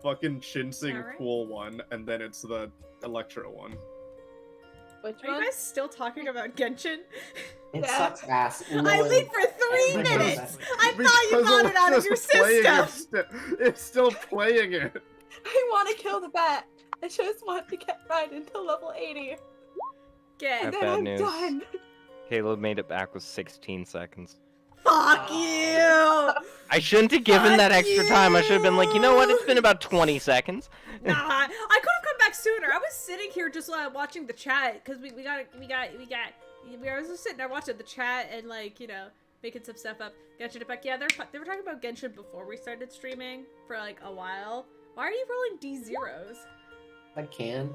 fucking Shinsing Alright. cool one, and then it's the Electro one. Which Are you one? guys still talking about Genshin? It Yeah. sucks ass. No I one- leaked for 3 Because- minutes! I thought you got it out of your Alicia's playing system! it's still playing it. I want to kill the bat. I just want to get right into level 80. Get And Have then bad I'm news. done. Caleb made it back with 16 seconds. Fuck you! I shouldn't have given Fuck that extra time. I should have been like, you know what? It's been about 20 seconds. Nah, I could have come back sooner. I was sitting here just watching the chat because we were just sitting there watching the chat and like making some stuff up. Genshin Impact. Yeah, they were talking about Genshin before we started streaming for like a while. Why are you rolling D0s? I can.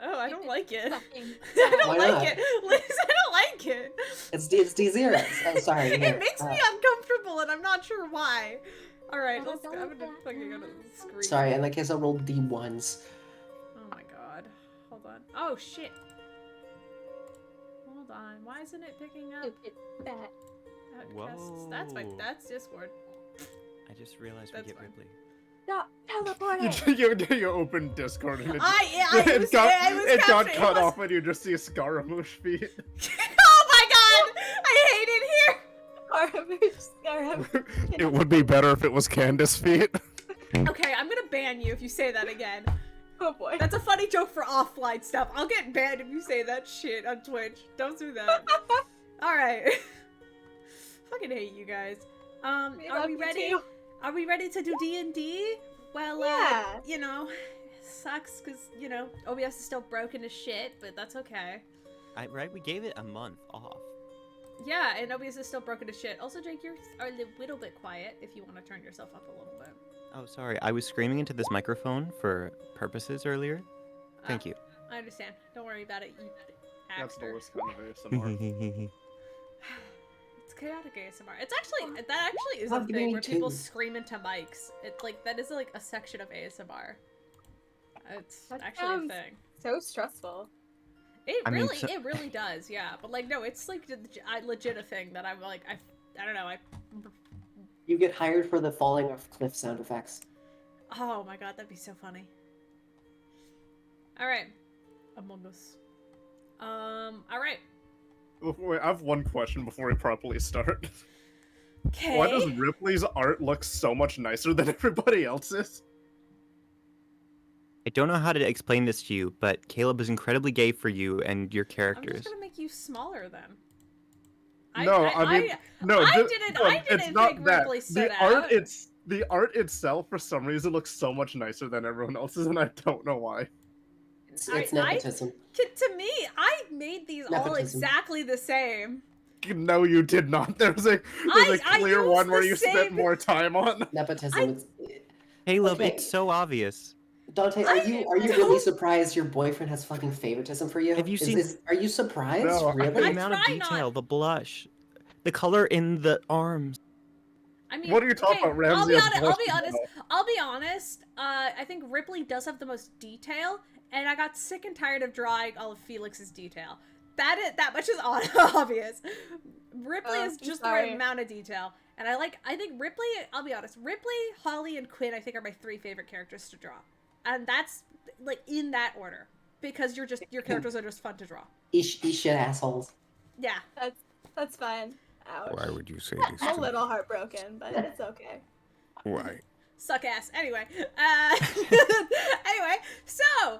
Oh, I don't like it. Fucking I don't Why like not? it, Liz. I don't like it. It's D0. Oh, sorry. It here, makes me uncomfortable, and I'm not sure why. All right, Oh, let's. I'm gonna fucking go to the screen. Sorry, in that case, I'll roll D1s. Oh my god. Hold on. Oh shit. Hold on. Why isn't it picking up? stupid bat. Outcasts? That's Discord. I just realized That's we get fine. Rypley. Stop teleporting. You open Discord and It was it got captured. cut off and you just see Scaramouche feet. Oh my god! I hate it here! Scaramouche. It would be better if it was Candace feet. Okay, I'm gonna ban you if you say that again. Oh boy. That's a funny joke for offline stuff. I'll get banned if you say that shit on Twitch. Don't do that. Alright. Fucking hate you guys. Are love we you ready? too. Are we ready to do D&D? Well, Yeah. sucks because, OBS is still broken as shit, but that's okay. Right? We gave it a month off. Yeah, and OBS is still broken as shit. Also, Jake, you're a little bit quiet if you want to turn yourself up a little bit. Oh, sorry. I was screaming into this microphone for purposes earlier. Thank you. I understand. Don't worry about it, you That's the actor. worst kind of ASMR. It's chaotic ASMR. It's actually, that actually is Oh, a give thing me where people two. scream into mics. It's like, that is like a section of ASMR. It's That actually sounds- a thing. So stressful. I mean, It really does, yeah. But like, no, it's like legit a thing that I'm like, I don't know, You get hired for the falling off cliff sound effects. oh my god, that'd be so funny. Alright. Among Us. Alright. Wait, I have one question before we properly start. Okay. Why does Ripley's art look so much nicer than everybody else's? I don't know how to explain this to you, but Caleb is incredibly gay for you and your I'm characters. just gonna make you smaller then. No, I mean, no, I ju- didn't- no, I didn't it's not think that. Ripley stood The art, out. the art itself, for some reason, looks so much nicer than everyone else's, and I don't know why. It's I- nepotism. To me, I made these all Nepotism. exactly the same. No, you did not. There's a I clear used one where the you spent same- more time on. Nepotism. It's... Caleb, Okay. it's so obvious. Dante, are you really surprised your boyfriend has fucking favoritism for you? Have you seen- Are you surprised? No, The really? I amount of try not- detail, the blush, the color in the arms. I mean, What are you talking about, Ramsey? I'll be honest. I think Ripley does have the most detail, and I got sick and tired of drawing all of Felix's detail. That much is obvious. Ripley is just the right sorry. amount of detail, and I think Ripley. I'll be honest. Ripley, Holly, and Quinn, I think, are my 3 favorite characters to draw, and that's like in that order because your characters are just fun to draw. Eat shit assholes. Yeah. That's fine. Ouch. Why would you say this? I'm a to little heartbroken, but it's okay. me? Why? Suck ass. Anyway, so,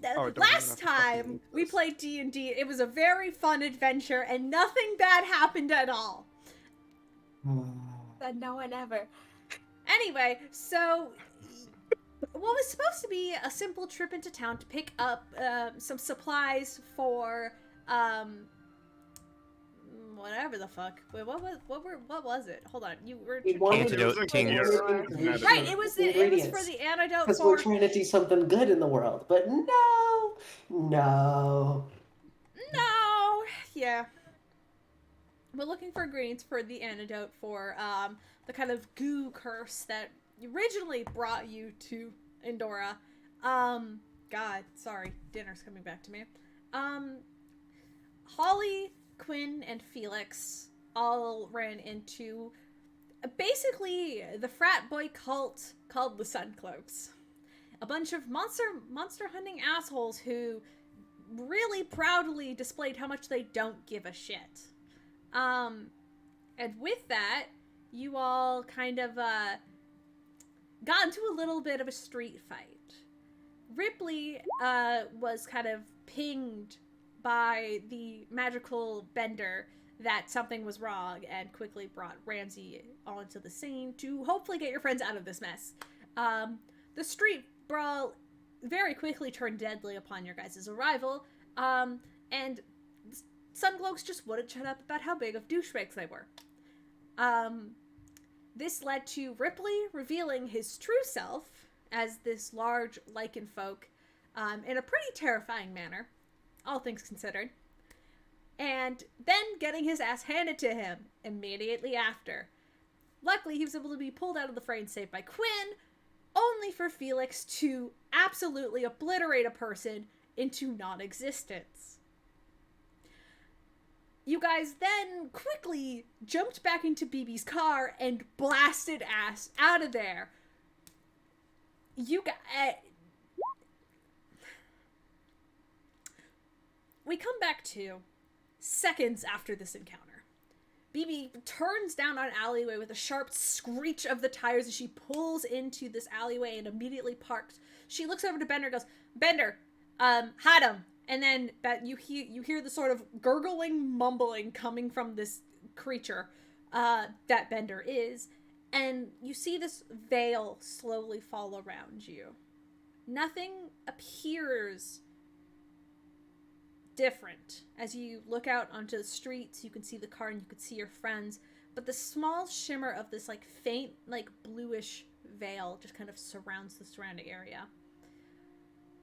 don't last have to fucking time eat we this. played D&D, it was a very fun adventure, and nothing bad happened at all. Said no one ever. Anyway, so, what was supposed to be a simple trip into town to pick up some supplies for, whatever the fuck. Wait, what was it? Hold on, you were... We wanted Antidote to to your- Right, it was for the antidote Because for... we're trying to do something good in the world, but no. No. Yeah. We're looking for ingredients for the antidote for the kind of goo curse that originally brought you to Endora. God, sorry, dinner's coming back to me. Holly, Quinn, and Felix all ran into Basically, the frat boy cult called the Suncloaks. A bunch of monster hunting assholes who really proudly displayed how much they don't give a shit. And with that, you all kind of got into a little bit of a street fight. Rypley was kind of pinged by the magical bender that something was wrong and quickly brought Ramsey onto the scene to hopefully get your friends out of this mess. The street brawl very quickly turned deadly upon your guys' arrival, and Sunglows just wouldn't shut up about how big of douchebags they were. This led to Rypley revealing his true self as this large lichen folk in a pretty terrifying manner, all things considered, and then getting his ass handed to him immediately after. Luckily, he was able to be pulled out of the fray and saved by Quinn, only for Felix to absolutely obliterate a person into non-existence. You guys then quickly jumped back into BB's car and blasted ass out of there. You got... we come back to seconds after this encounter. BB turns down an alleyway with a sharp screech of the tires as she pulls into this alleyway and immediately parks. She looks over to Bender and goes, "Bender, hide him." And then you hear the sort of gurgling, mumbling coming from this creature that Bender is, and you see this veil slowly fall around you. Nothing appears different. As you look out onto the streets, you can see the car and you can see your friends, but the small shimmer of this like faint, like bluish veil just kind of surrounds the surrounding area.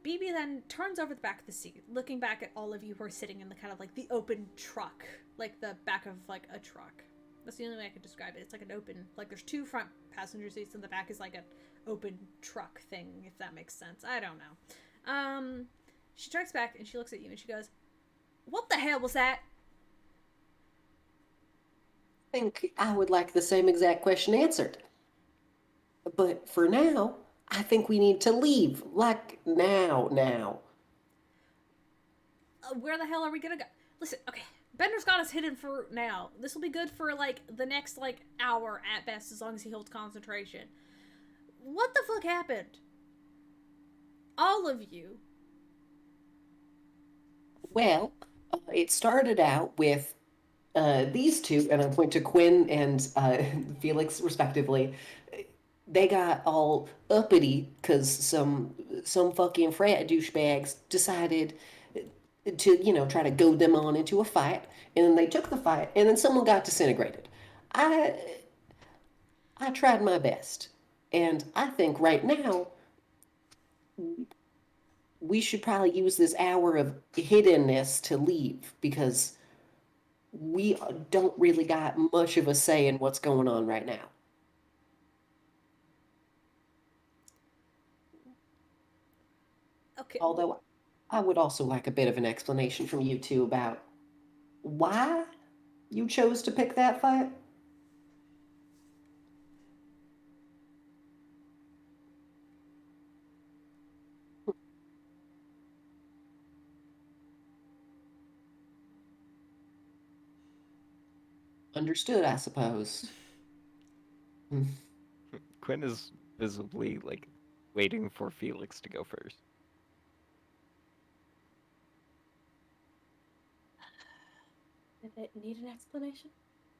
BB then turns over the back of the seat, looking back at all of you who are sitting in the kind of like the open truck, like the back of like a truck. That's the only way I could describe it. It's like an open, like there's two front passenger seats and the back is like an open truck thing, if that makes sense. I don't know. She turns back and she looks at you and she goes, "What the hell was that?" I think I would like the same exact question answered. But for now, I think we need to leave. Like now. Where the hell are we gonna go? Listen, okay, Bender's got us hidden for now. This will be good for like the next like hour at best, as long as he holds concentration. What the fuck happened? All of you. Well, it started out with these two, and I point to Quinn and Felix respectively. They got all uppity because some fucking frat douchebags decided to try to goad them on into a fight, and then they took the fight, and then someone got disintegrated. I tried my best, and I think right now we should probably use this hour of hiddenness to leave, because we don't really got much of a say in what's going on right now. Okay. Although I would also like a bit of an explanation from you two about why you chose to pick that fight. Understood, I suppose. Quinn is visibly like waiting for Felix to go first. Did it need an explanation?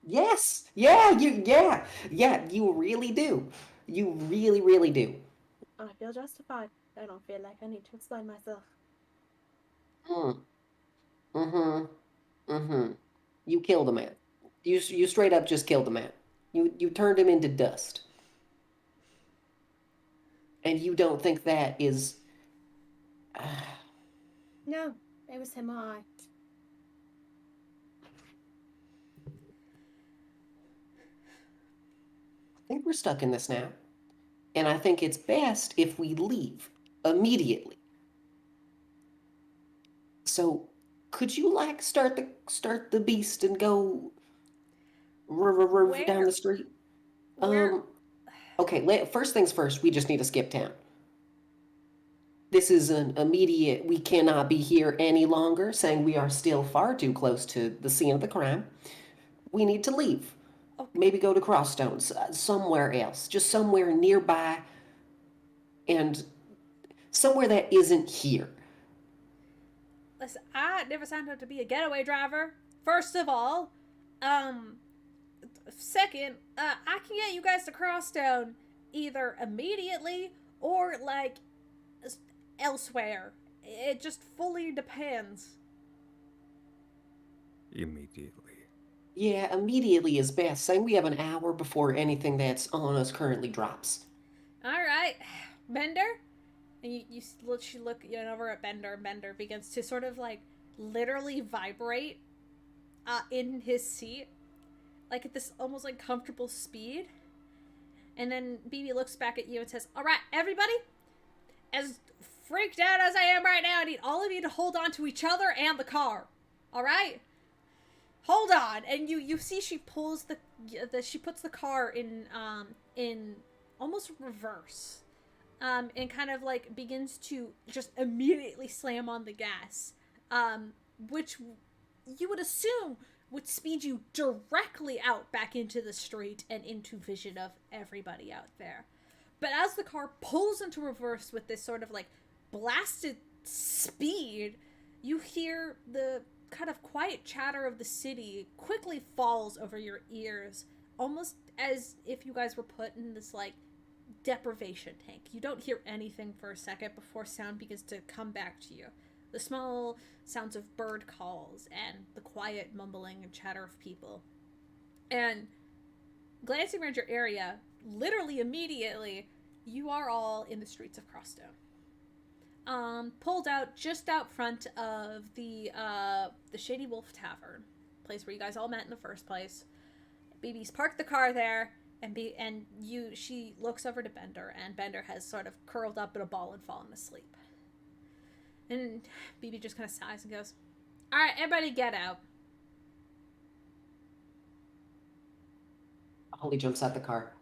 Yes. Yeah, you really do. You really do. I feel justified. I don't feel like I need to explain myself. You killed a man. You straight up just killed a man. You turned him into dust. And you don't think that is... No, it was him or I. I think we're stuck in this now. And I think it's best if we leave immediately. So, could you like start the beast and go down the street? Where? Okay, first things first, we just need to skip town. This is an immediate, we cannot be here any longer, saying we are still far too close to the scene of the crime. We need to leave. Okay. Maybe go to Crossstones, somewhere else, just somewhere nearby, and somewhere that isn't here. Listen, I never signed up to be a getaway driver. First of all, second, I can get you guys to Crosstown either immediately or like elsewhere. It just fully depends. Immediately. Yeah, immediately is best, saying we have an hour before anything that's on us currently drops. All right, Bender. And you look over at Bender. Bender begins to sort of like literally vibrate in his seat, like at this almost like comfortable speed. And then BB looks back at you and says, "All right, everybody, as freaked out as I am right now, I need all of you to hold on to each other and the car. All right, hold on." And you see she pulls she puts the car in almost reverse. And kind of like begins to just immediately slam on the gas, which you would assume would speed you directly out back into the street and into vision of everybody out there. But as the car pulls into reverse with this sort of like blasted speed, you hear the kind of quiet chatter of the city quickly falls over your ears, almost as if you guys were put in this like deprivation tank. You don't hear anything for a second before sound begins to come back to you. The small sounds of bird calls and the quiet mumbling and chatter of people. And glancing around your area, literally immediately, you are all in the streets of Crosstown. Pulled out just out front of the Shady Wolf Tavern, place where you guys all met in the first place. BB's parked the car there. She looks over to Bender, and Bender has sort of curled up in a ball and fallen asleep. And BB just kind of sighs and goes, "All right, everybody get out." Holly jumps out the car.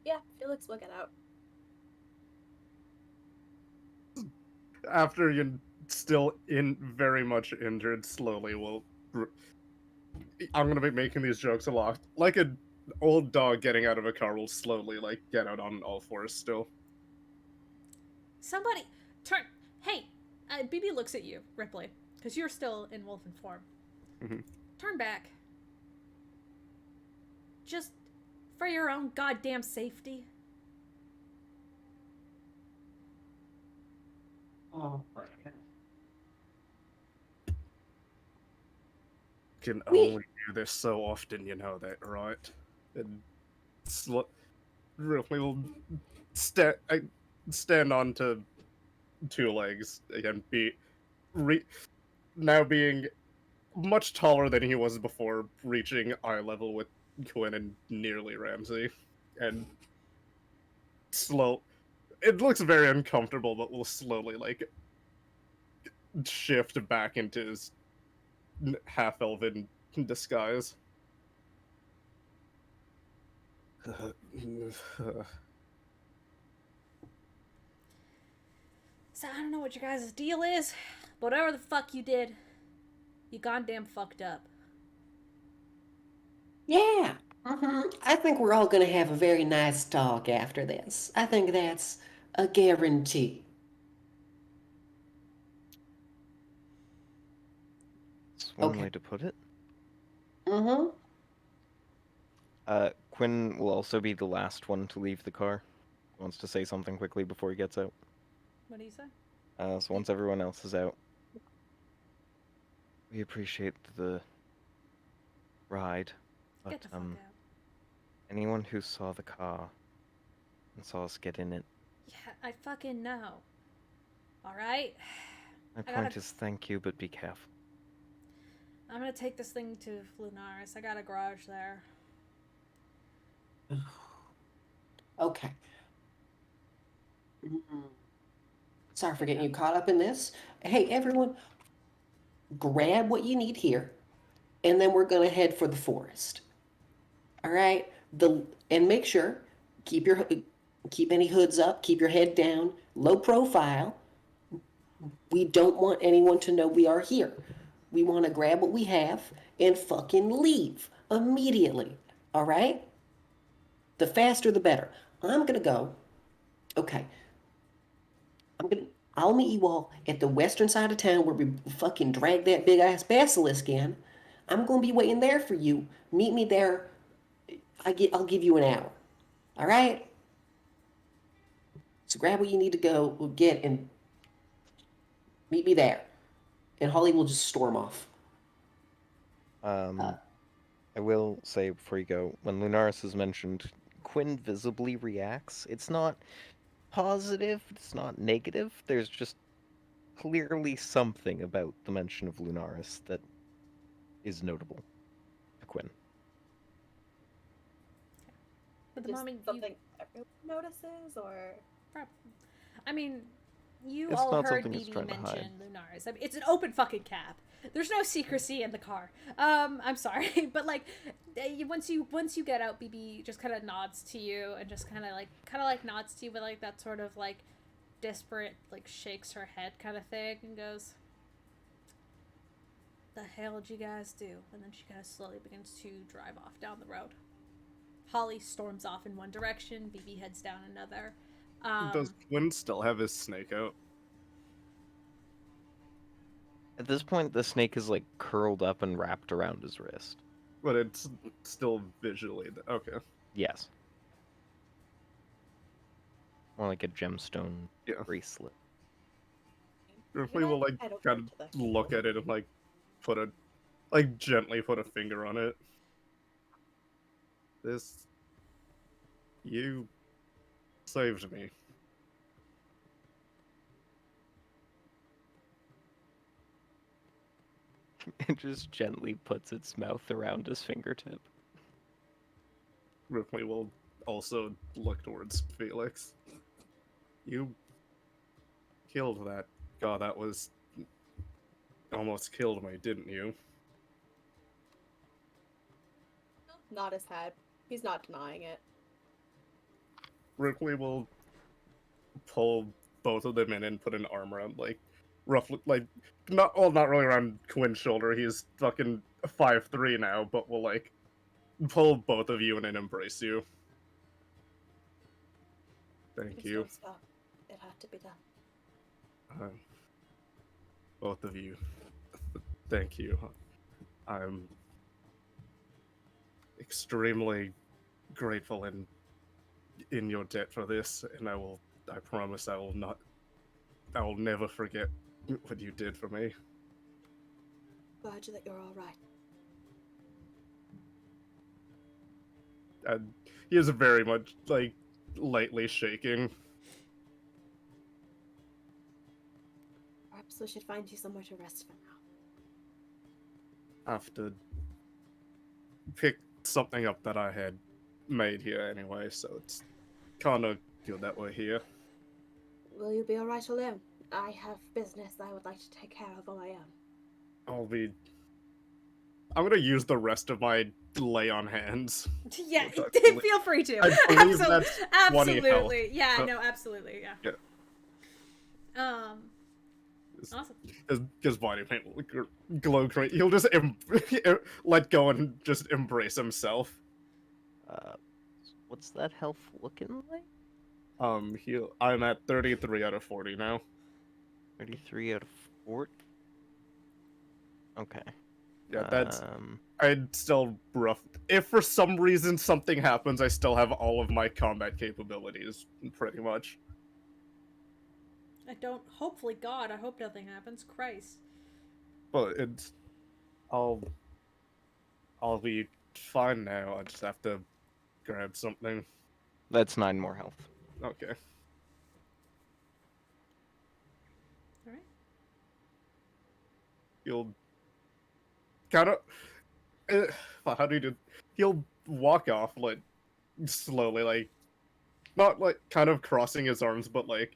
Yeah, Felix will get out. After you're still very much injured, slowly I'm gonna be making these jokes a lot. Like an old dog getting out of a car will slowly, like, get out on all fours still. Somebody, turn. Hey, BB looks at you, Rypley, because you're still in wolfen form. Mm-hmm. Turn back. Just for your own goddamn safety. Oh. Can only do this so often, you know that, right? And really will stand on to two legs again, now being much taller than he was before, reaching eye level with Quinn and nearly Ramsey, and it looks very uncomfortable, but will slowly like shift back into his half-elven disguise. So I don't know what your guys' deal is, but whatever the fuck you did, you goddamn fucked up. Yeah. I think we're all going to have a very nice talk after this. I think that's a guarantee. That's one Okay. way to put it. Quinn will also be the last one to leave the car. Wants to say something quickly before he gets out. What do you say? So once everyone else is out, we appreciate the ride, but Get the fuck out. anyone who saw the car and saw us get in it, Yeah, I fucking know. Alright? my I point gotta- is thank you, but be careful. I'm gonna take this thing to Lunaris. I got a garage there. Okay. Sorry for getting you caught up in this. Hey, everyone, grab what you need here, and then we're going to head for the forest. All right. And make sure keep any hoods up. Keep your head down. Low profile. We don't want anyone to know we are here. We want to grab what we have and fucking leave immediately. All right? The faster the better. I'm gonna go. Okay. I'm gonna. I'll meet you all at the western side of town where we fucking drag that big ass basilisk in. I'm gonna be waiting there for you. Meet me there. I'll give you an hour. All right. So grab what you need to go get and meet me there. And Holly will just storm off. I will say before you go, when Lunaris is mentioned, Quinn visibly reacts. It's not positive, it's not negative. There's just clearly something about the mention of Lunaris that is notable to Quinn. But the Just moment you, something everyone notices, or I mean, you It's all not heard something it's BB trying to hide. mention Lunaris. I mean, it's an open fucking cab. There's no secrecy in the car. I'm sorry, but like, once you get out, BB just kind of nods to you and just kind of like nods to you with like that sort of like disparate, like shakes her head kind of thing and goes, "The hell did you guys do?" And then she kind of slowly begins to drive off down the road. Holly storms off in one direction. BB heads down another. Does Quinn still have his snake out? At this point, the snake is like curled up and wrapped around his wrist. But it's still visually okay. Yes. More like a gemstone Yeah. bracelet. Ripley will like head over kind to of the look at it and like gently put a finger on it. You saved me. It just gently puts its mouth around his fingertip. Ripley will also look towards Felix. You killed that. God, that was almost killed me, didn't you? nod his head. He's not denying it. Ripley will pull both of them in and put an arm around, like, roughly, like, not really around Quinn's shoulder. He's fucking 5'3" now, but will, like, pull both of you in and embrace you. Thank Please you. don't stop. It had to be done. Both of you. Thank you. I'm extremely grateful and in your debt for this, and I promise I will never forget what you did for me. Glad that you're all right. And he is very much, like, lightly shaking. Perhaps we should find you somewhere to rest for now. I have to pick something up that I had made here anyway, so it's kind of good that we're here. Will you be all right alone? I have business I would like to take care of on my own. I'm gonna use the rest of my lay on hands. Yeah, I feel free to. I believe that's 20 health. Absolutely. Yeah, So- no, absolutely. Yeah. Awesome. His body paint will glow great. He'll just let go and just embrace himself. What's that health looking like? I'm at 33 out of 40 now. 33 out of 40? Okay. Yeah, that's... I'd still rough. If for some reason something happens, I still have all of my combat capabilities, pretty much. Hopefully, God, I hope nothing happens. Christ. But I'll be fine now. I just have to grab something. That's 9 more health. Okay. Alright. He'll kind of... how do you do... He'll walk off, like, slowly, like... Not, like, kind of crossing his arms, but, like...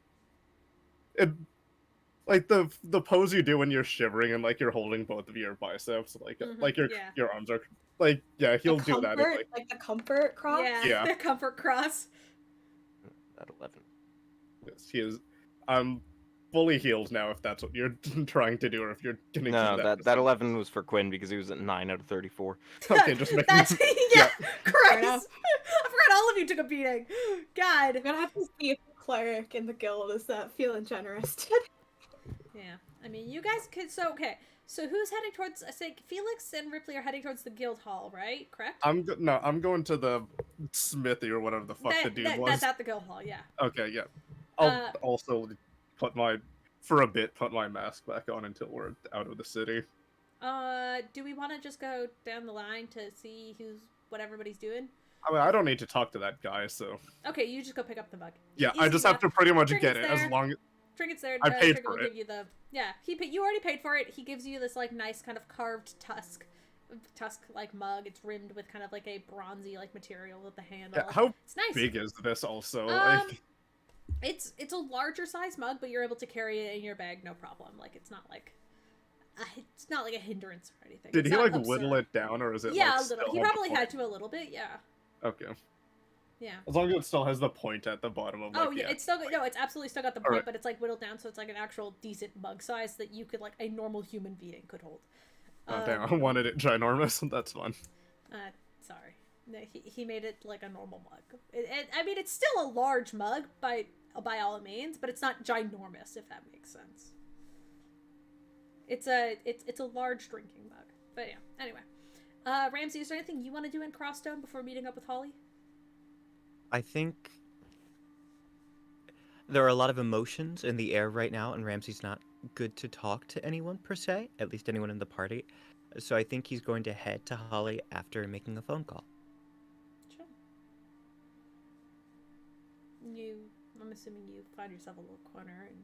like the pose you do when you're shivering and like you're holding both of your biceps, like yeah. your arms are like yeah, he'll do that. And, Like the comfort cross. Yeah, the comfort cross. At 11. yes, he is. I'm fully healed now. If that's what you're trying to do, or if you're gonna No, keep that that 11 was for Quinn because he was at 9 out of 34. Okay, just making. That's yeah, Yeah. Christ. enough. I forgot all of you took a beating. God. I'm gonna have to see if the cleric in the guild is feeling generous. Yeah, I mean, you guys could. So okay, so who's heading towards? I say Felix and Rypley are heading towards the guild hall, right? Correct. I'm going to the smithy or whatever the fuck the dude was. That's at the guild hall. Yeah. Okay, yeah. I'll also put my mask back on until we're out of the city. Do we want to just go down the line to see what everybody's doing? I mean, I don't need to talk to that guy, so. Okay, you just go pick up the mug. Yeah, Easy I just have to pretty much get it there. as long as. Trinket's there. I paid Trinket for will it. give you the you already paid for it. He gives you this like nice kind of carved tusk like mug. It's rimmed with kind of like a bronzy like material with the handle. Yeah, how it's nice. big is this also? It's a larger size mug, but you're able to carry it in your bag no problem. Like it's not like a hindrance or anything. Did it's he like absurd. whittle it down, or is it? Yeah, like, a little. still He on the probably point? had to a little bit. Yeah. Okay. Yeah. As long as it still has the point at the bottom of. Like, Oh yeah, it's still it's absolutely still got the point, Alright. but it's like whittled down, so it's like an actual decent mug size that you could like a normal human being could hold. Oh damn! I wanted it ginormous. That's fun. Sorry, no, he made it like a normal mug. I mean, it's still a large mug by all means, but it's not ginormous, if that makes sense. It's a large drinking mug, but yeah. Anyway, Ramsey, is there anything you want to do in Crosstone before meeting up with Holly? I think there are a lot of emotions in the air right now, and Ramsey's not good to talk to anyone per se, at least anyone in the party. So I think he's going to head to Holly after making a phone call. Sure. I'm assuming you find yourself a little corner and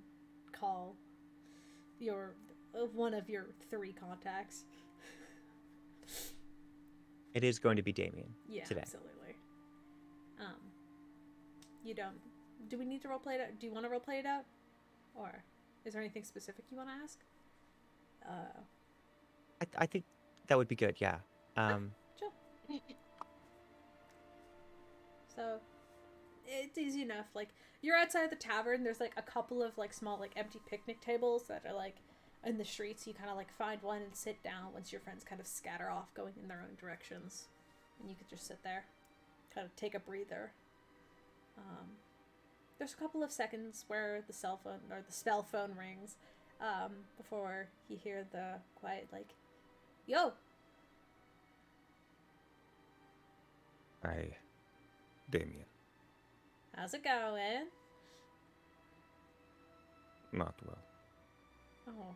call one of your 3 contacts. It is going to be Damien today. Absolutely. You don't. Do we need to roleplay it out? Do you want to roleplay it out? Or is there anything specific you want to ask? I think that would be good, yeah. Sure. So, it's easy enough. Like, you're outside of the tavern, there's like a couple of like small like empty picnic tables that are like in the streets. You kind of like find one and sit down once your friends kind of scatter off going in their own directions. And you could just sit there, kind of take a breather. There's a couple of seconds where the cell phone or the spell phone rings before you hear the quiet like, "Yo." Hi, Damien. How's it going? Not well. Oh.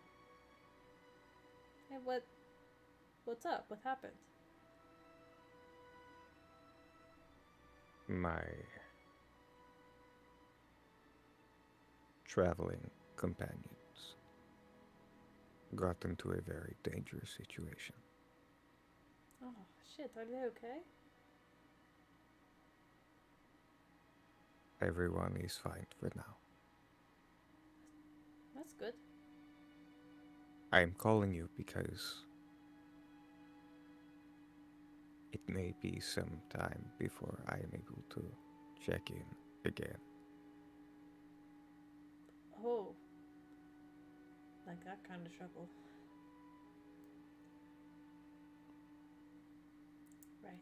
Hey, what's up? What happened? My traveling companions got into a very dangerous situation. Oh, shit. Are they okay? Everyone is fine for now. That's good. I am calling you because it may be some time before I am able to check in again. Oh. Like that kind of trouble. Right.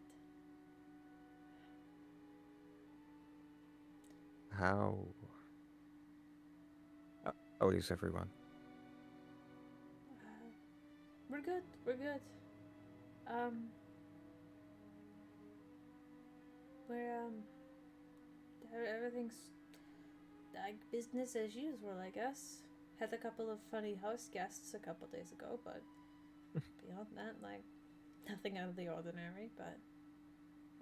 How is everyone? We're good. We're good. Everything's like business as usual, I guess. Had a couple of funny house guests a couple days ago, but beyond that, like, nothing out of the ordinary, but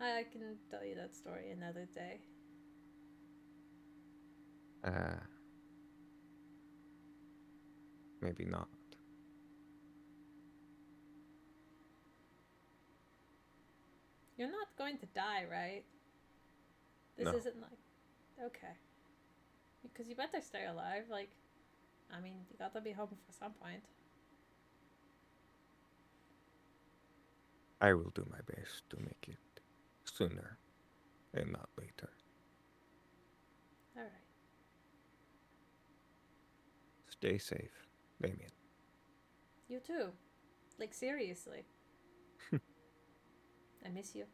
I can tell you that story another day. Maybe not. You're not going to die, right? This No. isn't like... Okay. Because you better stay alive, like... I mean, you got to be home for some point. I will do my best to make it sooner and not later. All right. Stay safe, Damien. You too. Like, seriously. I miss you.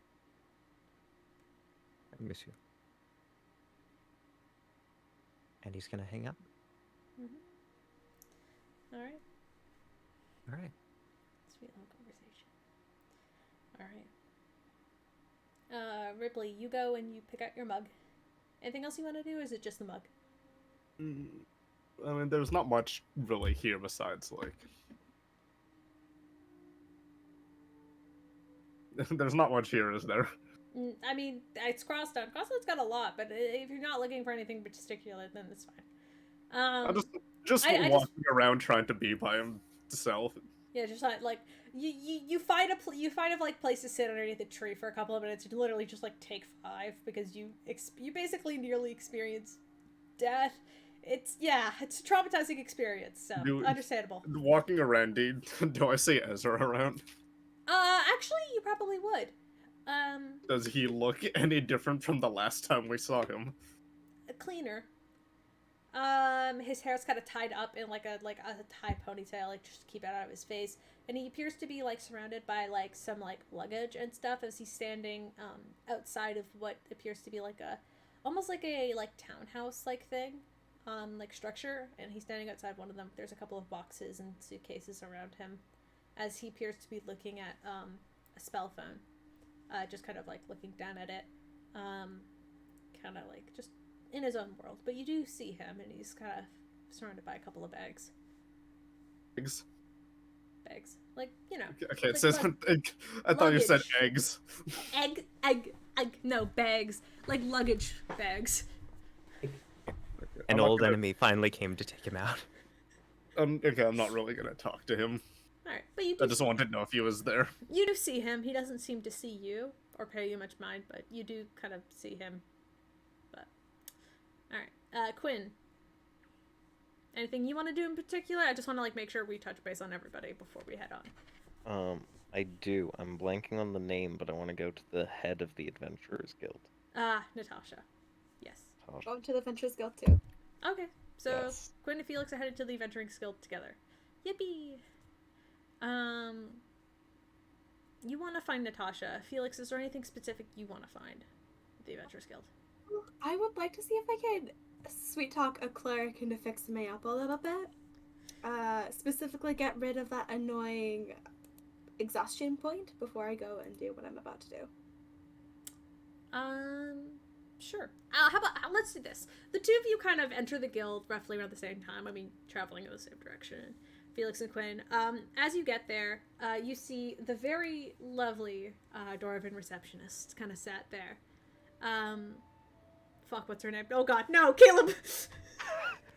I miss you. And he's gonna hang up. All right. All right. Sweet little conversation. All right. Ripley, you go and you pick out your mug. Anything else you want to do, or is it just the mug? I mean, there's not much really here besides, like... There's not much here, is there? I mean, it's Crosstown. Crosstown's got a lot, but if you're not looking for anything particular, then it's fine. I'm just walking around trying to be by himself. Yeah, just like you find a like place to sit underneath a tree for a couple of minutes. You literally just like take 5 because you basically nearly experience death. It's a traumatizing experience, so understandable. Walking around, do I see Ezra around? Actually, you probably would. Does he look any different from the last time we saw him? Cleaner. His hair's kind of tied up in like a tie ponytail, like just to keep it out of his face, and he appears to be like surrounded by like some like luggage and stuff as he's standing outside of what appears to be like almost like a townhouse like thing, like structure, and he's standing outside one of them. There's a couple of boxes and suitcases around him, as he appears to be looking at a spell phone, just kind of like looking down at it, kind of like just in his own world. But you do see him, and he's kind of surrounded by a couple of bags. Bags? Like, you know. Okay, it like, says I thought you said eggs. Egg. No, bags. Like luggage bags. An old enemy finally came to take him out. Okay, I'm not really gonna talk to him. Alright, but you do I just wanted to know if he was there. You do see him. He doesn't seem to see you or pay you much mind, but you do kind of see him. But alright. Quinn. Anything you want to do in particular? I just want to like make sure we touch base on everybody before we head on. I do. I'm blanking on the name, but I want to go to the head of the Adventurers Guild. Natasha. Yes. Going to the Adventurers Guild too. Okay. So Yes. Quinn and Felix are headed to the Adventuring Guild together. Yippee! You want to find Natasha. Felix, is there anything specific you want to find at the Adventurers Guild? I would like to see if I could sweet talk a cleric into fixing me up a little bit. Specifically get rid of that annoying exhaustion point before I go and do what I'm about to do. Sure. How about, let's do this. The two of you kind of enter the guild roughly around the same time. I mean, traveling in the same direction. Felix and Quinn. As you get there, you see the very lovely Dwarven receptionist kind of sat there. Fuck, what's her name? Oh god, no, Caleb!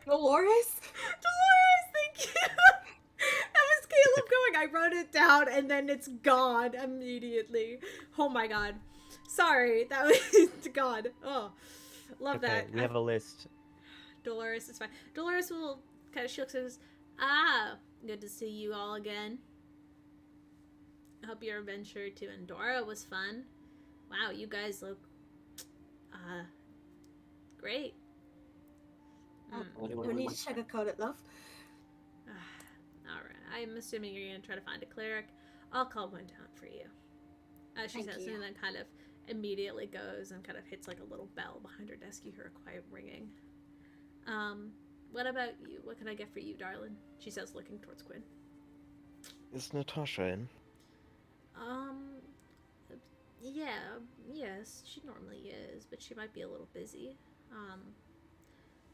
Dolores? Dolores, thank you! That was Caleb going. I wrote it down and then it's gone immediately. Oh my god. Sorry, that was god. Oh, love that. We have a list. Dolores is fine. Dolores will kind of, she looks at us. Good to see you all again. I hope your adventure to Endora was fun. Wow, you guys look, great. We need to sugarcoat it, love. Alright, I'm assuming you're gonna try to find a cleric. I'll call one down for you. She says, and then kind of immediately goes and kind of hits like a little bell behind her desk. You hear a quiet ringing. What about you? What can I get for you, darling? She says, looking towards Quinn. Is Natasha in? Yes, she normally is, but she might be a little busy.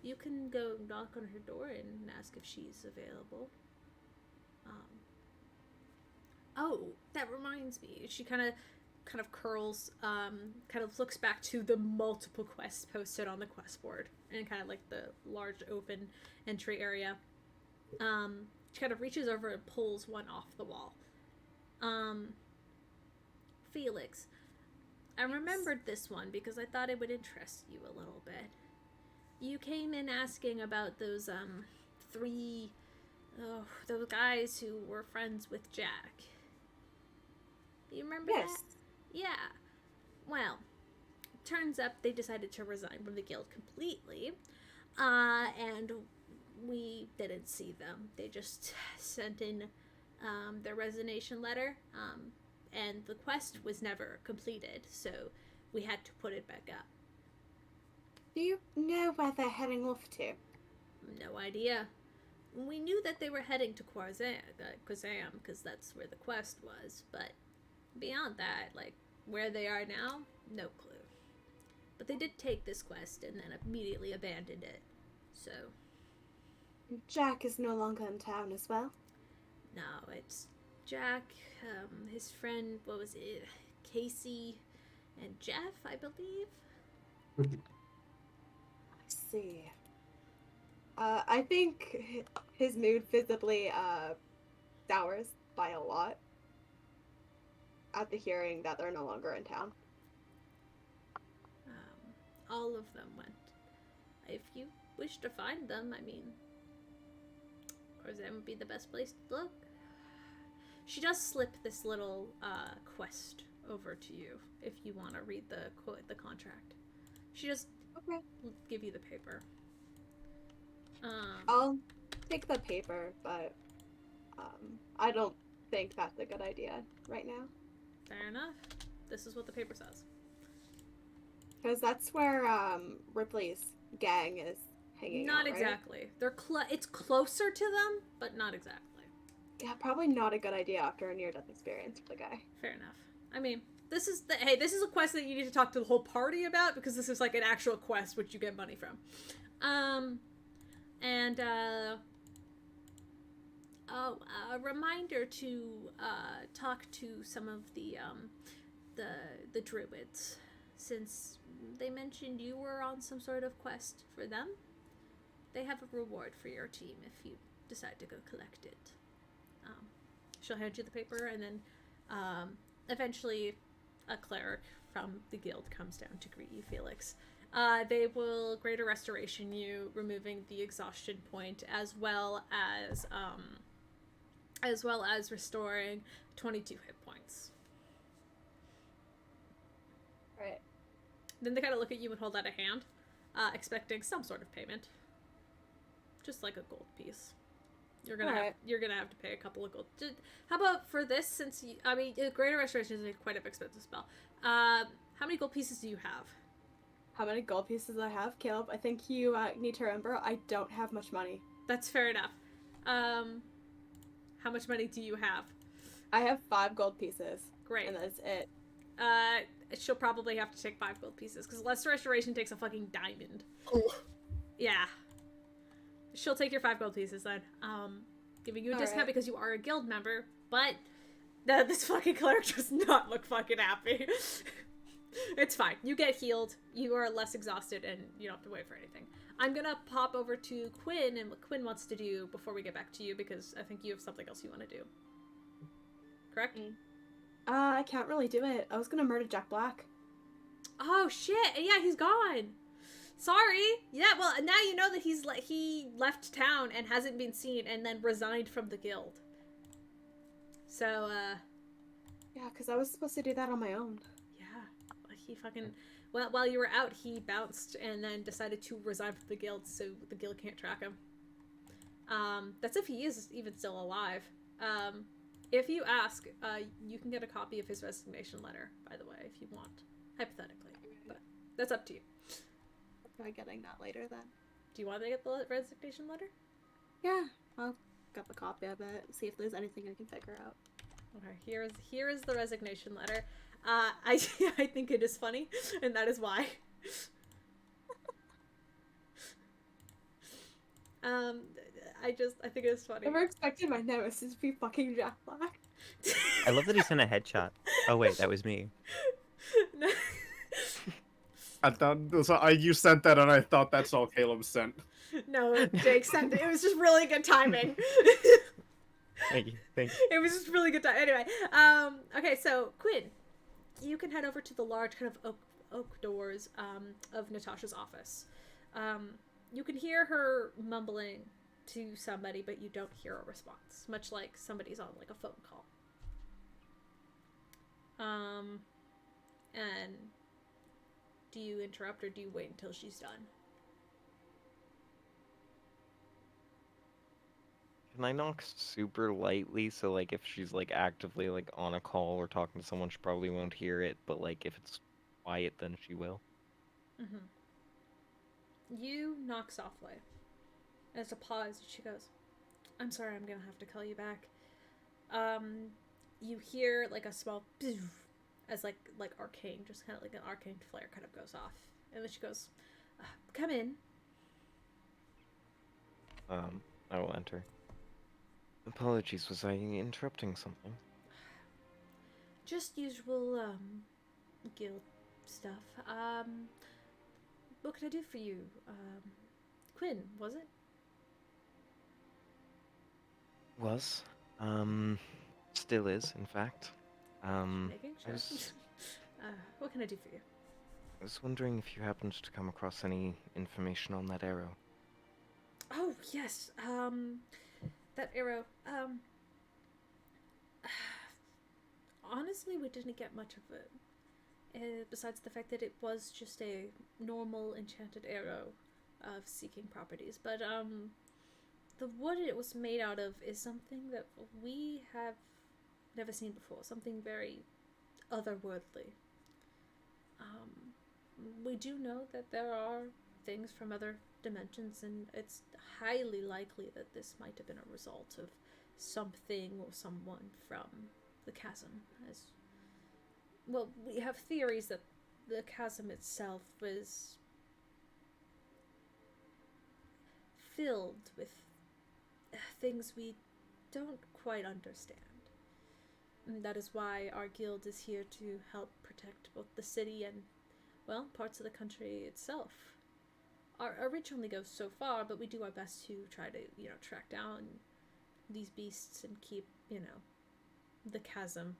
You can go knock on her door and ask if she's available. Oh, that reminds me. She kind of curls, kind of looks back to the multiple quests posted on the quest board and kind of like the large open entry area. She kind of reaches over and pulls one off the wall. Felix, I remembered this one because I thought it would interest you a little bit. You came in asking about those those guys who were friends with Jack. You remember Yes. that? Yeah. Well, turns up they decided to resign from the guild completely, and we didn't see them. They just sent in their resignation letter, and the quest was never completed, so we had to put it back up. Do you know where they're heading off to? No idea. We knew that they were heading to Quazam, because that's where the quest was, but beyond that, like, where they are now, no clue. But they did take this quest and then immediately abandoned it, so... Jack is no longer in town as well. No, it's Jack, his friend, what was it, Casey, and Jeff, I believe? I see. I think his mood visibly sours by a lot at the hearing that they're no longer in town. All of them went. If you wish to find them, I mean, Quazam would be the best place to look. She does slip this little quest over to you if you want to read the contract. She just Okay. give you the paper. I'll take the paper, but I don't think that's a good idea right now. Fair enough. This is what the paper says. Because that's where Ripley's gang is hanging out, Not right? exactly. It's closer to them, but not exactly. Yeah, probably not a good idea after a near-death experience for the guy. Fair enough. I mean, this is a quest that you need to talk to the whole party about, because this is like an actual quest which you get money from. A reminder to talk to some of the druids, since they mentioned you were on some sort of quest for them. They have a reward for your team if you decide to go collect it. She'll hand you the paper, and then eventually a cleric from the guild comes down to greet you, Felix. They will greater restoration you, removing the exhaustion point, as well as restoring 22 hit points. Right. Then they kind of look at you and hold out a hand, expecting some sort of payment, just like a gold piece. You're gonna have to pay a couple of gold. How about for this? Since greater restoration is quite an expensive spell. How many gold pieces do you have? How many gold pieces I have, Caleb? I think you need to remember I don't have much money. That's fair enough. How much money do you have? I have 5 gold pieces. Great. And that's it. She'll probably have to take 5 gold pieces, because lesser restoration takes a fucking diamond. Yeah. She'll take your 5 gold pieces then. Giving you a discount because you are a guild member, but this fucking cleric does not look fucking happy. It's fine. You get healed. You are less exhausted, and you don't have to wait for anything. I'm gonna pop over to Quinn and what Quinn wants to do before we get back to you, because I think you have something else you want to do. Correct? I can't really do it. I was gonna murder Jack Black. Oh shit! Yeah, he's gone. Sorry. Yeah, well, now you know that he left town and hasn't been seen, and then resigned from the guild. So, Yeah, because I was supposed to do that on my own. yeah, he fucking. Well, while you were out, he bounced and then decided to resign from the guild, so the guild can't track him. That's if he is even still alive. If you ask, you can get a copy of his resignation letter, by the way, if you want, hypothetically. But that's up to you. Try getting that later then. Do you want to get the resignation letter? Yeah, I'll get a copy of it. See if there's anything I can figure out. Okay, here is the resignation letter. I think it is funny, and that is why. I think it's funny. Never expected my nemesis to be fucking Jack Black. I love that he sent a headshot. Oh wait, that was me. I thought you sent that, and I thought that's all Caleb sent. No, Jake sent it. It was just really good timing. Thank you. It was just really good time. Anyway, okay, so Quinn, you can head over to the large kind of oak doors of Natasha's office. You can hear her mumbling to somebody, but you don't hear a response, much like somebody's on like a phone call. And do you interrupt or do you wait until she's done? Can I knock super lightly so like if she's like actively like on a call or talking to someone, she probably won't hear it, but like if it's quiet, then she will. You knock softly. There's a pause. She goes, "I'm sorry, I'm gonna have to call you back." You hear like a small as like arcane, just kind of like an arcane flare kind of goes off, and then she goes, "Come in." I will enter. Apologies, was I interrupting something? Just usual guild stuff. What can I do for you? Quinn, was it? Was. Still is, in fact. Making I sure. was, What can I do for you? I was wondering if you happened to come across any information on that arrow. Oh yes. That arrow. Honestly, we didn't get much of it. Besides the fact that it was just a normal enchanted arrow of seeking properties. But, the wood it was made out of is something that we have never seen before. Something very otherworldly. We do know that there are things from other dimensions, and it's highly likely that this might have been a result of something or someone from the chasm. As well, we have theories that the chasm itself was filled with things we don't quite understand. And that is why our guild is here to help protect both the city and, well, parts of the country itself. Our reach only goes so far, but we do our best to try to, track down these beasts and keep, the chasm,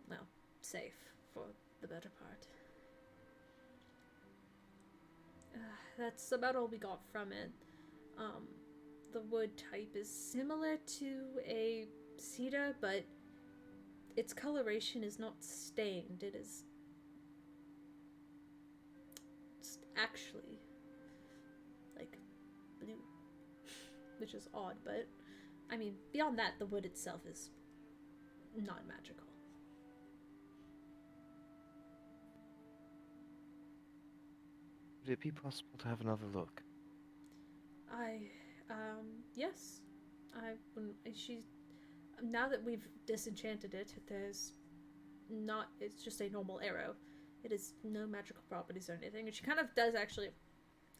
well, safe for the better part. That's about all we got from it. The wood type is similar to a cedar, but its coloration is not stained. It is actually like blue, which is odd, but I mean, beyond that, the wood itself is not magical. Would it be possible to have another look? Yes. Now that we've disenchanted it, it's just a normal arrow. It has no magical properties or anything. And she kind of does actually,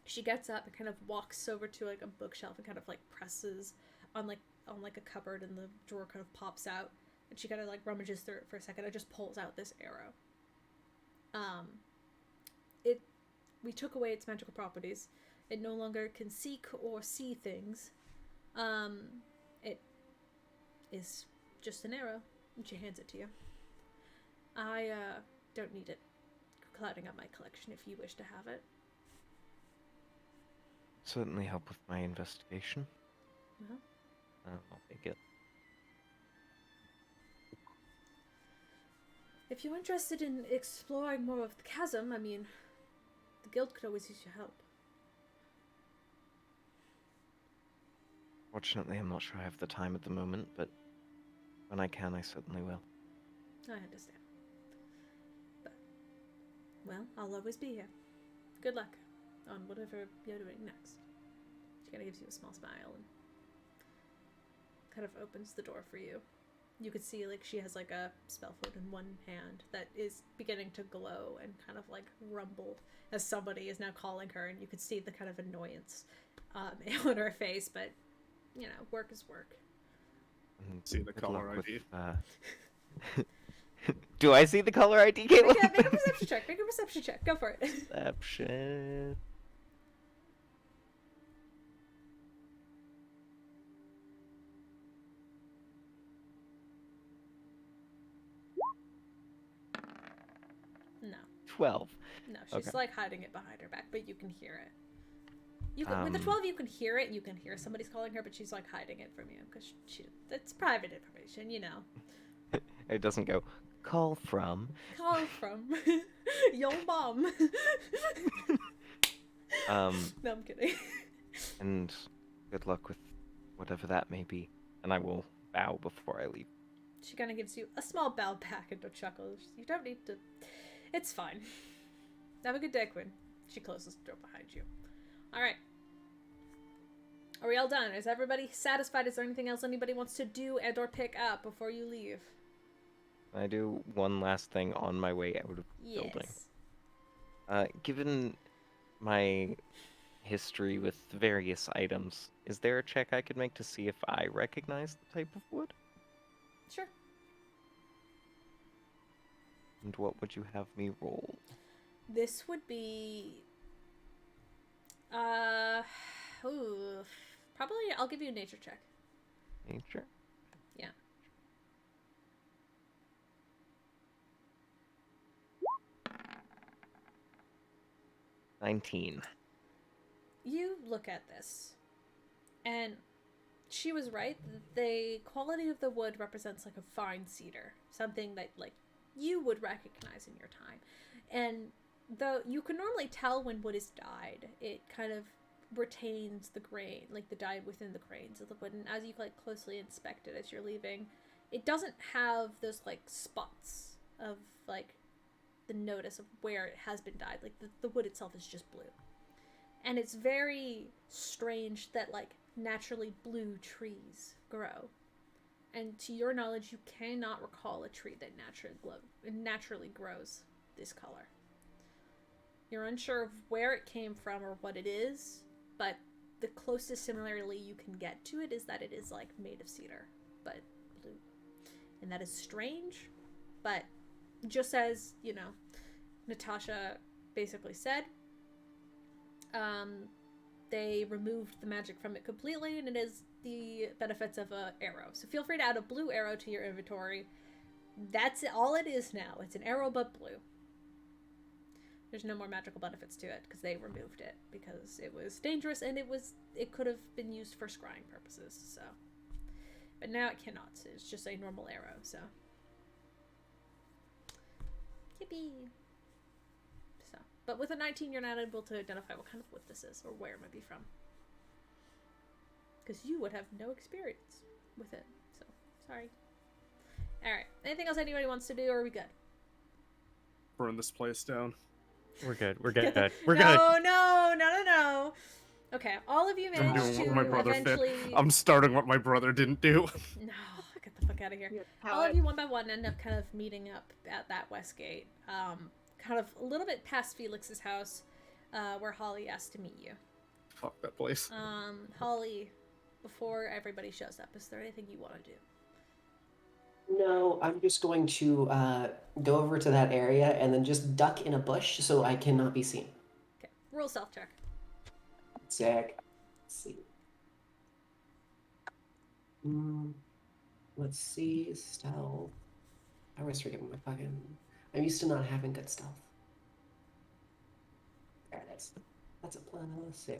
she gets up and kind of walks over to like a bookshelf and kind of like presses on a cupboard, and the drawer kind of pops out. And she kind of like rummages through it for a second and just pulls out this arrow. We took away its magical properties. It no longer can seek or see things. It is just an arrow, and she hands it to you. I don't need it clouding up my collection if you wish to have it. Certainly help with my investigation. I'll take it. If you're interested in exploring more of the chasm, I mean, the guild could always use your help. Fortunately, I'm not sure I have the time at the moment, but when I can, I certainly will. I understand. But, well, I'll always be here. Good luck on whatever you're doing next. She kind of gives you a small smile and kind of opens the door for you. You could see, like, she has, like, a spellfoot in one hand that is beginning to glow and kind of, like, rumble as somebody is now calling her, and you could see the kind of annoyance on her face, but, work is work. See the color ID. Do I see the color ID, Caitlin? Yeah, make a perception check. Make a perception check. Go for it. Perception. No. 12. No, she's, Okay. like, hiding it behind her back, but you can hear it. You can, with the 12, you can hear it. You can hear somebody's calling her, but she's like hiding it from you because that's private information, you know. It doesn't go, call from. Call from your mom. No, I'm kidding. And good luck with whatever that may be. And I will bow before I leave. She kind of gives you a small bow back and a chuckle. You don't need to. It's fine. Have a good day, Quinn. She closes the door behind you. All right. Are we all done? Is everybody satisfied? Is there anything else anybody wants to do and or pick up before you leave? I do one last thing on my way out of the building. Given my history with various items, is there a check I could make to see if I recognize the type of wood? Sure. And what would you have me roll? This would be... probably I'll give you a nature check. Nature? Yeah. $19. You look at this, and she was right. The quality of the wood represents like a fine cedar, something that like you would recognize in your time. And though you can normally tell when wood is dyed, it kind of retains the grain, like the dye within the grains of the wood. And as you like closely inspect it as you're leaving, it doesn't have those like spots of like the notice of where it has been dyed. Like the wood itself is just blue. And it's very strange that like naturally blue trees grow. And to your knowledge, you cannot recall a tree that naturally grows this color. You're unsure of where it came from or what it is, but the closest similarity you can get to it is that it is like made of cedar, but blue. And that is strange, but just as, you know, Natasha basically said, they removed the magic from it completely, and it is the benefits of an arrow. So feel free to add a blue arrow to your inventory. That's all it is now. It's an arrow but blue. There's no more magical benefits to it because they removed it because it was dangerous and it could have been used for scrying purposes. So, but now it cannot. It's just a normal arrow. So, yippee. So, but with a 19, you're not able to identify what kind of wood this is or where it might be from because you would have no experience with it. So, sorry. All right. Anything else anybody wants to do, or are we good? Burn this place down. We're good. We're good. We're good. No. Okay, all of you I'm managed doing to what my brother eventually... did. I'm starting what my brother didn't do. No, get the fuck out of here. All of you one by one end up kind of meeting up at that west gate. Kind of a little bit past Felix's house, where Holly asked to meet you. Fuck that place. Holly, before everybody shows up, is there anything you want to do? No, I'm just going to go over to that area and then just duck in a bush so I cannot be seen. Okay, roll self-check. Zach. Let's see. Let's see. Stealth. I always forget my fucking... I'm used to not having good stealth. There, that's a +6.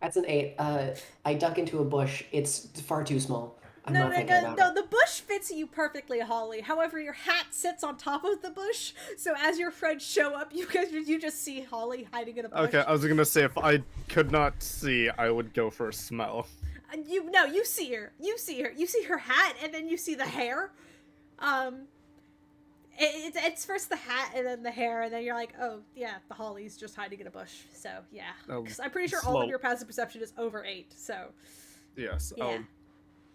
That's an 8. I duck into a bush. It's far too small. No, the bush fits you perfectly, Holly. However, your hat sits on top of the bush, so as your friends show up, you just see Holly hiding in a bush. Okay, I was gonna say if I could not see, I would go for a smell. You see her. You see her hat, and then you see the hair. It's first the hat and then the hair, and then you're like, oh yeah, the Holly's just hiding in a bush. So yeah, because I'm pretty sure all of your passive perception is over 8. So yes, yeah.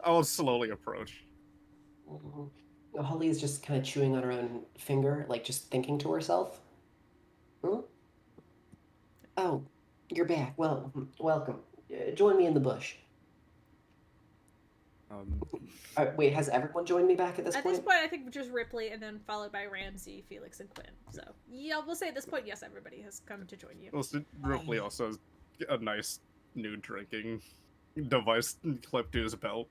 I'll slowly approach. Holly is just kind of chewing on her own finger, like just thinking to herself. Oh, you're back. Well, welcome. Join me in the bush. Wait, has everyone joined me back at this point? At this point, I think just Rypley, and then followed by Ramsey, Felix, and Quinn. So yeah, we'll say at this point, yes, everybody has come to join you. Well, Rypley also has a nice new drinking device clipped to his belt.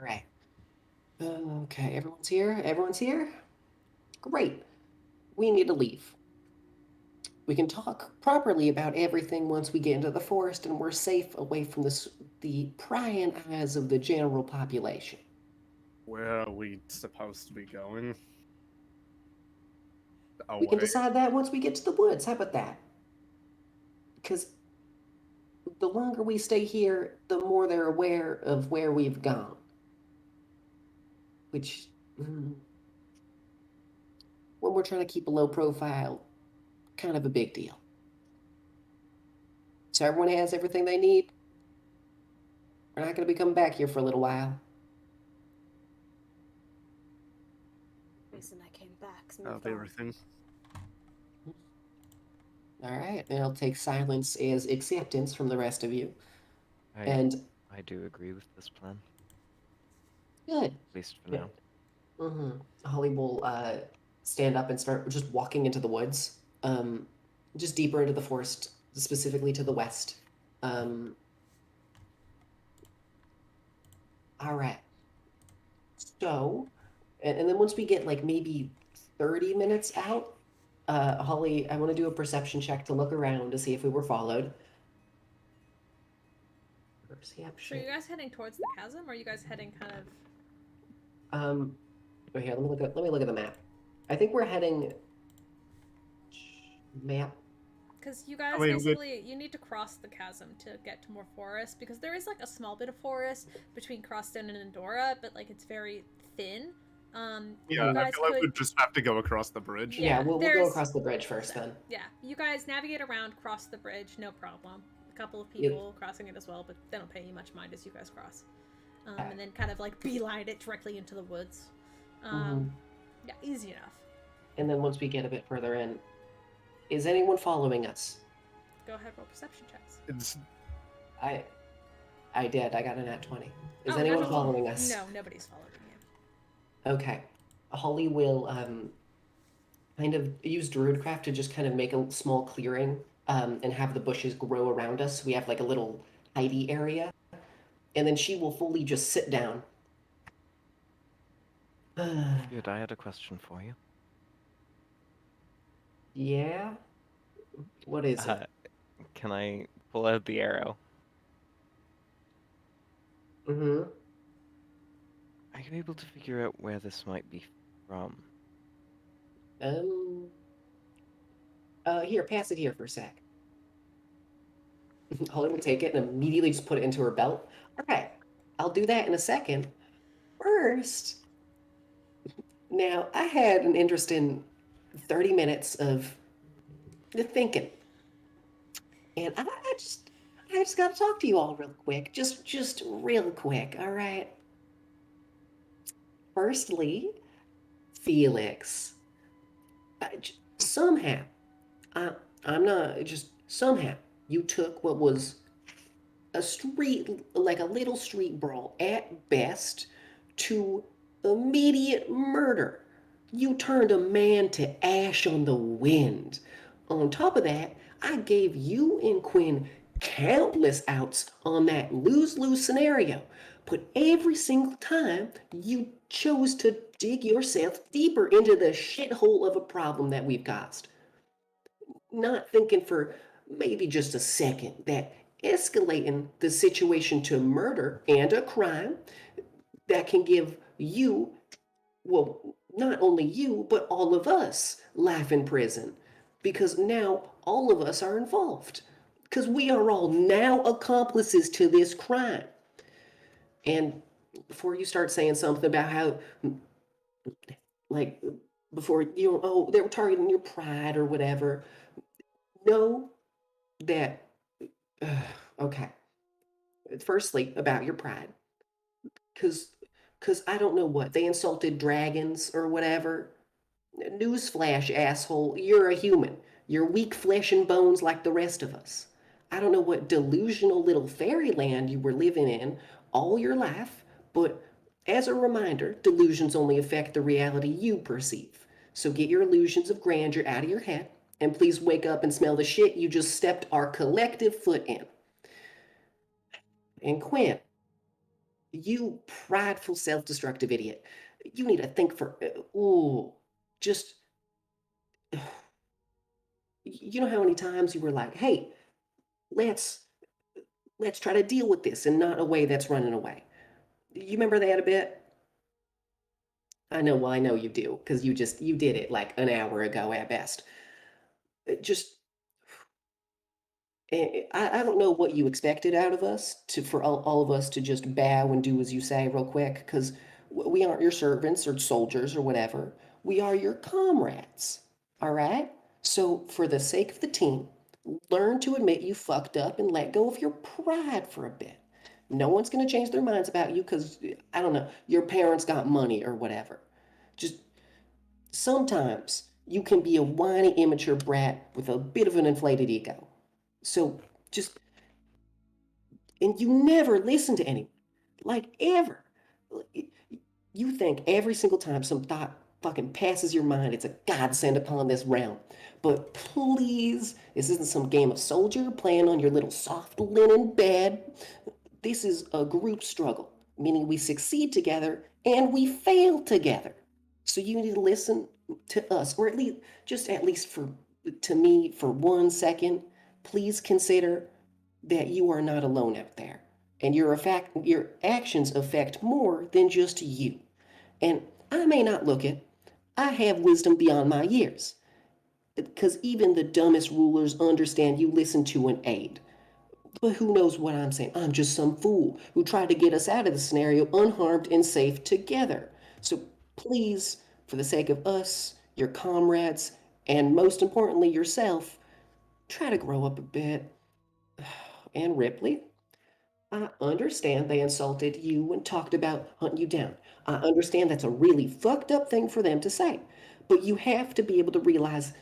All right. Okay, everyone's here? Everyone's here? Great. we need to leave. We can talk properly about everything once we get into the forest and we're safe away from the prying eyes of the general population. Where are we supposed to be going? We can Away. decide that once we get to the woods. How about that? Because the longer we stay here, the more they're aware of where we've gone. Which, when we're trying to keep a low profile, kind of a big deal. So everyone has everything they need. We're not going to be coming back here for a little while. Reason I came back. Of everything. All right, and I'll take silence as acceptance from the rest of you. I And I do agree with this plan, good. at least for now. Holly will stand up and start just walking into the woods, just deeper into the forest, specifically to the west. All right. So, and then once we get like maybe 30 minutes out, Holly, I want to do a perception check to look around to see if we were followed. So are Perception. you guys heading towards the chasm, or are you guys heading kind of? Wait, here, let me look at the map. I think we're heading map. Because you guys Wait, basically you need to cross the chasm to get to more forest, because there is like a small bit of forest between Crosstown and Endora, but like it's very thin. Yeah, you I guys feel like could. we'd just have to go across the bridge. Yeah, we'll go there's- across the bridge first then. Yeah, you guys navigate around, cross the bridge, no problem. A couple of people crossing it as well, but they don't pay you much mind as you guys cross. And then kind of like beeline it directly into the woods. Yeah, easy enough. And then once we get a bit further in, is anyone following us? Go ahead, roll perception checks. It's I did. I got a nat 20. Is Oh, anyone natural following 20. us? No, nobody's following you. Okay. Holly will kind of use Druidcraft to just kind of make a small clearing and have the bushes grow around us. So we have like a little hidey area. And then she will fully just sit down. Good, I had a question for you. Yeah? What is it? Can I pull out the arrow? Mm-hmm. Are you able to figure out where this might be from? Here, pass it here for a sec. Holly will take it and immediately just put it into her belt. Okay, I'll do that in a second. First, now I had an interesting 30 minutes of thinking, and I just got to talk to you all real quick, just real quick, all right? Firstly, Felix, somehow, I'm not just somehow you took what was a street, like a little street brawl at best, to immediate murder. You turned a man to ash on the wind. On top of that, I gave you and Quinn countless outs on that lose-lose scenario. But every single time, you chose to dig yourself deeper into the shithole of a problem that we've caused. Not thinking for maybe just a second that escalating the situation to murder and a crime that can give you, well, not only you, but all of us life in prison. Because now all of us are involved. Because we are all now accomplices to this crime. And before you start saying something about how, like, before you, oh, they were targeting your pride or whatever, know that, okay. Firstly, about your pride. Because I don't know what, they insulted dragons or whatever. Newsflash, asshole, you're a human. You're weak flesh and bones like the rest of us. I don't know what delusional little fairyland you were living in all your life, but as a reminder, delusions only affect the reality you perceive. So get your illusions of grandeur out of your head, and please wake up and smell the shit you just stepped our collective foot in. And Quinn, you prideful, self-destructive idiot, you need to think for, just you know how many times you were like, hey, let's let's try to deal with this and not a way that's running away. You remember that a bit? I know, well, I know you do, because you did it like an hour ago at best. Just I don't know what you expected out of us to for all of us to just bow and do as you say real quick, because we aren't your servants or soldiers or whatever. We are your comrades. All right? So for the sake of the team, learn to admit you fucked up and let go of your pride for a bit. No one's going to change their minds about you because, I don't know, your parents got money or whatever. Just sometimes you can be a whiny, immature brat with a bit of an inflated ego. So just, and you never listen to anyone, like ever. You think every single time some thought fucking passes your mind, it's a godsend upon this realm. But please, this isn't some game of soldier playing on your little soft linen bed. This is a group struggle, meaning we succeed together and we fail together. So you need to listen to us, or at least for to me for 1 second. Please consider that you are not alone out there, and your actions affect more than just you. And I may not look it. I have wisdom beyond my years, because even the dumbest rulers understand you listen to an aide. But who knows what I'm saying? I'm just some fool who tried to get us out of the scenario unharmed and safe together. So please, for the sake of us, your comrades, and most importantly yourself, try to grow up a bit. And Ripley, I understand they insulted you and talked about hunting you down. I understand that's a really fucked up thing for them to say. But you have to be able to realize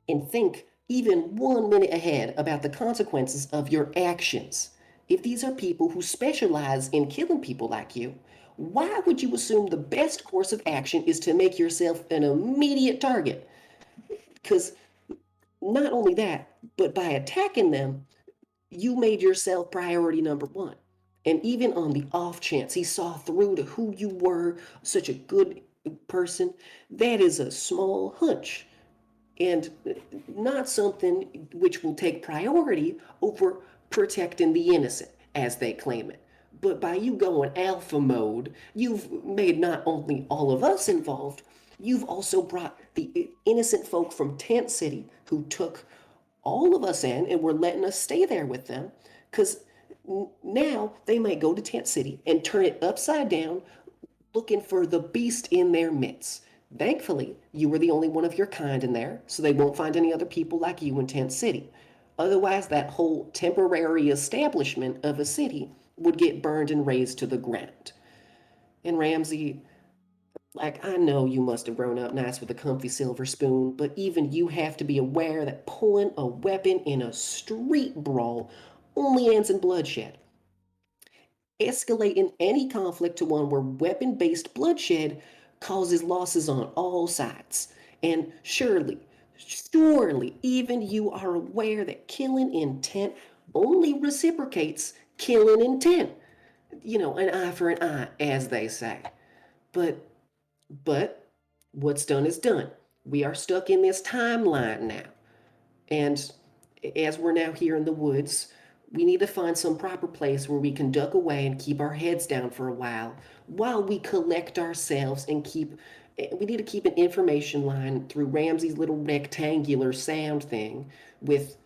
and think even 1 minute ahead about the consequences of your actions. If these are people who specialize in killing people like you, why would you assume the best course of action is to make yourself an immediate target? Because not only that, but by attacking them, you made yourself priority number one. And even on the off chance he saw through to who you were, such a good person, that is a small hunch and not something which will take priority over protecting the innocent, as they claim it. But by you going alpha mode, you've made not only all of us involved, you've also brought the innocent folk from Tent City who took all of us in and were letting us stay there with them. Because now they might go to Tent City and turn it upside down looking for the beast in their midst. Thankfully, you were the only one of your kind in there, so they won't find any other people like you in Tent City. Otherwise, that whole temporary establishment of a city would get burned and razed to the ground. And Ramsey, like, I know you must have grown up nice with a comfy silver spoon, but even you have to be aware that pulling a weapon in a street brawl only ends in bloodshed. Escalating any conflict to one where weapon based bloodshed causes losses on all sides. And surely, even you are aware that killing intent only reciprocates killing intent. You know, an eye for an eye, as they say. But, but, what's done is done. We are stuck in this timeline now. And as we're now here in the woods, we need to find some proper place where we can duck away and keep our heads down for a while we collect ourselves and keep. We need to keep an information line through Ramsey's little rectangular sound thing with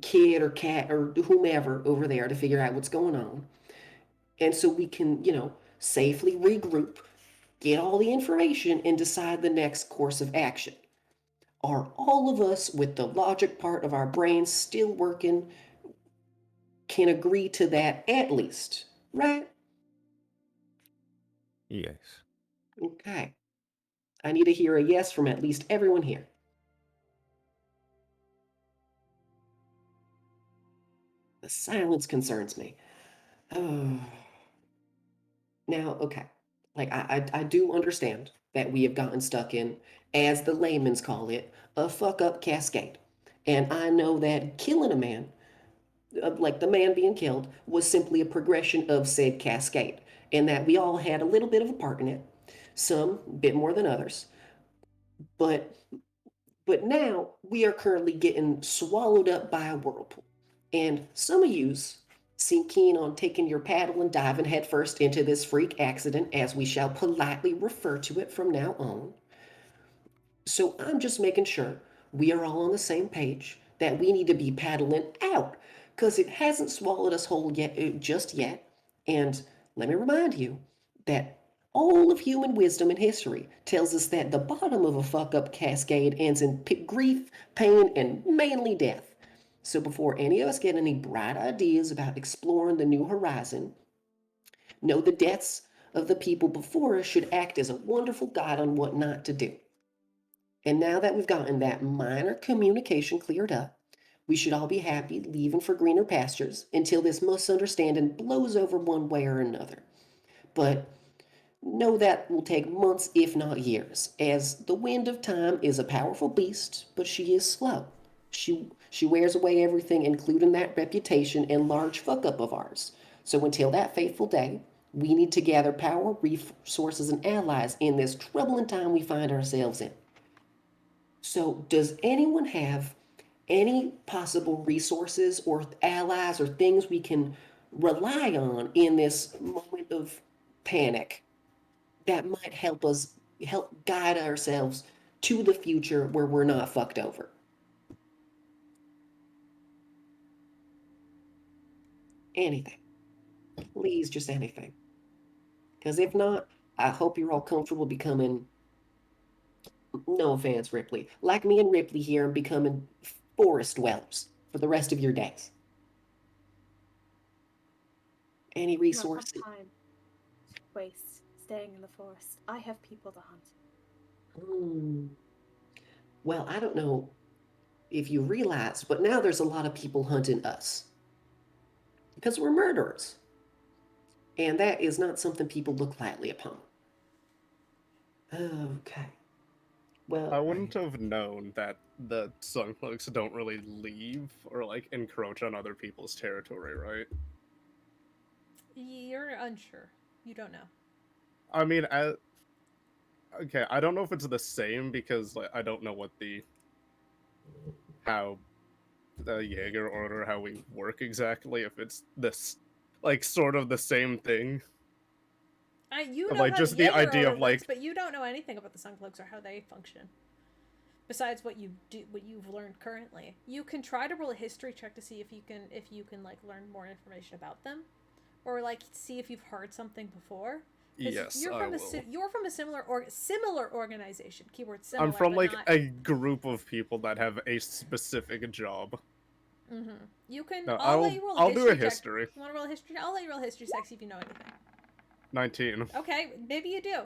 kid or cat or whomever over there to figure out what's going on. And so we can, safely regroup, get all the information, and decide the next course of action. Are all of us with the logic part of our brains still working can agree to that at least, right? Yes. Okay. I need to hear a yes from at least everyone here. The silence concerns me. Oh. Now, okay. Like, I do understand that we have gotten stuck in, as the layman's call it, a fuck up cascade. And I know that killing a man, like the man being killed, was simply a progression of said cascade, and that we all had a little bit of a part in it, some a bit more than others. But But now we are currently getting swallowed up by a whirlpool. And some of yous seem keen on taking your paddle and diving headfirst into this freak accident, as we shall politely refer to it from now on. So I'm just making sure we are all on the same page that we need to be paddling out because it hasn't swallowed us whole yet, just yet. And let me remind you that all of human wisdom and history tells us that the bottom of a fuck up cascade ends in grief, pain, and mainly death. So before any of us get any bright ideas about exploring the new horizon, know the deaths of the people before us should act as a wonderful guide on what not to do. And now that we've gotten that minor communication cleared up, we should all be happy leaving for greener pastures until this misunderstanding blows over one way or another. But know that will take months, if not years, as the wind of time is a powerful beast, but she is slow. She wears away everything, including that reputation and large fuck up of ours. So until that fateful day, we need to gather power, resources, and allies in this troubling time we find ourselves in. So, does anyone have any possible resources or allies or things we can rely on in this moment of panic that might help us help guide ourselves to the future where we're not fucked over? Anything. Please, just anything. Because if not, I hope you're all comfortable becoming, no offense, Ripley, like me and Ripley here, and becoming forest dwellers for the rest of your days. Any Not resources? enough time to waste staying in the forest. I have people to hunt. Well, I don't know if you realize, but now there's a lot of people hunting us because we're murderers. And that is not something people look lightly upon. Okay. Well, I wouldn't have known that the Suncloaks don't really leave or like encroach on other people's territory, right? You're unsure. You don't know. I mean, okay, I don't know if it's the same because like I don't know what how the Jaeger order, how we work exactly. If it's this like sort of the same thing. You know Like how just the the Jaeger idea order of works, like but you don't know anything about the Suncloaks or how they function. Besides what you do, what you've learned currently, you can try to roll a history check to see if you can like learn more information about them, or like see if you've heard something before. yes, You're I from will. you're from a similar organization. Keyword similar. I'm from but like not... a group of people that have a specific job. Mm-hmm. You can. No, I'll let you roll a I'll history do a check. history. You want to roll a history? I'll let you roll a history check, see if you know anything. 19. Okay, maybe you do.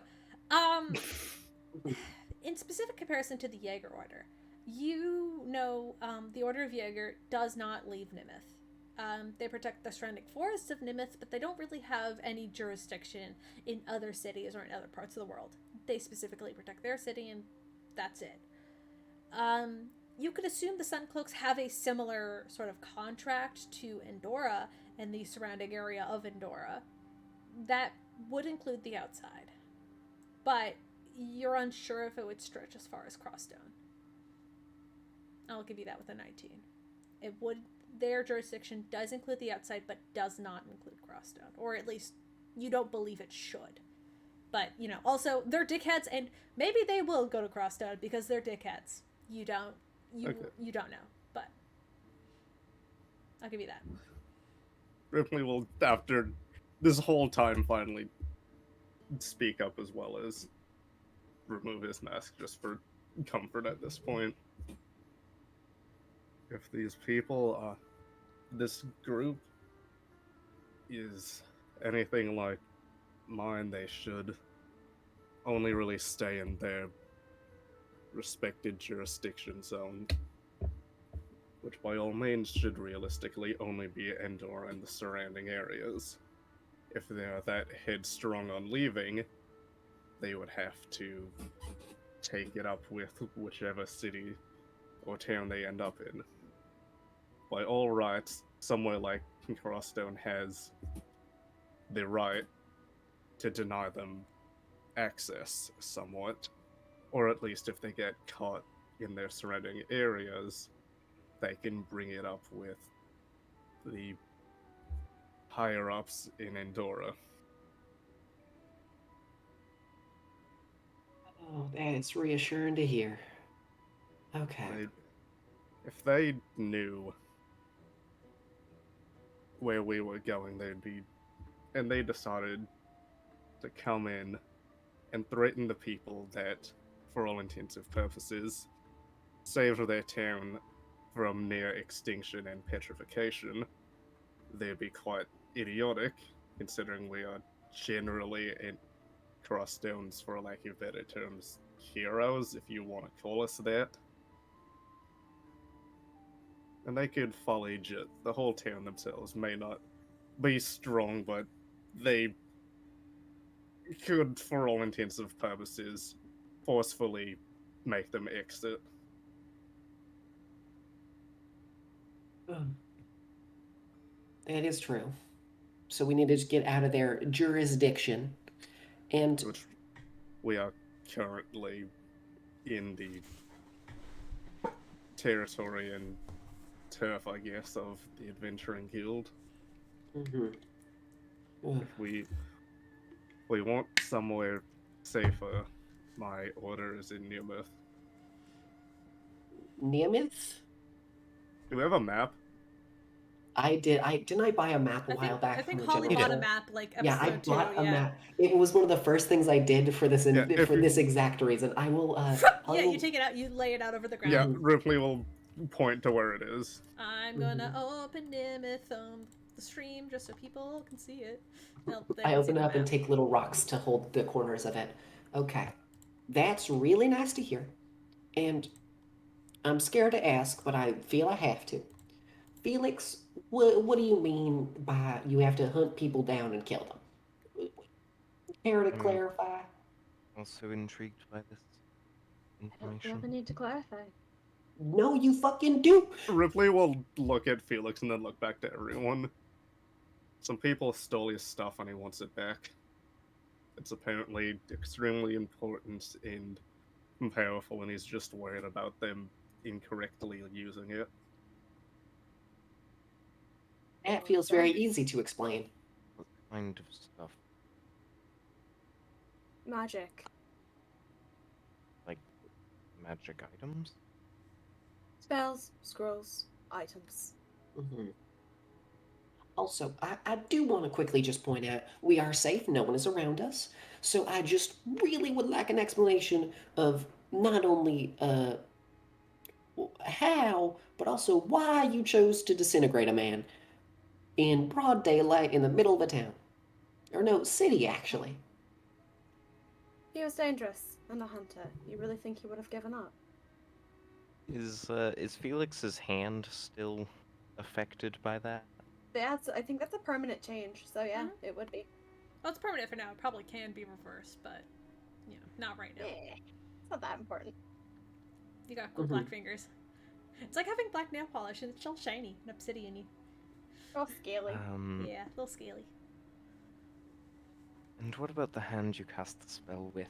In specific comparison to the Jaeger order, you know the Order of Jaeger does not leave Nimith. They protect the surrounding forests of Nimith, but they don't really have any jurisdiction in other cities or in other parts of the world. They specifically protect their city, and that's it. You could assume the Suncloaks have a similar sort of contract to Endora and the surrounding area of Endora. That would include the outside. But you're unsure if it would stretch as far as Crossstone. I'll give you that with a 19. It would. Their jurisdiction does include the outside, but does not include Crossstone. Or at least, you don't believe it should. But, also, they're dickheads, and maybe they will go to Crossstone because they're dickheads. You don't know, but I'll give you that. Ripley will, after this whole time, finally speak up as well as remove his mask just for comfort at this point. If these people, this group is anything like mine, they should only really stay in their respected jurisdiction zone, which by all means should realistically only be Endor and the surrounding areas. If they are that headstrong on leaving, they would have to take it up with whichever city or town they end up in. By all rights, somewhere like Crossstone has the right to deny them access somewhat, or at least if they get caught in their surrounding areas, they can bring it up with the higher ups in Endora. Oh, that is reassuring to hear. Okay. If they knew where we were going, they decided to come in and threaten the people that, for all intensive purposes, saved their town from near extinction and petrification, they'd be quite idiotic, considering we are generally, in Crosstones, for lack of better terms, heroes, if you want to call us that. And they could foliage it. The whole town themselves may not be strong, but they could, for all intensive purposes, forcefully make them exit. That is true. So we need to just get out of their jurisdiction. And Which we are currently in the territory and turf, I guess, of the Adventuring Guild. If we want somewhere safer, my order is in Nearmouth. Nearmouth? Do we have a map? I didn't I buy a map a while back. I think from the Holly general bought a store? map like Yeah, I episode bought 2. a Yeah. map. It was one of the first things I did for this Yeah, if for you- this exact reason. I will. Yeah, you take it out, you lay it out over the ground. Yeah, Ripley will point to where it is. I'm gonna open Nimith the stream just so people can see it. No, they I can see open the up and map. take little rocks to hold the corners of it. Okay, that's really nice to hear, and I'm scared to ask, but I feel I have to. Felix, what do you mean by you have to hunt people down and kill them? Care to clarify? Also intrigued by this I don't feel information. the need to clarify. No, you fucking do. Ripley will look at Felix and then look back to everyone. Some people stole his stuff and he wants it back. It's apparently extremely important and powerful, and he's just worried about them incorrectly using it. That feels very easy to explain. What kind of stuff? Magic. Like magic items? Spells, scrolls, items. Also, I do want to quickly just point out we are safe, no one is around us. So I just really would like an explanation of not only how, but also why you chose to disintegrate a man in broad daylight in the middle of a town. Or no, city, actually. He was dangerous and a hunter. You really think he would have given up? Is Felix's hand still affected by that? I think that's a permanent change. So yeah, it would be. Well, it's permanent for now. It probably can be reversed, but you know, not right now. It's not that important. You got cool black fingers. It's like having black nail polish and it's all shiny and obsidian-y. Oh, scaly. Yeah, a little scaly. And what about the hand you cast the spell with?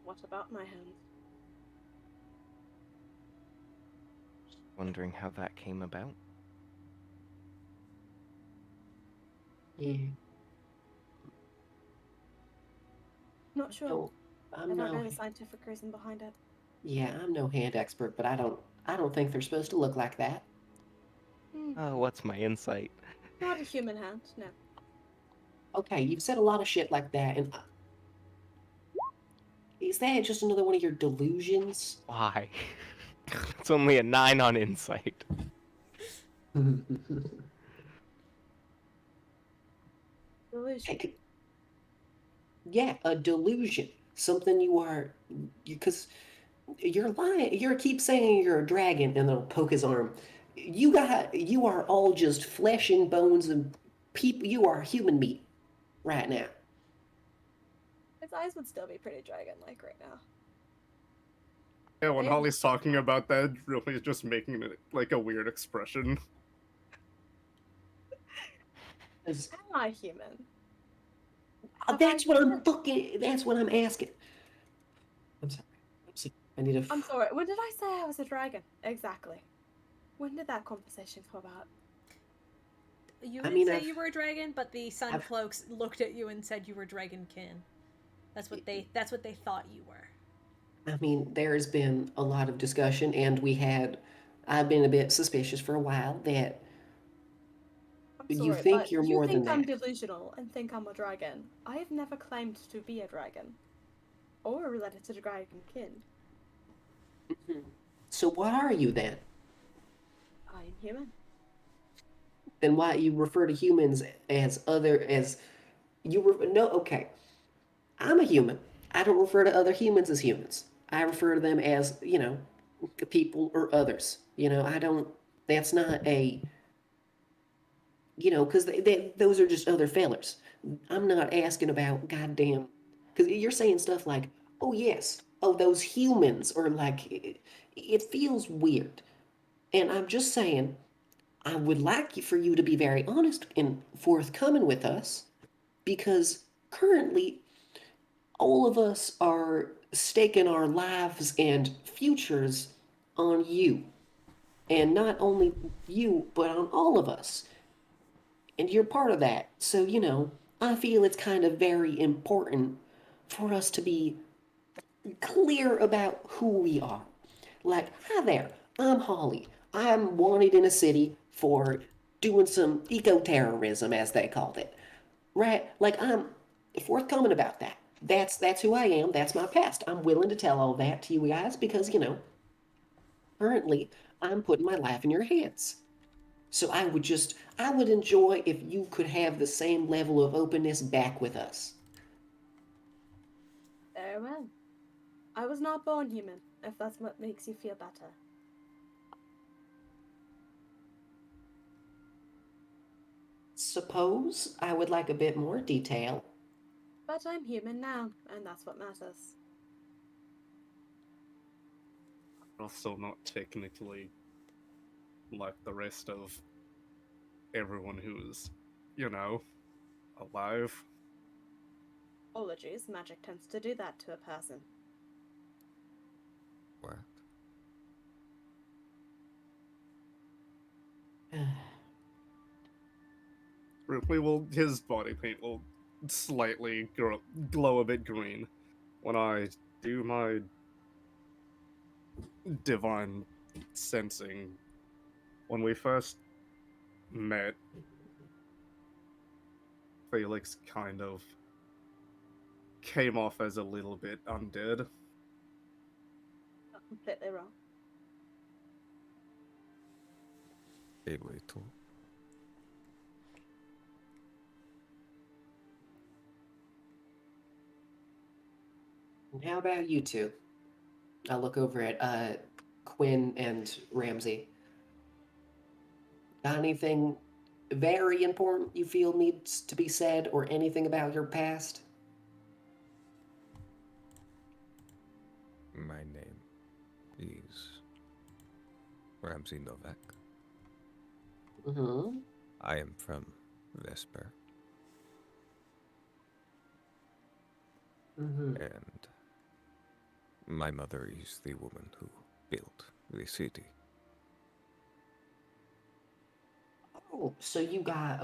What about my hand? Just wondering how that came about. Yeah. Not sure. No, I I'm don't know no. the scientific reason behind it. Yeah, I'm no hand expert, but I don't think they're supposed to look like that. Oh, what's my insight? Not a human hand, no. Okay, you've said a lot of shit like that, and is that just another one of your delusions? Why? It's only a 9 on insight. Delusion. Yeah, a delusion. Something because you're lying. You keep saying you're a dragon, and they'll poke his arm. You are all just flesh and bones and people. You are human meat right now. His eyes would still be pretty dragon-like right now. Yeah, when Yeah. Holly's talking about that, really is just making it like a weird expression. I'm not human. That's what I'm asking. I'm sorry. I need to. I'm sorry. When did I say I was a dragon? Exactly. When did that conversation come about? You I didn't mean, say I've- you were a dragon, but the Sun I've- Cloaks looked at you and said you were dragonkin. That's what they thought you were. I mean, there's been a lot of discussion, and I've been a bit suspicious for a while that I'm you sorry, think but you're you more think than I'm that. delusional and think I'm a dragon. I have never claimed to be a dragon. Or related to the dragon kin. Mhm. So what are you then? I am human. Then why you refer to humans as no, okay. I'm a human. I don't refer to other humans as humans. I refer to them as, people or others. I don't, that's not a, because those are just other fellers. I'm not asking about goddamn, because you're saying stuff like, oh, yes, oh, those humans, or like, it feels weird. And I'm just saying, I would like for you to be very honest and forthcoming with us, because currently all of us are staking our lives and futures on you. And not only you, but on all of us. And you're part of that. So, I feel it's kind of very important for us to be clear about who we are. Like, hi there, I'm Holly. I'm wanted in a city for doing some eco-terrorism, as they called it. Right? Like, I'm forthcoming about that. That's who I am. That's my past. I'm willing to tell all that to you guys because, currently I'm putting my life in your hands. So I would enjoy if you could have the same level of openness back with us. Very well. I was not born human, if that's what makes you feel better. Suppose I would like a bit more detail. But I'm human now, and that's what matters. Also, not technically like the rest of everyone who's, alive. Apologies, magic tends to do that to a person. What? Ripley his body paint will slightly glow a bit green when I do my divine sensing. When we first met, Felix kind of came off as a little bit undead. Not completely wrong. A little. And how about you two? I'll look over at Quinn and Ramsey. Got anything very important you feel needs to be said or anything about your past? My name is Ramsey Novak. Mm-hmm. I am from Vesper, Mm-hmm. and my mother is the woman who built the city. Oh, so you got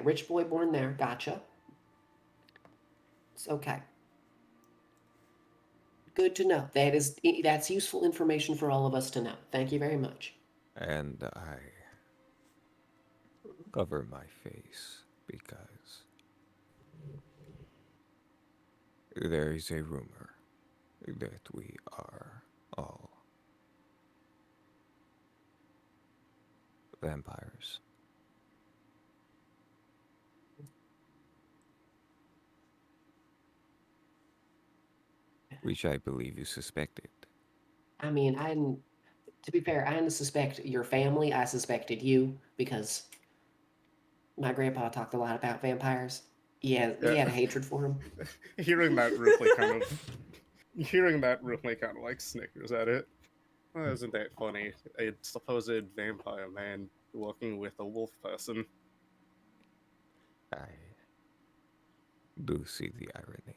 rich boy born there, gotcha. It's okay. Good to know. That's useful information for all of us to know. Thank you very much. And I cover my face because there is a rumor that we are all vampires. Which I believe you suspected. I mean, to be fair, I didn't suspect your family. I suspected you because my grandpa talked a lot about vampires. Yeah, he had a hatred for them. Hearing that, Ripley kind of like snickers at it. Oh, isn't that funny? A supposed vampire man working with a wolf person. I do see the irony.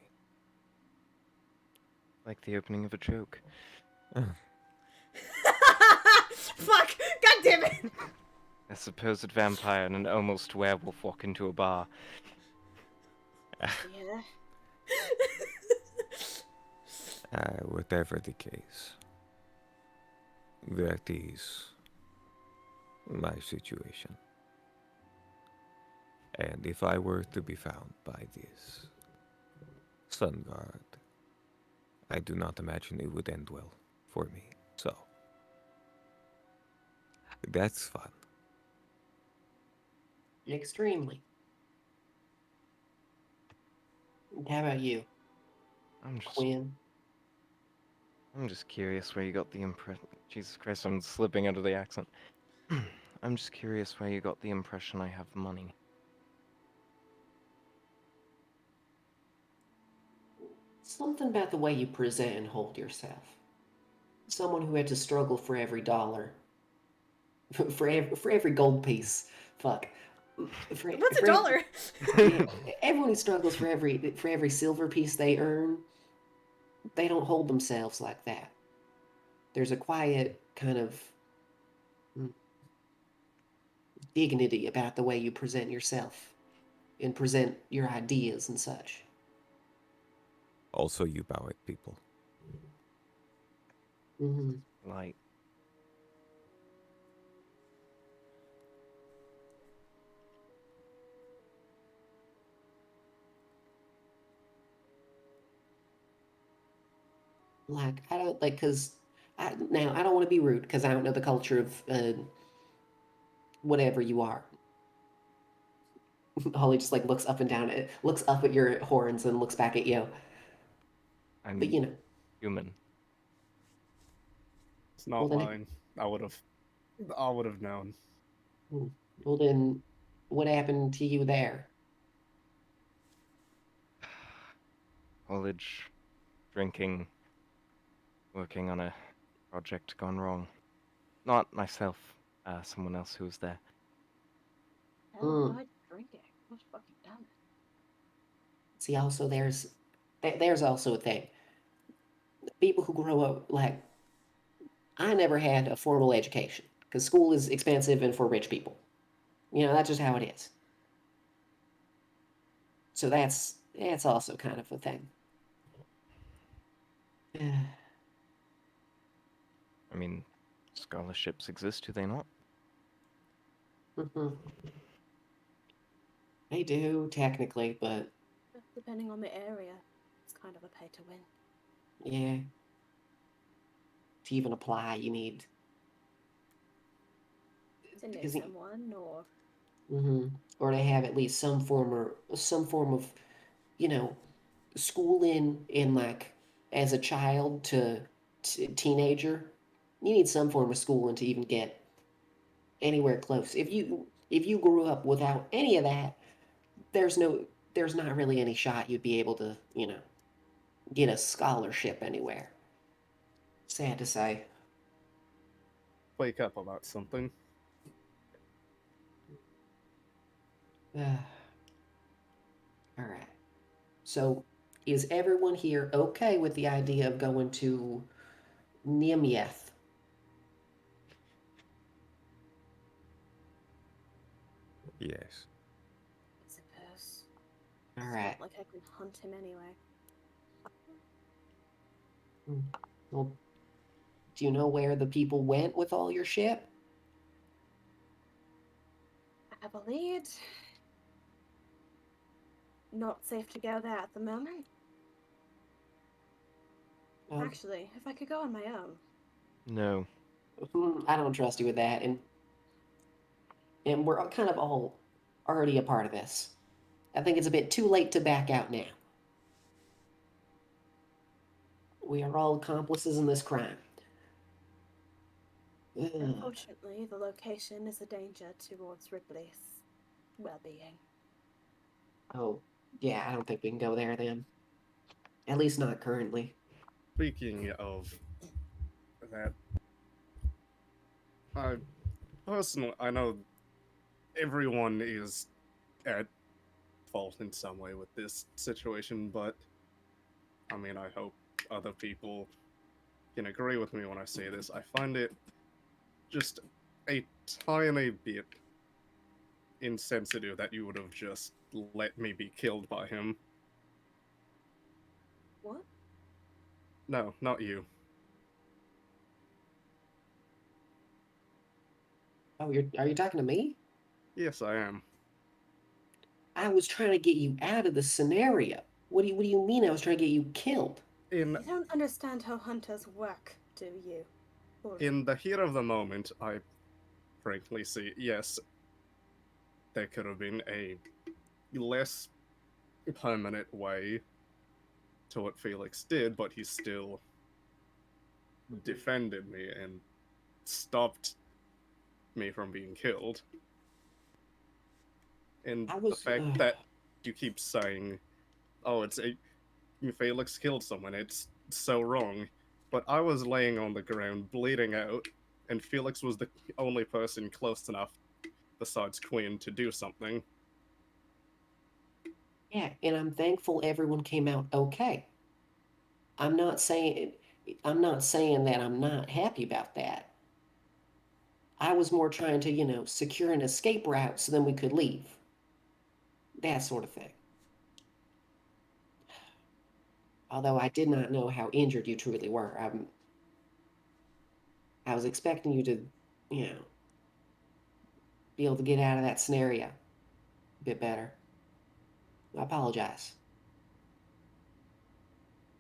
Like the opening of a joke. Fuck! God damn it! A supposed vampire and an almost werewolf walk into a bar. Yeah. Whatever the case, that is my situation. And if I were to be found by this sun guard, I do not imagine it would end well for me. So, that's fun. Extremely. How about you, I'm just Quinn? I'm just curious where you got the impression. Jesus Christ, I'm slipping out of the accent. I'm just curious where you got the impression I have money. Something about the way you present and hold yourself. Someone who had to struggle for every dollar, for every gold piece. Fuck. What's a dollar? Yeah, everyone who struggles for every silver piece they earn, they don't hold themselves like that. There's a quiet kind of dignity about the way you present yourself and present your ideas and such. Also, you bow at people. Hmm. Like, Like I don't like because now I don't want to be rude because I don't know the culture of whatever you are. Holly just like looks up and down at looks up at your horns and looks back at you. I'm But you know, human. It's not Well, then- mine. I would have known. well then, what happened to you there? College, drinking, working on a project gone wrong. Not myself, someone else who was there. Why drinking? What's fucking done it? See, also there's also a thing. People who grow up like I never had a formal education because school is expensive and for rich people. You know, that's just how it is. So that's also kind of a thing. I mean, scholarships exist, do they not? Mhm. They do technically, but Depending on the area, it's kind of a pay to win. yeah, to even apply, you need. To know Because someone or or to have at least some form of, you know, schooling in like as a child to teenager. You need some form of schooling to even get anywhere close. If you grew up without any of that, there's not really any shot you'd be able to, you know, get a scholarship anywhere. Sad to say. Wake up about something. All right. So, is everyone here okay with the idea of going to Nimyeth? Yes. I suppose. All It's right. not like I can hunt him anyway. Well, do you know where the people went with all your ship? I have a lead. Not safe to go there at the moment. Actually, if I could go on my own. No. I don't trust you with that, and we're kind of all already a part of this. I think it's a bit too late to back out now. We are all accomplices in this crime. Ugh. Unfortunately, the location is a danger towards Ripley's well-being. Oh, yeah, I don't think we can go there then. At least not currently. Speaking of that, I personally, I know everyone is at fault in some way with this situation, but I mean, I hope other people can agree with me when I say this. I find it just a tiny bit insensitive that you would have just let me be killed by him. What? No, not you. Oh, are you talking to me? Yes, I am. I was trying to get you out of the scenario. What do you mean I was trying to get you killed? In You don't understand how hunters work, do you? Or in the heat of the moment, I frankly see, yes, there could have been a less permanent way to what Felix did, but he still defended me and stopped me from being killed. And I the was. fact that you keep saying, "Oh, Felix killed someone," it's so wrong. But I was laying on the ground, bleeding out, and Felix was the only person close enough, besides Quinn, to do something. Yeah, and I'm thankful everyone came out okay. I'm not saying I'm not saying that I'm not happy about that. I was more trying to, secure an escape route so then we could leave. That sort of thing. Although I did not know how injured you truly were. I was expecting you to, you know, be able to get out of that scenario a bit better. I apologize.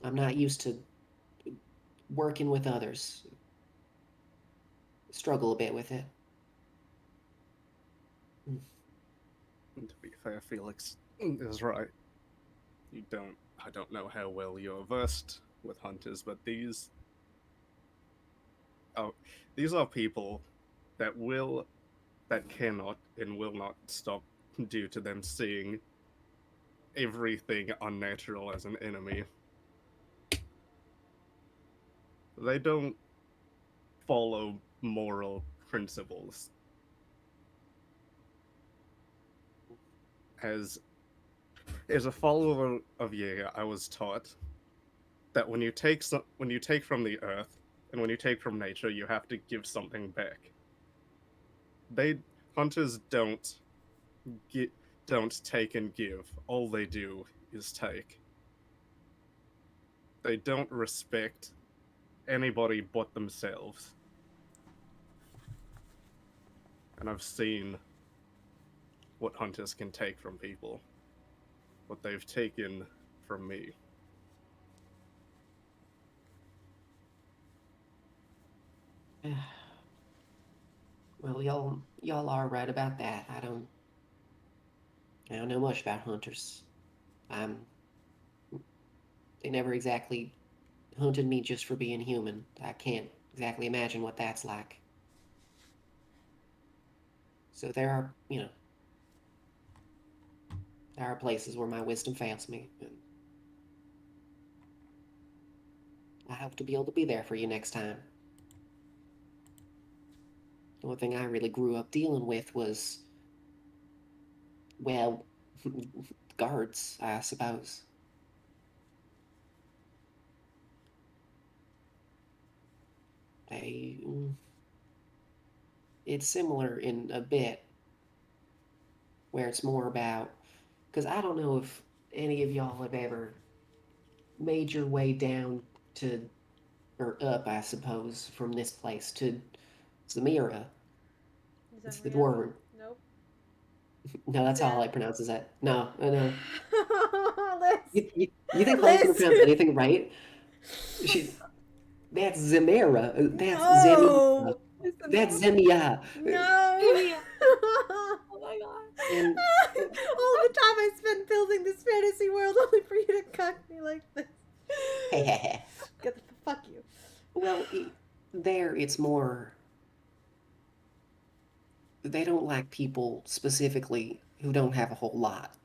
I'm not used to working with others. Struggle a bit with it. And to be fair, Felix is right. I don't know how well you're versed with hunters, but these are people that cannot and will not stop due to them seeing everything unnatural as an enemy. They don't follow moral principles. As a follower of Jaeger, I was taught that when you take from the earth and when you take from nature, you have to give something back. They Hunters get don't take and give. All they do is take. They don't respect anybody but themselves. And I've seen what hunters can take from people. What they've taken from me. Well, y'all are right about that. I don't know much about hunters. They never exactly hunted me just for being human. I can't exactly imagine what that's like. So there are places where my wisdom fails me. And I hope to be able to be there for you next time. The one thing I really grew up dealing with was, well, guards, I suppose. They. It's similar in a bit, where it's more about. Because I don't know if any of y'all have ever made your way down to, or up, I suppose, from this place to Zamira. Is It's that the real? dwarven. Nope. No, that's how Zed. Holly pronounces it. No, no. Liz. You think Holly's gonna Liz. pronounce anything right? She, that's Zemira. That's Zemia. No. That's Zemia. No. Amy. Oh my god. And All the time I spent building this fantasy world only for you to cuck me like this. Get the fuck you. well, there it's more. They don't like people specifically who don't have a whole lot.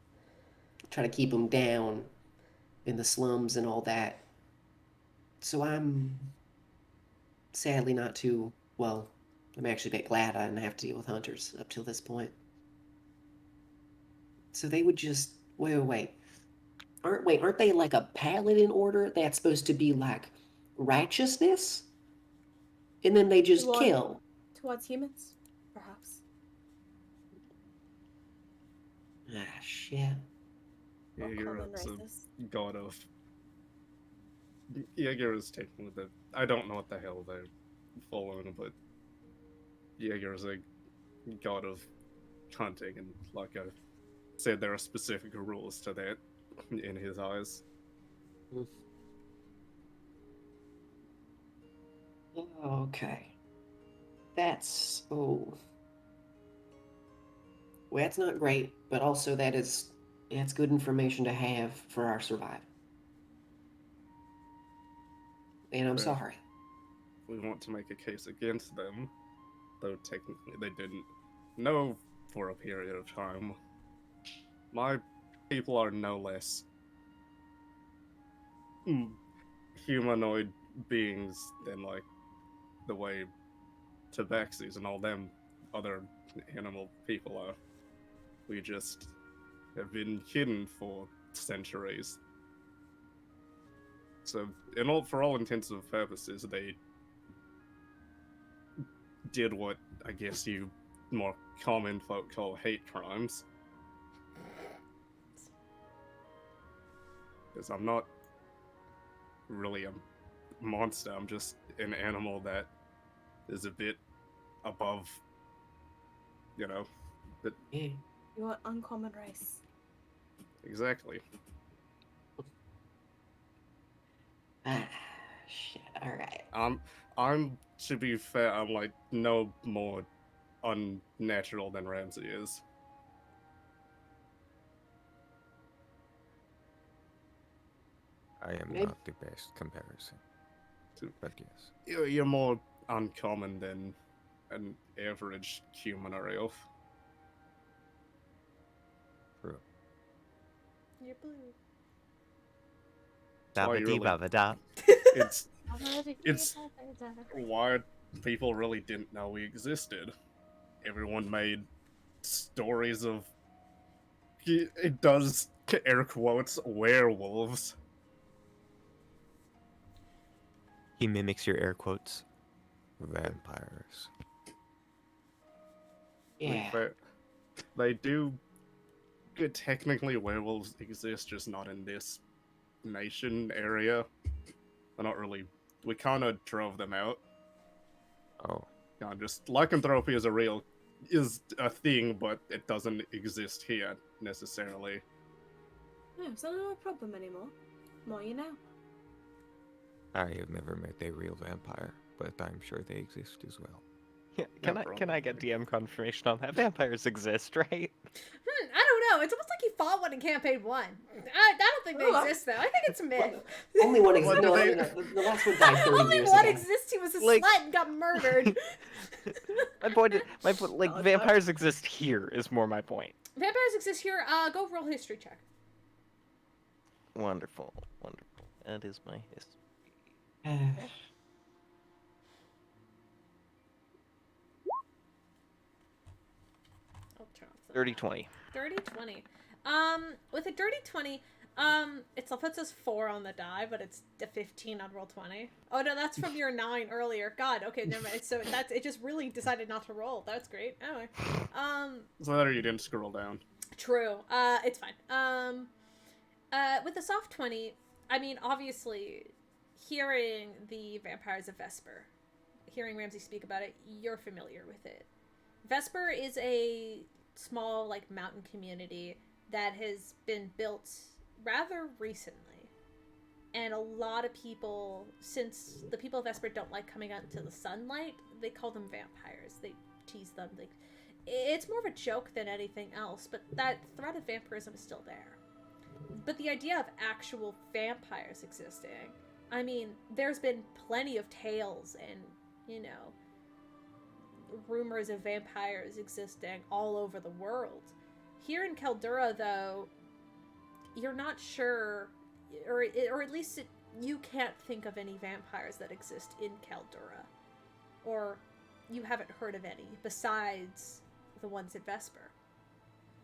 Try to keep them down in the slums and all that. So I'm sadly not too well. I'm actually a bit glad I didn't have to deal with hunters up till this point. So they would just wait. Aren't they like a paladin order that's supposed to be like righteousness? And then they just Toward- kill. Towards humans, perhaps. Ah, shit. Or Jaeger common is a races. god of. Jaeger is taking the. I don't know what the hell they're following, but Jaeger is a god of hunting, and like I said, there are specific rules to that in his eyes. Okay. That's well, that's not great, but also that's good information to have for our survival. And I'm Fair. sorry. We want to make a case against them, though technically they didn't know for a period of time. My people are no less humanoid beings than like the way Tabaxis and all them other animal people are. We just have been hidden for centuries. So, for all intents and purposes, they did what I guess you more common folk call hate crimes. Because I'm not really a monster, I'm just an animal that is a bit above, but Yeah. You're uncommon race. exactly. Ah, shit. All right. I'm to be fair, I'm like no more unnatural than Ramsey is. I am Maybe- not the best comparison, but yes. You're more uncommon than an average human or elf. True. You're blue. That's why you really- Dabba-dee-babba-da. It's It's- why people really didn't know we existed. Everyone made stories of it does air quotes werewolves. He mimics your air quotes. Vampires. Yeah. They do. Technically, werewolves exist, just not in this nation area. They're not really. We kind of drove them out. Oh, Just lycanthropy is a thing, but it doesn't exist here necessarily. No, it's not a problem anymore. More you know. I have never met a real vampire, but I'm sure they exist as well. Yeah, No can I get problem. DM confirmation on that? Vampires exist, right? I don't know. It's almost like he fought one in campaign 1. I don't think they Oh, exist though. I think it's a myth. Only one exists. What No, do no, they- no, the last one died 30 Only years one ago. exists. He was a Like- slut and got murdered. My point, like, God, vampires exist here is more my point. Vampires exist here. Go roll history check. Wonderful, wonderful. That is my history. I'll turn off the Dirty 20. Dirty 20. With a dirty 20, it still puts us 4 on the die, but it's a 15 on roll 20. Oh no, that's from your 9 earlier. God, okay, never mind. So it just really decided not to roll. That's great. Anyway, So that or you didn't scroll down. true. It's fine. With the soft 20, I mean, obviously, hearing the Vampires of Vesper, hearing Ramsey speak about it, you're familiar with it. Vesper is a small, like, mountain community that has been built rather recently. And a lot of people, since the people of Vesper don't like coming out into the sunlight, they call them vampires. They tease them. It's more of a joke than anything else, but that threat of vampirism is still there. But the idea of actual vampires existing, I mean, there's been plenty of tales and, rumors of vampires existing all over the world. Here in Caldura, though, you're not sure, or at least you can't think of any vampires that exist in Caldura. Or you haven't heard of any, besides the ones at Vesper.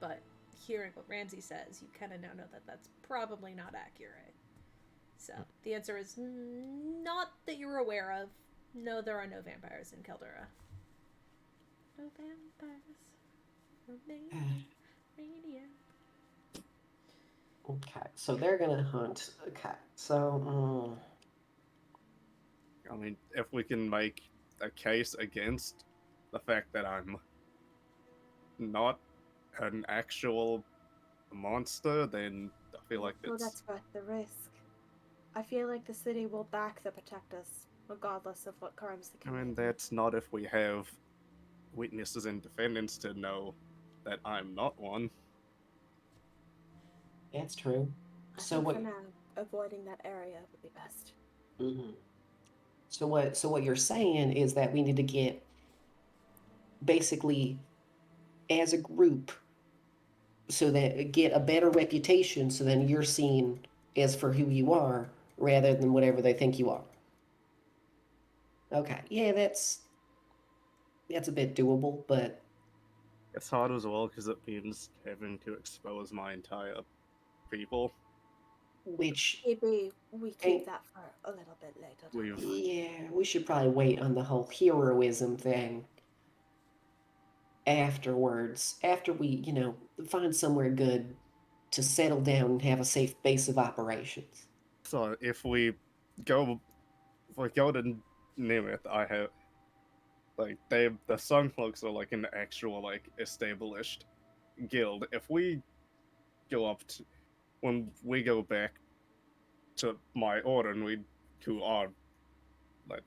But hearing what Ramsey says, you kind of now know that that's probably not accurate. So the answer is not that you're aware of. No, there are no vampires in Caldera. No vampires. No radio. Okay, so they're gonna hunt. Okay, so I mean, if we can make a case against the fact that I'm not an actual monster, then I feel like Well, it's that's worth the risk. I feel like the city will back to protect us, regardless of what crimes they I commit. mean, that's not if we have witnesses and defendants to know that I'm not one. that's true. I So think what? for now, avoiding that area would be best. Mhm. So what you're saying is that we need to get basically as a group, so that get a better reputation, so then you're seen as for who you are rather than whatever they think you are. Okay, yeah, that's a bit doable, but It's hard as well because it means having to expose my entire people. which Maybe we Hey. keep that for a little bit later. We've yeah, we should probably wait on the whole heroism thing afterwards, after we, find somewhere good to settle down and have a safe base of operations. so if we go to Nimith, I have like the Suncloaks are like an actual like established guild. If we go up to when we go back to my order and we who are like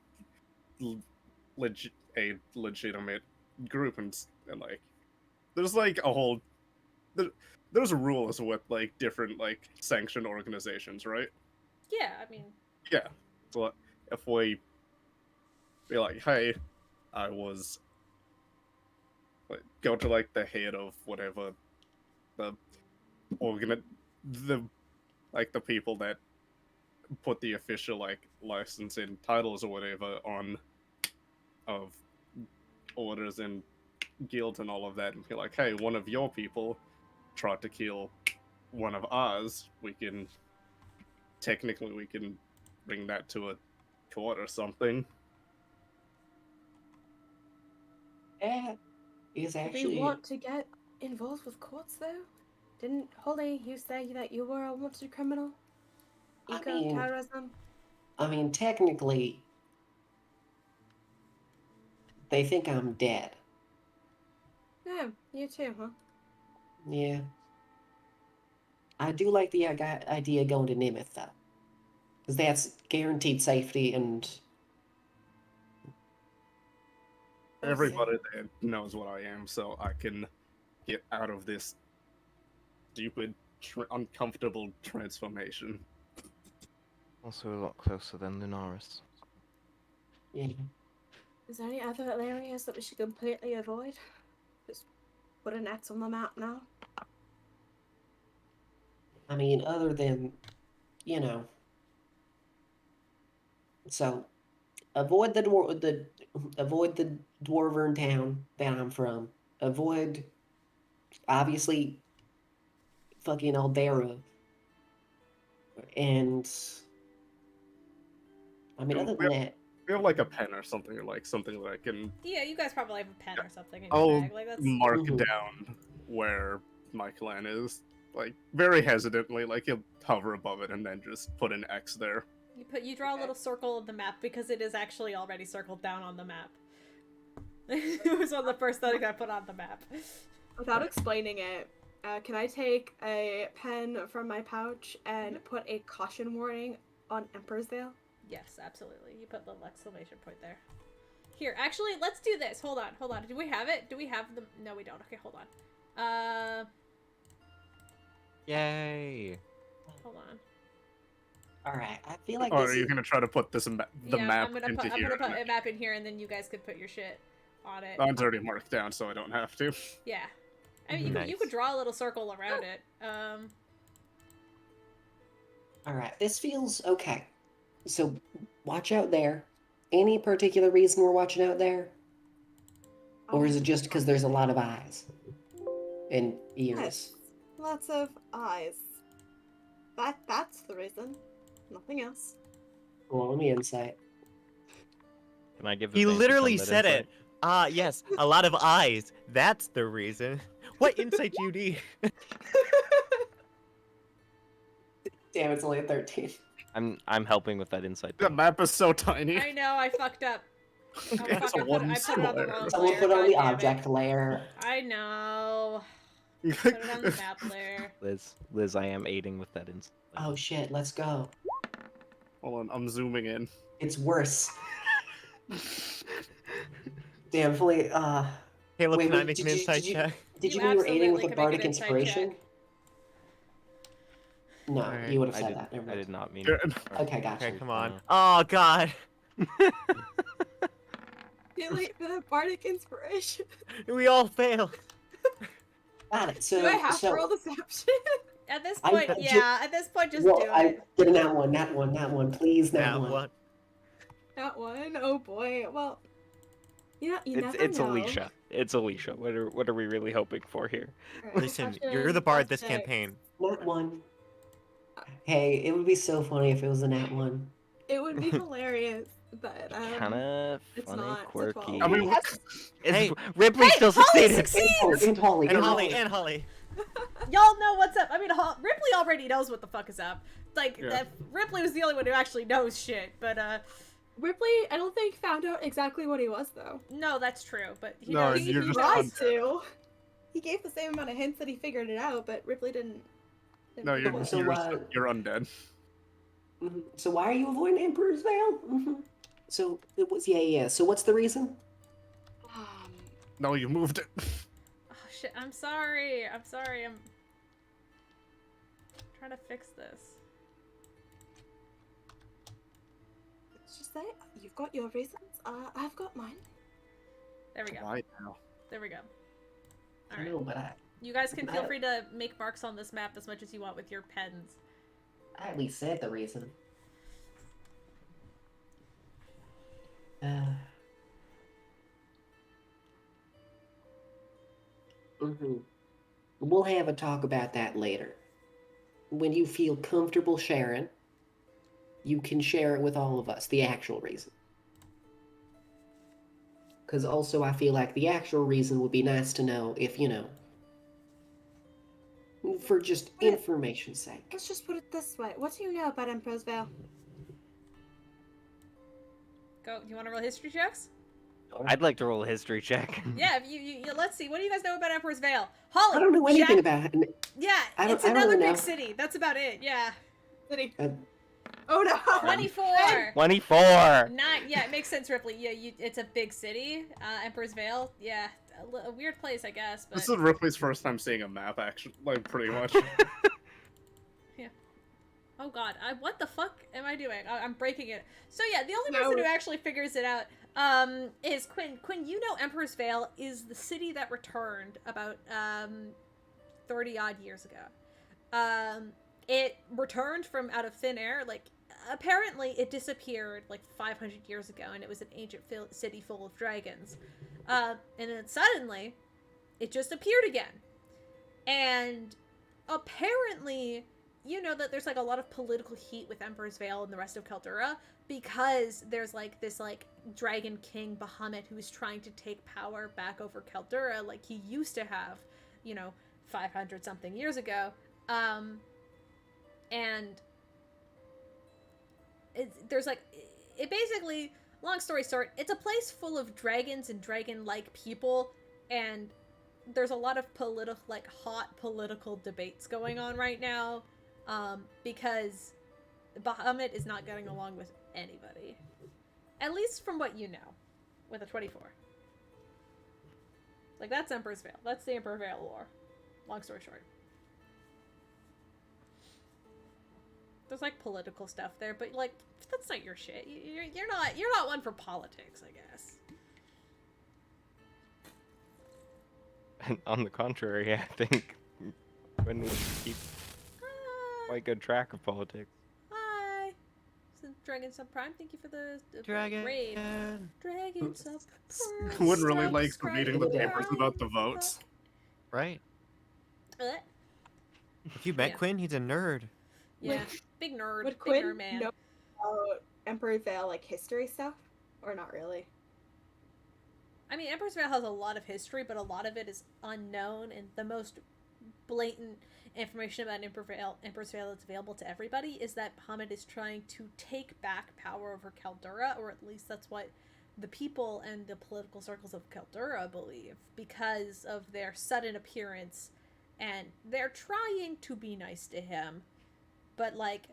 a legitimate group and like there's like a whole there's rules with like different like sanctioned organizations, right? Yeah, I mean, Yeah. So if we be like, hey, I was like go to like the head of whatever the the like the people that put the official like license and titles or whatever on of orders and guilds and all of that and be like, hey, one of your people tried to kill one of ours, we can bring that to a court or something. That is Do we actually want to get involved with courts, though? Didn't Holly, you say that you were a wanted criminal? I Eco mean- terrorism? technically, they think I'm dead. Yeah, you too, huh? Yeah. I do like the idea of going to Nimith, though. Because that's guaranteed safety and. Everybody there knows what I am, so I can get out of this stupid, uncomfortable transformation. Also a lot closer than Lunaris. Yeah. Is there any other areas that we should completely avoid? Just put an X on the map now. I mean, other than, so avoid avoid the dwarven town that I'm from. Avoid, obviously, fucking Aldera. And I mean, other than that, We have like a pen or something, or like something that I can yeah, you guys probably have a pen or something in your I'll bag. Like that's mark Mhm. down where my clan is. Like very hesitantly, like he'll hover above it and then just put an X there. you draw a little circle of the map because it is actually already circled down on the map. It was one of the first things I put on the map. Without explaining it, can I take a pen from my pouch and put a caution warning on Emperor's Vale? Yes, absolutely. You put the exclamation point there. Here, actually, let's do this. Hold on. Do we have it? Do we have the? No, we don't. Okay, hold on. Yay! Hold on. all right, I feel like Or this are you is. gonna try to put this the map I'm gonna into put, here? I'm gonna put a map in here, and then you guys could put your shit on it. Mine's already marked down, so I don't have to. Yeah. I mean, you could Nice. draw a little circle around it. All right, this feels okay. So watch out there. Any particular reason we're watching out there? Or is it just because there's a lot of eyes and ears? Yes. Lots of eyes. That's the reason. Nothing else. Roll me insight. Can I give He advantage literally on that said insight? it. Ah, yes, a lot of eyes. That's the reason. What insight do you need? Damn, it's only a 13. I'm helping with that insight. The map is so tiny. I know, I fucked up. Oh, It's fuck, a I one put it on the square. wrong Someone layer. put on the God damn it. object layer. I know. Put it on the map layer. Liz, I am aiding with that insight. Oh shit, let's go. Hold on, I'm zooming in. It's worse. Damn, fully, Caleb, Wait, can I wait, make an did you- insight did you- check? Did You you mean you were aiding with absolutely a can make bardic an insight inspiration? check. No, Alright. you would have I said did, that. Never I mind. did not mean. Good. Okay, gotcha. Okay, come on. Uh, Oh, God. Too late for the bardic inspiration. We all failed. Got it. So, Do I have so to roll deception? At this I- point, I ju- yeah. At this point, just well, do I it. get a nat one, please, nat That one. one. That one? Oh boy. Well, you it's never know. Alycia. It's Alycia. What are we really hoping for here? Alright, Listen, you're the deception bard plus this 6. campaign. Nat one. Hey, it would be so funny if it was a nat one. It would be hilarious, but Kind of it's funny, not. It's a quirky. 12. I mean, Hey, Ripley hey, still Holly succeeded. And Holly, And and Holly, and Holly. Y'all know what's up. I mean, Ripley already knows what the fuck is up. Like, Yeah. Ripley was the only one who actually knows shit. But Ripley, I don't think found out exactly what he was though. no, that's true. But he No, knows. you're He just tried to. He gave the same amount of hints that he figured it out, but Ripley didn't. no, figure you're it So, out. you're undead. Mhm. So why are you avoiding Emperor's Veil? So it was yeah. So what's the reason? No, you moved it. Oh shit! I'm sorry. I'm sorry. I'm trying to fix this. Let's just say you've got your reasons. I've got mine. There we go. Right now. There we go. All I right. know, but I You guys can feel free to make marks on this map as much as you want with your pens. at least said the reason. We'll have a talk about that later. When you feel comfortable sharing, you can share it with all of us, the actual reason. Because also I feel like the actual reason would be nice to know if, for just information's sake. Let's just put it this way. What do you know about Emperor's Veil? Go. You want to roll history checks? I'd like to roll a history check. Yeah. If you let's see. What do you guys know about Emperor's Veil? Holly. I don't know anything Jack- about it. Yeah, I don't- it's I don't another really big know. city. That's about it. Yeah. City. Uh, Oh no! 24. 24. Yeah, it makes sense, Ripley. Yeah, it's a big city. Emperor's Veil. Yeah, a weird place, I guess. But This is Ripley's first time seeing a map, actually, like pretty much. oh god, what the fuck am I doing? I'm breaking it. So yeah, the only No. person who actually figures it out is Quinn. Quinn, you know Emperor's Veil is the city that returned about 30 odd years ago. It returned from out of thin air. Like, apparently it disappeared like 500 years ago, and it was an ancient city full of dragons. And then suddenly, it just appeared again. And apparently, you know that there's like a lot of political heat with Emperor's Veil and the rest of Caldura, because there's like this like dragon king Bahamut who's trying to take power back over Caldura like he used to have, 500 something years ago. And there's like, it basically, long story short, it's a place full of dragons and dragon-like people, and there's a lot of hot political debates going on right now, because Bahamut is not getting along with anybody. At least from what you know, with a 24. Like, that's Emperor's Veil. That's the Emperor Veil lore. Long story short. There's like political stuff there, but like that's not your shit. You're not one for politics, I guess. On the contrary, I think when we keep quite good track of politics. Hi. Dragon Subprime, thank you for the Dragon. raid. Dragon Subprime. Quinn really likes subscribe reading the to papers Dragon about the votes. Right. If you met Yeah. Quinn, he's a nerd. Yeah, big nerd. Would Big Quinn nerd man. know about Emperor's Vale, like, history stuff? Or not really? I mean, Emperor's Vale has a lot of history, but a lot of it is unknown, and the most blatant information about Emperor's Vale that's available to everybody is that Bahamut is trying to take back power over Caldura, or at least that's what the people and the political circles of Caldura believe, because of their sudden appearance, and they're trying to be nice to him, but like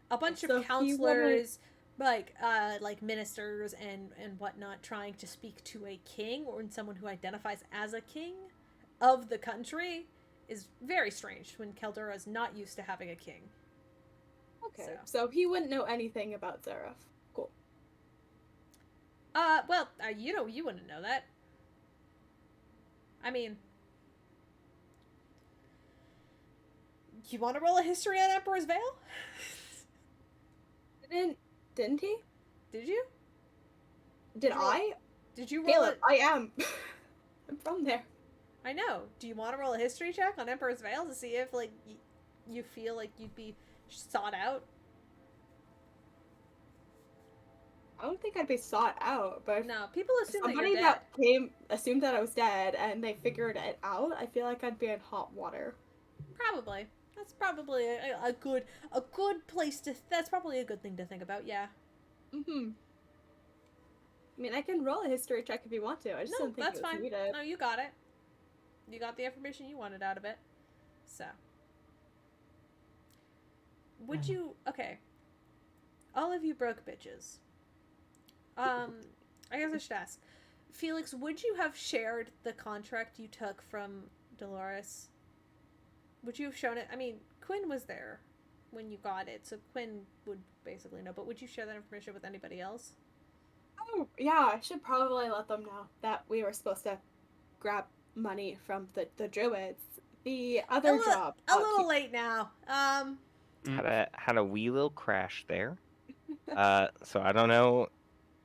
a bunch So of if you wanna- counselors, like ministers and whatnot, trying to speak to a king or someone who identifies as a king of the country is very strange when Caldura is not used to having a king. Okay. So he wouldn't know anything about Zareth. Cool. Well, you wouldn't know that. I mean, you want to roll a history on Emperor's Vale? Didn't he? Did you? Did Roll- I? Did you roll Caleb, it? I am. I'm from there. I know. Do you want to roll a history check on Emperor's Vale to see if, like, you feel like you'd be sought out? I don't think I'd be sought out, but if No, people assume that somebody you're dead. that assumed that I was dead and they figured it out, I feel like I'd be in hot water. Probably. That's probably a good place to. That's probably a good thing to think about. Yeah. Mm-hmm. I mean, I can roll a history check if you want to. I just No, didn't think that's it was fine. needed. No, you got it. You got the information you wanted out of it. So. Would you? Okay. All of you broke bitches. I guess I should ask. Felix, would you have shared the contract you took from Dolores? Would you have shown it? I mean, Quinn was there when you got it, so Quinn would basically know, but would you share that information with anybody else? Oh, yeah, I should probably let them know that we were supposed to grab money from the druids. The other job. A little late now. Had a wee little crash there. So I don't know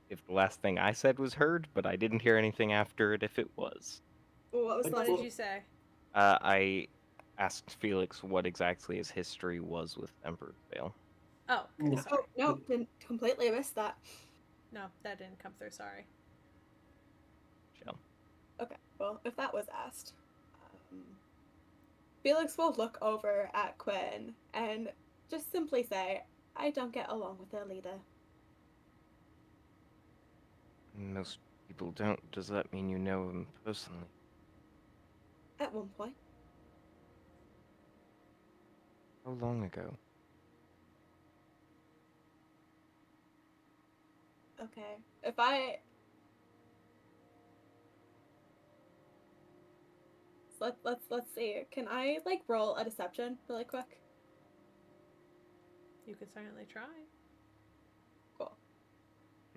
if the last thing I said was heard, but I didn't hear anything after it if it was. What was What the did you say? I asked Felix what exactly his history was with Emperor's Vale. Oh, okay, No. sorry. Oh, no, didn't completely miss that. No, that didn't come through, sorry. Chill. Okay, well, if that was asked, Felix will look over at Quinn and just simply say, I don't get along with their leader. Most people don't. Does that mean you know him personally? At one point. How long ago? Okay. If I... Let's see. Can I, like, roll a deception really quick? You could certainly try. Cool.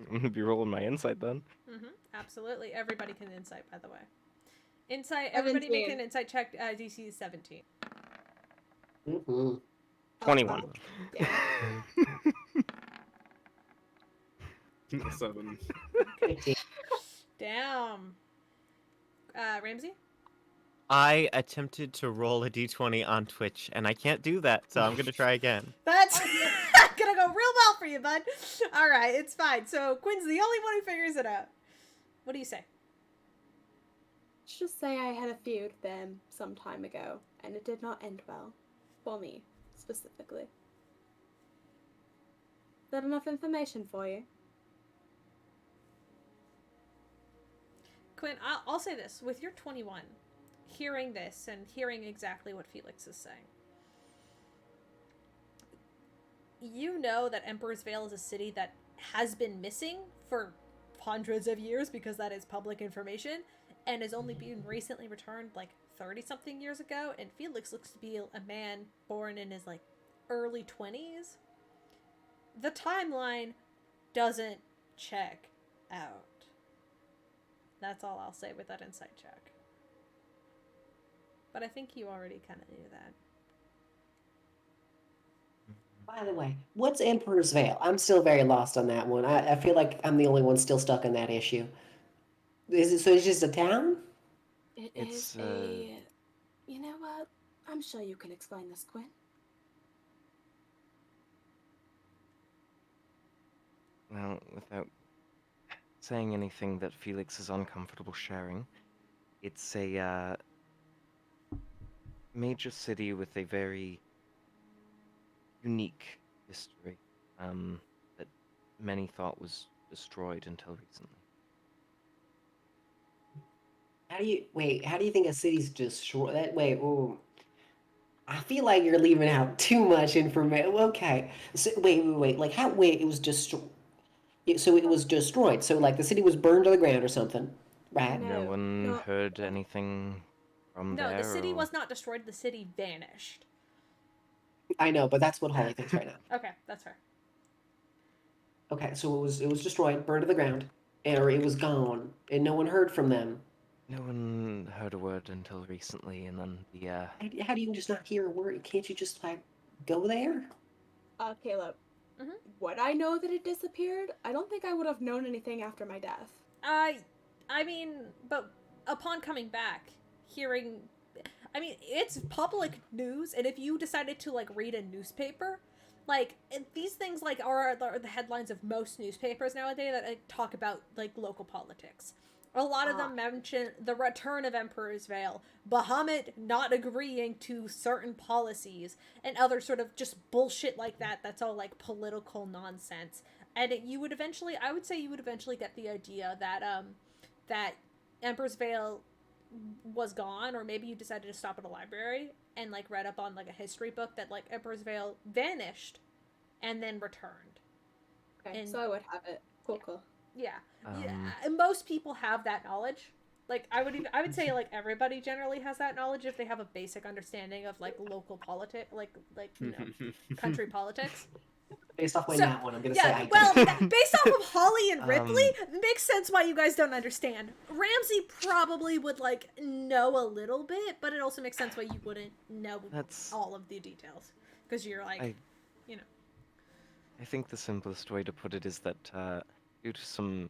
I'm gonna be rolling my insight then. Mm-hmm. Absolutely. Everybody can insight, by the way. Insight, everybody make an 17. insight check. DC is 17. Mm-hmm. 21. Yeah. 7. Damn. Ramsey? I attempted to roll a d20 on Twitch, and I can't do that, so I'm gonna try again. That's gonna go real well for you, bud. All right, it's fine. So Quinn's the only one who figures it out. What do you say? Let's just say I had a feud with them some time ago, and it did not end well. For me, specifically. Is that enough information for you? Quinn, I'll say this. With your 21, hearing this and hearing exactly what Felix is saying, you know that Emperor's Vale is a city that has been missing for hundreds of years because that is public information and has only been recently returned like 30-something years ago, and Felix looks to be a man born in his like early 20s. The timeline doesn't check out. That's all I'll say with that insight check. But I think you already kind of knew that. By the way, what's Emperor's Vale? I'm still very lost on that one. I feel like I'm the only one still stuck in that issue. Is it so? It's just a town? It It's, is a... You know what? I'm sure you can explain this, Quinn. Well, without saying anything that Felix is uncomfortable sharing, it's a major city with a very unique history that many thought was destroyed until recently. How do you think a city's destroyed? Ooh. I feel like you're leaving out too much information. Okay. So, wait. Like, how, it was destroyed. So it was destroyed. So, like, the city was burned to the ground or something, right? No one no. heard anything from No, there, the city or... was not destroyed. The city vanished. I know, but that's what Holly thinks right now. Okay, that's fair. Okay, so it was destroyed, burned to the ground, or it was gone, and no one heard from them. No one heard a word until recently, and then the How do you just not hear a word? Can't you just, like, go there? Caleb. Mhm. Would I know that it disappeared? I don't think I would have known anything after my death. I mean, but upon coming back, hearing, I mean, it's public news, and if you decided to like read a newspaper, like these things like are the headlines of most newspapers nowadays that like, talk about like local politics. A lot of them mention the return of Emperor's Veil, Bahamut not agreeing to certain policies, and other sort of just bullshit like that. That's all like political nonsense. And you would eventually, I would say, you would eventually get the idea that that Emperor's Veil was gone, or maybe you decided to stop at a library and like read up on like a history book that like Emperor's Veil vanished and then returned. Okay, And- so I would have it. Cool. Yeah. And most people have that knowledge. Like I would say like everybody generally has that knowledge if they have a basic understanding of like local politics, like you know, country politics. Based off my So- nat one, I'm gonna say I well, don't. based off of Holly and Rypley, it makes sense why you guys don't understand. Ramsey probably would like know a little bit, but it also makes sense why you wouldn't know That's... all of the details because you're like, you know. I think the simplest way to put it is that due to some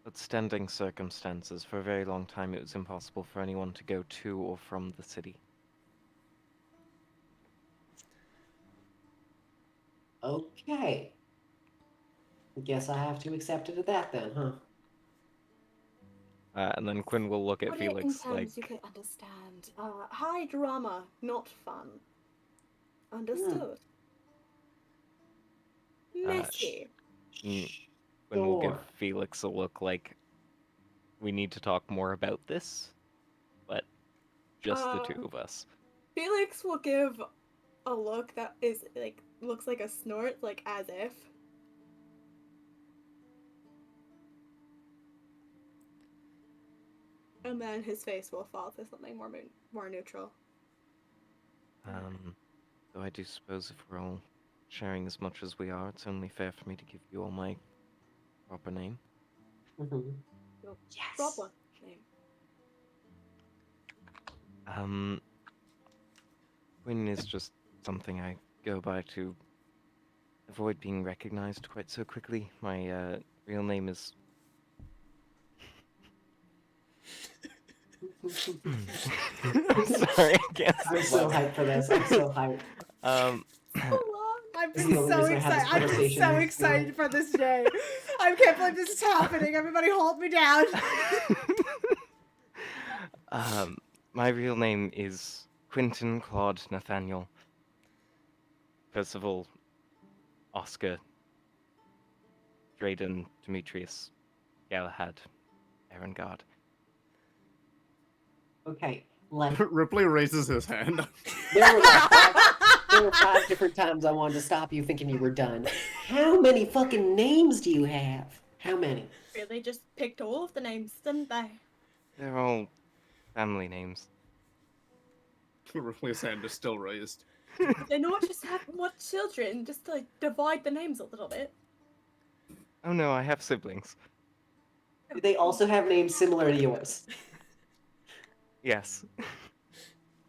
outstanding circumstances, for a very long time it was impossible for anyone to go to or from the city. Okay. Guess I have to accept it at that then, huh? And then Quinn will look at Put it in Felix terms like... you can understand. High drama, not fun. Understood. Messy. Quinn will give Sure. Felix a look like, we need to talk more about this, but just the two of us. Felix will give a look that is like looks like a snort, like as if. And then his face will fall to something more neutral. Though I do suppose if we're all sharing as much as we are, it's only fair for me to give you all my proper name. Mm-hmm. Yes. Drop one name. Quinn is just something I go by to avoid being recognized quite so quickly. My real name is... I'm sorry, I can't I'm so hyped for this. I'm so hyped. I'm This is the only so reason I have this excited. I'm just conversation so with excited you. for this day. I can't believe this is happening. Everybody hold me down. My real name is Quentin Claude Nathaniel Percival Oscar Drayden Demetrius Galahad Erengard. Okay, like Ripley raises his hand. there were 5 different times I wanted to stop you thinking you were done. How many fucking names do you have? How many? Really just picked all of the names, didn't they? They're all family names. Ripley's hand is still raised. They not just have more children, just to like divide the names a little bit. Oh no, I have siblings. Do they also have names similar to yours? Yes.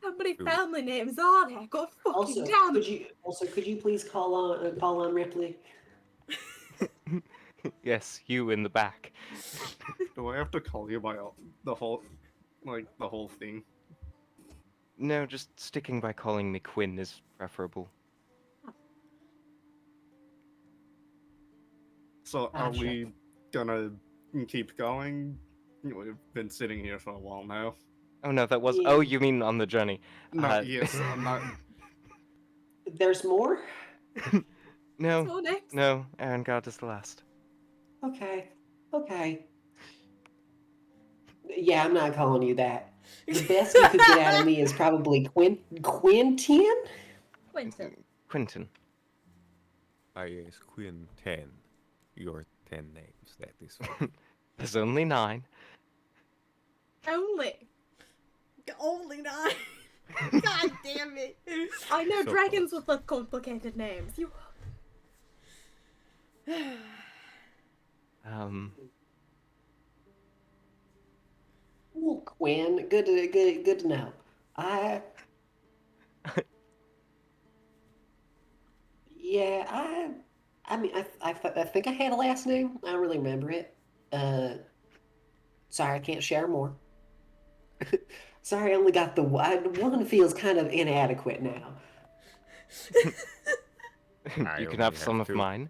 How many family names are there? God fucking Also, damn could you please call on Ripley? Yes, you in the back. Do I have to call you by the whole thing? No, just sticking by calling me Quinn is preferable. So are Gotcha. we gonna keep going? We've been sitting here for a while now. Oh no, that was. Oh, you mean on the journey? Not yes, I'm not. There's more? No, So next. no, Aaron God is the last. Okay. Yeah, I'm not calling you that. The best you could get out of me is probably Quintin? Quentin. Yes, Quinn 10. Your 10 names, that is. There's only 9. Only. Only 9. God damn it. I know So dragons close. with complicated names. You. Ooh, Quinn, good to know. I mean, I think I had a last name. I don't really remember it. Sorry, I can't share more. Sorry, I only got the one. One feels kind of inadequate now. I You can only have some have of 2. mine.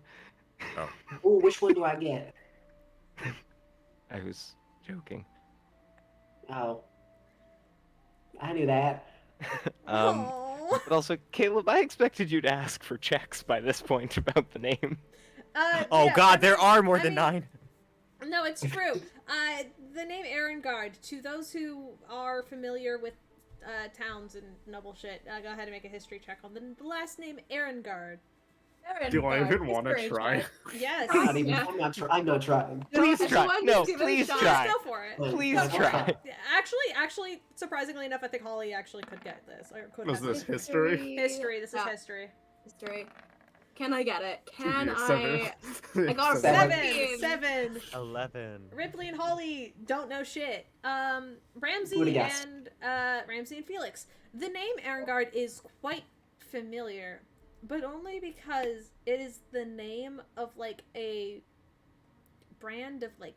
Oh, Oh, which one do I get? I was joking. Oh, I knew that. Aw. But also, Caleb, I expected you to ask for checks by this point about the name. Oh Yeah, god, I there mean- are more I than mean, 9. No, it's true. The name Erengard, to those who are familiar with towns and noble shit, go ahead and make a history check on the last name Erengard. Do I even want to try? Yes. I'm not even. Yeah. I'm not trying. Please I try. wanted to No, give it a please shot. try. Just go for it. Please Go for try. it. Actually, surprisingly enough, I think Holly actually could get this. Or could Was have this this. history? History. This is Yeah. history. History. Can I get it? Can Yeah, I got a Seven. 7. 11. Ripley and Holly don't know shit. Who'da Ramsey guessed? and Felix. The name Erengard is quite familiar, but only because it is the name of like a brand of like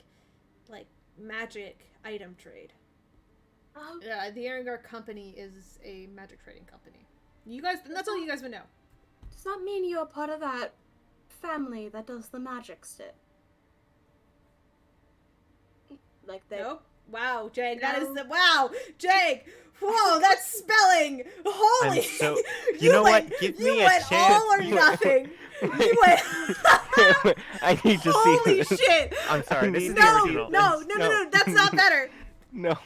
magic item trade. Oh, Yeah, the Erengard company is a magic trading company. You guys, that's all you guys would know. does that mean you're part of that family that does the magic stick? Like they. Nope. Wow, Jegg, that is No. the wow, Jegg. Whoa, that's spelling. Holy. I'm so- you know what? Give you me a went chance. all or nothing. You went. I need to see Holy this. shit. I'm sorry, this is the No, original. no, that's not better. No.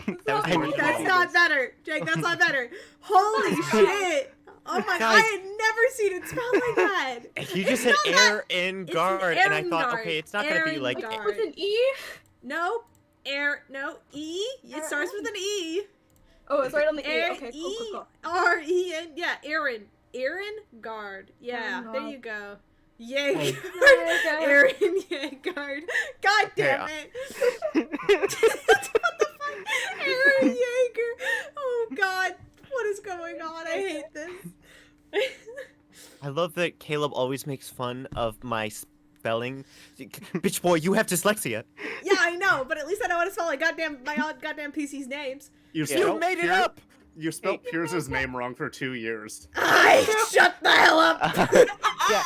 That was the I need original. to That's see not this. better. Jake, that's not better. Holy shit. Oh my god, Guys. I had never seen it spelled like that. You just said It's not air in It's guard, and I thought, Erengard. okay, it's not gonna be like. Erengard. With an E? No, no, E. It starts with an E. Oh, it's right on the E. Air, Okay, cool. E-R-E-N. Yeah, Erengard. Yeah, there Erengard. you go. Yay. Hey. Aaron Yegard. God damn it. What the fuck? Aaron Yeager. Oh god. What is going on? I hate this. I love that Caleb always makes fun of my spelling. Bitch boy, you have dyslexia. Yeah, I know, but at least I know how to spell like my goddamn PC's names. You Yeah. spelled You made it Pier- up! You spelled Pierce's name wrong for 2 years. Shut the hell up. Yeah.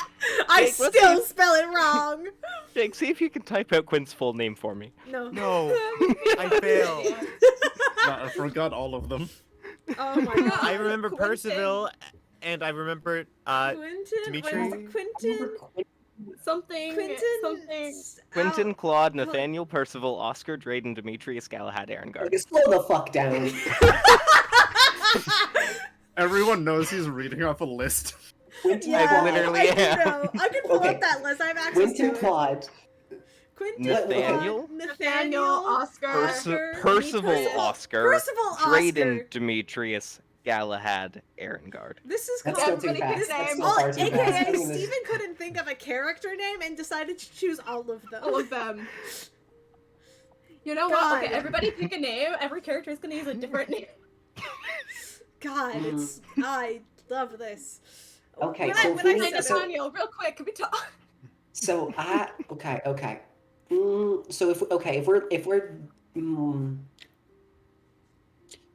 I Jake, let's still see- spell it wrong. Jake, see if you can type out Quinn's full name for me. No. No, I failed. No, I forgot all of them. Oh my god. I remember Quentin. Percival, and I remember Quentin? Dimitri? What is it? Quentin? Something. Quentin? Something. Quentin, Claude, Nathaniel, Percival, Oscar, Drayden, Demetrius, Galahad, Erengard. Okay, slow the fuck down. Everyone knows he's reading off a list. Quentin Yeah, I literally I am. do know. I can pull Okay. up that list. I have access Quentin to it. Claude. Quentin, Nathaniel? Claude, Nathaniel, Oscar. Oscar, Percival, Percival, Oscar, Percival, Oscar. Drayden, Demetrius, Galahad, Erengard. This is That's called. still too Everybody fast. pick That's names. still All, far too fast. I AKA mean, this- Steven couldn't think of a character name and decided to choose all of them. All of them. You know God. what? Okay, everybody pick a name. Every character is gonna use a different name. God, it's. I love this. Okay, When so I for me- said Hey, it- so- Nathaniel, real quick, can we talk? So okay. So if we're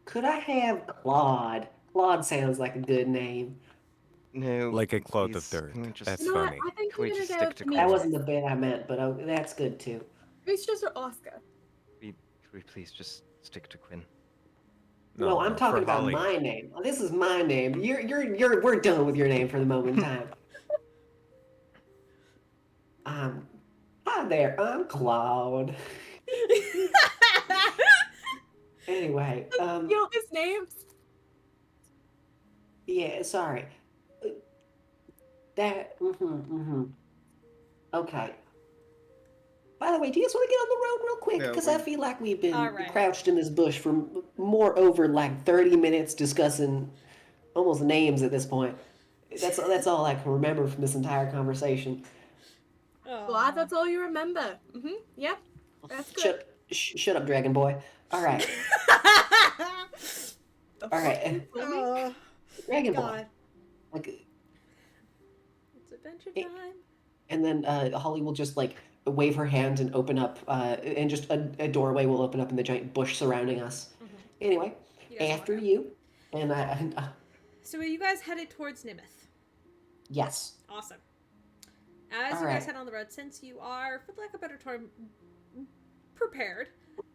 could Could I have Claude? Claude sounds like a good name. No, Like a cloud of please, dirt. can we just, That's You know what? funny. I think can we we're just gonna stick go to to That Quinn? wasn't the bit I meant, but that's good too. It's just Oscar. Could we please just stick to Quinn? No, I'm for talking about Holly. my name. This is my name. We're done with your name for the moment in time. Hi there, I'm Claude. Anyway, Steal his names. yeah, sorry. Okay. By the way, do you guys want to get on the road real quick? Yeah, Because we- I feel like we've been All right. crouched in this bush for more over like 30 minutes discussing almost names at this point. That's all I can remember from this entire conversation. Glad that's all you remember. Yeah. That's good. Shut up, Dragon Boy. All right, The all right, fuck you told me? Oh, Dragon Boy. God. Like, It's adventure Eh, time. and then Holly will just like wave her hand and open up, and just a doorway will open up in the giant bush surrounding us. Anyway, You guys after walk out. you, and So are you guys headed towards Nimith? yes. Awesome. As All you guys right. head on the road, since you are, for lack of a better term, prepared,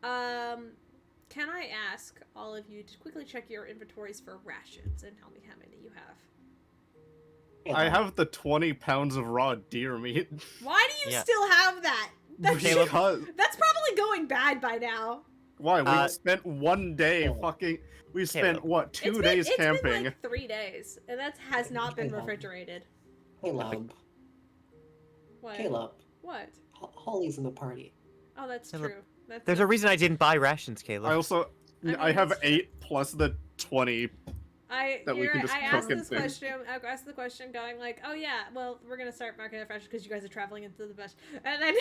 can I ask all of you to quickly check your inventories for rations and tell me how many you have? I have the 20 pounds of raw deer meat. Why do you Yeah. still have that? Caleb- That's probably going bad by now. Why? We Uh, spent one day fucking. We spent Caleb. what? 2 It's days been camping. like 3 days, and that has not been Caleb. refrigerated. Caleb. What? Caleb. What? Holly's in the party. Oh, that's Caleb, true. That's There's a reason I didn't buy rations, Caleb. I also. I I mean, have it's true. 8 plus the 20. that we can just I cook asked and this things. question. I asked the question, going like, "Oh yeah, well, we're gonna start marketing the fresh because you guys are traveling into the bush." And then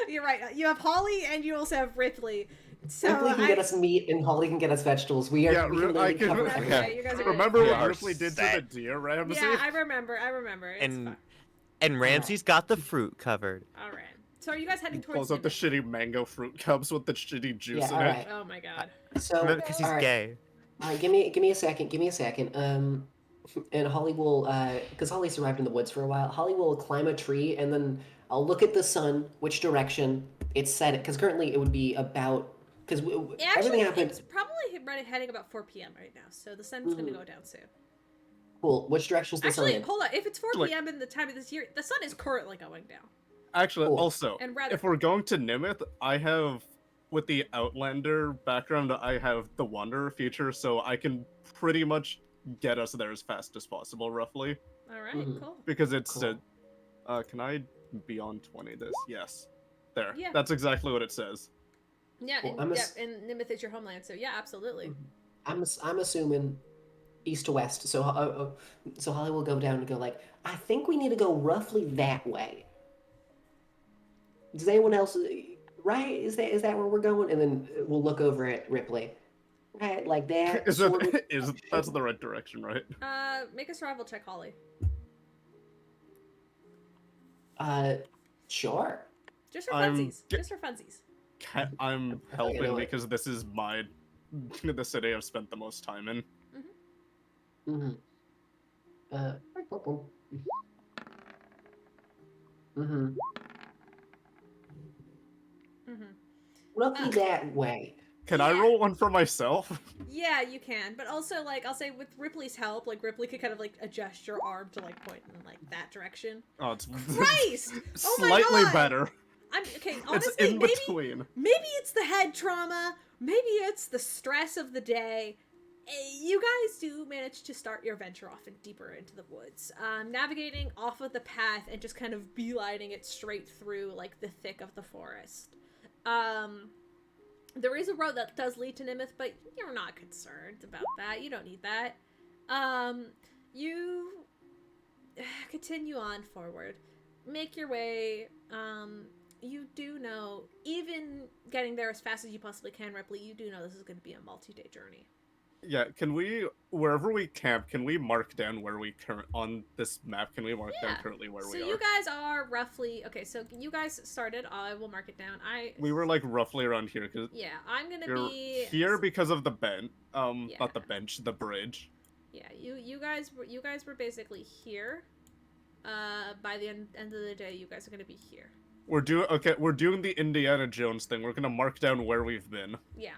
you're right. You have Holly, and you also have Ripley. So Ripley can get us meat, and Holly can get us vegetables. We are. Yeah, we can I literally can- cover That's everything. right, you guys are Remember We what are Ripley did to the set. deer, Ramsey? Yeah, I remember. It's And fine. and Ramsey's got the fruit covered. All right. So are you guys heading towards? Pulls up the Nimith? shitty mango fruit cups with the shitty juice Yeah, in all it. right. Oh my god. So, Remember, because he's all right. gay. All right, give me a second. Give me a second. And Holly will, because Holly survived in the woods for a while. Holly will climb a tree, and then I'll look at the sun, which direction it's set. Because currently it would be about because everything Actually, happened. it's probably heading about 4 p.m. right now, so the sun's gonna go down soon. Cool. Which direction's the sun Actually, in? hold on. If it's 4 Like- p.m. in the time of this year, the sun is currently going down. Actually, Cool. also, And rather- if we're going to Nimith, I have, with the Outlander background, I have the Wanderer feature, so I can pretty much get us there as fast as possible, roughly. All right, Mhm. cool. Because it's, Cool. can I be on 20 this? Yes. There. Yeah. That's exactly what it says. Yeah, Well, and, and Nimith is your homeland, so yeah, absolutely. I'm assuming east to west. So so Holly will go down and go like, I think we need to go roughly that way. Does anyone else? Right? Is that where we're going? And then we'll look over at Ripley. Right, like that. Is sort of- it, that's the right direction, right? Make a survival check, Holly. Sure. Just for I'm funsies. ge- Just for funsies. I'm You helping know what? because this is the city I've spent the most time in. Mm-hmm. Mm-hmm. Mm-hmm. Roughly that way. Can I Yeah. roll one for myself? Yeah, you can, but also like I'll say with Ripley's help, like Ripley could kind of like adjust your arm to like point in like that direction. Oh, it's Christ! Oh my slightly God! better. I'm okay. It's Honestly, in maybe between. maybe it's the head trauma. Maybe it's the stress of the day. You guys do manage to start your venture off and deeper into the woods, navigating off of the path and just kind of beelining it straight through like the thick of the forest. There is a road that does lead to Nimith, but you're not concerned about that. You don't need that. You continue on forward. Make your way. You do know, even getting there as fast as you possibly can, Ripley, you do know this is going to be a multi-day journey. Yeah, can we, wherever we camp, can we mark down where we on this map, can we mark down Yeah. currently where So we are? you guys are roughly okay. So you guys started. I will mark it down. We were like roughly around here, because Yeah, I'm gonna you're be here because of the bench, Yeah. not the bench, the bridge. Yeah, you guys were basically here. By the end of the day, you guys are gonna be here. We're doing the Indiana Jones thing. We're gonna mark down where we've been. Yeah.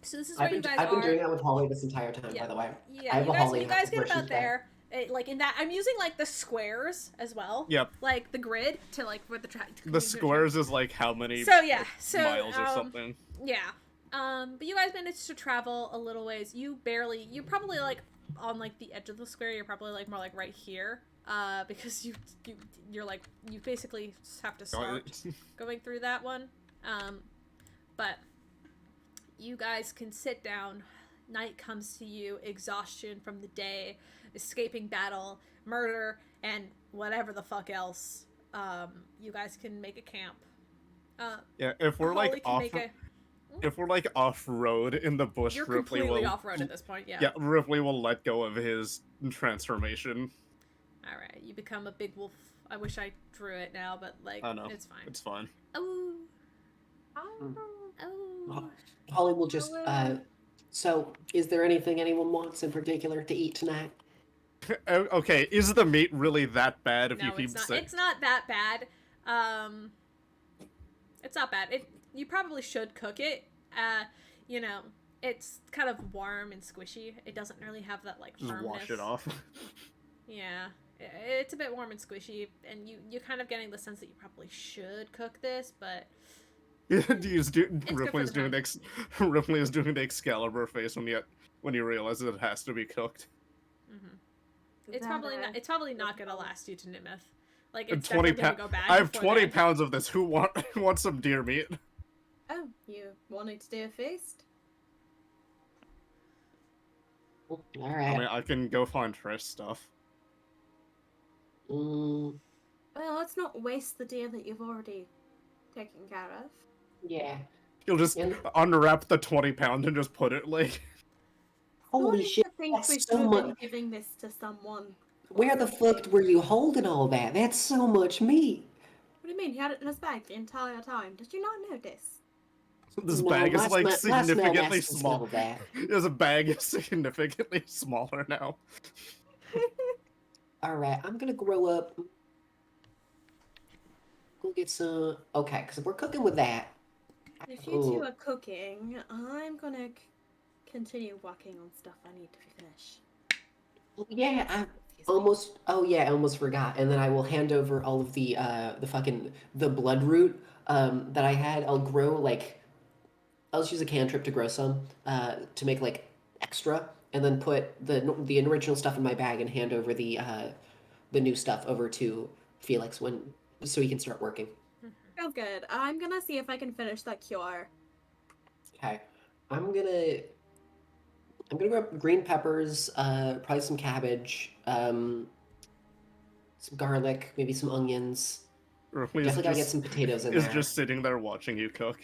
So this is where I've you guys been are. doing that with Holly this entire time, Yeah. by the way. Yeah, I have you a guys, Holly you guys get where she's about back. there. Like in that, I'm using like the squares as well. Yep. Like the grid to like where the track. The squares is like how many So yeah, like, miles or something. Yeah. But you guys managed to travel a little ways. You're probably like on like the edge of the square. You're probably like more like right here. Because you're like you basically just have to start going through that one. But you guys can sit down. Night comes to you, exhaustion from the day, escaping battle, murder, and whatever the fuck else. You guys can make a camp. Yeah, if we're Holly like can off, make a- if we're like off road in the bush, You're Ripley completely will off road at this point. Yeah. Yeah, Ripley will let go of his transformation. All right, you become a big wolf. I wish I drew it now, but like I know. it's fine. It's fine. Oh. Oh. Oh. Holly will just. So, is there anything anyone wants in particular to eat tonight? Okay, is the meat really that bad if No, you keep it's not. saying? It's not that bad. It's not bad. You probably should cook it. You know, it's kind of warm and squishy. It doesn't really have that like Just firmness. wash it off. Yeah, it's a bit warm and squishy, and you're kind of getting the sense that you probably should cook this, but. Ripley is doing the Ripley is doing the Excalibur face when you realize it has to be cooked. Mm-hmm. It's probably not gonna last you to Nymeth. Like it's 20 definitely gonna go bad. I have before 20 then. pounds of this. Who wants some deer meat? Oh, you wanting to do a feast? All I right. mean, I can go find fresh stuff. Well, let's not waste the deer that you've already taken care of. Yeah. You'll just And- unwrap the 20 pound and just put it like. Holy shit! I think we That's should so have been much. giving this to someone. Where the fuck were you holding all that? That's so much meat. What do you mean? He had it in his bag the entire time. Did you not notice? This No, bag is last like night- last night significantly Aspen small. smelled that. This bag is significantly smaller now. All right, I'm gonna grow up. Go get some. Okay, because we're cooking with that. If you two are cooking, I'm gonna continue working on stuff I need to finish. Yeah, I Excuse me. almost. Oh yeah, I almost forgot. And then I will hand over all of the blood root that I had. I'll grow like. I'll just use a cantrip to grow some to make like extra, and then put the original stuff in my bag and hand over the new stuff over to Felix so he can start working. Sounds good. I'm gonna see if I can finish that cure. Okay, I'm gonna grow up green peppers, probably some cabbage, some garlic, maybe some onions. Ripley Definitely gotta get some potatoes in is there. just sitting there watching you cook.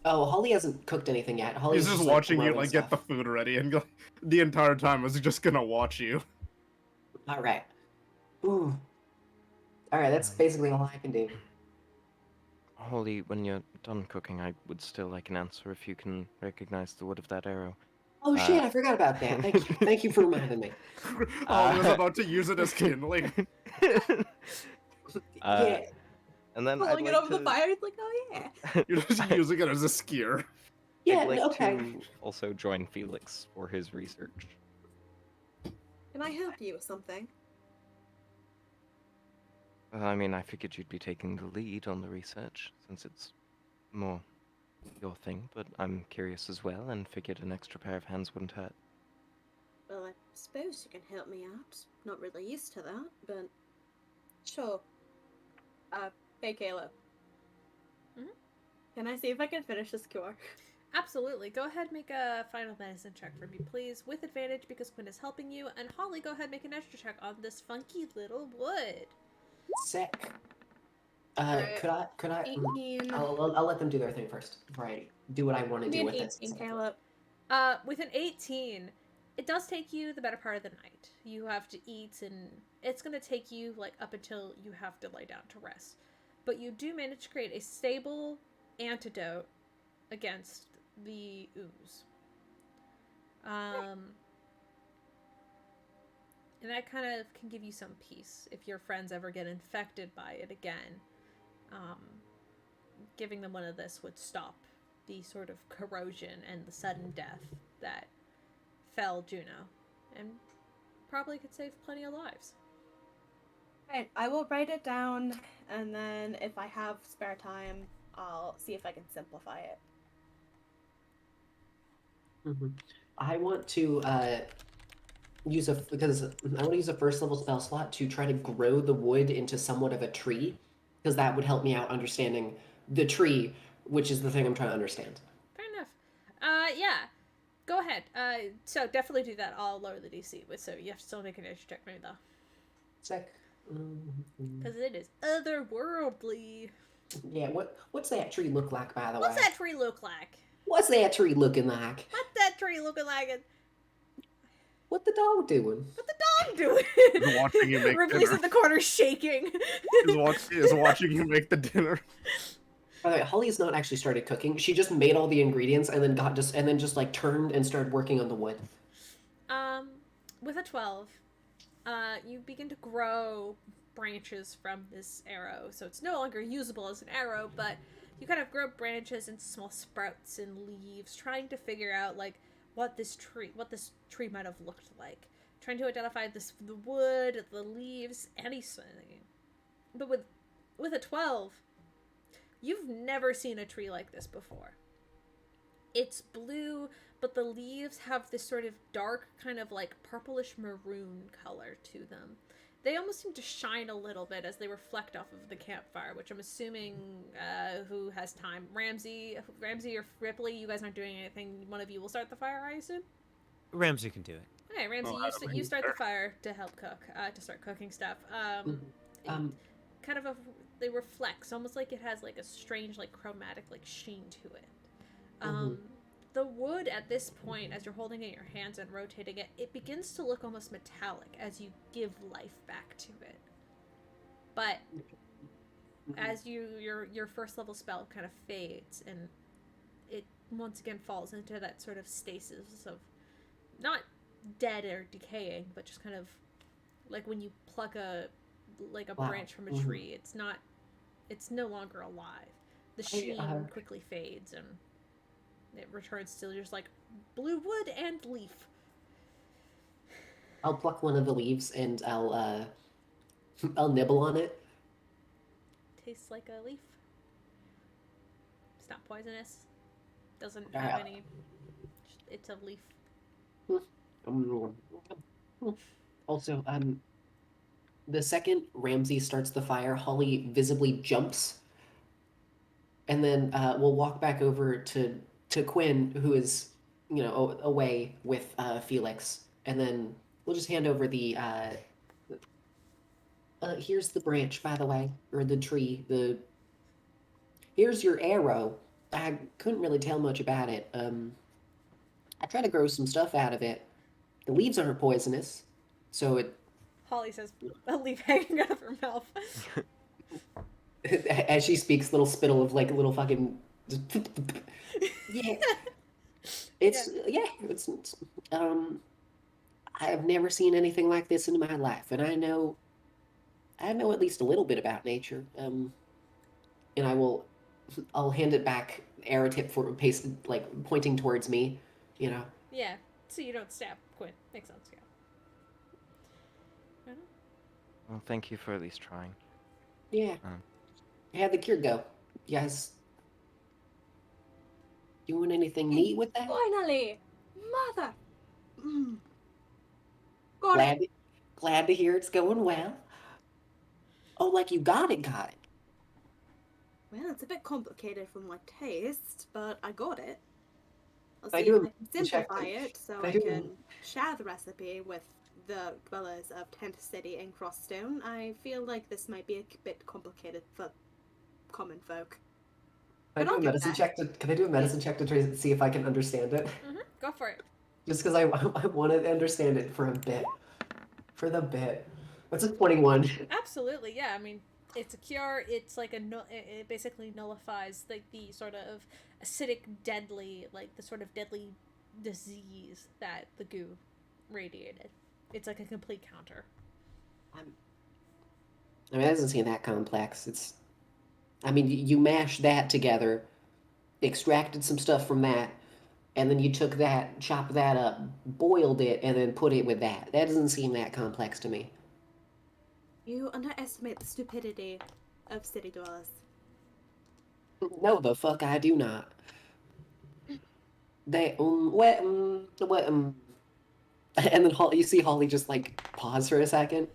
Oh, Holly hasn't cooked anything yet. Holly's He's just like, watching you growing like get the stuff. food ready, and the entire time is just gonna watch you. All right. Ooh. All right, that's basically all I can do. Holly, when you're done cooking, I would still like an answer if you can recognize the wood of that arrow. Oh shit, I forgot about that. Thank you. Thank you for reminding me. I was about to use it as kindling. Yeah. And then I'd Pulling it like over the to- fire, it's like, oh yeah. You're just using it as a skier. Yeah, I'd like okay. to also join Felix for his research. Can I help you with something? I mean, I figured you'd be taking the lead on the research, since it's more your thing, but I'm curious as well, and figured an extra pair of hands wouldn't hurt. Well, I suppose you can help me out. Not really used to that, but sure. Hey Caleb. Mhm. Can I see if I can finish this cure? Absolutely. Go ahead, make a final medicine check for me, please, with advantage because Quinn is helping you. And Holly, go ahead, make an extra check on this funky little wood. Sick. Alright. Could I? 18. I'll let them do their thing first before I do what I want to Be do an with it. 18, Caleb. With an 18, it does take you the better part of the night. You have to eat, and it's going to take you, like, up until you have to lay down to rest. But you do manage to create a stable antidote against the ooze. And that kind of can give you some peace if your friends ever get infected by it again. Giving them one of this would stop the sort of corrosion and the sudden death that fell Juno, and probably could save plenty of lives. Right, I will write it down, and then if I have spare time, I'll see if I can simplify it. I want to use a first level spell slot to try to grow the wood into somewhat of a tree, because that would help me out understanding the tree, which is the thing I'm trying to understand. Fair enough. Yeah. Go ahead. So definitely do that. I'll lower the DC, but so you have to still make an edge check for me though. Sick. Because it is otherworldly. Yeah, what's that tree look like, by the way? What's that tree look like? What's that tree looking like? What's that tree looking like? What the dog doing? What the dog doing? He's watching you make Ripley's dinner. in the corner shaking. He's watching you make the dinner. By the way, Holly's not actually started cooking. She just made all the ingredients and then just like turned and started working on the wood. With a 12, you begin to grow branches from this arrow, so it's no longer usable as an arrow, but you kind of grow branches and small sprouts and leaves, trying to figure out like what this tree might have looked like, trying to identify the wood, the leaves, anything. But with a 12, you've never seen a tree like this before. It's blue, but the leaves have this sort of dark, kind of like purplish maroon color to them. They almost seem to shine a little bit as they reflect off of the campfire, which I'm assuming, who has time? Ramsey or Rypley, you guys aren't doing anything. One of you will start the fire, I assume? Ramsey can do it. Okay, Ramsey, you start the fire to help cook, to start cooking stuff. They reflect, almost like it has like a strange, like chromatic, like sheen to it. The wood at this point, as you're holding it in your hands and rotating it, it begins to look almost metallic as you give life back to it. But as your first level spell kind of fades, and it once again falls into that sort of stasis of not dead or decaying, but just kind of like when you pluck a branch from a tree. It's no longer alive. The sheen quickly fades, and it returns to just like blue wood and leaf. I'll pluck one of the leaves and I'll nibble on it. Tastes like a leaf. It's not poisonous. Doesn't have any. It's a leaf. Also, the second Ramsey starts the fire, Holly visibly jumps, and then we'll walk back over to Quinn, who is, away with Felix, and then we'll just hand over the. Here's the branch, by the way, or the tree. Here's your arrow. I couldn't really tell much about it. I tried to grow some stuff out of it. The leaves aren't poisonous, so it. Holly says, a leaf hanging out of her mouth. As she speaks, little spittle of like a little fucking. Yeah. It's I've never seen anything like this in my life, and I know at least a little bit about nature. And I'll hand it back, arrow tip for paste, like pointing towards me, Yeah, so you don't stab Quinn. Makes sense, yeah. Well, thank you for at least trying. Yeah. How'd the cure go? You guys doing anything neat with that? Finally! Mother! Glad to hear it's going well. Oh, like you got it. Well, it's a bit complicated for my taste, but I got it. I'll I see if do I can simplify check- it so I I do- can share the recipe with the dwellers of Tent City and Crossstone. I feel like this might be a bit complicated for common folk. But I'll get that. Can I do a medicine check to try to see if I can understand it? Go for it. Just because I want to understand it for a bit. For the bit. That's a 21. Absolutely, yeah. I mean, it's a cure. It's like it basically nullifies like the sort of acidic, deadly, like the sort of deadly disease that the goo radiated. It's like a complete counter. I mean, it doesn't seem that complex. I mean, you mash that together, extracted some stuff from that, and then you took that, chopped that up, boiled it, and then put it with that. That doesn't seem that complex to me. You underestimate the stupidity of city dwellers. No, the fuck I do not. They and then you see Holly just like pause for a second.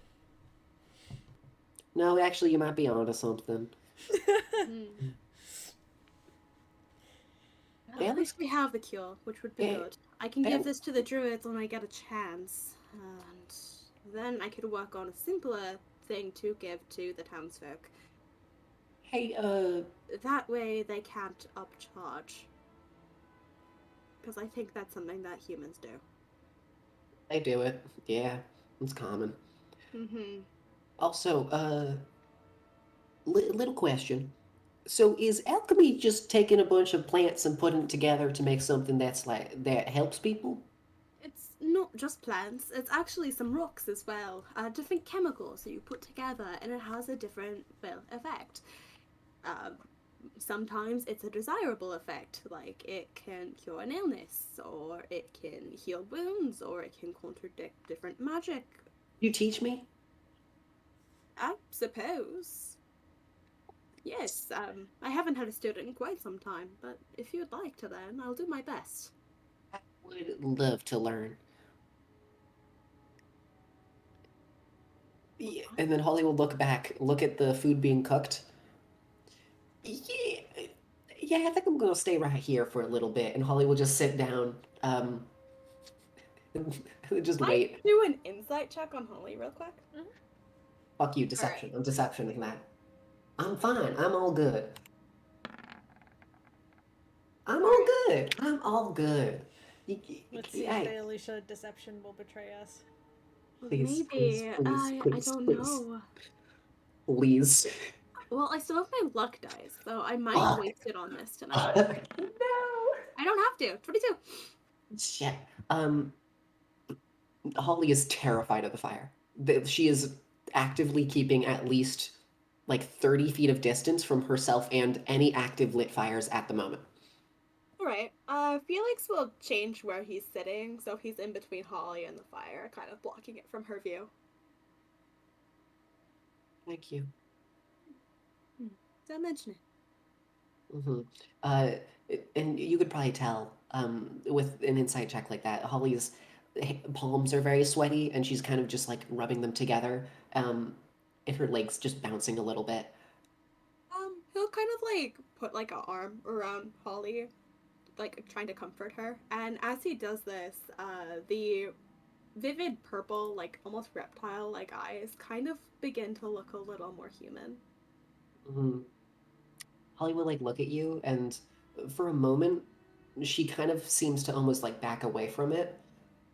No, actually, you might be onto something. At least we have the cure, which would be good. I can give this to the druids when I get a chance, and then I could work on a simpler thing to give to the townsfolk. Hey, That way they can't upcharge. Because I think that's something that humans do. they do it. Yeah, it's common. Mm-hmm. Also, little question. So is alchemy just taking a bunch of plants and putting it together to make something that helps people? It's not just plants, it's actually some rocks as well. Different chemicals that you put together, and it has a different, effect. Sometimes it's a desirable effect, like it can cure an illness, or it can heal wounds, or it can contradict different magic. You teach me? I suppose. Yes, I haven't had a student in quite some time, but if you'd like to learn, I'll do my best. I would love to learn. Yeah, and then Holly will look at the food being cooked. Yeah, yeah, I think I'm gonna stay right here for a little bit, and Holly will just sit down, and just wait. Do an insight check on Holly real quick. Fuck you, deception. I'm deceptioning that. I'm fine. I'm all good. I'm all good. I'm all good. Let's see if the Alycia deception will betray us. Please, Maybe. please, I don't know. Please. Well, I still have my luck dice, so I might waste it on this tonight. No. I don't have to. 22. Shit. Holly is terrified of the fire. She is actively keeping at least like 30 feet of distance from herself and any active lit fires at the moment. Alright. Felix will change where he's sitting, so he's in between Holly and the fire, kind of blocking it from her view. Thank you. Did I mention it? Mm-hmm. And you could probably tell with an insight check like that, Holly's palms are very sweaty, and she's kind of just like rubbing them together, and her legs just bouncing a little bit. He'll kind of like put like an arm around Holly, like trying to comfort her. And as he does this, the vivid purple, like almost reptile-like eyes kind of begin to look a little more human. Mm-hmm. Holly will like look at you, and for a moment, she kind of seems to almost like back away from it,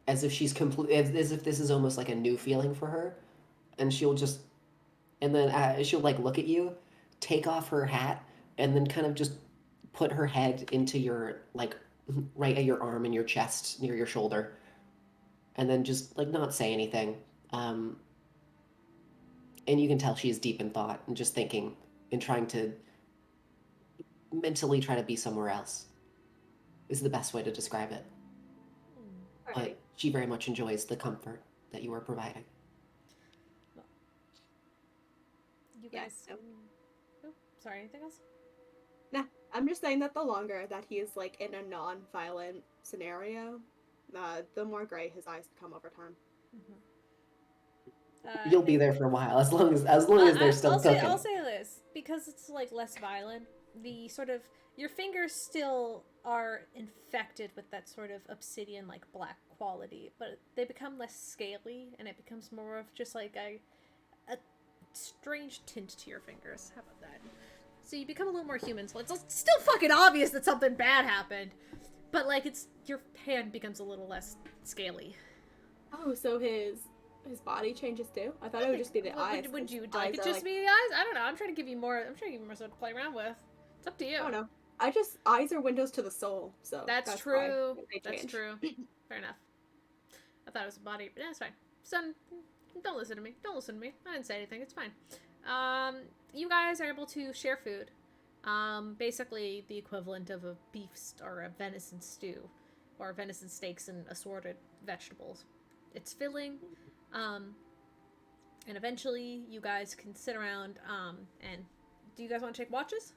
as if she's as if this is almost like a new feeling for her, and then she'll like look at you, take off her hat, and then kind of just put her head into your like right at your arm and your chest near your shoulder, and then just like not say anything. And you can tell she's deep in thought and just thinking and trying to mentally try to be somewhere else is the best way to describe it. But she very much enjoys the comfort that you are providing. You guys. Oh, sorry. Anything else? Nah, I'm just saying that the longer that he is like in a non-violent scenario, the more gray his eyes become over time. You'll be there for a while, as long as they're still cooking. I'll say this, because it's like less violent. The sort of your fingers still are infected with that sort of obsidian like black quality, but they become less scaly, and it becomes more of just like a strange tint to your fingers. How about that? So you become a little more human. So it's still fucking obvious that something bad happened, but like your hand becomes a little less scaly. Oh, so his body changes too? I thought it would just be the eyes. Would you His like eyes it are, just be the eyes? I don't know. I'm trying to give you more. I'm trying to give you more stuff to play around with. It's up to you. I don't know. Eyes are windows to the soul, so That's why true. they That's change. true. Fair enough. I thought it was a body, but yeah, it's fine. Son, don't listen to me. Don't listen to me. I didn't say anything. It's fine. You guys are able to share food. Basically the equivalent of a beef or a venison stew, or venison steaks and assorted vegetables. It's filling, and eventually you guys can sit around. And do you guys want to take watches,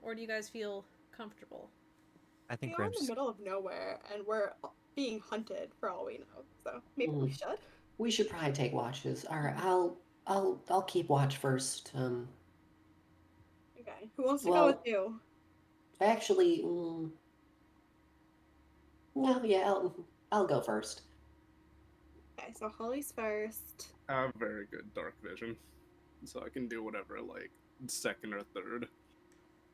or do you guys feel comfortable? I think We are in the Rams. middle of nowhere, and we're being hunted for all we know. So maybe we should. We should probably take watches. All right, I'll keep watch first. Okay. Who wants to go Well- with you? Actually, no, yeah, I'll go first. Okay, so Holly's first. I have very good dark vision, so I can do whatever, like, second or third.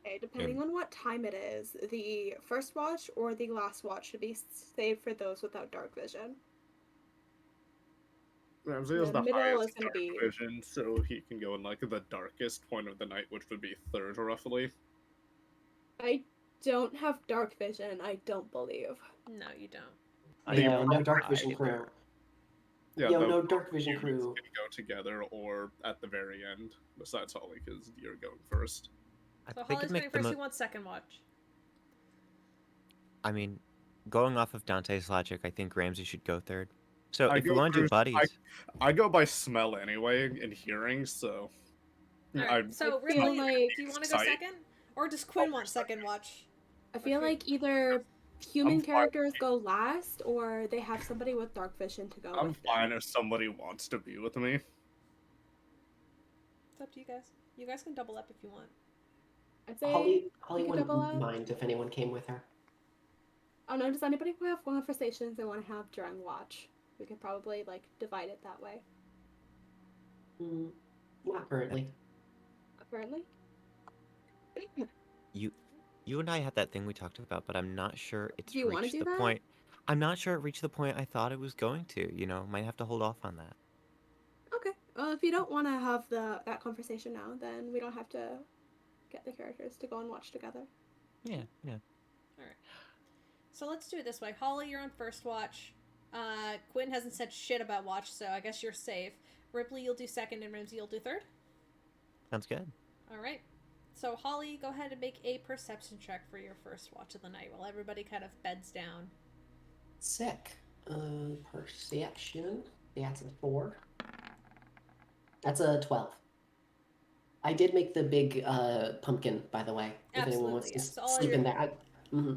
Okay, depending on what time it is, the first watch or the last watch should be saved for those without dark vision. Ramsey has The the middle highest is gonna dark be- vision, so he can go in, like, the darkest point of the night, which would be third, roughly. I don't have dark vision, I don't believe. No, you don't. Yeah, no dark vision Right crew. there. Yeah, Yo, the no dark vision humans crew. can go together or at the very end, besides Holly, because you're going first. I So think Holly's it going make the first. mo- Who wants second watch? I mean, going off of Dante's logic, I think Ramsey should go third. So I if we go want to do first- buddies, I go by smell anyway, and hearing, so... Alright, so I feel Rypley, like- do you want to go Sight. second? Or does Quinn want second watch? I feel Okay. like either human I'm fine. characters go last, or they have somebody with dark vision to go I'm with fine them. if somebody wants to be with me. It's up to you guys. You guys can double up if you want. I'd say Holly we could wouldn't double up. mind if anyone came with her. I don't know, does anybody have conversations they want to have during watch? We could probably, like, divide it that way. Not currently. Apparently. you and I had that thing we talked about, but I'm not sure it's Do you wanna reached do the that? point. I'm not sure it reached the point I thought it was going to. Might have to hold off on that. Okay. Well, if you don't want to have that conversation now, then we don't have to get the characters to go and watch together. Yeah. So let's do it this way. Holly, you're on first watch. Quinn hasn't said shit about watch, so I guess you're safe. Rypley, you'll do second, and Ramsey, you'll do third. Sounds good. Alright. So Holly, go ahead and make a perception check for your first watch of the night while everybody kind of beds down. Sick. Perception. That's a 4. That's a 12. I did make the big pumpkin, by the way. If anyone wants Absolutely, to yes. All sleep in your- there.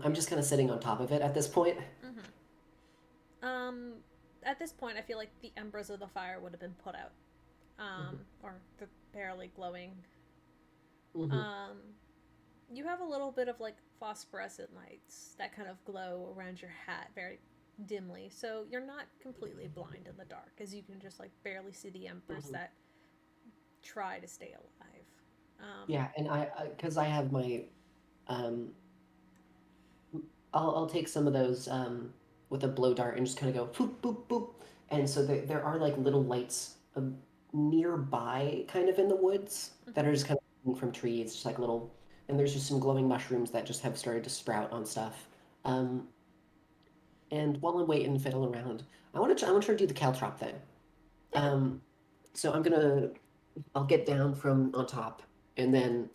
I'm just kind of sitting on top of it at this point. At this point, I feel like the embers of the fire would have been put out. Or the barely glowing. You have a little bit of, like, phosphorescent lights that kind of glow around your hat very dimly, so you're not completely blind in the dark, as you can just, like, barely see the embers that try to stay alive. Yeah, and because I have my, I'll take some of those with a blow dart and just kind of go boop boop boop, and so there are like little lights nearby, kind of in the woods that are just kind of coming from trees, just like little, and there's just some glowing mushrooms that just have started to sprout on stuff. And while I'm waiting and fiddle around, I want to try to do the caltrop thing. So I'll get down from on top and then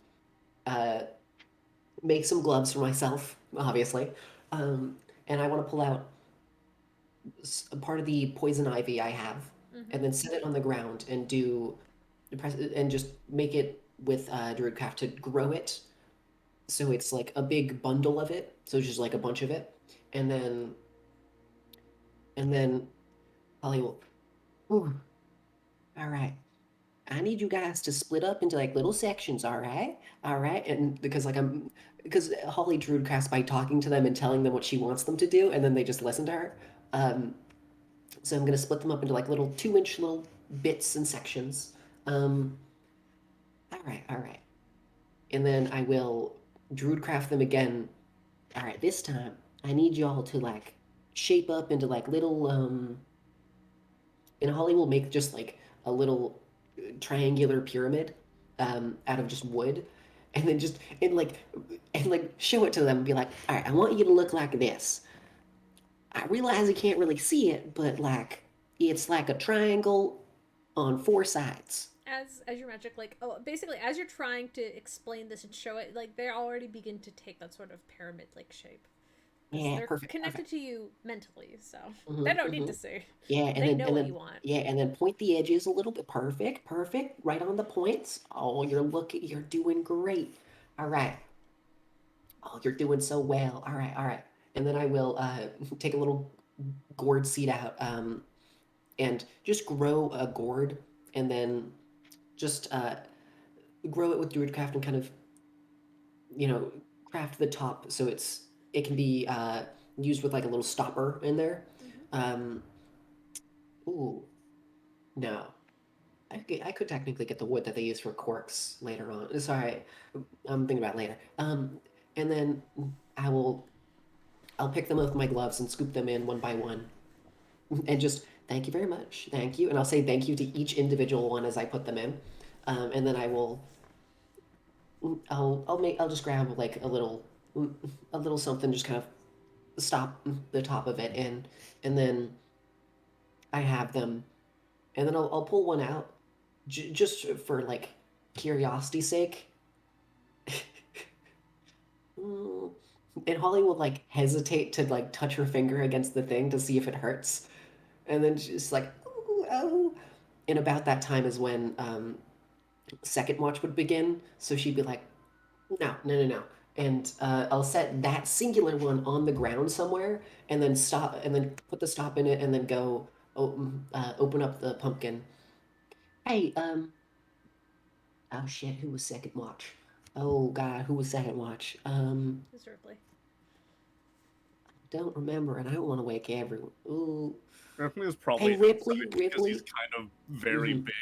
make some gloves for myself, obviously. And I want to pull out a part of the poison ivy I have, and then set it on the ground and and just make it with Druidcraft to grow it, so it's like a big bundle of it. So it's just like a bunch of it, and then Holly will. Ooh, all right. I need you guys to split up into like little sections, all right? All right, and because Holly Druidcast by talking to them and telling them what she wants them to do, and then they just listen to her. So I'm gonna split them up into like little 2-inch little bits and sections. All right. and then I will druidcraft them again. All right, this time I need y'all to like shape up into like little and Holly will make just like a little triangular pyramid out of just wood, and then just and like show it to them and be like, all right, I want you to look like this. I realize you can't really see it, but like it's like a triangle on four sides. As your magic, like, oh, basically, as you're trying to explain this and show it, like, they already begin to take that sort of pyramid-like shape. 'Cause Yeah, they're perfect. connected Perfect. to you mentally, so Hmm. they don't need Hmm. to see. Yeah, They know what you want. yeah, and then point the edges a little bit. Perfect, perfect. Right on the points. Oh, you're doing great. All right. Oh, you're doing so well. All right, all right. And then I will take a little gourd seed out and just grow a gourd, and then just grow it with druidcraft and kind of craft the top so it can be used with like a little stopper in there. Mm-hmm. Um, ooh, no. I could technically get the wood that they use for corks later on. Sorry, I'm thinking about it later. And then I will I'll pick them up with my gloves and scoop them in one by one, and just thank you very much, thank you, and I'll say thank you to each individual one as I put them in, and then I'll just grab like a little something, just kind of stop the top of it, and then I have them, and then I'll pull one out, just for like curiosity's sake. Mm. And Holly will like hesitate to like touch her finger against the thing to see if it hurts, and then she's like, "Ooh, oh." And about that time is when second watch would begin. So she'd be like, "No, no, no, no." And I'll set that singular one on the ground somewhere, and then stop, and then put the stop in it, and then go open up the pumpkin. Hey, oh shit, who was second watch? Oh god, who was second watch? It's Ripley. Don't remember, and I don't want to wake everyone. Ooh. Ripley is Hey, probably Ripley, outside because he's Ripley. kind of very Hmm. big.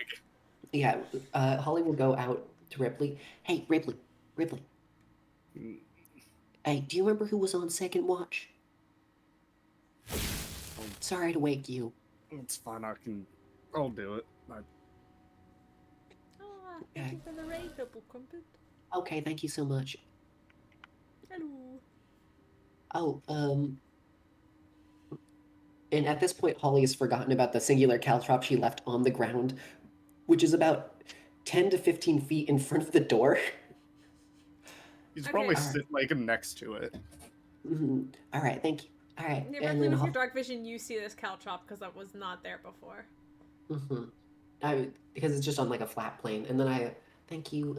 Yeah, Holly will go out to Ripley. Hey, Ripley, Ripley. Mm, Hey, do you remember who was on second watch? Sorry to wake you. It's fine. I'll do it. Oh, thank you for the raid, Double Crumpet. Okay, thank you so much. Hello. Oh, and at this point, Holly has forgotten about the singular caltrop she left on the ground, which is about 10 to 15 feet in front of the door. He's Okay. probably All right. sit like next to it. All right, thank you. All right, Yeah, and Ripley, then with your dark vision, you see this caltrop because that was not there before. because it's just on like a flat plane, and then I thank you.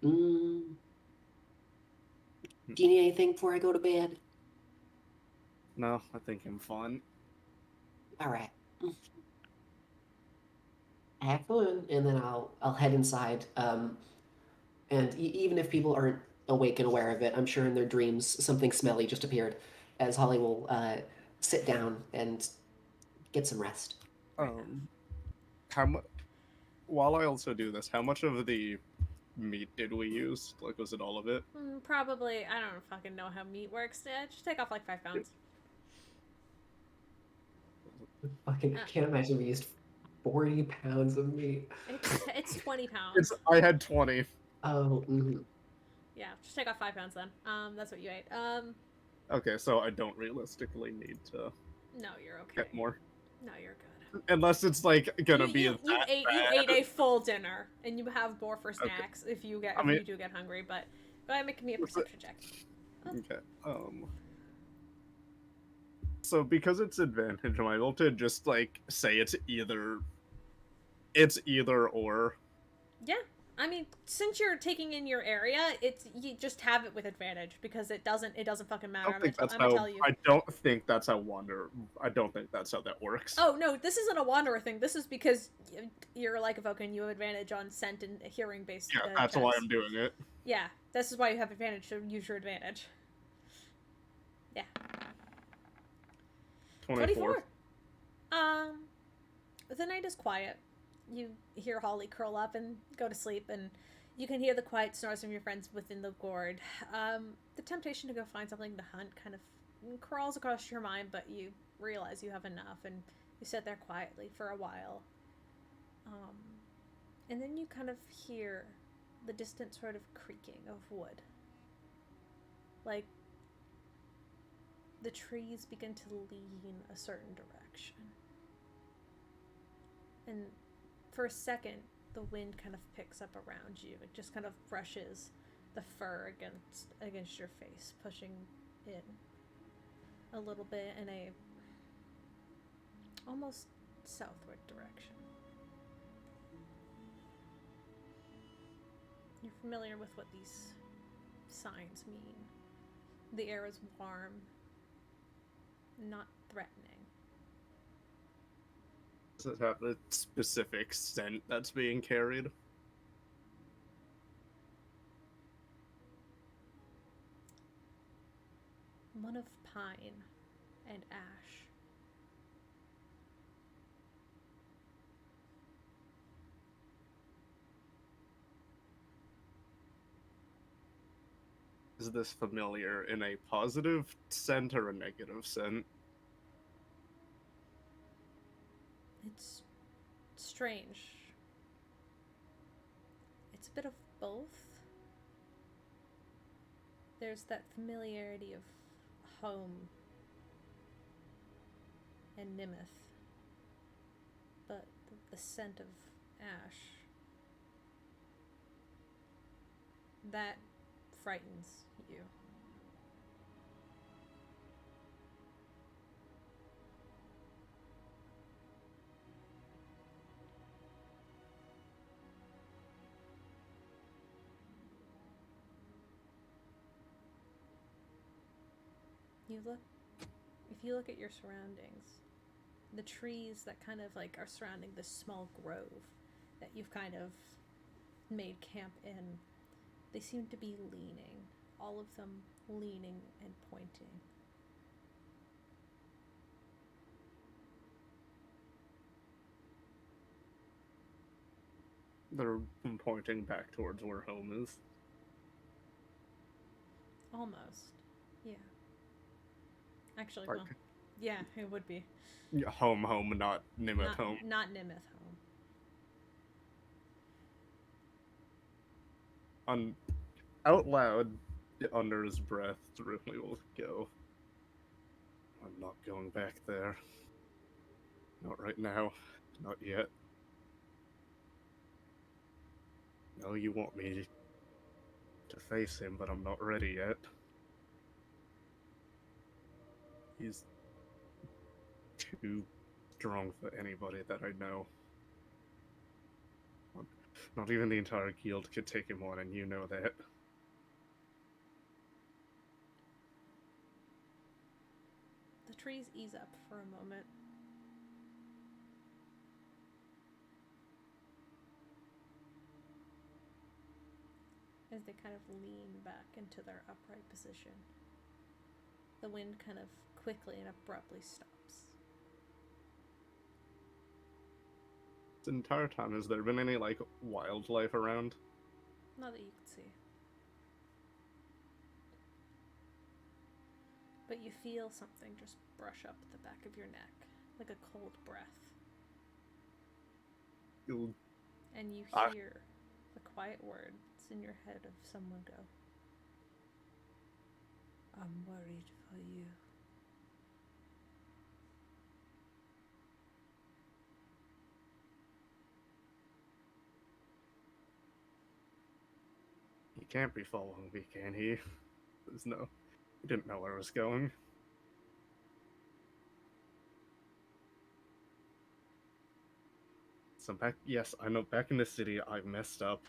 Mm, do you need anything before I go to bed? No, I think I'm fine. All right. Have fun, and then I'll head inside. And even if people aren't awake and aware of it, I'm sure in their dreams something smelly just appeared, as Holly will sit down and get some rest. How much? While I also do this, how much of the meat did we use? Like, was it all of it? Probably. I don't fucking know how meat works. Just take off like 5 pounds. Fucking can't imagine we used 40 pounds of meat. It's 20 pounds. I had 20. Oh, Yeah, just take off 5 pounds then. That's what you ate. Okay, so I don't realistically need to No, you're okay. get more. No, you're good. Unless it's like gonna be You that ate bad. a full dinner, and you have more for snacks if you do get hungry. But go ahead and make me a perception check. Okay. So because it's advantage, am I able to just like say it's either or? Yeah, I mean, since you're taking in your area, you just have it with advantage because it doesn't fucking matter. I'm gonna tell you. I don't think that's how that works. Oh no, this isn't a wanderer thing. This is because you're like a Vulcan. You have advantage on scent and hearing based. Yeah, that's why I'm doing it. Yeah, this is why you have advantage. So use your advantage. Yeah. 24. The night is quiet. You hear Holly curl up and go to sleep, and You can hear the quiet snores from your friends within the gourd. The temptation to go find something to hunt kind of crawls across your mind, but you realize you have enough, and you sit there quietly for a while. And then you kind of hear the distant sort of creaking of wood. Like the trees begin to lean a certain direction. And for a second, the wind kind of picks up around you. It just kind of brushes the fur against your face, pushing in a little bit in a almost southward direction. You're familiar with what these signs mean. The air is warm, not threatening. Does it have a specific scent that's being carried? One of pine and ash. Is this familiar in a positive scent or a negative scent? It's strange. It's a bit of both. There's that familiarity of home and Nimith, but the scent of ash, that frightens you. If you look at your surroundings, the trees that kind of like are surrounding this small grove that you've kind of made camp in, they seem to be leaning, all of them leaning and pointing. They're pointing back towards where home is. Almost. Yeah. Actually, Like, well, yeah, it would be. yeah, home, not Nimeth home. Not Nimith home. Out loud, under his breath, Rypley will go. I'm not going back there. Not right now. Not yet. No, you want me to face him, but I'm not ready yet. He's too strong for anybody that I know. Not even the entire guild could take him on, and you know that. The trees ease up for a moment. As they kind of lean back into their upright position. The wind kind of quickly and abruptly stops. This entire time, has there been any, like, wildlife around? Not that you can see. But you feel something just brush up the back of your neck, like a cold breath. And you hear the quiet words in your head of someone go, I'm worried for you. He can't be following me, can he? He didn't know where I was going. So yes, I know back in the city I messed up.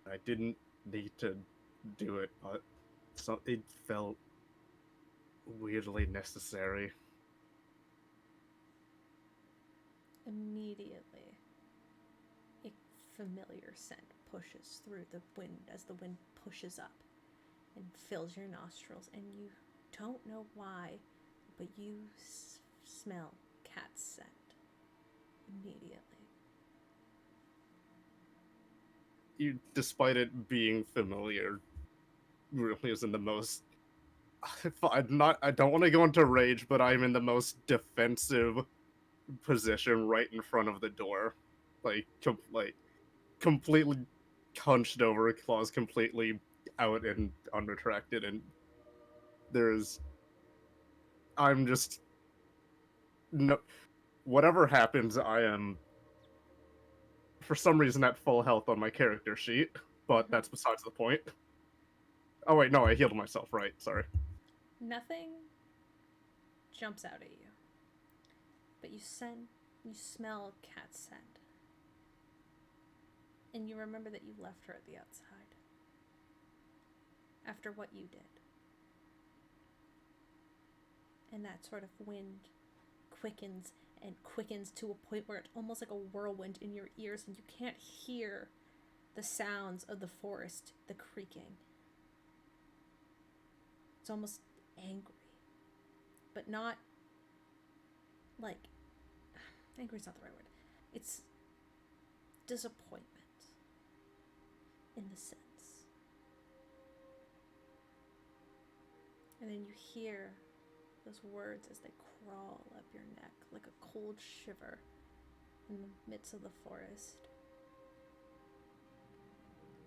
I didn't need to do it, but it felt weirdly necessary. Immediately, a familiar scent pushes through the wind as the wind pushes up and fills your nostrils, and you don't know why, but you smell cat's scent immediately. despite it being familiar, really is in the most. I don't want to go into rage, but I'm in the most defensive position right in front of the door, like completely hunched over, claws completely out and unretracted, and there's I'm just no whatever happens, I am for some reason at full health on my character sheet, but that's besides the point. Oh wait, no, I healed myself, right? Sorry. Nothing jumps out at you, but you smell Cat's scent, and you remember that you left her at the outside after what you did. And that sort of wind quickens and quickens to a point where it's almost like a whirlwind in your ears, and you can't hear the sounds of the forest, the creaking. It's almost angry, but not like angry is not the right word. It's disappointment in the sense. And then you hear those words as they crawl up your neck like a cold shiver in the midst of the forest.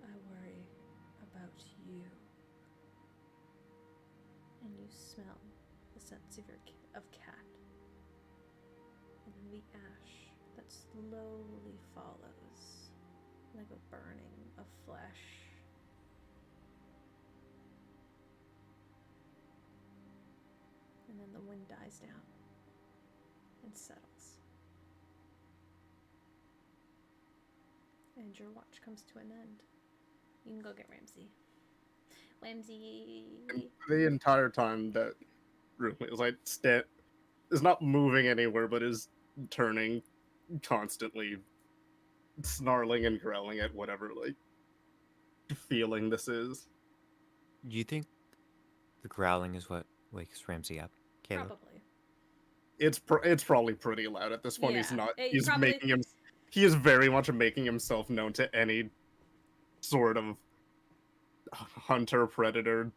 I worry about you. And you smell the scents of cat. And then the ash that slowly follows like a burning of flesh. And then the wind dies down and settles. And your watch comes to an end. You can go get Ramsey. Ramsey. The entire time that Rypley is like is not moving anywhere, but is turning constantly, snarling and growling at whatever feeling this is. Do you think the growling is what wakes Ramsey up, Caleb? Probably. It's probably pretty loud at this point. Yeah, He's not. he's probably... making him. He is very much making himself known to any sort of hunter, predator,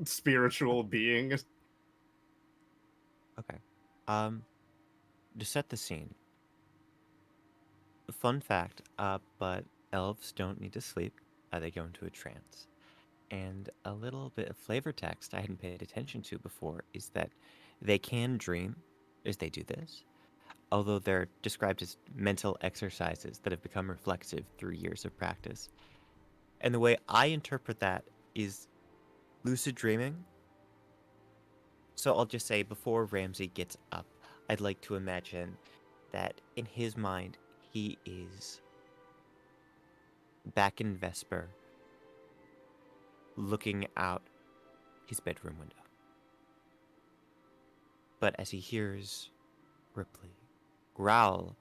spiritual being. Okay. To set the scene. Fun fact, but elves don't need to sleep. They go into a trance. And a little bit of flavor text I hadn't paid attention to before is that they can dream as they do this, although they're described as mental exercises that have become reflexive through years of practice. And the way I interpret that is lucid dreaming. So I'll just say, before Ramsey gets up, I'd like to imagine that in his mind, he is back in Vesper, looking out his bedroom window. But as he hears Rypley growl,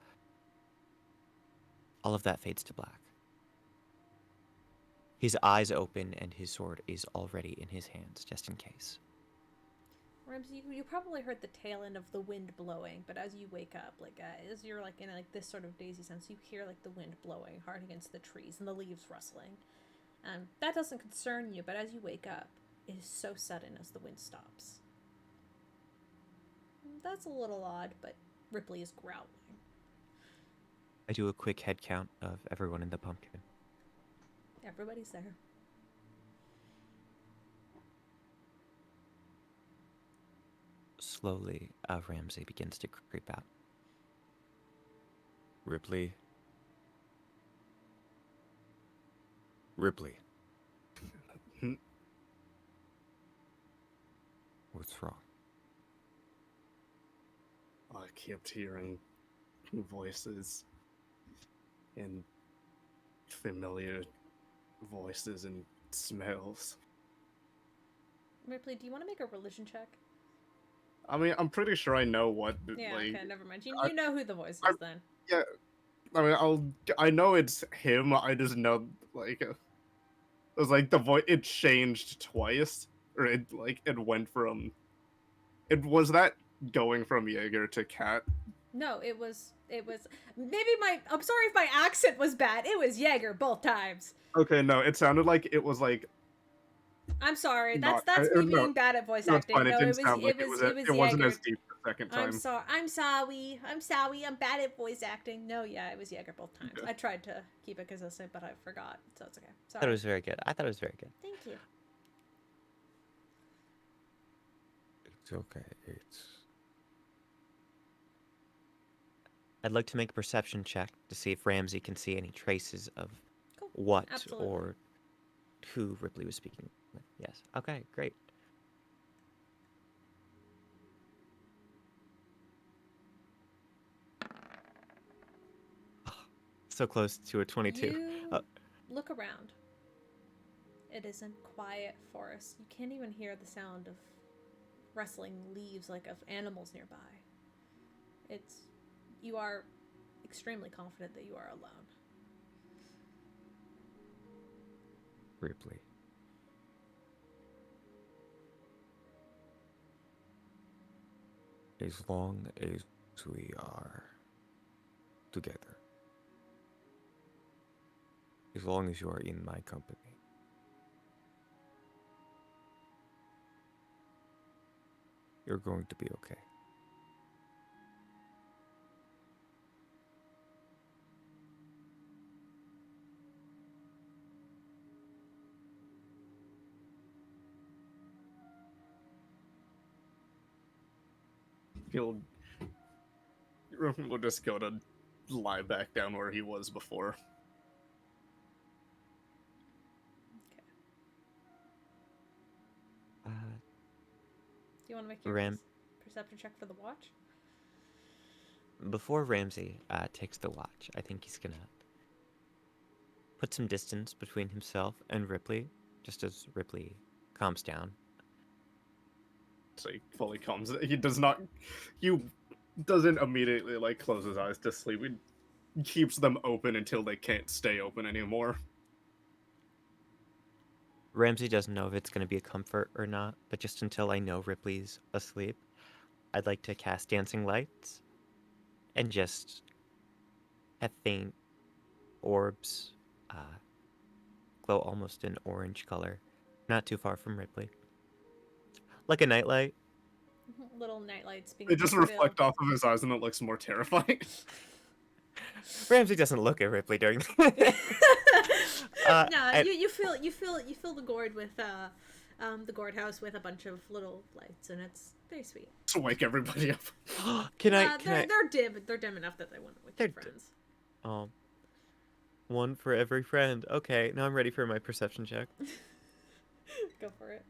all of that fades to black. His eyes open and his sword is already in his hands, just in case. Ramsey, you probably heard the tail end of the wind blowing, but as you wake up, as you're in this sort of daisy sense, you hear the wind blowing hard against the trees and the leaves rustling. That doesn't concern you, but as you wake up, it is so sudden as the wind stops. That's a little odd, but Rypley is growling. I do a quick head count of everyone in the pumpkin. Everybody's there. Slowly, Ramsey begins to creep out. Rypley. Rypley. What's wrong? I kept hearing voices and familiar voices and smells. Ripley, do you want to make a religion check? I mean, I'm pretty sure I know what. Yeah, like, okay, never mind. You know who the voice is then. Yeah, I mean, I know it's him. I just know it was the voice. It changed twice, or it went from. It was that going from Jaeger to Cat No, it was maybe I'm sorry if my accent was bad. It was Jaeger both times. Okay, no, it sounded like it was like I'm sorry. That's not. me No, being bad at voice no, it's acting. fine. It No, didn't sound like it it wasn't Jaeger. as deep the second time. I'm sorry. I'm sorry. I'm bad at voice acting. No, yeah, it was Jaeger both times. Okay. I tried to keep it consistent, but I forgot. So it's okay. I Sorry. thought it was very good. Thank you. It's okay. I'd like to make a perception check to see if Ramsey can see any traces of Cool. what Absolutely. or who Rypley was speaking with. Yes. Okay, great. So close to a 22. You look around. It is a quiet forest. You can't even hear the sound of rustling leaves like of animals nearby. You are extremely confident that you are alone. Ripley. As long as we are together. As long as you are in my company. You're going to be okay. We'll just go to lie back down where he was before. Do you want to make your perception check for the watch? Before Ramsey takes the watch, I think he's gonna put some distance between himself and Rypley, just as Rypley calms down. So he fully calms. He doesn't immediately like close his eyes to sleep. He keeps them open until they can't stay open anymore. Ramsey doesn't know if it's gonna be a comfort or not, but just until I know Ripley's asleep, I'd like to cast Dancing Lights and just have faint orbs glow almost an orange color, not too far from Rypley. Like a nightlight. Little nightlights being They just reflect off of his eyes and it looks more terrifying. Ramsey doesn't look at Rypley during you fill the gourd with the gourd house with a bunch of little lights, and it's very sweet. To wake everybody up. They're dim. They're dim enough that they wouldn't wake their friends. One for every friend. Okay, now I'm ready for my perception check. Go for it.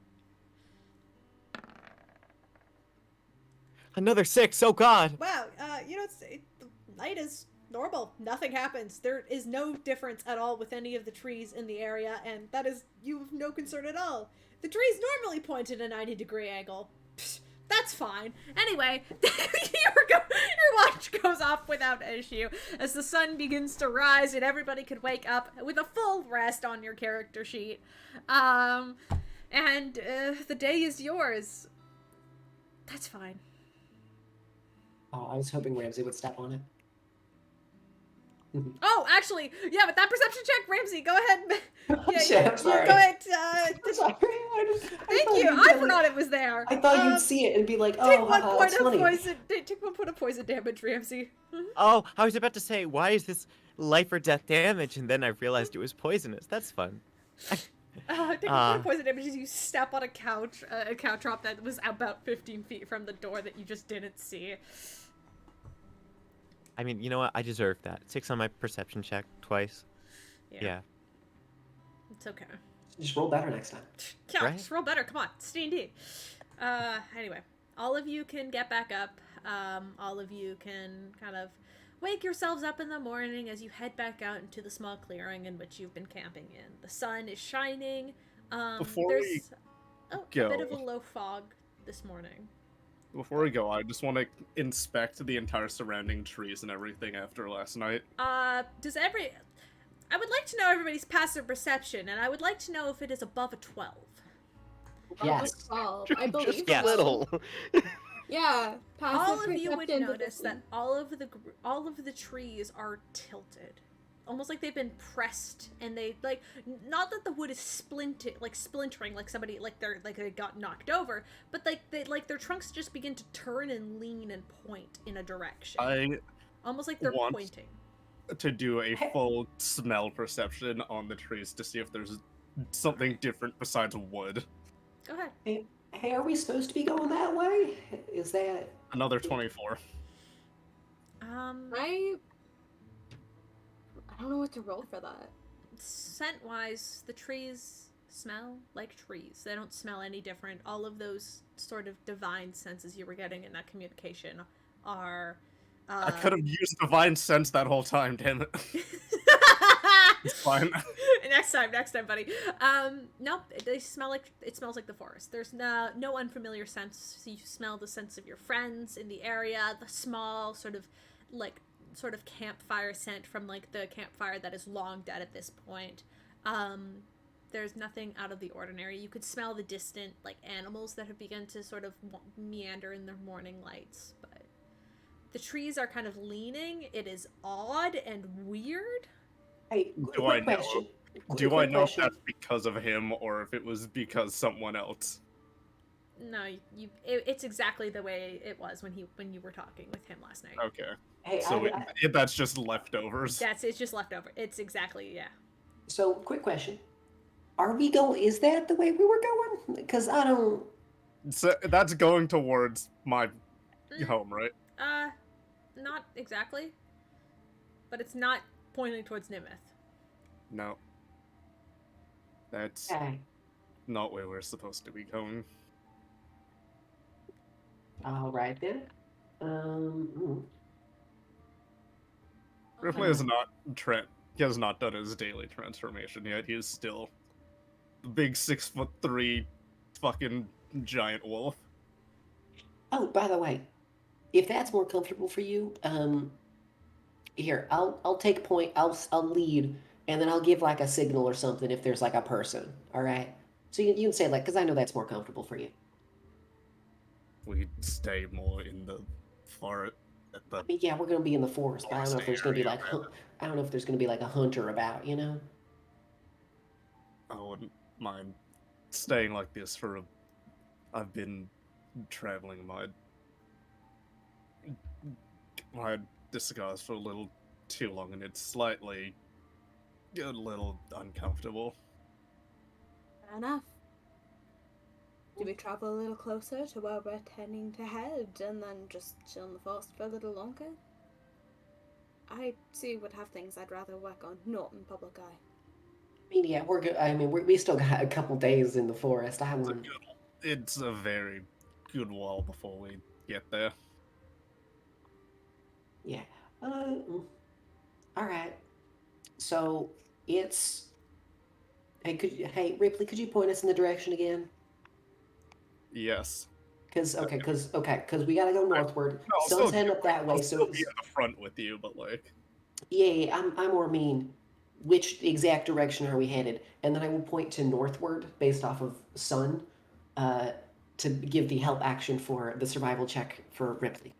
Another 6. Oh God. Wow. The night is normal. Nothing happens. There is no difference at all with any of the trees in the area, and that is you have no concern at all. The trees normally point at a 90-degree angle. Psh, that's fine. Anyway, your watch goes off without issue as the sun begins to rise and everybody could wake up with a full rest on your character sheet. And the day is yours. That's fine. Oh, I was hoping Ramsey would step on it. Oh, actually, yeah, with that perception check, Ramsey, go ahead. I'm sorry. Go ahead. I'm sorry. Thank you. I forgot it was there. I thought you'd see it and be like, oh, take one point that's of funny. poison. Take 1 point of poison damage, Ramsey. Oh, I was about to say, why is this life or death damage? And then I realized it was poisonous. That's fun. Take 1 point of poison damage as you step on a couch drop that was about 15 feet from the door that you just didn't see. I mean, you know what? I deserve that. 6 on my perception check twice. Yeah. It's okay. Just roll better next time. Yeah, Right? just roll better. Come on. It's D&D. Anyway, all of you can get back up. All of you can kind of wake yourselves up in the morning as you head back out into the small clearing in which you've been camping in. The sun is shining. There's a bit of a low fog this morning. Before we go, I just want to inspect the entire surrounding trees and everything after last night. I would like to know everybody's passive perception, and I would like to know if it is above a 12. Yes. I believe Just Yes. a little. Yeah, passive All of you would perception notice that deficient. all of the trees are tilted, almost like they've been pressed, and they like not that the wood is splintering like somebody like they got knocked over, but like their trunks just begin to turn and lean and point in a direction, I almost like they're want pointing. to do a full smell perception on the trees to see if there's something different besides wood. Go ahead. Hey, are we supposed to be going that way? Is that Another 24. I don't know what to roll for that. Scent-wise, the trees smell like trees. They don't smell any different. All of those sort of divine senses you were getting in that communication are... I could have used divine sense that whole time, damn it. It's fine. next time, buddy. Nope, it smells like the forest. There's no unfamiliar scents. You smell the scents of your friends in the area, the small sort of campfire scent from like the campfire that is long dead at this point. There's nothing out of the ordinary. You could smell the distant like animals that have begun to sort of meander in their morning lights, but the trees are kind of leaning. It is odd and weird. Hey, Do I know? question. Do I know if Question. that's because of him or if it was because someone else? No, it's exactly the way it was when you were talking with him last night. Okay. Hey, So that's just leftovers. It's just leftover. It's exactly, yeah. So, quick question. Are we going? Is that the way we were going? Because I don't. So that's going towards my home, right? Not exactly. But it's not pointing towards Nimeth. No. That's Okay. not where we're supposed to be going. All right then. Rypley has not he has not done his daily transformation yet. He is still the big 6'3" fucking giant wolf. Oh, by the way, if that's more comfortable for you, here I'll take point. I'll lead, and then I'll give like a signal or something if there's like a person. All right. So you can say like, because I know that's more comfortable for you. We stay more in the forest. I mean, yeah, we're gonna be in the forest, but I don't know if there's gonna be Forest like, area, I don't know if there's gonna be like a hunter about, you know? I wouldn't mind staying like this for I've been traveling my disguise for a little too long, and it's a little uncomfortable. Fair enough. Do we travel a little closer to where we're tending to head and then just chill in the forest for a little longer? I too would have things I'd rather work on, not in public eye. I mean, yeah, we're good. I mean, we still got a couple days in the forest. I wouldn't. It's a very good while before we get there. Yeah. All right. So it's. Hey, Ripley, could you point us in the direction again? Yes. Because we gotta go northward. Sun's heading up that way, I'll so still be at the front with you, but like. yeah, I more mean, which exact direction are we headed? And then I will point to northward based off of sun, to give the help action for the survival check for Ripley.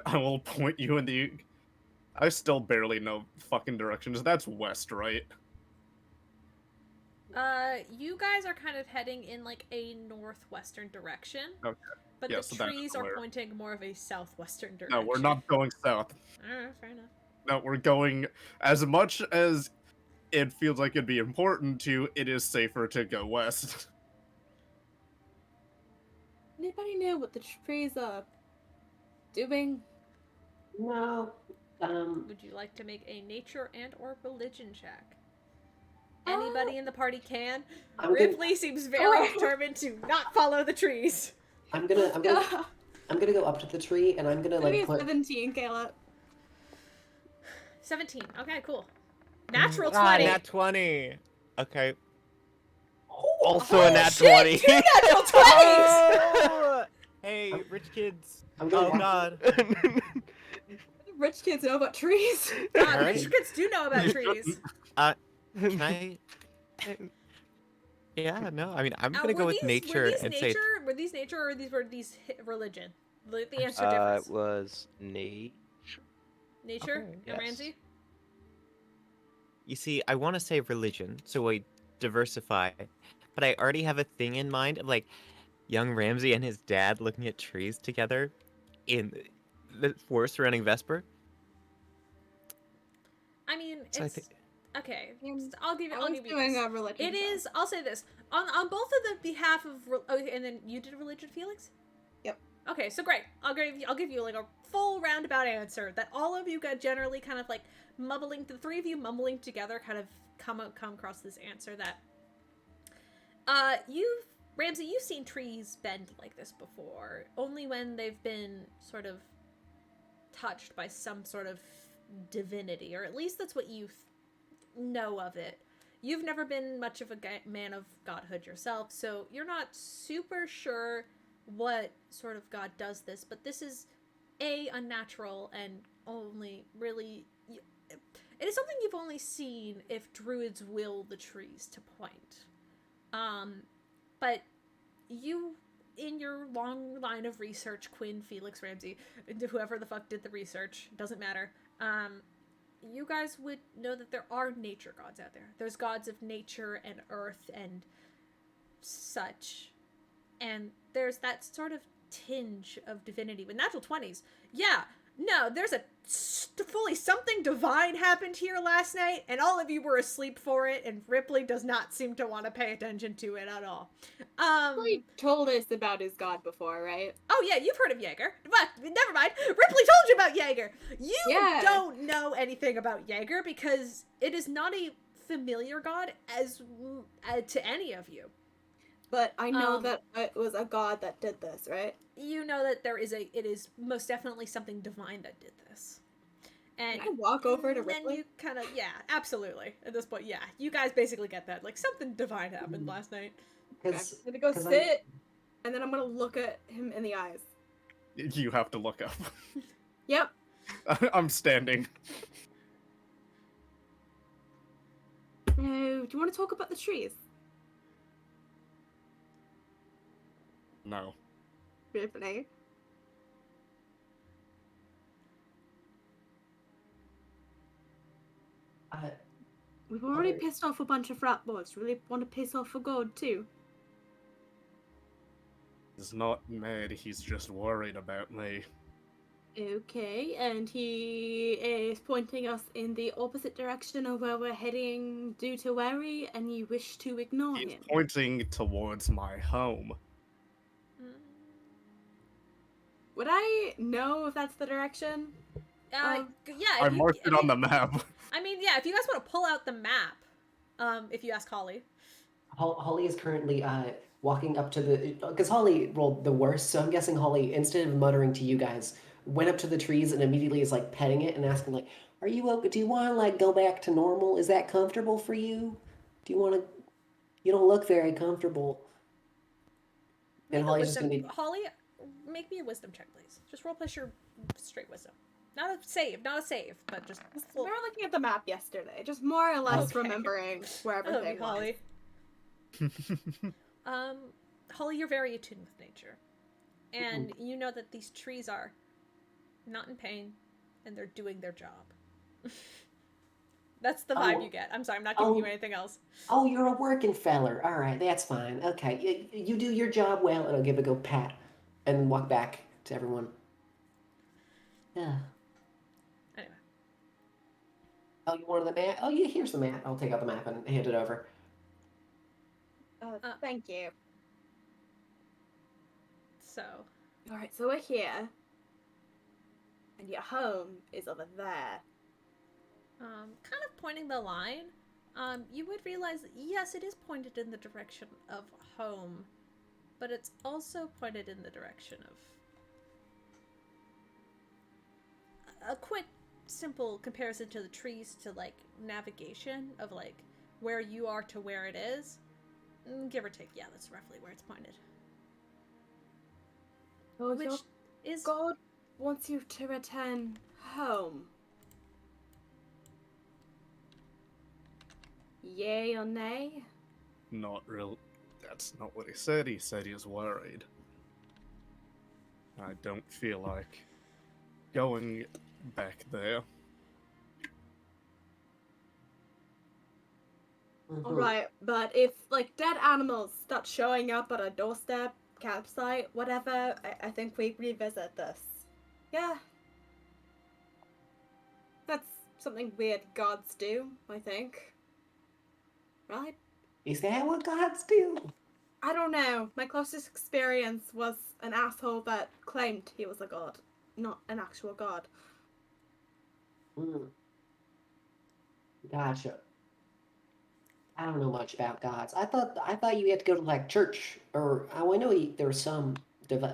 I will point you in the. I still barely know fucking directions. That's west, right? You guys are kind of heading in like a northwestern direction. Okay. But Yeah, the so that's trees are clear. pointing more of a southwestern direction. No, we're not going south. Alright, fair enough. No, we're going. As much as it feels like it'd be important to, it is safer to go west. Anybody know what the trees are doing? No. Would you like to make a nature and or religion check? Anybody in the party can. Ripley seems very determined to not follow the trees. I'm gonna go up to the tree and I'm gonna Maybe like put. 17, Caleb. 17. Okay, cool. Natural 20. Nat 20. Okay. Also a nat shit, 20. 2 natural 20s! Oh! Hey, rich kids. I'm gonna Oh walk- god. Rich kids know about trees. God, Alright. rich kids do know about trees. Can I? Yeah, no. I mean, I'm gonna go with nature and say. Were these nature or were these religion? The answer It differs. was nature. Nature Okay, and yes. Ramsey. You see, I want to say religion, so I diversify, but I already have a thing in mind of like young Ramsey and his dad looking at trees together in the forest surrounding Vesper. I mean, So I it's think okay. And I'll give I was you doing this. a religion It check. is. I'll say this on both of the behalf of. Okay, and then you did religion, Felix. Yep. Okay, so great. I'll give you like a full roundabout answer that all of you got generally kind of like mumbling. The three of you mumbling together kind of come across this answer that. Ramsey, you've seen trees bend like this before. Only when they've been sort of touched by some sort of divinity, or at least that's what you know of it. You've never been much of a man of godhood yourself, so you're not super sure what sort of god does this, but this is unnatural and only really it is something you've only seen if druids will the trees to point. But you, in your long line of research, Quinn, Felix, Ramsey, whoever the fuck did the research, doesn't matter, you guys would know that there are nature gods out there. There's gods of nature and earth and such. And there's that sort of tinge of divinity. With natural 20s, yeah, no, there's a fully something divine happened here last night, and all of you were asleep for it, and Rypley does not seem to want to pay attention to it at all. He told us about his god before, right? Oh yeah, you've heard of Jaeger. But never mind. Rypley told you about Jaeger. You don't know anything about Jaeger because it is not a familiar god as to any of you. But I know that it was a god that did this, right? You know that it is most definitely something divine that did this. And Can I walk over to then Rypley? you kind of, yeah, absolutely. At this point, yeah, you guys basically get that. Like, something divine happened last night. I'm gonna go sit, and then I'm gonna look at him in the eyes. You have to look up. Yep. I'm standing. Do you want to talk about the trees? No. Rypley. We've already pissed off a bunch of frat boys. Really want to piss off a god too? He's not mad, he's just worried about me. Okay, and he is pointing us in the opposite direction of where we're heading due to worry, and you wish to ignore He's him. pointing towards my home. Would I know if that's the direction? Yeah. I marked it on the map. I mean, yeah, if you guys want to pull out the map, if you ask Holly. Holly is currently walking up to the, because Holly rolled the worst, so I'm guessing Holly, instead of muttering to you guys, went up to the trees and immediately is like petting it and asking like, "Are you okay? Do you want to like go back to normal? Is that comfortable for you? Do you want to? You don't look very comfortable." And Holly's just gonna be, Holly, make me a wisdom check, please. Just roll plus your straight wisdom. Not a save, but just. We were looking at the map yesterday, just more or less remembering where everything was. Holly. Holly, you're very attuned with nature, and you know that these trees are not in pain, and they're doing their job. That's the vibe you get. I'm sorry, I'm not giving you anything else. "Oh, you're a working feller. All right, that's fine. Okay, you do your job well," and I'll give a go pat, and walk back to everyone. Yeah. Anyway. Oh, you wanted the map? Oh, yeah, here's the map. I'll take out the map and hand it over. Thank you. So. Alright, so we're here. And your home is over there. Kind of pointing the line, you would realize that, yes, it is pointed in the direction of home, but it's also pointed in the direction of a quick, simple comparison to the trees to, like, navigation of, like, where you are to where it is. Give or take, yeah, that's roughly where it's pointed. Oh, Which is... God wants you to return home. Yay or nay? Not real. That's not what he said. He said he was worried. I don't feel like going back there. Alright, but if, like, dead animals start showing up at a doorstep, campsite, whatever, I think we revisit this. Yeah. That's something weird gods do, I think. Right? Is that what gods do? I don't know. My closest experience was an asshole that claimed he was a god, not an actual god. Gotcha. I don't know much about gods. I thought you had to go to like church, or I know there were some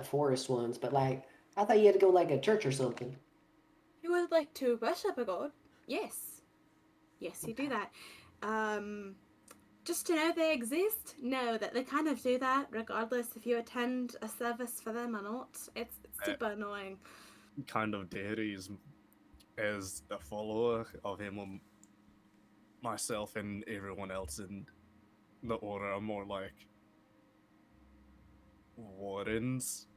forest ones, but like I thought you had to go like a church or something. You would like to worship a god? Yes. Yes, you do that. Just to know they exist, know that they kind of do that regardless if you attend a service for them or not. It's super annoying. Kind of deities, as a follower of him, myself and everyone else in the order are more like wardens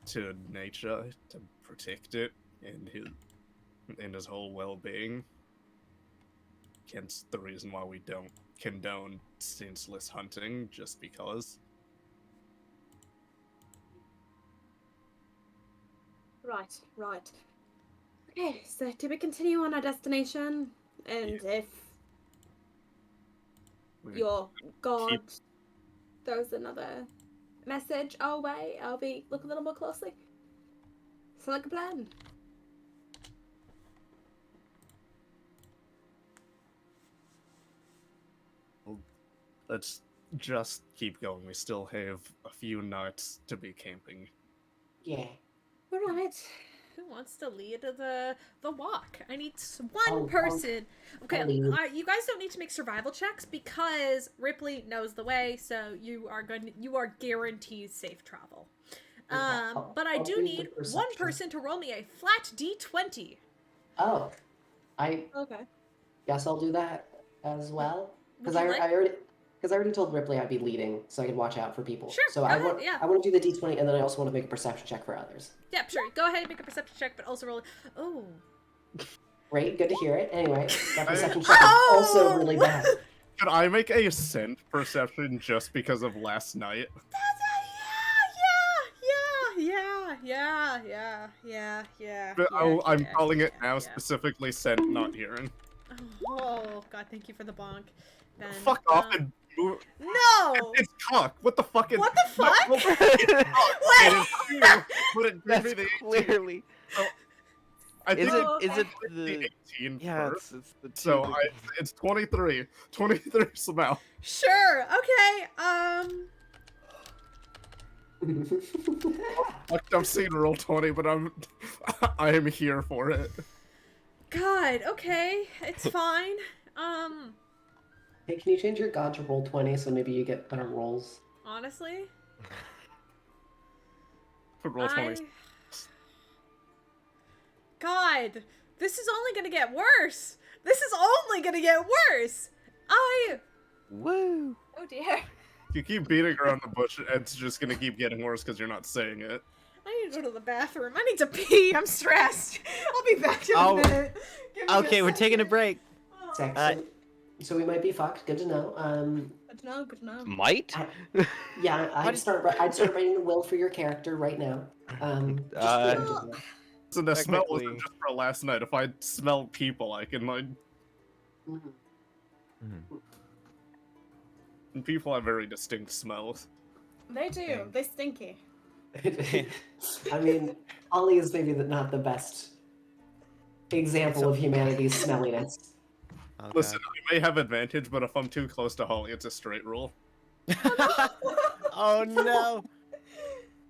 to nature to protect it and his whole well-being. Hence the reason why we don't condone senseless hunting, just because. Right. Okay, so do we continue on our destination? And if your god throws another message our way, I'll be looking a little more closely. Sound like a plan? Well, let's just keep going. We still have a few nights to be camping. Yeah. Alright. Who wants to lead the walk? I need one person. Okay, you guys don't need to make survival checks because Rypley knows the way, so you are guaranteed safe travel. But I do need one person to roll me a flat D20. Oh, I Okay. guess I'll do that as well. Because Would you I already told Ripley I'd be leading, so I could watch out for people. Sure, So go I ahead, yeah. want to do the D20, and then I also want to make a perception check for others. Yeah, sure. Go ahead and make a perception check, but also roll. Oh. Great, good to hear it. Anyway, that perception check is also really bad. Could I make a scent perception just because of last night? Yeah. But I'm calling it now, specifically scent not hearing. Oh, God, thank you for the bonk, Ben. Fuck off and move. No! It's cock. What the fuck is... What the fuck? It's cock. It is you, but it gave me the 18. Clearly. So, I think Is it the the 18 yeah? first. It's the two. So it's 23. 23 somehow. Sure, okay, I'm seeing roll 20, but I am here for it. God, okay, it's fine. Hey, can you change your god to roll 20 so maybe you get better rolls? Honestly? Roll 20. God, this is only gonna get worse. Woo! Oh dear. If you keep beating around the bush, it's just gonna keep getting worse because you're not saying it. I need to go to the bathroom. I need to pee. I'm stressed. I'll be back in a minute. Give me Okay, a we're second. taking a break. Excellent. So we might be fucked. Good to know. Good to know. Might? Yeah, I'd start writing the will for your character right now. So the smell wasn't Technically- just for last night. If I smell people, I can like. And people have very distinct smells. They do. They stinky. I mean, Ollie is maybe not the best example of humanity's smelliness. Oh, Listen, I may have advantage, but if I'm too close to Holly, it's a straight roll. God. Oh no!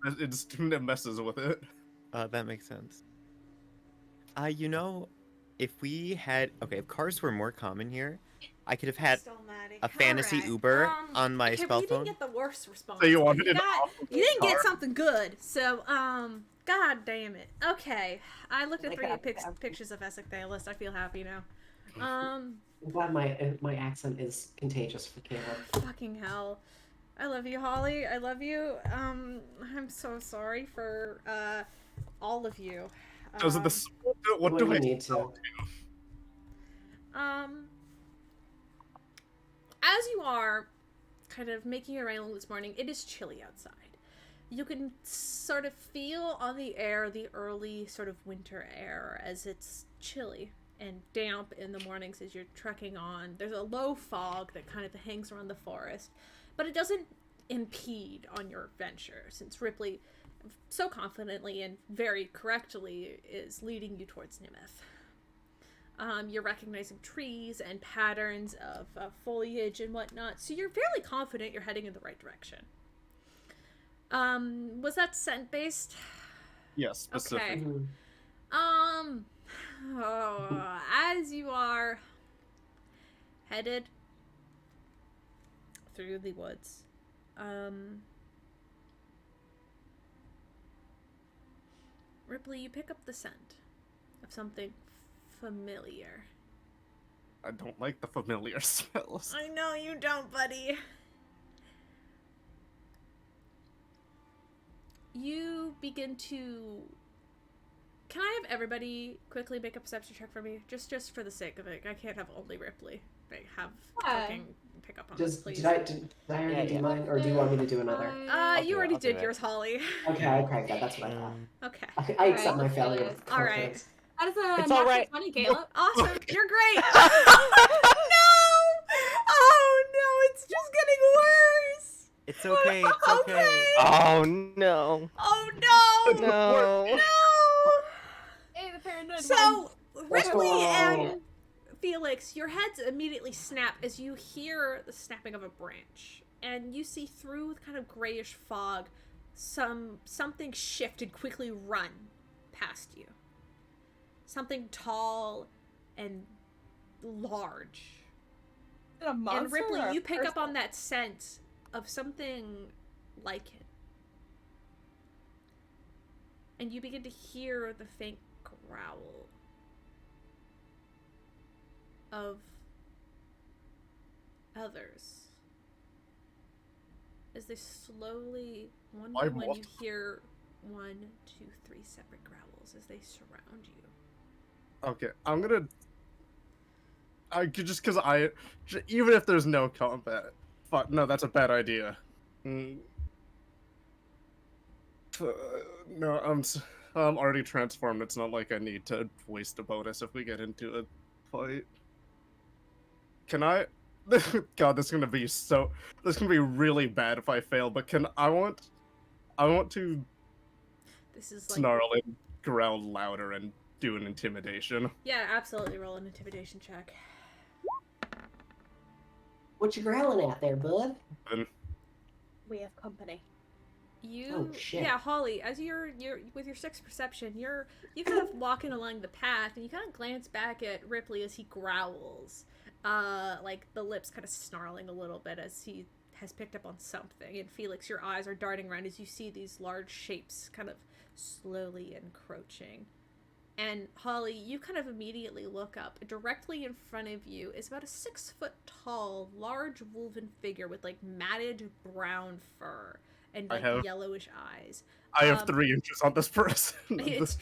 It messes with it. That makes sense. You know, if cars were more common here, I could have had a fantasy Uber on my spell We phone. didn't get the worst response. So you but wanted an you didn't get car? something good. So, God damn it. Okay, I looked at 3 pictures of Essex list. I feel happy now. I'm glad my accent is contagious for Caleb. Fucking hell. I love you, Holly. I love you. I'm so sorry for all of you. Does the what do I need to? As you are kind of making your way along this morning, it is chilly outside. You can sort of feel on the air the early sort of winter air as it's chilly and damp in the mornings as you're trekking on. There's a low fog that kind of hangs around the forest, but it doesn't impede on your venture, since Rypley so confidently and very correctly is leading you towards Nimeth. You're recognizing trees and patterns of foliage and whatnot, so you're fairly confident you're heading in the right direction. Was that scent-based? Yes, specific. Okay. As you are headed through the woods, Rypley, you pick up the scent of something familiar. I don't like the familiar smells. I know you don't, buddy. You begin to... Can I have everybody quickly make a perception check for me? Just for the sake of it. I can't have only Rypley. Have fucking pick up on this, please. Did I already do mine, or do you want me to do another? You already did yours, Holly. Okay, good. That's what I thought. Okay. I accept my failure with All right. confidence. That is a It's all right. funny, Caleb. Awesome. You're great. No! Oh no, it's just getting worse. It's okay. It's okay. Oh no. Oh no. No. No. Hey, the paranoid So, one. Rypley Oh. and Felix, your heads immediately snap as you hear the snapping of a branch, and you see through kind of grayish fog something shift and quickly run past you. Something tall and large. Is it a monster And Rypley, or a you pick up person? on that scent of something like it. And you begin to hear the faint growl of others. As they slowly, one by one, you hear 1, 2, 3 separate growls as they surround you. Okay, I'm gonna. Just because even if there's no combat, fuck no, that's a bad idea. No, I'm already transformed. It's not like I need to waste a bonus if we get into a fight. Can I? God, this is gonna be really bad if I fail. But I want to This is like, snarl and growl louder and do an intimidation. yeah, absolutely. Roll an intimidation check. What you growling at there, bud? We have company. You, Oh, shit. yeah, Holly. As you're with your sixth perception, you kind of walking along the path, and you kind of glance back at Rypley as he growls, like the lips kind of snarling a little bit as he has picked up on something. And Felix, your eyes are darting around as you see these large shapes kind of slowly encroaching. And Holly, you kind of immediately look up. Directly in front of you is about a 6 foot tall, large woven figure with like matted brown fur and like yellowish eyes. I have 3 inches on this person. It's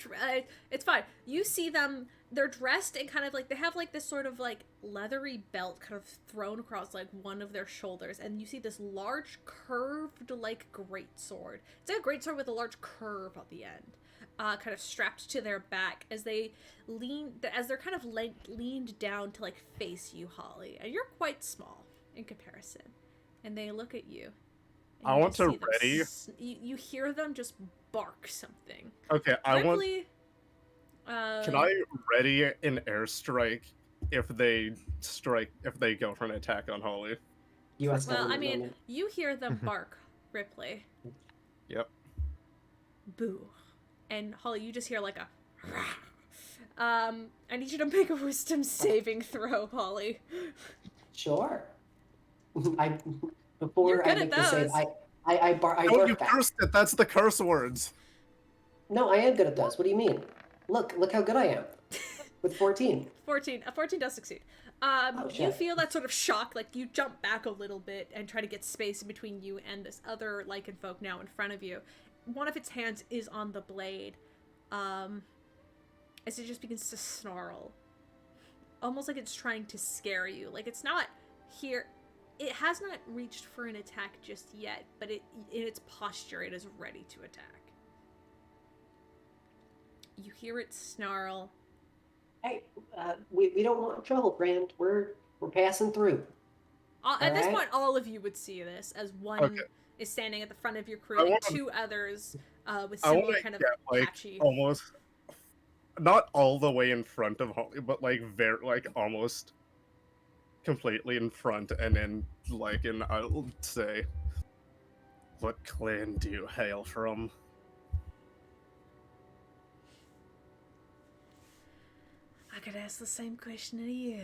fine. You see them. They're dressed in kind of like, they have like this sort of like leathery belt kind of thrown across like one of their shoulders, and you see this large curved like greatsword. It's like a greatsword with a large curve at the end. Kind of strapped to their back as they're kind of leaned down to like face you, Holly, and you're quite small in comparison. And they look at you. I want to ready. You hear them just bark something. Okay, Rypley, Can I ready an airstrike if they go for an attack on Holly? U.S. Well, I government mean, moment. you hear them bark, Rypley. Yep. Boo. And Holly, you just hear like a I need you to make a wisdom saving throw, Holly. Sure. Before You're I good make at the save, those. I Oh, you bark back. cursed it. That's the curse words. No, I am good at those. What do you mean? Look how good I am. With 14. 14 does succeed. You shit. feel that sort of shock, like you jump back a little bit and try to get space between you and this other lycan folk now in front of you. One of its hands is on the blade, as it just begins to snarl. Almost like it's trying to scare you. Like it's not here. It has not reached for an attack just yet, but in its posture, it is ready to attack. You hear it snarl. Hey, we don't want trouble, friend. We're passing through. At this point, all of you would see this as one is standing at the front of your crew, and two others with similar kind of patchy. Almost, not all the way in front of Holly, but like almost completely in front, and then I'll say, what clan do you hail from? I could ask the same question to you.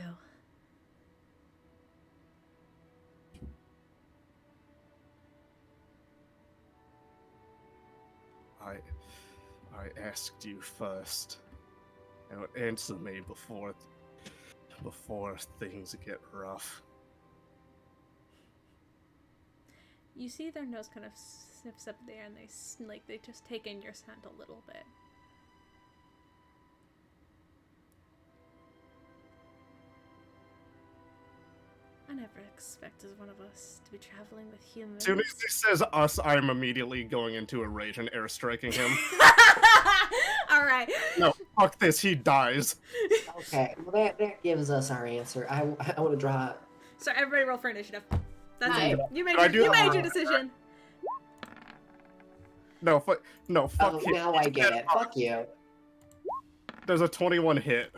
I asked you first. Now answer me before things get rough. You see their nose kind of sniffs up there, and they just take in your scent a little bit. I never expected one of us to be traveling with humans. As soon as he says us, I'm immediately going into a rage and airstriking him. Alright. No, fuck this, he dies. Okay, well that gives us our answer. I want to draw. So everybody roll for initiative. That's Hi. it. You made your decision. No, fuck Oh, you. now I get it. Fuck you. There's a 21 hit.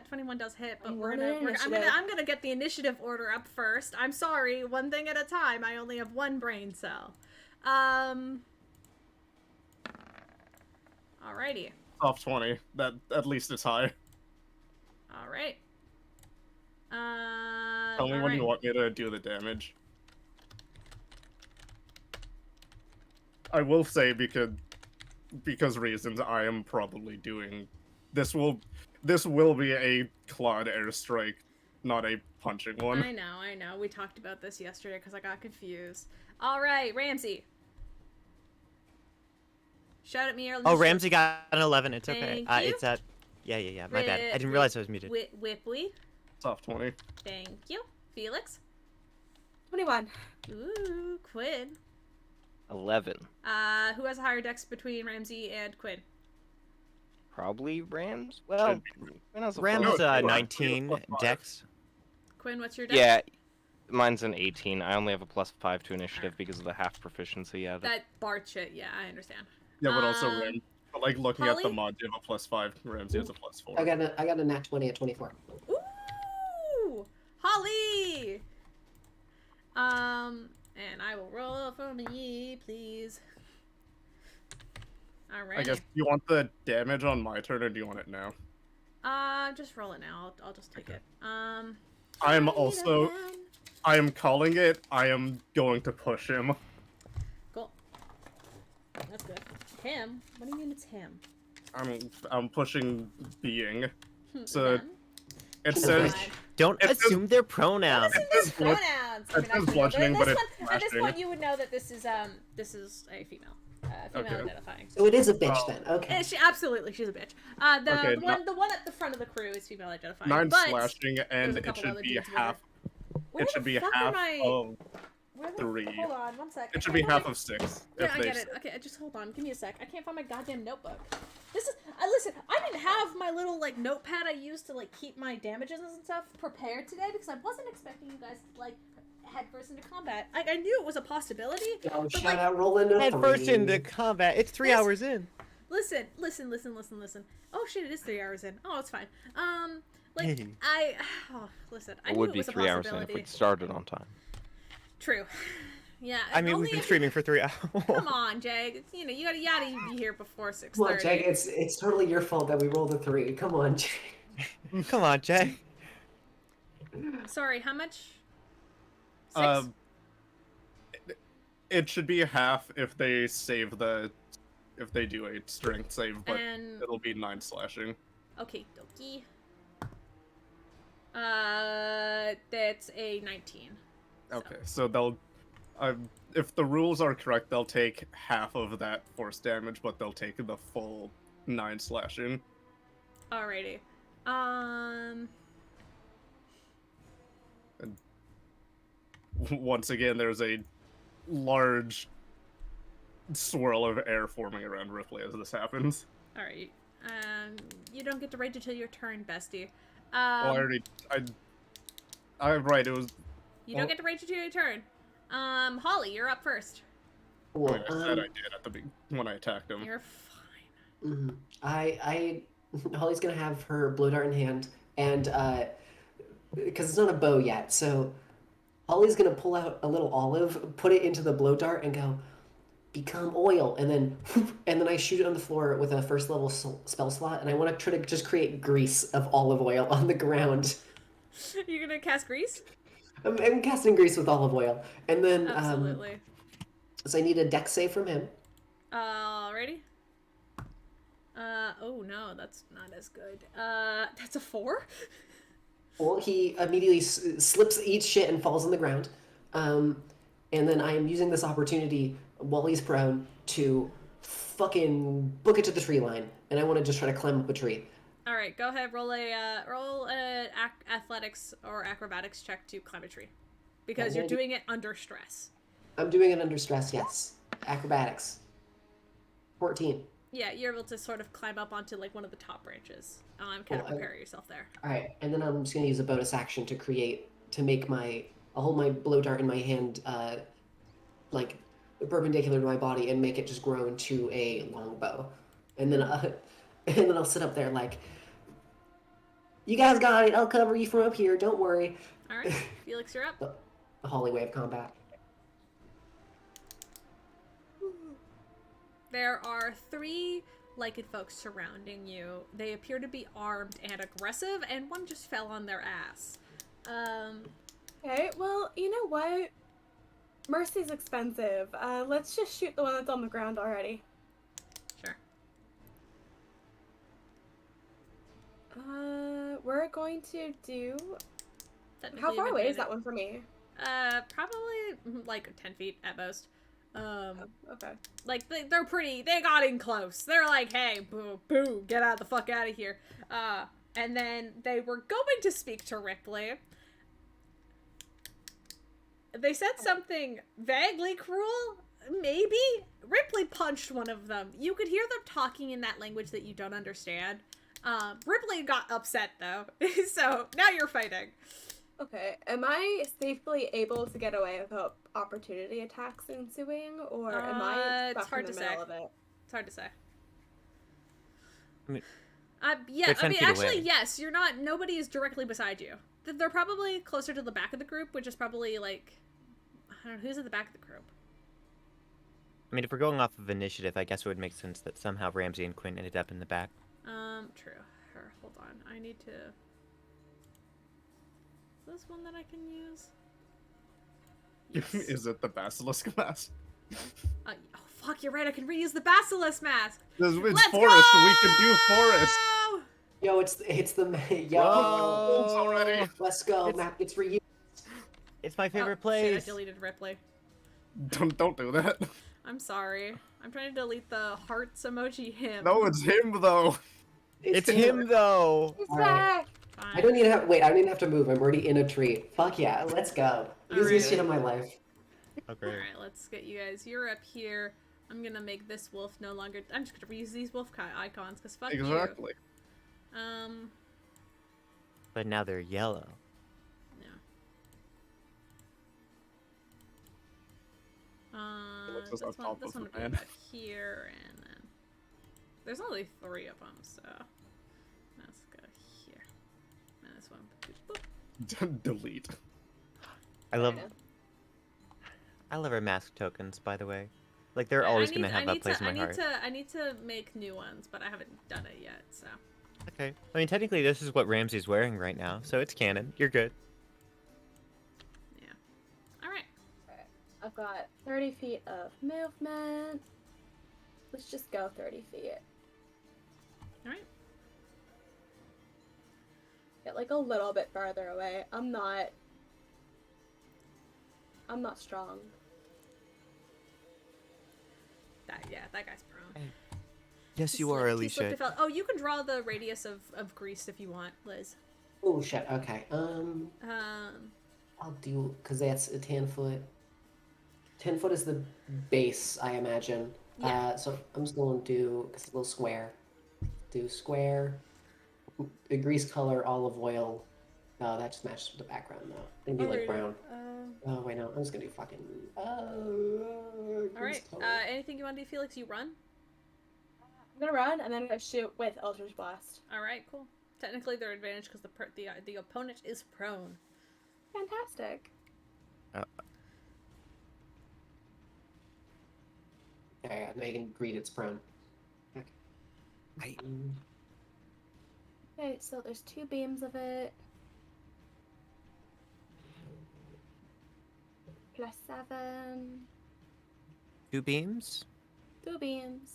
21 does hit, but I'm gonna get the initiative order up first. I'm sorry, one thing at a time. I only have one brain cell. Alrighty. Off 20. That at least it's high. Alright. Tell me when you want me to do the damage. I will say because reasons I am probably doing this will be a clawed airstrike, not a punching one. I know. We talked about this yesterday because I got confused. Alright, Ramsey. Shout at me earlier. Oh, Ramsey got an 11. It's okay. Thank you. It's at... Yeah. My bad. I didn't realize I was muted. Whipley. It's off 20. Thank you. Felix. 21. Ooh, Quinn. 11. Who has a higher dex between Ramsey and Quinn? Probably Rams? Well, Rams, No, 19 +5. dex. Quinn, what's your dex? Yeah, mine's an 18. I only have a +5 to initiative because of the half proficiency. Yeah. That Bart shit, yeah, I understand. Yeah, but also Ram. But like looking at the Holly? mod, you have a +5. Ramsey has a +4. I got a nat 20 at 24. Ooh! Holly! And I will roll for me, please. Alright. I guess you want the damage on my turn, or do you want it now? Just roll it now. I'll just take it. I am calling it. I am going to push him. Cool. That's good. Him? What do you mean it's him? I'm pushing being. So Them? it says Don't It says- assume their pronouns. There's pronouns. it says bludgeoning, but it's at this slashing. point, you would know that this is a female. Female Okay. identifying. So it is a bitch Oh. then. Okay. She's a bitch. Okay, The one at the front of the crew is female identifying. 9 but slashing, and there's a it couple should other be dudes with half. Where It the should be fuck half am I? of Where the, 3. Hold on, one sec. It should be half of 6. Yeah, if I they get it. Okay, just hold on. Give me a sec. I can't find my goddamn notebook. This is. Listen. I didn't have my little notepad I used to keep my damages and stuff prepared today because I wasn't expecting you guys to head first into combat. I knew it was a possibility. Oh, but, shout out rolling a Head 3. first into combat. It's 3 Yes. hours in. Listen. Oh shit! It is 3 hours in. Oh, it's fine. Hey. Listen. I It knew would it be was a 3 hours in if possibility. we started on time. True. Yeah. I mean, only we've been if- streaming for 3 hours. Come on, Jegg. You gotta be here before 6:30. Come on, Jegg. It's totally your fault that we rolled a 3. Come on, Jegg. Come on, Jay. Sorry, how much? 6? It should be half if they if they do a strength save, but And it'll be 9 slashing. okay, dokie. That's a 19. Okay, so they'll if the rules are correct, they'll take half of that force damage, but they'll take the full 9 slashing. Alrighty. And once again, there's a large swirl of air forming around Rypley as this happens. Alright. You don't get to rage until your turn, bestie. Well, I'm right, it was... You don't get to rage until your turn. Holly, you're up first. I said I did at the when I attacked him. You're fine. Holly's gonna have her blow dart in hand, and because it's not a bow yet, so Holly's gonna pull out a little olive, put it into the blow dart, and go, become oil, and then I shoot it on the floor with a first level spell slot, and I want to try to just create grease of olive oil on the ground. You're gonna cast grease? I'm casting grease with olive oil, and then Absolutely. So I need a dex save from him. Alrighty. Oh no, that's not as good. That's a 4? Well, he immediately slips, eats shit, and falls on the ground. And then I am using this opportunity while he's prone to fucking book it to the tree line, and I want to just try to climb up a tree. All right, go ahead. Roll an athletics or acrobatics check to climb a tree, because you're doing it under stress. I'm doing it under stress. Yes, acrobatics. 14. Yeah, you're able to sort of climb up onto like one of the top branches. Kind of prepare yourself there. All right, and then I'm just gonna use a bonus action to make I'll hold my blow dart in my hand, like perpendicular to my body, and make it just grow into a long bow, and then I'll sit up there like, you guys got it. I'll cover you from up here. Don't worry. All right, Felix, you're up. A holy way of combat. There are 3 Lycan folks surrounding you. They appear to be armed and aggressive, and one just fell on their ass. Okay, well, you know what? Mercy's expensive. Let's just shoot the one that's on the ground already. Sure. We're going to do... Technically, How far you away would is that one from me? Probably like 10 feet at most. Okay. Like they're pretty. They got in close. They're like, "Hey, boo, boo, get out the fuck out of here." And then they were going to speak to Rypley. They said something vaguely cruel. Maybe Rypley punched one of them. You could hear them talking in that language that you don't understand. Rypley got upset though, so now you're fighting. Okay, am I safely able to get away without opportunity attacks ensuing, or am I it's stuck hard in the to middle say. of it? It's hard to say. I mean, Yeah, they're I 10 mean, feet actually, away. yes, you're not, nobody is directly beside you. They're probably closer to the back of the group, which is probably, like, I don't know, who's at the back of the group? I mean, if we're going off of initiative, I guess it would make sense that somehow Ramsey and Quinn ended up in the back. True. Hold on, I need to... Is this one that I can use? Yes. Is it the basilisk mask? Oh, fuck, you're right, I can reuse the basilisk mask! It's Let's forest, go! we can do forest! Yo, it's the yo. Whoa! Already. Let's go. Map gets reused. It's my favorite Shit, place. I deleted Rypley. Don't do that. I'm sorry. I'm trying to delete the hearts emoji him. No, it's him though. It's him though. He's All right. back! Fine. I don't need to have. Wait, I don't even have to move. I'm already in a tree. Fuck yeah, let's go. Easiest Alright. shit of my life. Okay. Alright, let's get you guys. You're up here. I'm gonna make this wolf no longer. I'm just gonna reuse these wolf icons because fuck Exactly. you. But now they're yellow. No. Felix is on top This of one the would be man. about here, and then there's only 3 of them, so let's go here. And this one. Boop. Delete. I love our mask tokens, by the way. Like they're always gonna have a place in my heart. I need to make new ones, but I haven't done it yet, so. Okay. I mean, technically, this is what Ramsey's wearing right now, so it's canon. You're good. Yeah. Alright. I've got 30 feet of movement. Let's just go 30 feet. Alright. Get like a little bit farther away. I'm not strong. yeah, that guy's prone. Yes, He you are, slipped- he slipped Alycia. and fell. Oh, you can draw the radius of grease if you want, Liz. Oh shit. Okay. Um, I'll do because that's a 10 foot. 10 foot is the base, I imagine. Yeah. So I'm just going to do it's a little square. Do square. The grease color, olive oil. Oh, that just matches with the background though. Then do like brown. Oh wait, no. I'm just gonna do fucking. all right. Grease color. Anything you want to do, Felix? You run. I'm gonna run and then I'm gonna shoot with Eldritch Blast. All right, cool. Technically, they're advantage because the opponent is prone. Fantastic. Okay, now you can read its prone. Okay. I- Okay, so there's 2 beams of it. +7. 2 beams? 2 beams.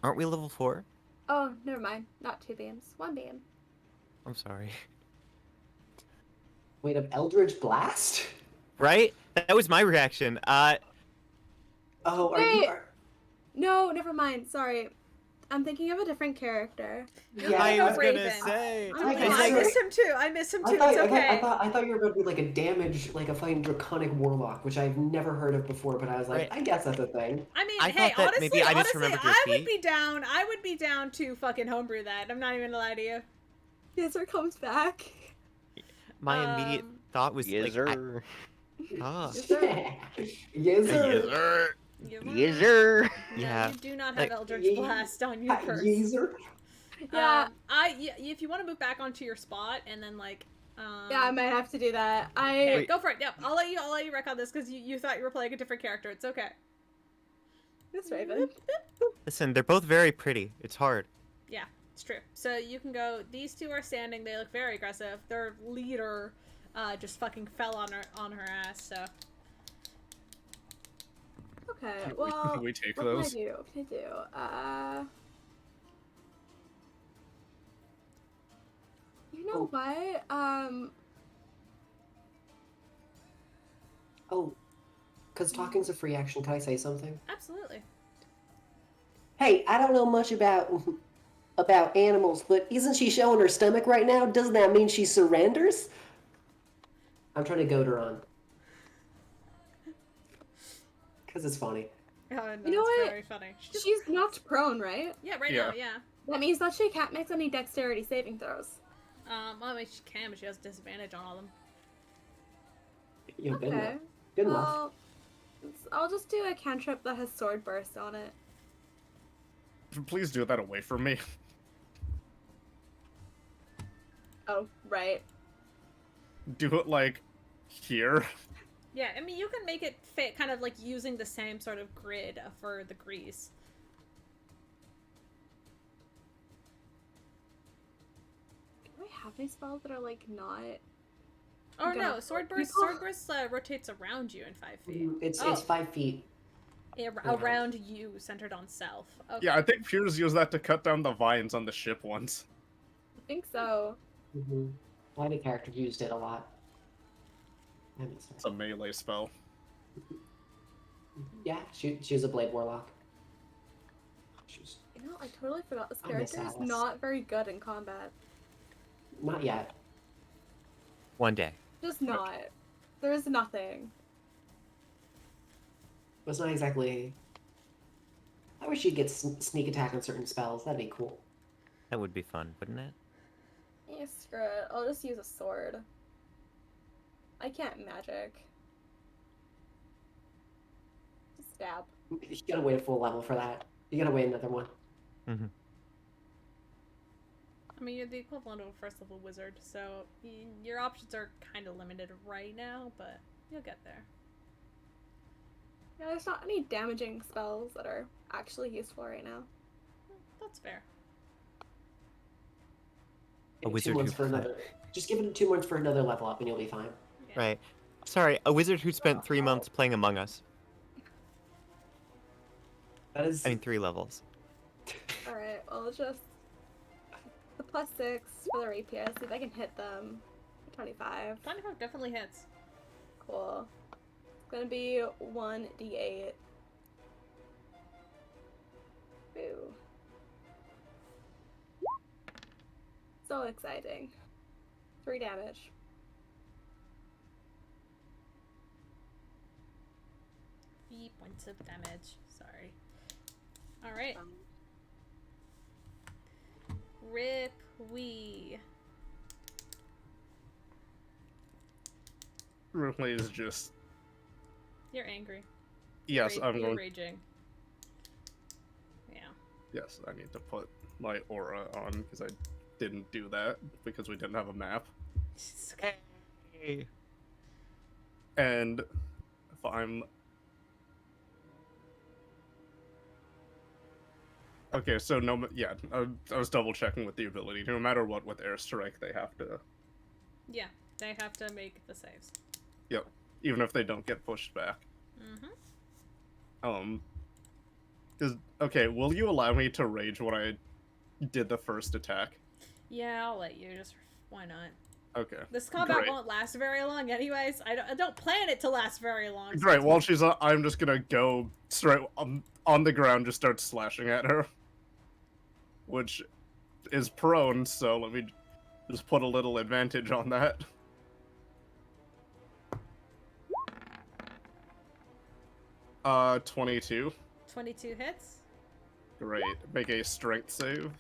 Aren't we level 4? Oh, never mind. Not 2 beams. 1 beam. I'm sorry. Wait, of Eldritch Blast? Right? That was my reaction. Oh, are you? Wait. No, never mind. Sorry. I'm thinking of a different character. Yeah, I was Raven. gonna say. I I sorry. miss him too. I miss him too. I It's okay. thought you were going to be like a damage, like a fucking draconic warlock, which I've never heard of before. But I was like, Right. I guess that's a thing. I mean, I hey, thought that honestly, maybe I misremembered your I would feet. be down. I would be down to fucking homebrew that. I'm not even gonna lie to you. Yazzer comes back. My immediate thought was Yes, like, sir. Yes, Yes, sir. sir. You Yes, sir. No, Yeah, you do not like- have Eldritch Blast on your purse. Yeezer. Yeah. If you want to move back onto your spot and then like, Yeah, I might have to do that. okay, Wait. go for it. Yep, I'll let you wreck on this because you thought you were playing a different character. It's okay. This Raven. listen, they're both very pretty. It's hard. Yeah, it's true. So you can go. These 2 are standing. They look very aggressive. Their leader, just fucking fell on her ass. So Okay, Can well, we take what those? can I do? What can I do? You know what? Oh, because talking's a free action. Can I say something? absolutely. Hey, I don't know much about animals, but isn't she showing her stomach right now? Doesn't that mean she surrenders? I'm trying to goad her on. Because it's funny. Oh, no, You know it's what? very funny. She's knocked prone, right? Yeah, right Yeah. now, yeah. That means that she can't make any dexterity saving throws. Well, I mean, she can, but she has disadvantage on all of them. You know, good Okay. enough. Good enough. Well, I'll just do a cantrip that has sword burst on it. Please do that away from me. Oh, right. Do it like here. Yeah, I mean, you can make it fit kind of like using the same sort of grid for the grease. Do I have any spells that are like not? Oh Okay. no, sword burst rotates around you in 5 feet. It's Oh. 5 feet. Around you, centered on self. Okay. Yeah, I think Piers used that to cut down the vines on the ship once. I think so. Mm-hmm. I had a character who used it a lot. That makes sense. It's a melee spell. Yeah, she was a blade warlock. She's You know, I totally forgot this I miss character is Alice. not very good in combat. not yet. One day. Just not. There's nothing. But it's not exactly. I wish she'd get sneak attack on certain spells. That'd be cool. That would be fun, wouldn't it? Yeah, screw it. I'll just use a sword. I can't magic. Just stab. You gotta wait a full level for that. You gotta wait another one. Mm-hmm. I mean, you're the equivalent of a first level wizard, so your options are kind of limited right now, but you'll get there. Yeah, there's not any damaging spells that are actually useful right now. That's fair. Give it wizard 2 months who for play- another. Just give it 2 months for another level up, and you'll be fine. Yeah. Right. Sorry, a wizard who spent 3 months playing Among Us. That is. I mean, 3 levels. Alright, well, just the +6 for the rapier. See if I can hit them. 25. 25 definitely hits. Cool. It's gonna be 1d8. So exciting. 3 damage. Three points of damage. Sorry. Alright. Rypley. Rypley is just... You're angry. Yes, I'm You're going... raging. Yeah. Yes, I need to put my aura on, because I didn't do that, because we didn't have a map. Hey. And if I'm... Okay, so no, yeah, I was double checking with the ability. No matter what, with airstrike, they have to. Yeah, they have to make the saves. Yep, even if they don't get pushed back. Okay, will you allow me to rage when I did the first attack? Yeah, I'll let you. Just why not? Okay. This combat great. won't last very long, anyways. I don't plan it to last very long. So Great. While she's, I'm just gonna go straight on the ground, just start slashing at her. Which is prone, so let me just put a little advantage on that. Uh, 22. 22 hits. Great. Make a strength save.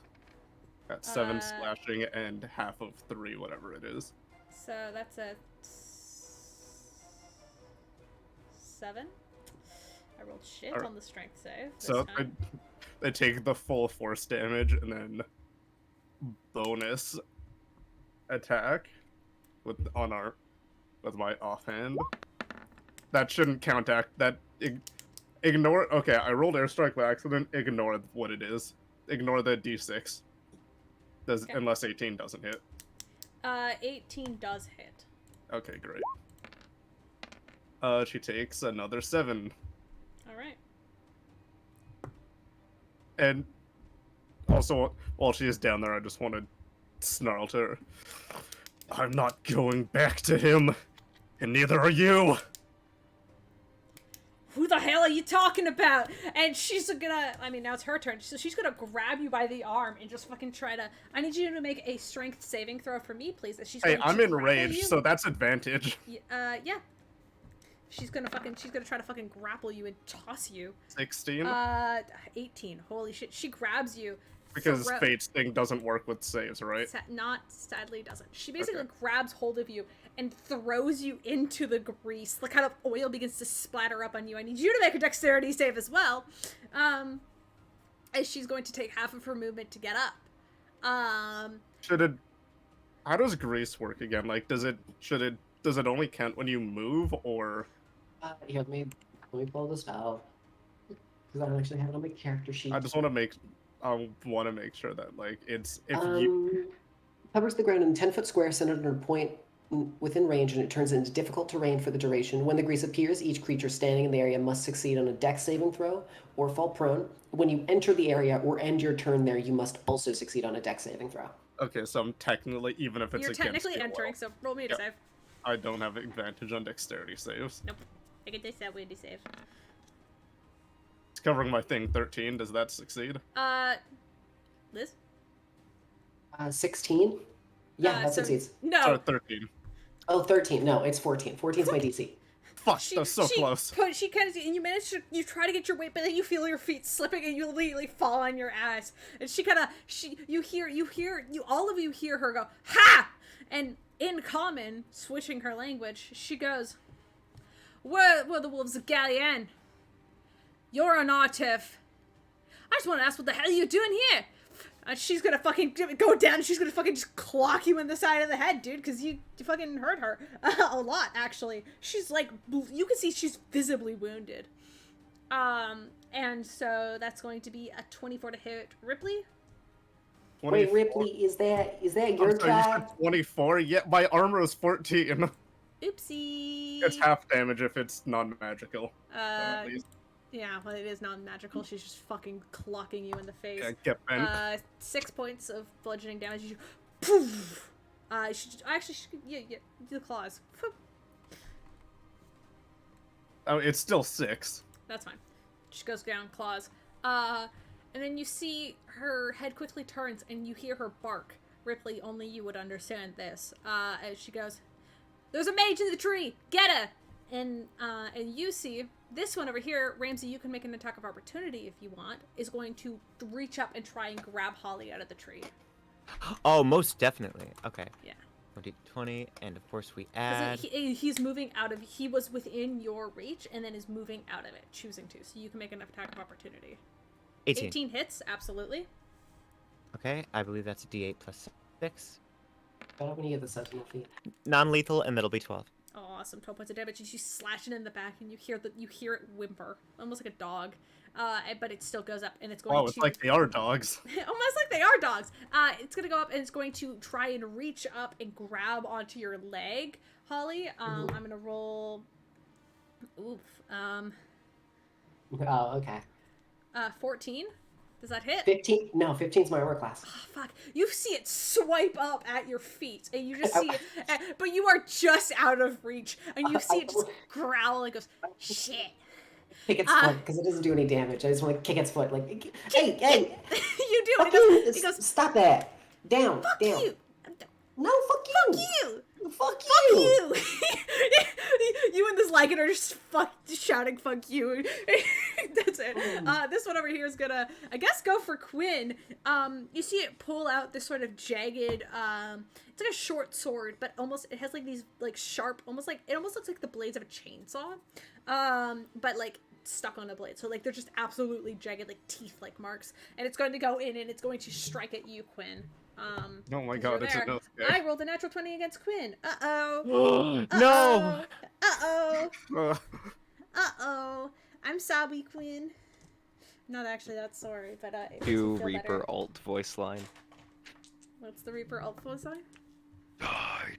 At 7 slashing and half of 3, whatever it is. So that's a 7. I rolled shit on the strength save. So I take the full force damage and then bonus attack with my offhand. That shouldn't count ignore. Okay, I rolled airstrike by accident. Ignore what it is. Ignore the d6. Okay. Unless 18 doesn't hit. 18 does hit. Okay, great. She takes another 7. All right. And also, while she is down there, I just want to snarl to her. I'm not going back to him, and neither are you! Who the hell are you talking about? And she's gonna, I mean, now it's her turn, so she's gonna grab you by the arm and just fucking try to, I need you to make a strength saving throw for me, please. Hey, I'm enraged, so that's advantage. Yeah. She's gonna try to fucking grapple you and toss you. 16? 18. Holy shit. She grabs you. Because Fate's thing doesn't work with saves, right? Sadly doesn't. She basically grabs hold of you and throws you into the grease. The kind of oil begins to splatter up on you. I need you to make a dexterity save as well. As she's going to take half of her movement to get up. How does grease work again? Like, does it only count when you move, or? Here, let me pull this out. Because I don't actually have it on my character sheet. I want to make sure that, like, it's, if you... Covers the ground in a 10-foot square centered on a point within range, and it turns into difficult terrain for the duration. When the grease appears, each creature standing in the area must succeed on a dex saving throw or fall prone. When you enter the area or end your turn there, you must also succeed on a dex saving throw. Okay, so I'm technically, even if it's You're against technically entering, so roll me a save. I don't have advantage on dexterity saves. Nope. I get that way to save. It's covering my thing, 13. Does that succeed? Liz? 16? Yeah, that succeeds. No. Sorry, 13. Oh, 13. No, it's 14. 14's my DC. Fuck, that's so close. She kind of, and you manage to, you try to get your weight, but then you feel your feet slipping and you immediately fall on your ass. And all of you hear her go, ha! And in common, switching her language, she goes, Where were the wolves of Gallian? You're an Artif. I just want to ask what the hell are you doing here? And she's gonna fucking go down and she's gonna fucking just clock you in the side of the head, dude, because you fucking hurt her a lot, actually. She's like, you can see she's visibly wounded. And so that's going to be a 24 to hit Rypley. 24. Wait, Rypley, is that your job? 24? Yeah, my armor is 14. Oopsie. It's half damage if it's non-magical. Yeah, well, it is non-magical. She's just fucking clocking you in the face. Yeah, get bent. 6 points of bludgeoning damage. You poof. Yeah, the claws. Poof. Oh, it's still 6. That's fine. She goes down, claws. And then you see her head quickly turns, and you hear her bark. Rypley, only you would understand this. As she goes, "There's a mage in the tree! Get her!" And you see this one over here, Ramsey, you can make an attack of opportunity if you want, is going to reach up and try and grab Holly out of the tree. Oh, most definitely. Okay. Yeah. 20, and of course we 'Cause add... he's moving out of, he was within your reach and then is moving out of it, choosing to. So you can make an attack of opportunity. 18. 18 hits, absolutely. Okay, I believe that's a d8 plus 6. How many of the sentinel feet? Non-lethal, and that'll be 12. Oh, awesome. 12 points of damage. You slash it in the back and you hear it whimper, almost like a dog. But it still goes up and it's going to... Oh, it's like they are dogs. Almost like they are dogs. It's going to go up and it's going to try and reach up and grab onto your leg, Holly. I'm going to roll... Oof. Oh, okay. 14. Does that hit? 15? No, 15's my armor class. Oh, fuck. You see it swipe up at your feet, and you just see it, but you are just out of reach, and you see it just growl and goes, shit. Kick its foot, because it doesn't do any damage. I just want to kick its foot, like, hey! You do, Fuck and it you! goes, Stop that! Down, fuck down. you! No, fuck you! Fuck you! Fuck Fuck you! you! You and this Lycan are just shouting "fuck you." That's it. This one over here is gonna, I guess, go for Quinn. You see it pull out this sort of jagged, it's like a short sword, but almost it has like these like sharp, almost looks like the blades of a chainsaw, but like stuck on a blade. So like they're just absolutely jagged, like teeth-like marks, and it's going to go in and it's going to strike at you, Quinn. Oh my god, it's a no scare. I rolled a natural 20 against Quinn. Uh-oh. No! Uh-oh. Uh-oh. I'm sorry, Quinn. Not actually that sorry, but it makes me Do feel Reaper better. alt voice line. What's the Reaper alt voice line? Die.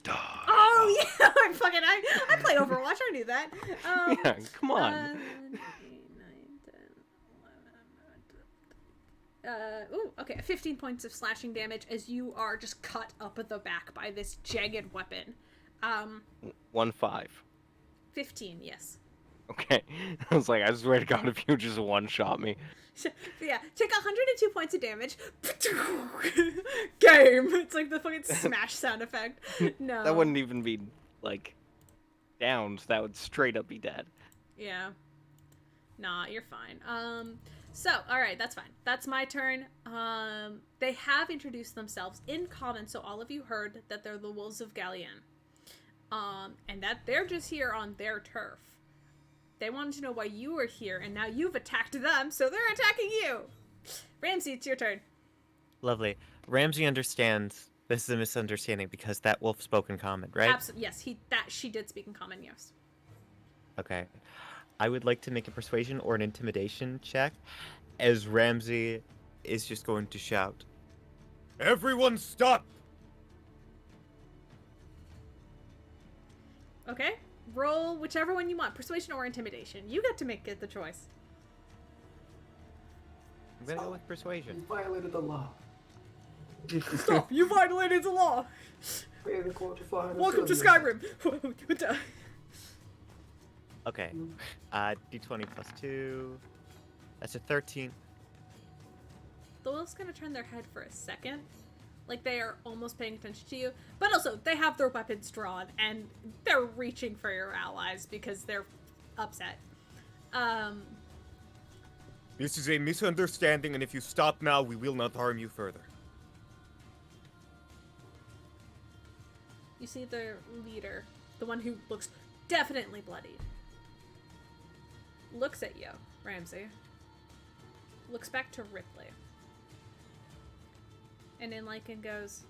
Oh yeah, I play Overwatch. I knew that. Yeah, come on. 7, 8, 9, 10, 11, ooh, okay, 15 points of slashing damage as you are just cut up at the back by this jagged weapon. 1-5. 15, yes. Okay. I was like, I swear to God, if you just one-shot me. Yeah, take 102 points of damage. Game! It's like the fucking smash sound effect. No. That wouldn't even be, like, downed. That would straight up be dead. Yeah. Nah, you're fine. So, alright, that's fine. That's my turn. They have introduced themselves in common, so all of you heard that they're the Wolves of Galleon. And that they're just here on their turf. They wanted to know why you were here, and now you've attacked them, so they're attacking you! Ramsey, it's your turn. Lovely. Ramsey understands this is a misunderstanding because that wolf spoke in common, right? Absolutely, yes, she did speak in common, yes. Okay. I would like to make a persuasion or an intimidation check as Ramsey is just going to shout, "Everyone stop!" Okay, roll whichever one you want, persuasion or intimidation. You get to make it the choice. I'm gonna go with persuasion. You violated the law. Stop! You violated the law! Welcome to Skyrim! Okay. D20 plus 2. That's a 13. The wolf's gonna turn their head for a second. Like they are almost paying attention to you. But also, they have their weapons drawn and they're reaching for your allies because they're upset. This is a misunderstanding, and if you stop now, we will not harm you further. You see their leader, the one who looks definitely bloodied, looks at you, Ramsey. Looks back to Rypley. And then Lycan goes,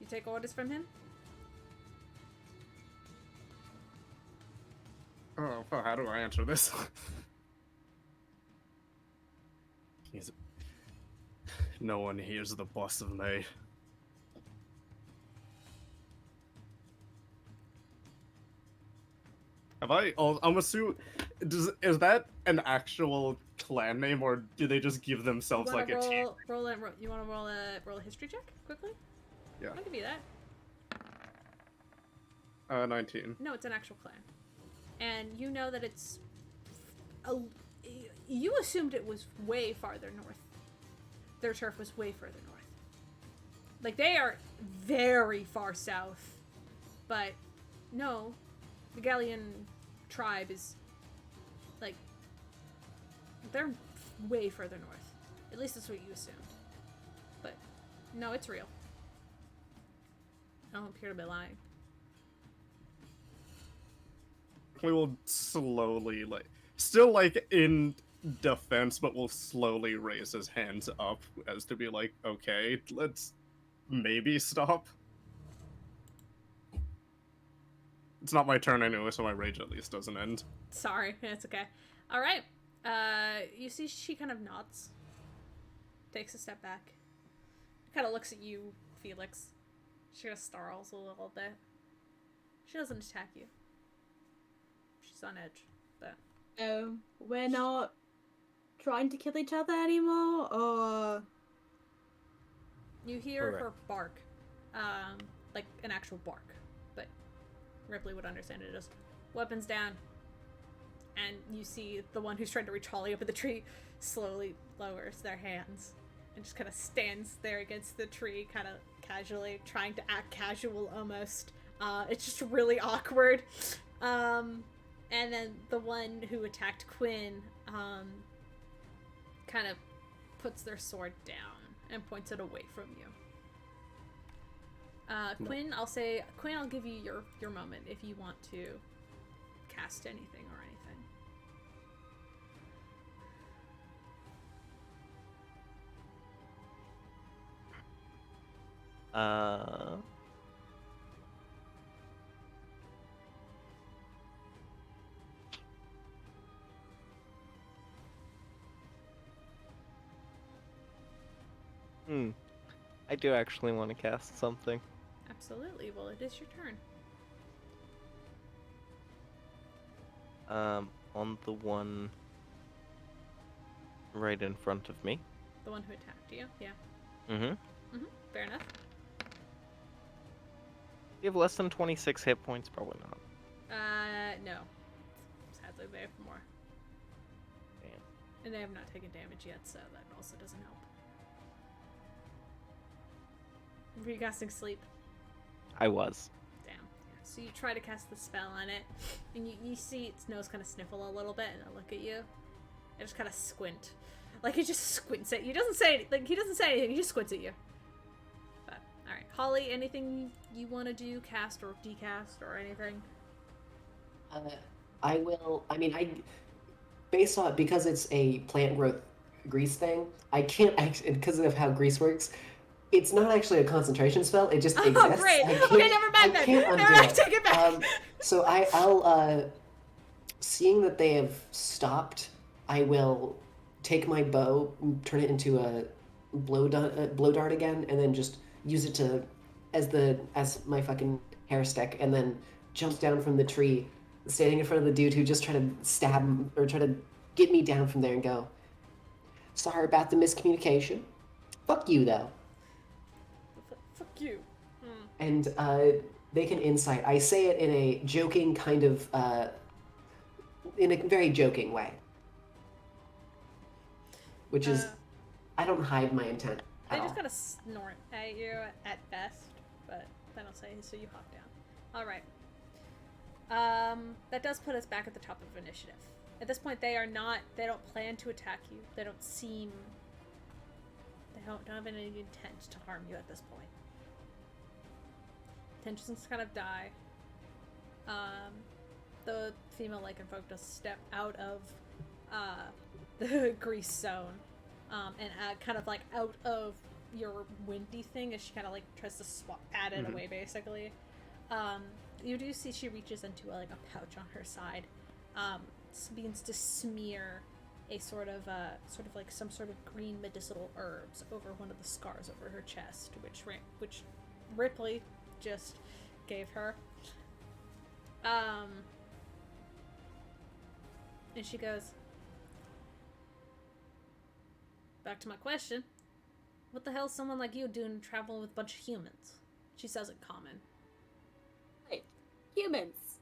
"You take orders from him?" Oh, well, how do I answer this? No one here's the boss of me. Have I? Oh, I'm assuming. Is that an actual clan name, or do they just give themselves like a team? You want to roll a history check quickly? Yeah. I'll give you that. 19. No, it's an actual clan, and you know that it's. You assumed it was way farther north. Their turf was way further north. Like, they are very far south. But, no. The Galleon tribe is, like, they're way further north. At least that's what you assumed. But, no, it's real. I don't appear to be lying. We will slowly, like, still, like, in defense, but will slowly raise his hands up as to be like, okay, let's maybe stop. It's not my turn anyway, so my rage at least doesn't end. Sorry, it's okay. Alright. You see she kind of nods. Takes a step back. Kind of looks at you, Felix. She kind of snarls a little bit. She doesn't attack you. She's on edge, but... We're not trying to kill each other anymore, or... You hear Correct. her bark. Like an actual bark. But Rypley would understand it as weapons down. And you see the one who's trying to reach Holly up in the tree slowly lowers their hands and just kind of stands there against the tree, kind of casually, trying to act casual almost. It's just really awkward. And then the one who attacked Quinn kind of puts their sword down and points it away from you. Quinn, I'll give you your moment if you want to cast anything or anything. I do actually want to cast something. Absolutely. Well, it is your turn. On the one right in front of me. The one who attacked you. Yeah. Mm-hmm. Fair enough. You have less than 26 hit points? Probably not. No. Sadly, they have more. Damn. And they have not taken damage yet, so that also doesn't help. Were you casting sleep? I was. Damn. Yeah. So you try to cast the spell on it, and you see its nose kind of sniffle a little bit, and it'll look at you. It just kind of squint. Like, it just squints at you. He doesn't say anything, he just squints at you. But, alright. Holly, anything you want to do, cast or decast or anything? I will. I mean, based on because it's a plant growth grease thing, I can't actually, because of how grease works. It's not actually a concentration spell. It just exists. Oh, great. Okay, never mind then. Never mind. Take it back. So I'll seeing that they have stopped, I will take my bow, turn it into a blow dart again, and then just use it to as my fucking hair stick, and then jump down from the tree, standing in front of the dude who just tried to stab him, or try to get me down from there, and go, "Sorry about the miscommunication. Fuck you, though." Fuck you. And they can insight. I say it in a joking kind of, in a very joking way. Which is, I don't hide my intent They at just all. kind of snort at you at best, but then I'll say, so you hop down. Alright. That does put us back at the top of initiative. At this point, they don't plan to attack you. They don't have any intent to harm you at this point. Tensions kind of die. The female lycanthrope does step out of the grease zone, and kind of like out of your windy thing as she kind of like tries to pat it away, basically. You do see she reaches into like a pouch on her side, begins to smear a sort of like some sort of green medicinal herbs over one of the scars over her chest, which Rypley just gave her. And she goes, back to my question. What the hell is someone like you doing traveling with a bunch of humans? She says in common. Right. Humans.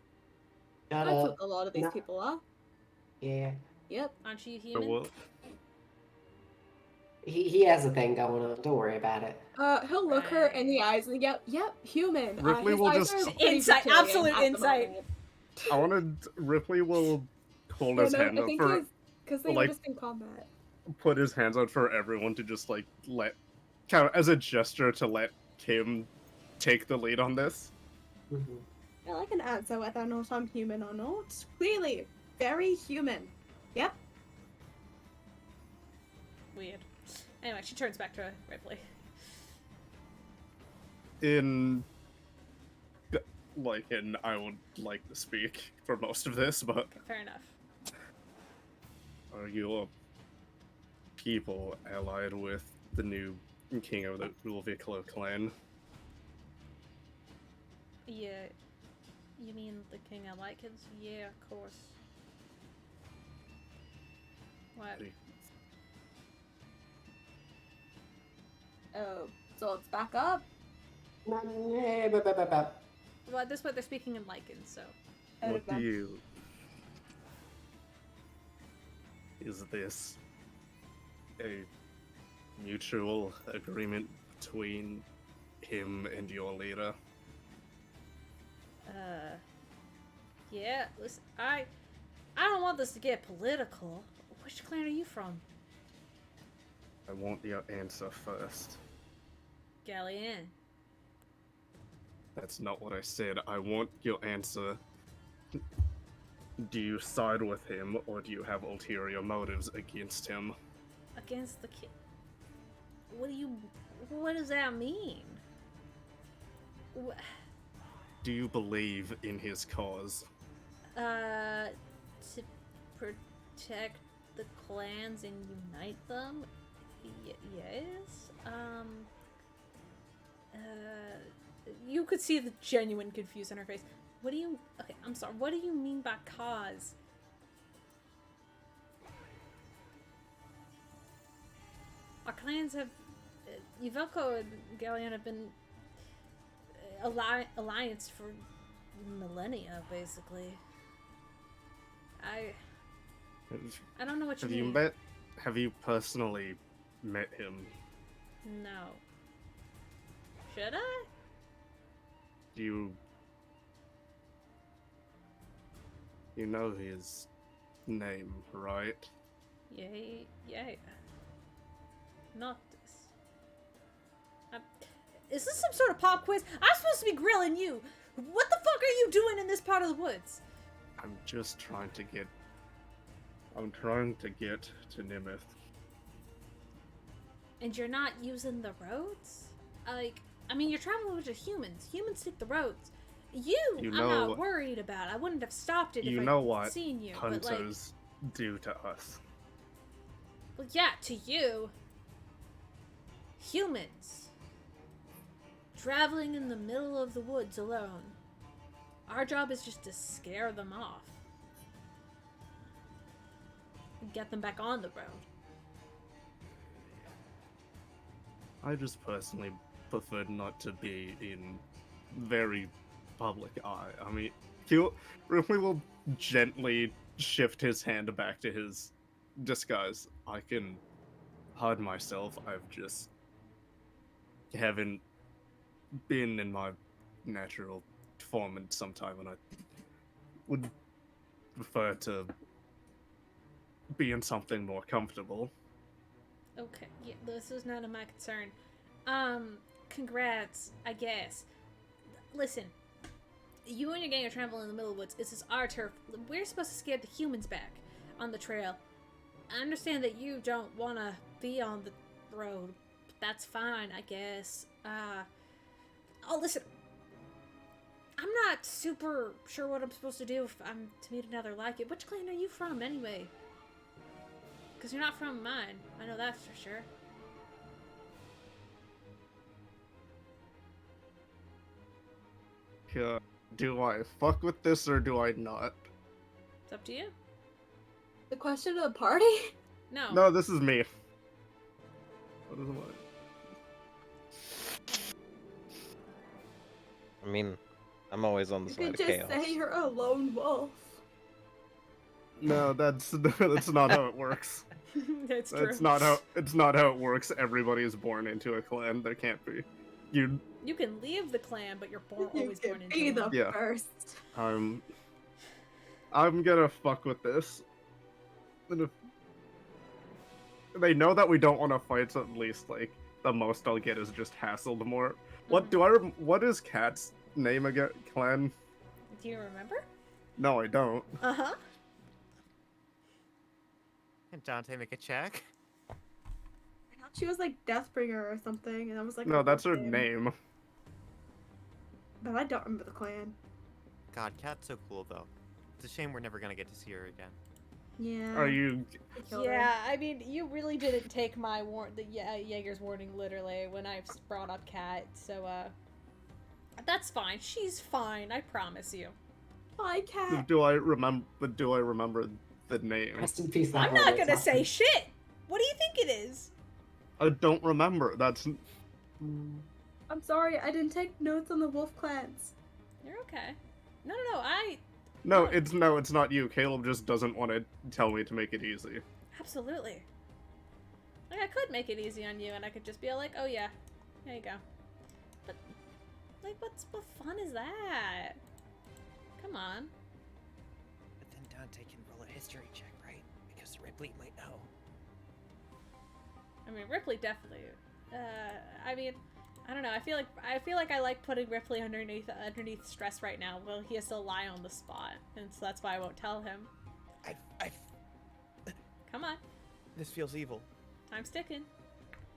Shut That's up. what a lot of these No. people are. Yeah. Yep. Aren't you So human? what? He has a thing going on. Don't worry about it. He'll look her in the eyes and yep, human. Ripley His will eyes just- are pretty Insight, Victorian absolute at the insight. moment. I wanted Ripley will hold Oh his no, hand I up think for because they were like- just in combat. put his hands out for everyone to just like let kind of as a gesture to let Kim take the lead on this. Mhm. I can answer whether or not I'm human or not. Clearly, very human. Yep. Weird. Anyway, she turns back to Rypley. And I would like to speak for most of this, but Fair enough. are your people allied with the new king of the Ulviklo clan? Yeah. You mean the King of Lycans? Yeah, of course. What? Oh, so it's back up. What Well, at this point, they're speaking in Lycan, so. What do you... Is this a mutual agreement between him and your leader? Yeah, listen, I don't want this to get political. Which clan are you from? I want your answer first. Galleon. That's not what I said. I want your answer. Do you side with him, or do you have ulterior motives against him? Against the king. What does that mean? Do you believe in his cause? To protect the clans and unite them? Yes? You could see the genuine confusion on her face. What do you... Okay, I'm sorry. What do you mean by cause? Our clans have... Uvelko and Galleon have been alliance for millennia, basically. I don't know what you mean. Have you personally met him? No. Should I? You know his name, right? Yay. Not this. Is this some sort of pop quiz? I'm supposed to be grilling you. What the fuck are you doing in this part of the woods? I'm just trying to get... I'm trying to get to Nimith. And you're not using the roads? Like, I mean, you're traveling with humans. Humans take the roads. I'm not worried about. I wouldn't have stopped it if I'd seen you. Hunters do to us. Well, yeah, to you. Humans. Traveling in the middle of the woods alone. Our job is just to scare them off. And get them back on the road. I just personally prefer not to be in very public eye. I mean, Ripley will gently shift his hand back to his disguise. I can hide myself. I've just haven't been in my natural form in some time, and I would prefer to be in something more comfortable. Okay, yeah, this is none of my concern. Congrats, I guess. Listen, you and your gang are traveling in the middle of the woods. This is our turf. We're supposed to scare the humans back on the trail. I understand that you don't want to be on the road. But that's fine, I guess. Oh, listen. I'm not super sure what I'm supposed to do if I'm to meet another like it. Which clan are you from, anyway? Because you're not from mine. I know that's for sure. Yeah, do I fuck with this or do I not? It's up to you. The question of the party? No. No, this is me. What is it? I mean, I'm always on the You side could of just chaos. say you're a lone wolf. No, that's not how it works. That's true. It's not how it works. Everybody is born into a clan. There can't be. You You can leave the clan, but you're You always can born into be one. the Yeah. first. I'm gonna fuck with this. And if they know that we don't want to fight, so at least like the most I'll get is just hassled more. What is Cat's name again? Clan? Do you remember? No, I don't. Uh-huh. Can Dante make a check? I thought she was like Deathbringer or something, and I was like, No, her that's her name. name. But I don't remember the clan. God, Cat's so cool though. It's a shame we're never gonna get to see her again. Yeah. Are you? Killed her. Yeah, I mean, you really didn't take my Jaeger's warning literally when I brought up Kat, so that's fine. She's fine, I promise you. Bye, cat. Do I remember the name? Rest in peace. That I'm not moment. gonna say shit. What do you think it is? I don't remember. That's I'm sorry, I didn't take notes on the wolf clans. You're okay. No, it's not you. Caleb just doesn't want to tell me to make it easy. absolutely. Like I could make it easy on you, and I could just be like, oh yeah, there you go. But like, what fun is that? Come on. But then Dante can roll a history check, right? Because Rypley might know. I mean, Rypley definitely. I mean, I don't know. I feel like I like putting Rypley underneath stress right now. Well, he has to lie on the spot, and so that's why I won't tell him. I Come on, This feels evil. I'm sticking.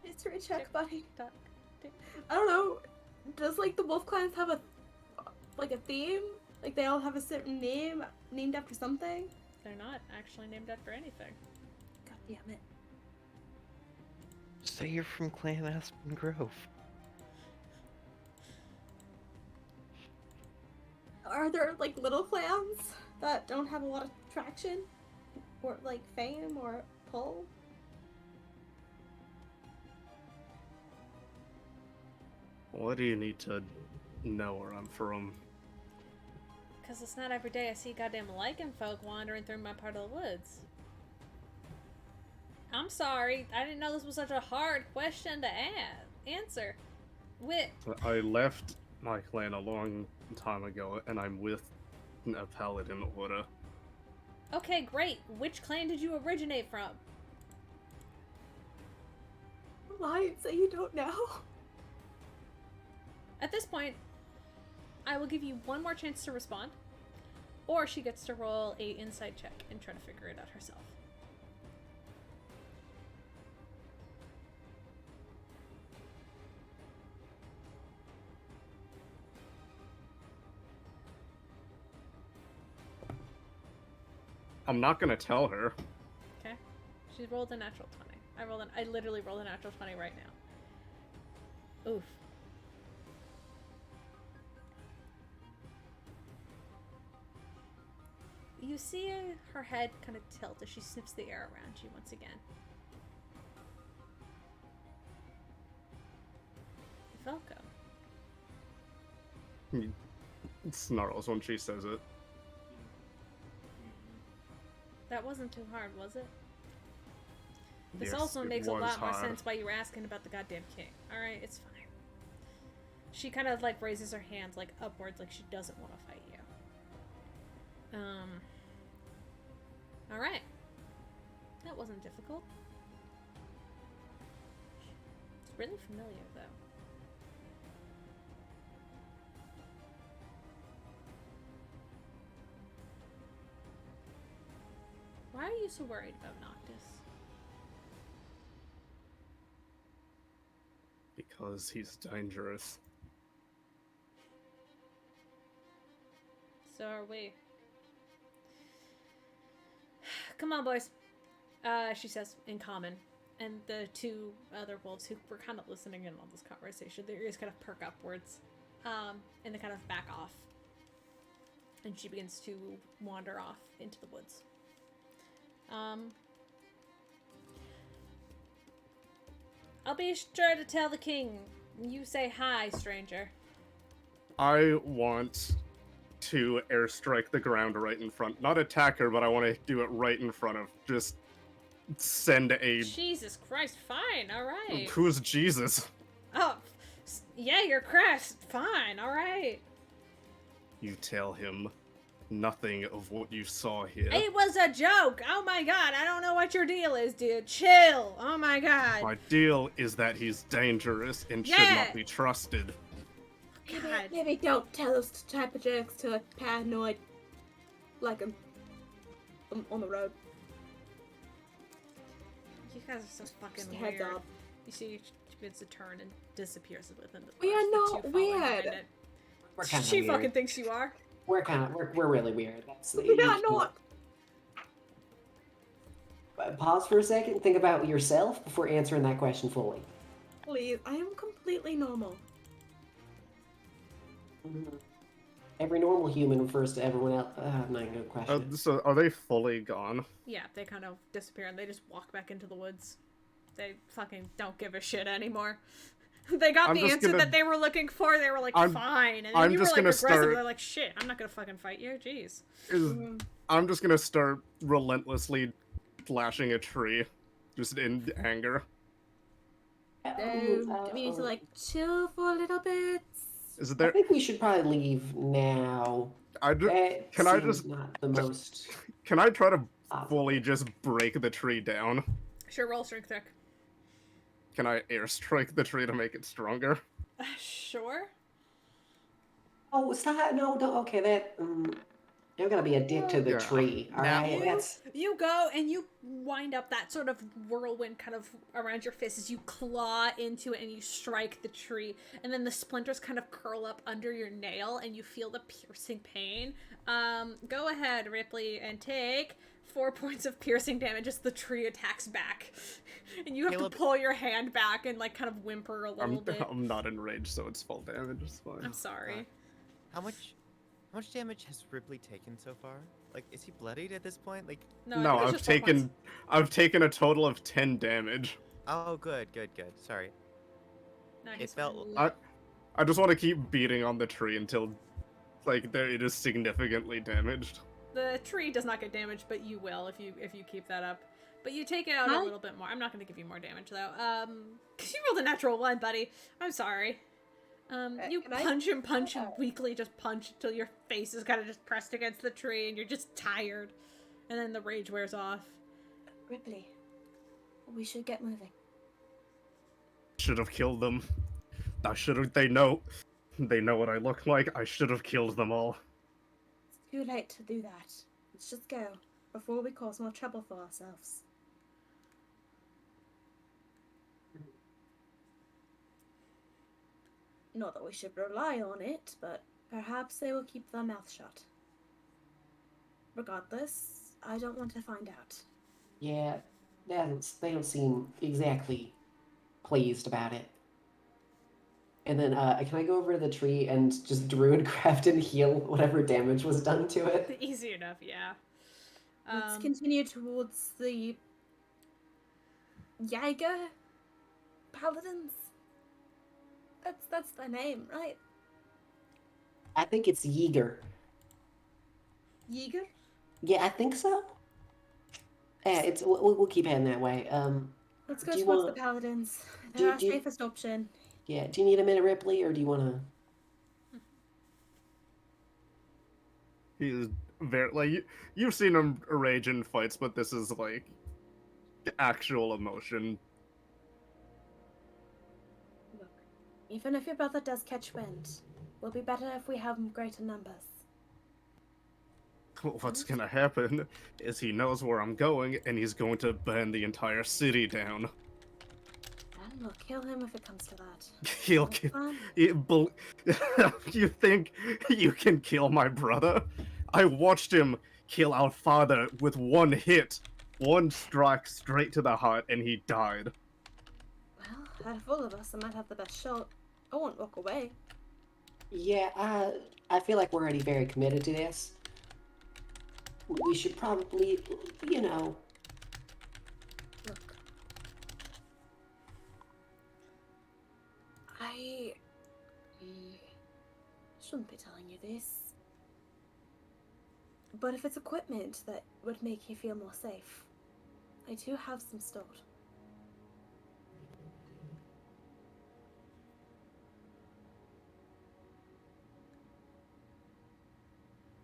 History check, buddy. Tuck, tick. I don't know. Does like the wolf clans have a theme? Like they all have a certain name named after something? They're not actually named after anything. God damn it. Say you're from Clan Aspen Grove. Are there like little clans that don't have a lot of traction? Or like fame or pull? What do you need to know where I'm from? Because it's not every day I see goddamn lichen folk wandering through my part of the woods. I'm sorry. I didn't know this was such a hard question to answer. Wit. I left my clan a long time ago, and I'm with a paladin order. Okay, great. Which clan did you originate from? Lie and say you don't know. At this point, I will give you one more chance to respond, or she gets to roll a insight check and try to figure it out herself. I'm not gonna tell her. Okay? She rolled a natural 20. I literally rolled a natural 20 right now. Oof. You see her head kind of tilt as she sniffs the air around you once again. Velko. It snarls when she says it. That wasn't too hard, was it? This Yes, also it makes a was lot more hard. sense why you were asking about the goddamn king. Alright, it's fine. She kind of like raises her hands like upwards like she doesn't want to fight you. Alright. That wasn't difficult. It's really familiar though. Why are you so worried about Noctis? Because he's dangerous. So are we. Come on, boys. She says in common. And the two other wolves who were kind of listening in on this conversation, their ears kind of perk upwards. And they kind of back off. And she begins to wander off into the woods. I'll be sure to tell the king. You say hi, stranger. I want to airstrike the ground right in front. Not attack her, but I want to do it right in front of. Just send a. Jesus Christ, fine, alright. Who's Jesus? Oh, yeah, you're crashed. Fine, alright. You tell him nothing of what you saw here. It was a joke! Oh my god, I don't know what your deal is, dude. Chill! Oh my god. My deal is that he's dangerous and should Yeah. not be trusted. God. Maybe don't tell those type of jokes to a paranoid like him on the road. You guys are so fucking Just weird. heads up. You see, she begins to turn and disappears within the We brush, are the not two following weird. behind it. We're kind of She weird. fucking thinks you are. We're really weird. That's We are not. Pause for a second. Think about yourself before answering that question fully. Please, I am completely normal. Every normal human refers to everyone else. I'm not gonna question it. So are they fully gone? Yeah, they kind of disappear and they just walk back into the woods. They fucking don't give a shit anymore. They got I'm the just answer gonna- that they were looking for. They were like, I'm- fine. And then I'm you were just like gonna aggressive. start- They're like, shit, I'm not gonna fucking fight you. Jeez. I'm just gonna start relentlessly slashing a tree, just in anger. We need to like chill for a little bit. Is I there? think we should probably leave now. That Can I seems just- not the most Can I try to obvious. fully just break the tree down? Sure, roll strength check. Can I airstrike the tree to make it stronger? Sure. Oh, stop! No, don't. Okay, that. You're gonna be a dick to the Yeah. tree. All Now- right, that's. You go and you wind up that sort of whirlwind kind of around your fist as you claw into it and you strike the tree. And then the splinters kind of curl up under your nail and you feel the piercing pain. Go ahead, Ripley, and take 4 points of piercing damage as the tree attacks back. And you have Caleb- to pull your hand back and like kind of whimper a little bit. I'm not enraged, so it's full damage. It's fine. I'm sorry. How much damage has Ripley taken so far? Like, is he bloodied at this point? Like, No, I No, think it's I've just 4 points. I've taken a total of 10 damage. oh, good. Sorry. No, it he's felt- fine. I just want to keep beating on the tree until, like, it is significantly damaged. The tree does not get damaged, but you will if you keep that up. But you take it out a Hi. little bit more. I'm not going to give you more damage though. Cause you rolled a natural 1, buddy. I'm sorry. You can I- punch and weakly just punch until your face is kind of just pressed against the tree and you're just tired. And then the rage wears off. Ripley, we should get moving. Should have killed them. I should have. They know what I look like. I should have killed them all. It's too late to do that. Let's just go before we cause more trouble for ourselves. Not that we should rely on it, but perhaps they will keep their mouth shut. Regardless, I don't want to find out. Yeah, they don't seem exactly pleased about it. And then, can I go over to the tree and just druidcraft and heal whatever damage was done to it? Easy enough, yeah. Let's continue towards the Jaeger Paladins. That's their name, right? I think it's Yeager. Jaeger? Yeah, I think so. Yeah, we'll keep heading that way. Let's go Do you towards want- the Paladins. do- They're our do you- safest option. Yeah, do you need a minute, Ripley, or do you want to? He's very like you've seen him rage in fights, but this is like actual emotion. Look, even if your brother does catch wind, we'll be better if we have greater numbers. What's gonna happen is he knows where I'm going, and he's going to burn the entire city down. And we'll kill him if it comes to that. He'll That's kill. fine. You think you can kill my brother? I watched him kill our father with one hit, one strike straight to the heart, and he died. Well, out of all of us, I might have the best shot. I won't walk away. Yeah, I feel like we're already very committed to this. We should probably, Look. I shouldn't be telling you this, But if it's equipment that would make you feel more safe, I do have some stored.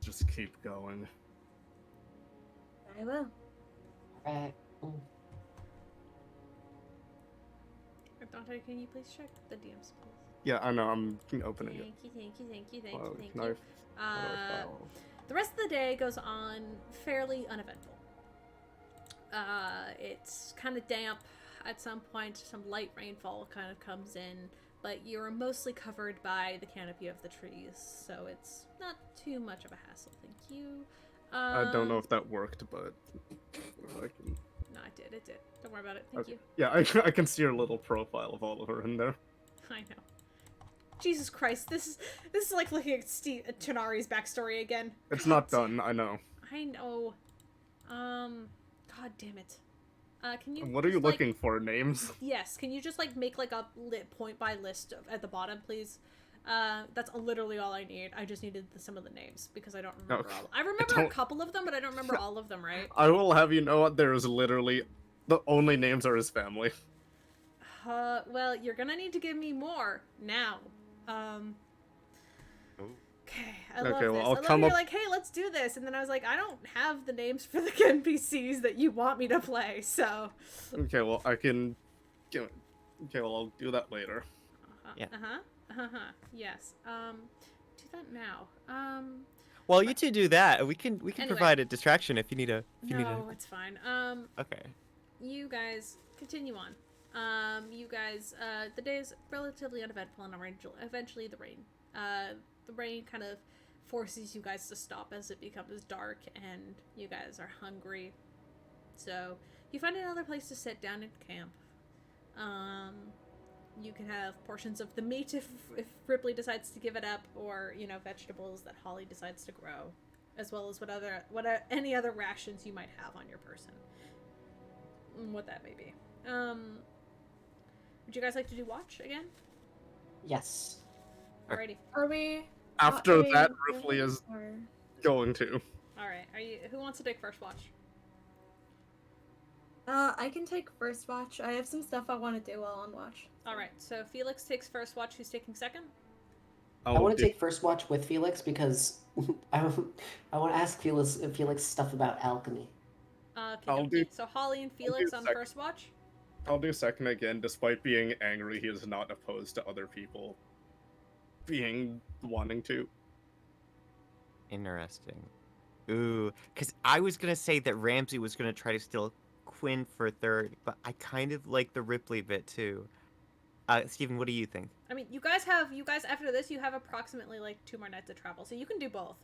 Just keep going. I will. Alright. Dante, can you please check the DMs, please? Yeah, I know. I'm opening it. Thank you. Wow, Thank knife. you. The rest of the day goes on fairly uneventful. It's kind of damp. At some point, some light rainfall kind of comes in, but you're mostly covered by the canopy of the trees, so it's not too much of a hassle. Thank you. I don't know if that worked, but I can... No, it did. Don't worry about it. Thank you. Yeah, I can see your little profile of Oliver in there. I know. Jesus Christ, this is like looking at Tonari's backstory again. It's not done, I know. I know. God damn it. Can you? What are you just, like, looking for? Names? Yes. Can you just like make like a point by list at the bottom, please? That's literally all I need. I just needed some of the names because I don't remember all. I remember a couple of them, but I don't remember all of them. Right? I will have you know what there is literally the only names are his family. Well, you're gonna need to give me more now. Okay, I love Okay, well, this. I'll I love come you're up- like, hey, let's do this, and then I was like, I don't have the names for the NPCs that you want me to play, so. Okay, well, I can... Okay, well, I'll do that later. Yeah. Yes. Do that now. Well, you two do that. We can Anyway. provide a distraction if you need a. No, it's fine. Okay. You guys continue on. You guys, the day is relatively uneventful, and eventually the rain kind of forces you guys to stop as it becomes dark, and you guys are hungry. So you find another place to sit down and camp. You can have portions of the meat if Rypley decides to give it up, or vegetables that Holly decides to grow, as well as any other rations you might have on your person, what that may be. Would you guys like to do watch again? Yes. Alrighty. Are we? After are we that, doing Rypley is or- going to. All right. Who wants to take first watch? I can take first watch. I have some stuff I want to do while on watch. All right. So Felix takes first watch. Who's taking second? I want to take first watch with Felix because I want to ask Felix stuff about alchemy. I'll do- So Holly and Felix on second. first watch. I'll do second again. Despite being angry, he is not opposed to other people wanting to. Interesting. Ooh, because I was gonna say that Ramsey was gonna try to steal Quinn for third, but I kind of like the Rypley bit too. Steven, what do you think? I mean, you guys after this, you have approximately like 2 more nights of travel, so you can do both.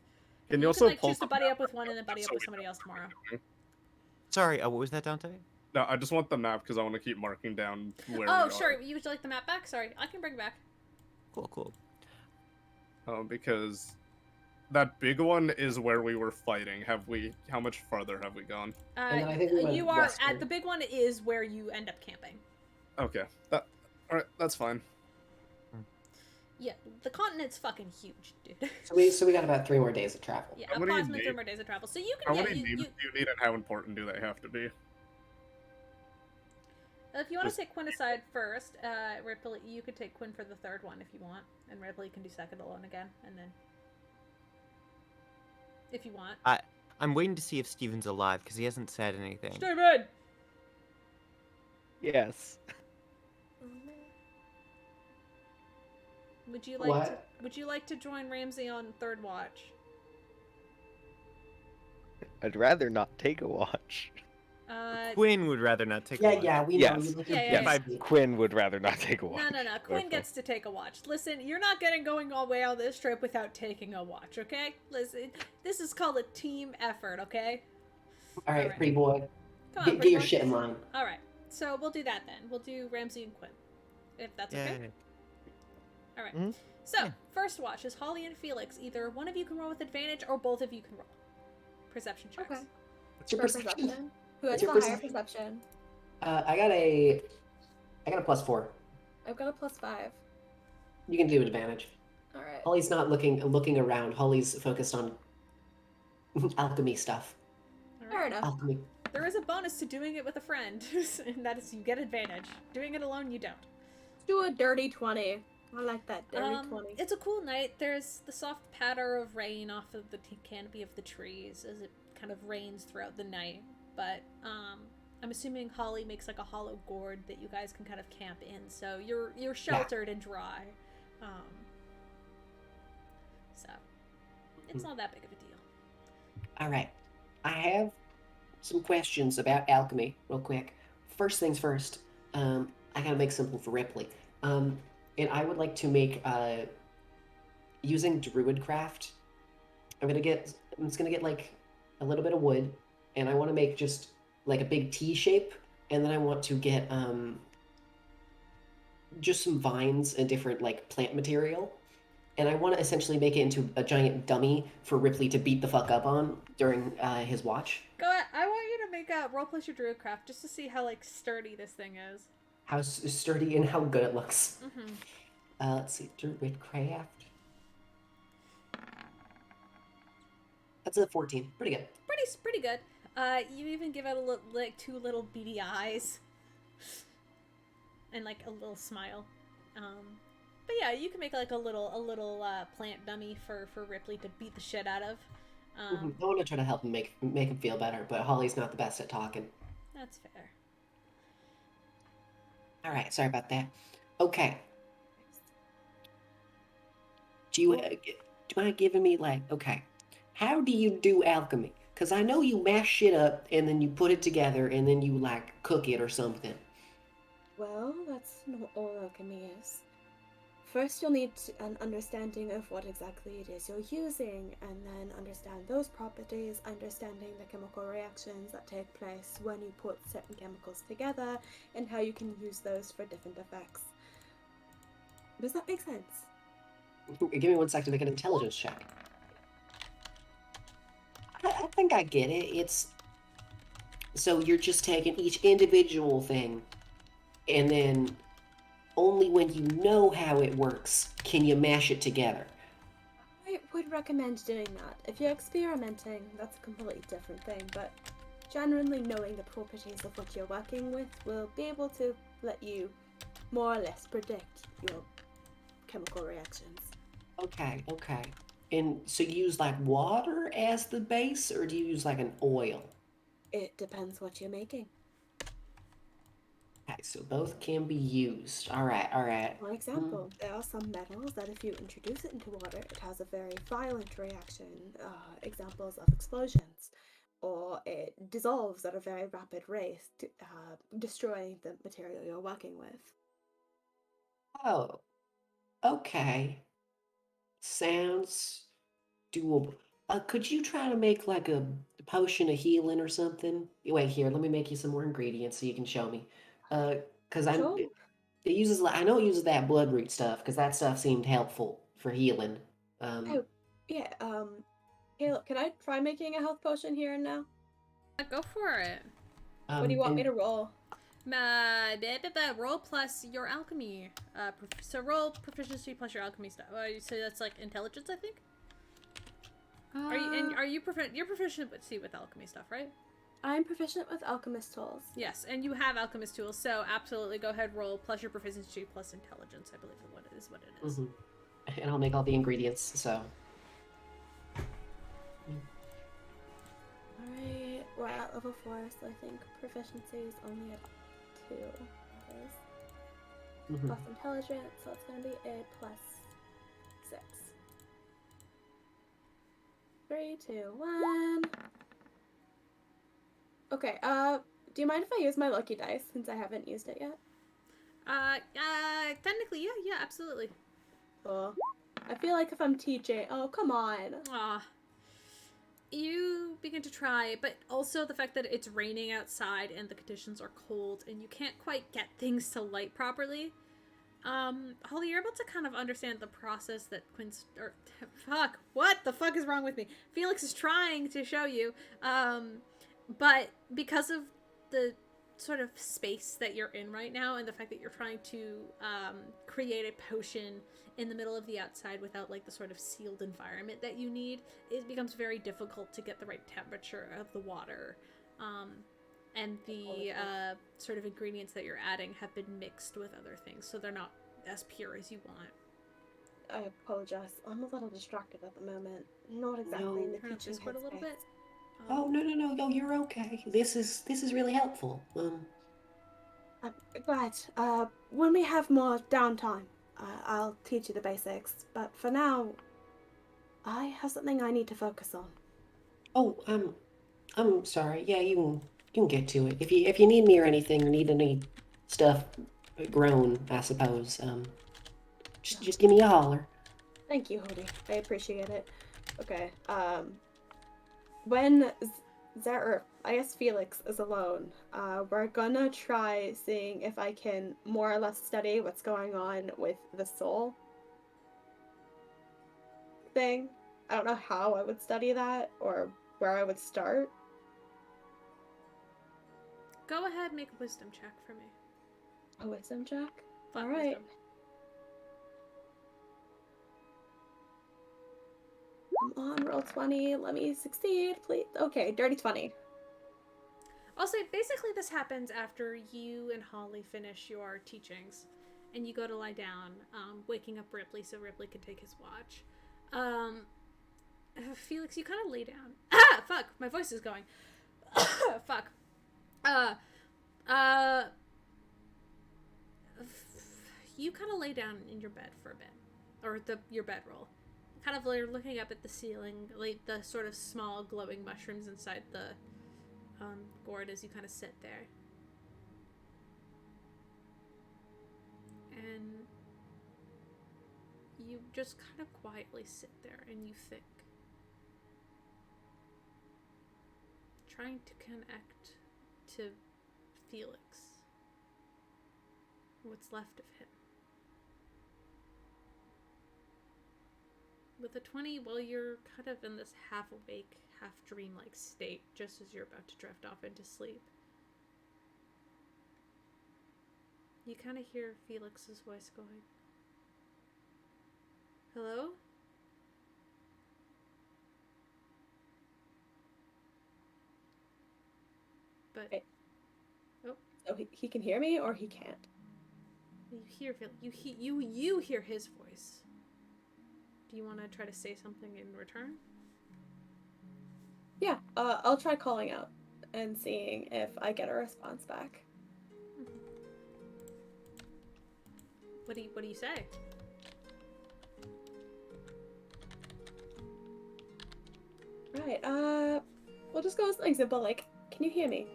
Can You also can like pull choose to some buddy map up with right one now, and then buddy just up so with we somebody know else what we're tomorrow. doing? Sorry, what was that, Dante? No, I just want the map because I want to keep marking down where we Oh, are. sure. You would like the map back? Sorry, I can bring it back. Cool. Because that big one is where we were fighting. How much farther have we gone? And then I think we went You are westward. at the big one is where you end up camping. Okay. Alright, that's fine. Yeah, the continent's fucking huge, dude. So we got about 3 more days of travel. Yeah, How many approximately 3 names- more days of travel. So you How can many names do you need and how important do they have to be? if you want to Just- take Quinn aside first, Rypley, you could take Quinn for the third one if you want, and Rypley can do second alone again, and then if you want. I'm waiting to see if Steven's alive because he hasn't said anything. Steven! Yes. Would you like What? Would you like to join Ramsey on third watch? I'd rather not take a watch. Quinn would rather not take a Yeah, watch. yeah, we know. Yes. You look Yeah, at yeah, this. Quinn would rather not take a watch. No. Quinn gets to take a watch. Listen, you're not getting going all the way on this trip without taking a watch, okay? Listen, this is called a team effort, okay? All right, Alright. pretty boy. Come on, Get pretty your boy. shit in line. All right, so we'll do that then. We'll do Ramsey and Quinn, if that's Yeah. okay. All right. Mhm. So Yeah. first watch is Holly and Felix. Either one of you can roll with advantage, or both of you can roll. Perception checks. Okay. What's your For perception? Who has What's the your higher perception? perception? I got a +4. I've got a +5. You can do advantage. All right. Holly's not looking around. Holly's focused on alchemy stuff. Fair enough. Alchemy. There is a bonus to doing it with a friend, and that is you get advantage. Doing it alone, you don't. Let's do a dirty 20. I like that, dirty 20. It's a cool night. There's the soft patter of rain off of the canopy of the trees as it kind of rains throughout the night. But I'm assuming Holly makes like a hollow gourd that you guys can kind of camp in, so you're sheltered and dry. So it's not that big of a deal. All right. I have some questions about alchemy, real quick. First things first, I gotta make simple for Rypley. And I would like to make, using Druidcraft, I'm just gonna get like a little bit of wood, and I want to make just like a big T shape, and then I want to get, just some vines and different like plant material. And I want to essentially make it into a giant dummy for Rypley to beat the fuck up on during his watch. Go ahead. I want you to make a roll plus your Druidcraft just to see how like sturdy this thing is. How sturdy and how good it looks. Mm-hmm. Let's see, Druidcraft. That's a 14. Pretty good. Pretty good. You even give it a little, like 2 little beady eyes, and like a little smile. But yeah, you can make like a little plant dummy for Rypley to beat the shit out of. I want to try to help him make him feel better, but Holly's not the best at talking. That's fair. All right, sorry about that. Okay. Do you mind giving me like, okay, how do you do alchemy? Because I know you mash shit up and then you put it together and then you like cook it or something. Well, that's not all alchemy is. First, you'll need an understanding of what exactly it is you're using, and then understand those properties, understanding the chemical reactions that take place when you put certain chemicals together, and how you can use those for different effects. Does that make sense? Give me 1 second to make an intelligence check. I think I get it. It's so you're just taking each individual thing, and then only when you know how it works can you mash it together. I would recommend doing that. If you're experimenting, that's a completely different thing, but generally knowing the properties of what you're working with will be able to let you more or less predict your chemical reactions. Okay. And so you use like water as the base, or do you use like an oil? It depends what you're making. Okay, so both can be used. All right. For example, there are some metals that if you introduce it into water, it has a very violent reaction, examples of explosions, or it dissolves at a very rapid rate, destroying the material you're working with. Oh, okay. Sounds doable. Could you try to make like a potion of healing or something? Wait, here, let me make you some more ingredients so you can show me. Because Sure. it uses, I know it uses that bloodroot stuff, because that stuff seemed helpful for healing. Oh, yeah, Caleb, can I try making a health potion here and now? Go for it. What do you want me to roll? Roll plus your alchemy. So roll proficiency plus your alchemy stuff. So that's like intelligence, I think. Are you you're proficiency with alchemy stuff, right? I'm proficient with alchemist tools. Yes, and you have alchemist tools, so absolutely go ahead, roll plus your proficiency plus intelligence. I believe what it is. And I'll make all the ingredients. So. Alright, we're at level 4, so I think proficiency is only at 2. Plus intelligence, so it's going to be a plus 6. 3, 2, 1. Okay, do you mind if I use my lucky dice since I haven't used it yet? Technically, yeah, absolutely. Cool. I feel like if I'm teaching, oh, come on. You begin to try, but also the fact that it's raining outside and the conditions are cold and you can't quite get things to light properly. Holly, you're able to kind of understand the process that Quinn's, or, fuck, what the fuck is wrong with me? Felix is trying to show you, but because of the sort of space that you're in right now, and the fact that you're trying to create a potion in the middle of the outside without like the sort of sealed environment that you need, it becomes very difficult to get the right temperature of the water. And the sort of ingredients that you're adding have been mixed with other things, so they're not as pure as you want. I apologize. I'm a little distracted at the moment. Not exactly in the Turn up teaching Discord a little headspace. bit. Oh, no, you're okay. This is really helpful. Right. When we have more downtime, I'll teach you the basics. But for now, I have something I need to focus on. Oh, I'm sorry. Yeah, you can get to it. If you need me or anything, or need any stuff grown, I suppose. Just give me a holler. Thank you, Hody. I appreciate it. Okay. When I guess Felix is alone, we're gonna try seeing if I can more or less study what's going on with the soul thing. I don't know how I would study that or where I would start. Go ahead, make a wisdom check for me. A wisdom check? Flat All right. wisdom. Come on, roll 20. Let me succeed, please. Okay, dirty 20. I'll say basically this happens after you and Holly finish your teachings and you go to lie down, waking up Rypley so Rypley can take his watch. Felix, you kind of lay down. Ah, fuck, my voice is going. Fuck. You kind of lay down in your bed for a bit, or your bedroll. Kind of like looking up at the ceiling, like the sort of small glowing mushrooms inside the gourd as you kind of sit there. And you just kind of quietly sit there and you think. Trying to connect to Felix. What's left of him. With a 20, well, you're kind of in this half-awake, half-dream-like state, just as you're about to drift off into sleep. You kind of hear Felix's voice going, "Hello?" But Hey. So he can hear me or he can't? you hear you hear his voice. Do you want to try to say something in return? Yeah, I'll try calling out and seeing if I get a response back. What do you say? Right, we'll just go with something simple like, can you hear me?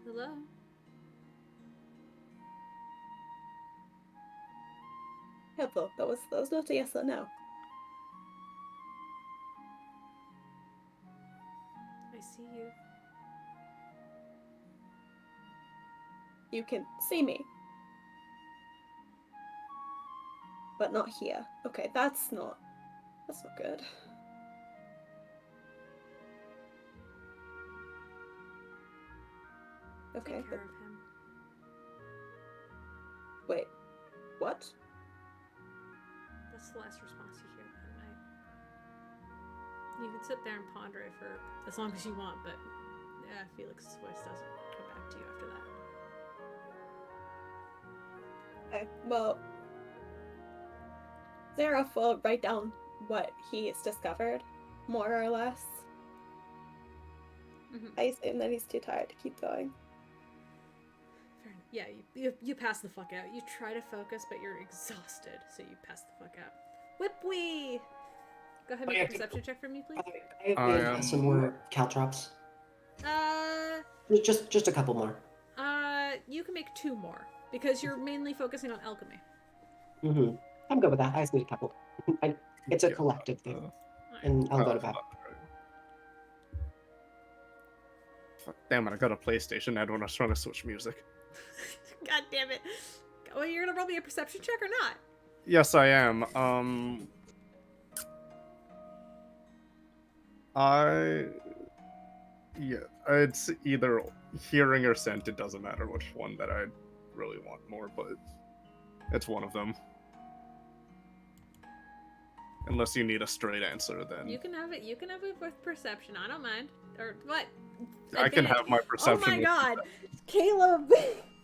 Hello? Helpful. That was not a yes or no. I see you. You can see me. But not here. Okay, that's not good. Okay. Take care of him. Wait. What? That's the last response you hear that night. You can sit there and ponder it for as long as you want, but yeah, Felix's voice doesn't come back to you after that. Okay, well, Seraph will write down what he's discovered, more or less. Mm-hmm. I assume that he's too tired to keep going. Fair enough. Yeah, you pass the fuck out. You try to focus, but you're exhausted, so you pass the fuck out. Whipwee! Go ahead and make a perception check for me, please. I have some more caltrops. Just a couple more. You can make 2 more, because you're mainly focusing on alchemy. Mm-hmm. I'm good with that. I just need a couple. It's a collective thing. And I'll go to bed. Damn it, I got a PlayStation now when I was trying to switch music. God damn it. Well, you're gonna roll me a perception check or not? Yes, I am. Yeah, it's either hearing or scent. It doesn't matter which one that I really want more, but it's one of them. Unless you need a straight answer, then You can have it. You can have it with perception. I don't mind. Or what? I can have my Oh perception. my with god, Caleb!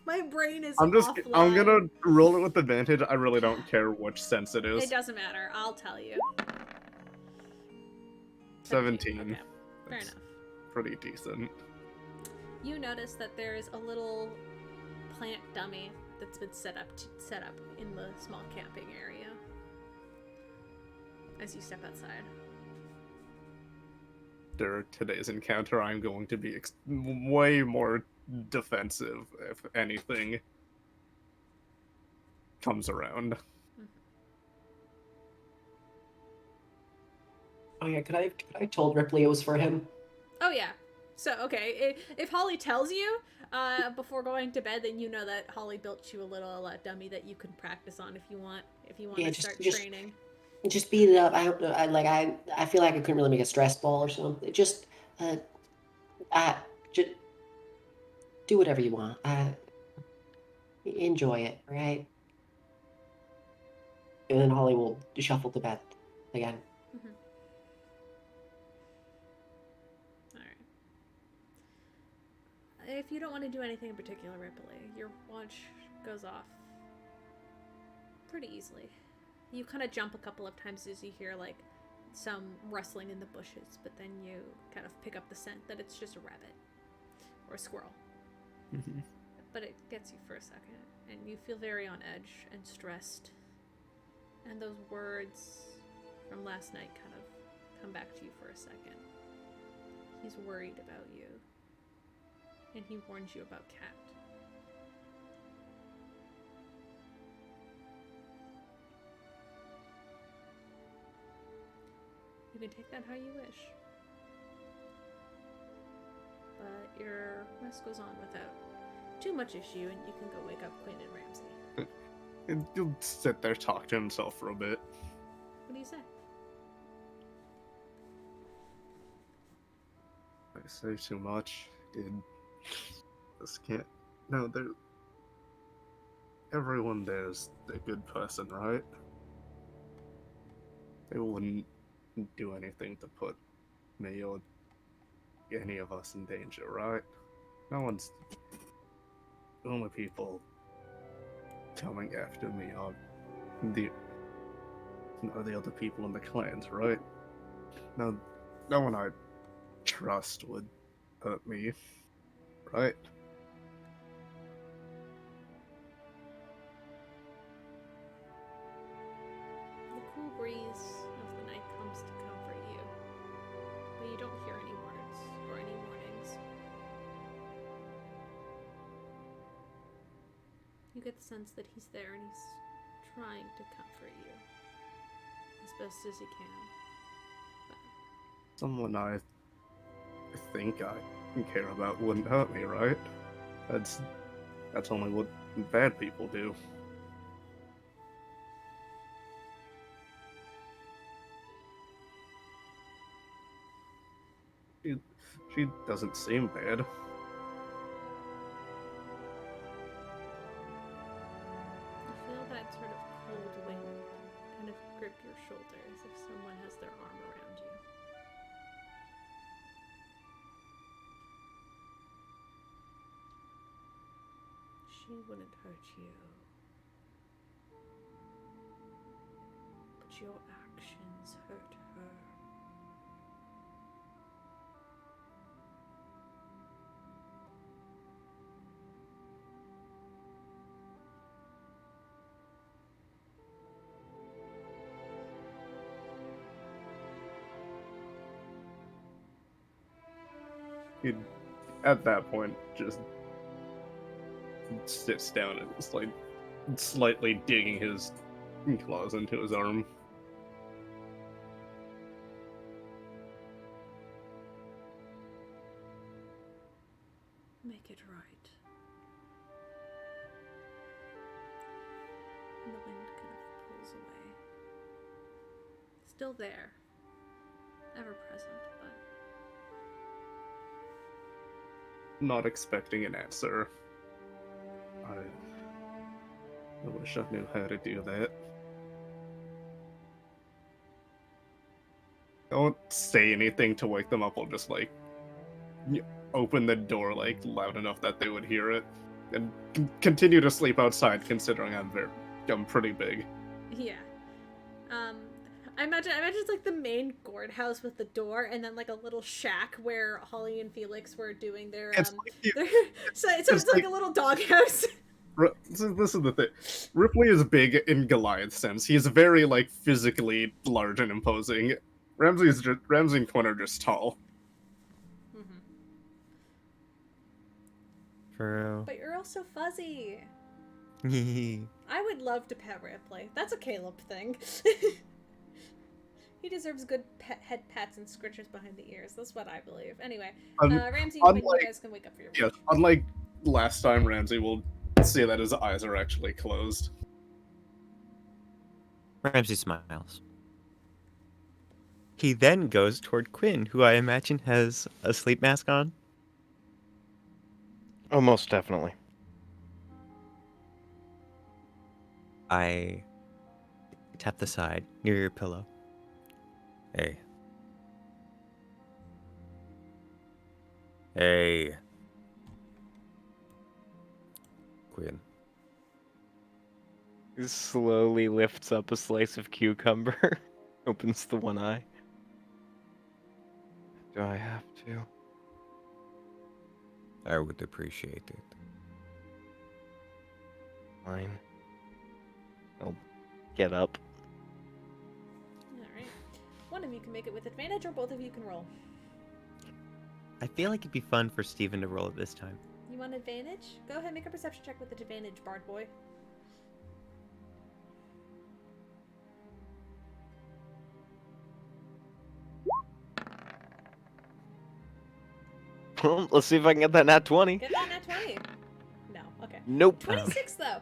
My brain is I'm offline. gonna roll it with advantage. I really don't care which sense it is. It doesn't matter. I'll tell you. 17. Okay, fair That's enough. pretty decent. You notice that there is a little plant dummy that's been set up in the small camping area. As you step outside. After today's encounter, I'm going to be way more defensive if anything comes around. Oh yeah, could I have told Ripley it was for him? Oh yeah. So okay, if Holly tells you before going to bed, then you know that Holly built you a little dummy that you can practice on if you want. If you want Yeah, to start training. Just beat it up. I don't know. I feel like I couldn't really make a stress ball or something. Just do whatever you want. Enjoy it, right? And then Holly will shuffle to bed again. Mm-hmm. All right. If you don't want to do anything in particular, Ripley, your watch goes off pretty easily. You kind of jump a couple of times as you hear like some rustling in the bushes, but then you kind of pick up the scent that it's just a rabbit or a squirrel. Mm-hmm. But it gets you for a second, and you feel very on edge and stressed. And those words from last night kind of come back to you for a second. He's worried about you, and he warns you about Cat. You can take that how you wish. But your rest goes on without too much issue, and you can go wake up Quinn and Ramsey. And he'll sit there, talk to himself for a bit. What do you say? I say too much. This can't. No, everyone there's a good person, right? They wouldn't do anything to put me or any of us in danger, right? No one's. The only people coming after me are the other people in the clans, right? No one I trust would hurt me, right? The cool breeze of the night comes to comfort you, but you don't hear any words or any warnings. You get the sense that he's there and he's trying to comfort you as best as he can. But Someone I think I care about wouldn't hurt me, right? That's only what bad people do. She doesn't seem bad. you feel that sort of cold wind kind of grip your shoulder as if someone has their arm around you. She wouldn't hurt you. But your actions hurt her. He, at that point, just sits down and is like slightly digging his claws into his arm. Make it right. And the wind kind of pulls away. Still there. Ever present, but not expecting an answer. I wish I knew how to do that. I won't say anything to wake them up. I'll just like open the door like loud enough that they would hear it, and continue to sleep outside. Considering I'm pretty big. Yeah. I imagine it's like the main gourd house with the door, and then like a little shack where Holly and Felix were doing their so it's like a little doghouse. So this is the thing. Rypley is big in Goliath sense. He is very like physically large and imposing. Ramsey and Quinn are just tall. Mm-hmm. True. But you're also fuzzy. He I would love to pet Rypley. That's a Caleb thing. He deserves good head pats and scritches behind the ears. That's what I believe. Anyway, Ramsey and Quinn, you guys can wake up for your Yes, unlike last time, Ramsey will see that his eyes are actually closed. Ramsey smiles. He then goes toward Quinn, who I imagine has a sleep mask on. Oh, most definitely. I tap the side near your pillow. Hey. Hey. Quinn. He slowly lifts up a slice of cucumber, opens the one eye. Do I have to? I would appreciate it. Fine. I'll get up. Alright. One of you can make it with advantage, or both of you can roll. I feel like it'd be fun for Steven to roll it this time. You want advantage? Go ahead, make a perception check with advantage, Bard Boy. Well, let's see if I can get that nat 20. Get that nat 20. No, okay. Nope. 26 though.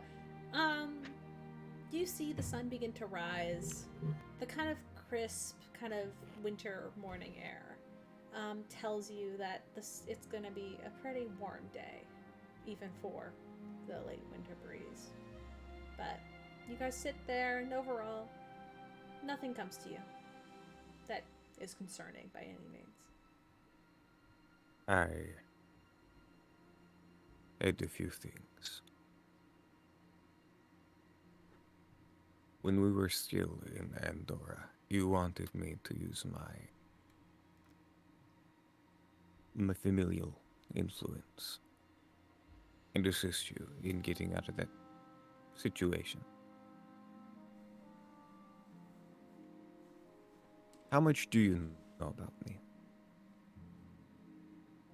You see the sun begin to rise. The kind of crisp, kind of winter morning air tells you that it's going to be a pretty warm day, even for the late winter breeze. But you guys sit there, and overall, nothing comes to you that is concerning by any means. I did a few things. When we were still in Andorra, you wanted me to use my familial influence and assist you in getting out of that situation. How much do you know about me?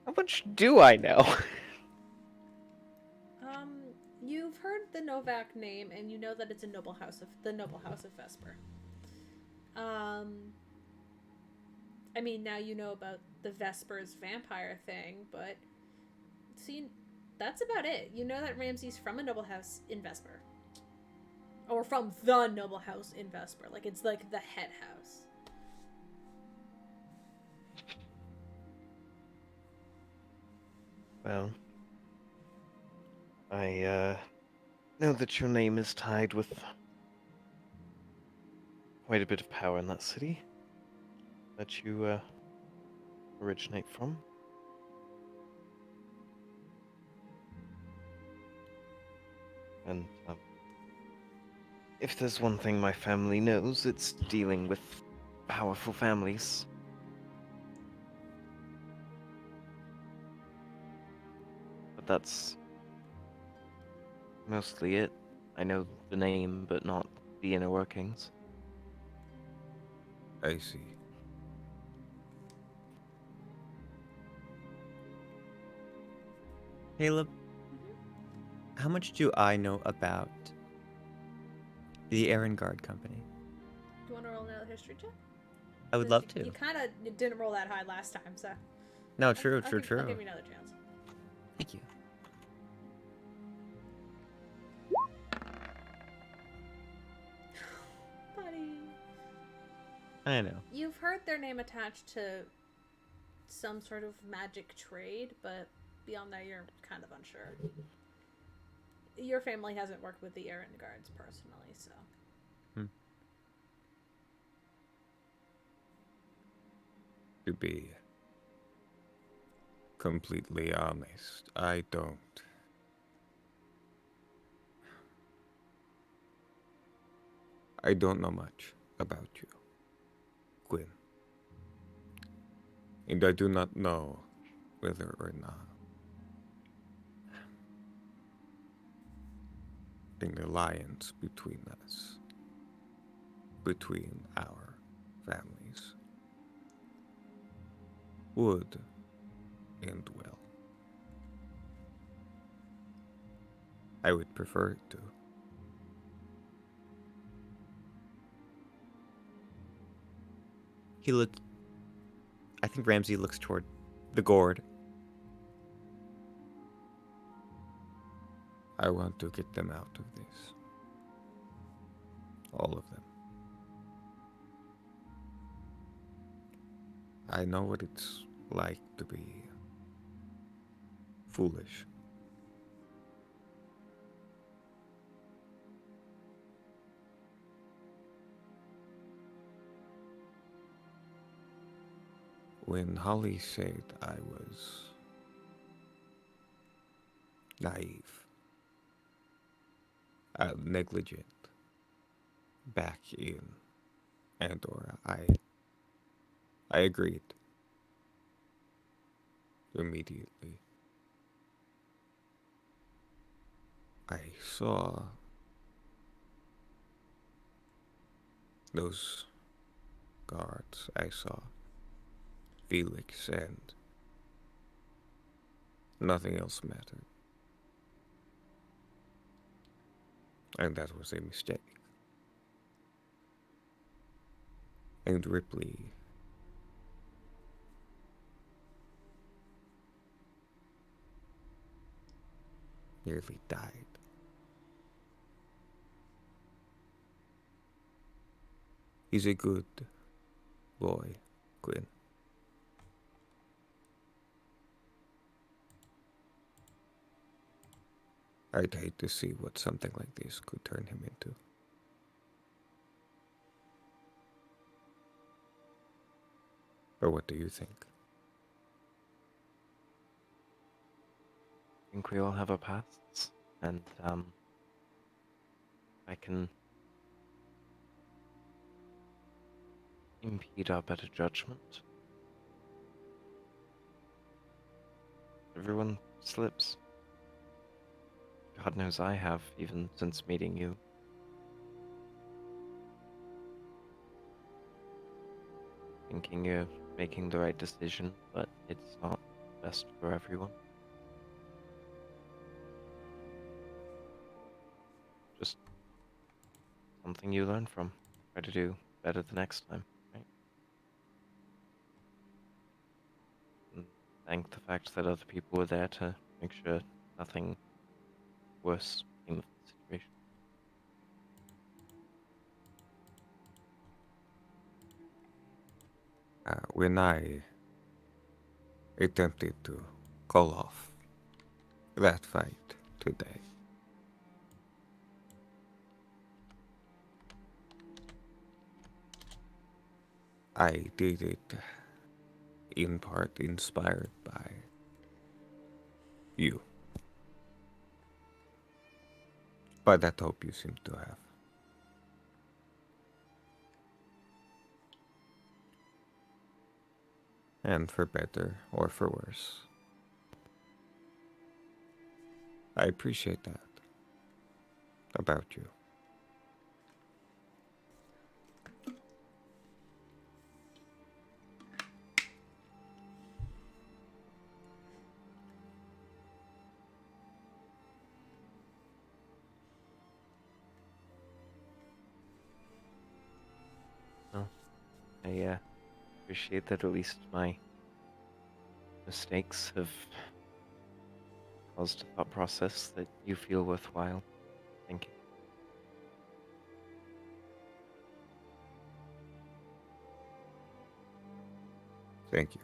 How much do I know? You've heard the Novak name, and you know that it's a noble house of the noble house of Vesper. I mean, now you know about the Vesper's vampire thing, but see, that's about it. You know that Ramsey's from a noble house in Vesper, or from the noble house in Vesper. Like, it's like the head house. Well, I know that your name is tied with quite a bit of power in that city that you originate from. And if there's one thing my family knows, it's dealing with powerful families. But that's mostly it. I know the name, but not the inner workings. I see. Caleb, how much do I know about the Aaron Guard Company? Do you want to roll another history check? I would love to. You kind of didn't roll that high last time, so. No, true. I'll give you another chance. Thank you. Buddy. I know. You've heard their name attached to some sort of magic trade, but beyond that, you're kind of unsure. Your family hasn't worked with the errand guards personally, so. To be completely honest, I don't. I don't know much about you, Quinn. And I do not know whether or not an alliance between us, between our families, would end well. I would prefer it to. He looked. I think Ramsey looks toward the gourd. I want to get them out of this. All of them. I know what it's like to be foolish. When Holly said I was naive, negligent, back in Andorra, I agreed immediately. I saw those guards. I saw Felix, and nothing else mattered. And that was a mistake. And Rypley nearly died. He's a good boy, Quinn. I'd hate to see what something like this could turn him into. Or what do you think? I think we all have our pasts, and I can impede our better judgment. Everyone slips. God knows I have, even since meeting you. Thinking you're making the right decision, but it's not best for everyone. Just something you learn from. Try to do better the next time, right? And thank the fact that other people were there to make sure nothing worse came of the situation. When I attempted to call off that fight today, I did it in part inspired by you. By that hope you seem to have. And for better or for worse. I appreciate that about you. Well, I appreciate that at least my mistakes have caused a thought process that you feel worthwhile. Thank you. Thank you.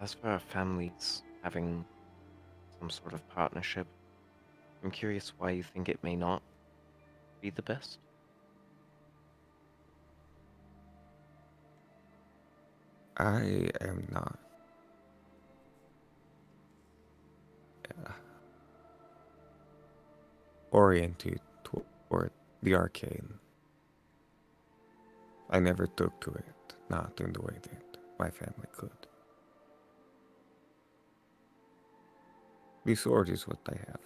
As for our families having some sort of partnership, I'm curious why you think it may not be the best. I am not uh, oriented toward the arcane. I never took to it, not in the way that my family could. The sword is what I have.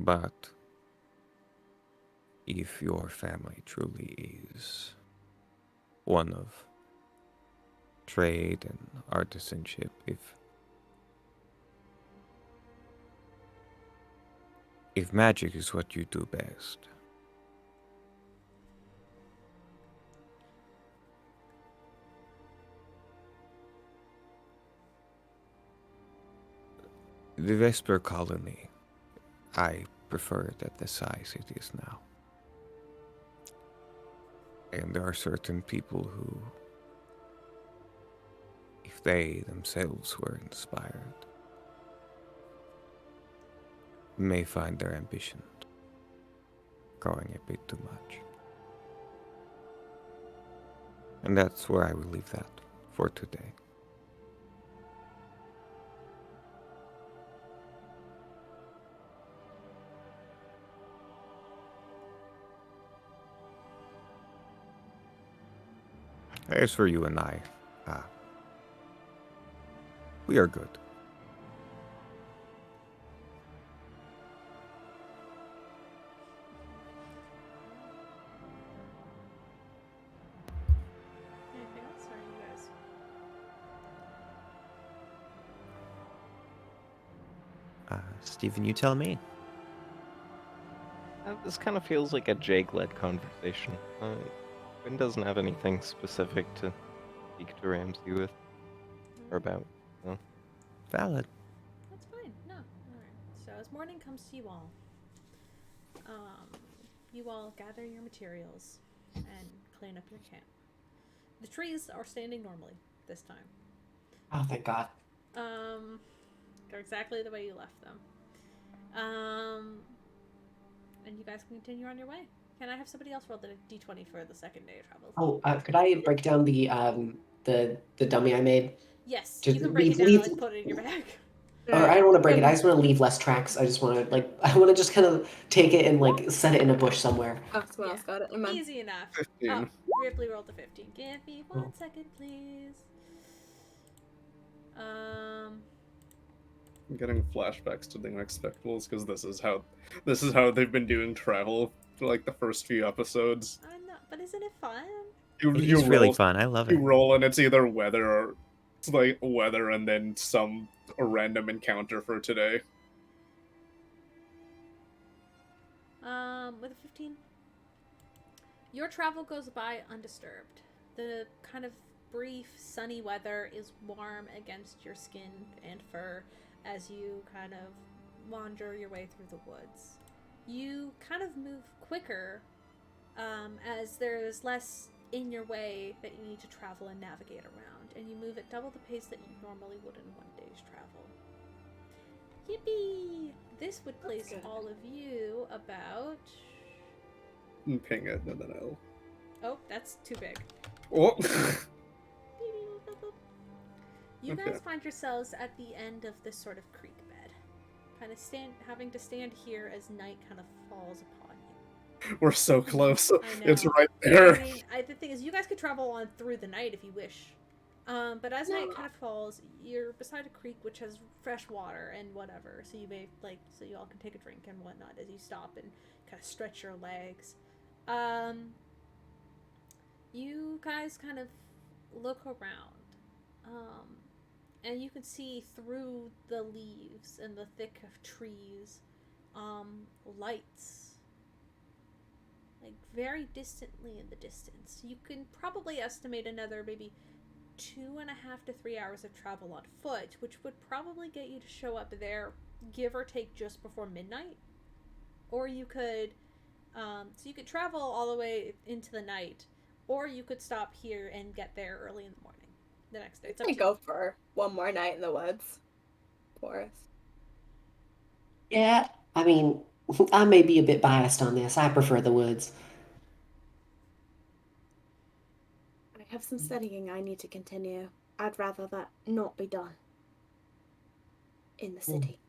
But if your family truly is one of trade and artisanship, if magic is what you do best, the Vesper colony, I prefer it at the size it is now. And there are certain people who, if they themselves were inspired, may find their ambition growing a bit too much. And that's where I will leave that for today. As for you and I, we are good. Anything else, or are you guys? Steven, you tell me. This kind of feels like a Jegg-led conversation. Quinn doesn't have anything specific to speak to Ramsey with or about. So. Valid. That's fine. No. Alright. So as morning comes to you all gather your materials and clean up your camp. The trees are standing normally this time. Oh, thank God. They're exactly the way you left them. And you guys can continue on your way. Can I have somebody else roll the d20 for the second day of travel? Oh, could I break down the dummy I made? Yes, Just you can break it down and like put it in your bag. Or I don't want to break it. I just want to leave less tracks. I just want to I want to just kind of take it and like set it in a bush somewhere. Oh, someone else got it. Never mind. Easy enough. 15. Oh, Ripley rolled a 15. Give me 1 second, please. I'm getting flashbacks to the Unexpectables because this is how they've been doing travel for like the first few episodes. I know, but isn't it fun? It's really fun. I love it. You roll and it's either weather or it's like weather and then a random encounter for today. With a 15, your travel goes by undisturbed. The kind of brief sunny weather is warm against your skin and fur as you kind of wander your way through the woods. You kind of move quicker as there's less in your way that you need to travel and navigate around, and you move at double the pace that you normally would in one day's travel. Yippee! This would place all of you about... Ping it and then I'll... Oh, that's too big. Oh! You Okay. guys find yourselves at the end of this sort of creek bed, kind of having to stand here as night kind of falls upon you. We're so close. I know. It's right there. I mean, the thing is, you guys could travel on through the night if you wish. But as night kind of falls, you're beside a creek which has fresh water and whatever, so you may so you all can take a drink and whatnot as you stop and kind of stretch your legs. You guys kind of look around, and you can see through the leaves and the thick of trees, lights. Like very distantly in the distance. You can probably estimate another maybe 2.5 to 3 hours of travel on foot, which would probably get you to show up there, give or take, just before midnight. Or you could, so you could travel all the way into the night, or you could stop here and get there early in the morning the next day. It's I up to you. go for one more night in the woods. Forest. Yeah, I mean, I may be a bit biased on this. I prefer the woods. I have some studying I need to continue. I'd rather that not be done in the city.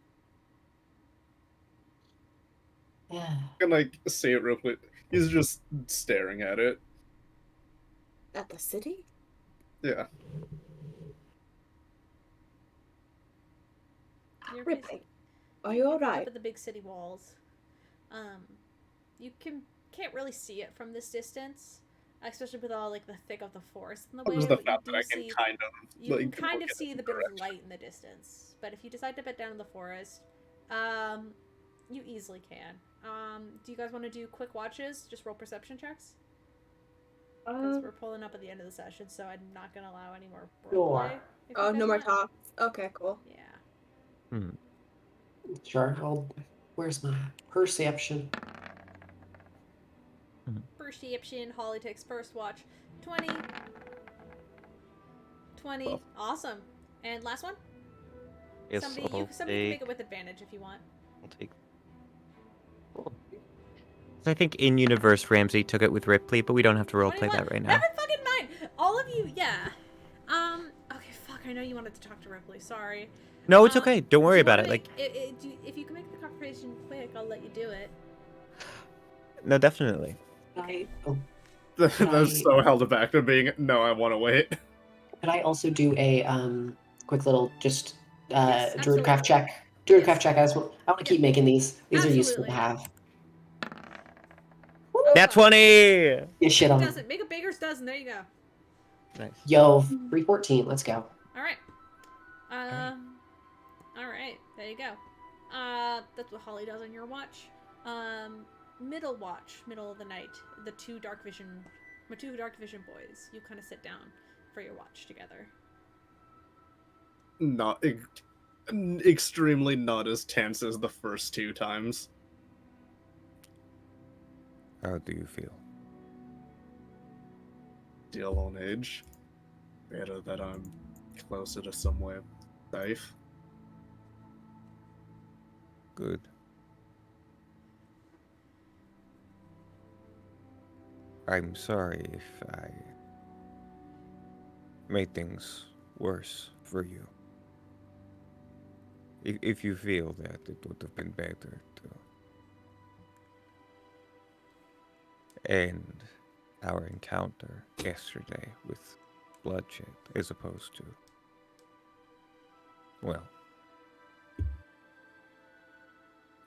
Yeah. I can like say it real quick. He's just staring at it. At the city? Yeah. You're Ripley, are you up alright? at the big city walls. You can't really see it from this distance, especially with all like the thick of the forest in the way. Just the But fact that I can kind of you can like kind look of at see it the bit of direction. light in the distance. But if you decide to bed down in the forest, you easily can. Do you guys want to do quick watches? Just roll perception checks. Because we're pulling up at the end of the session, so I'm not gonna allow any more roleplay. Sure. Oh, no more talks. Okay, cool. Yeah. Sure. Where's my perception? Perception. Holly takes first watch. 20. 20. Well. Awesome. And last one? Yes, Somebody can make it with advantage if you want. I'll take. I think in universe Ramsey took it with Ripley, but we don't have to roleplay 21. that right now. Never fucking mind. All of you, yeah. Okay, fuck. I know you wanted to talk to Ripley. Sorry. No, it's okay. Don't worry about it. If you can make the conversation quick, I'll let you do it. No, definitely. That's so held back to being no. I want to wait. Could I also do a quick little just Yes, druidcraft absolutely. check? Druidcraft check. I want to keep making these. These are useful to Absolutely. have. Nat 20! Yeah, shit on. Doesn't make a baker's dozen. There you go. Nice. Yo, 314. Let's go. All right. All right. There you go. That's what Holly does on your watch. Middle watch, middle of the night. The two dark vision boys. You kind of sit down for your watch together. Not extremely not as tense as the first two times. How do you feel? Still on edge. Better that I'm closer to somewhere safe. Good. I'm sorry if I made things worse for you. If you feel that it would have been better to end our encounter yesterday with bloodshed as opposed to, well,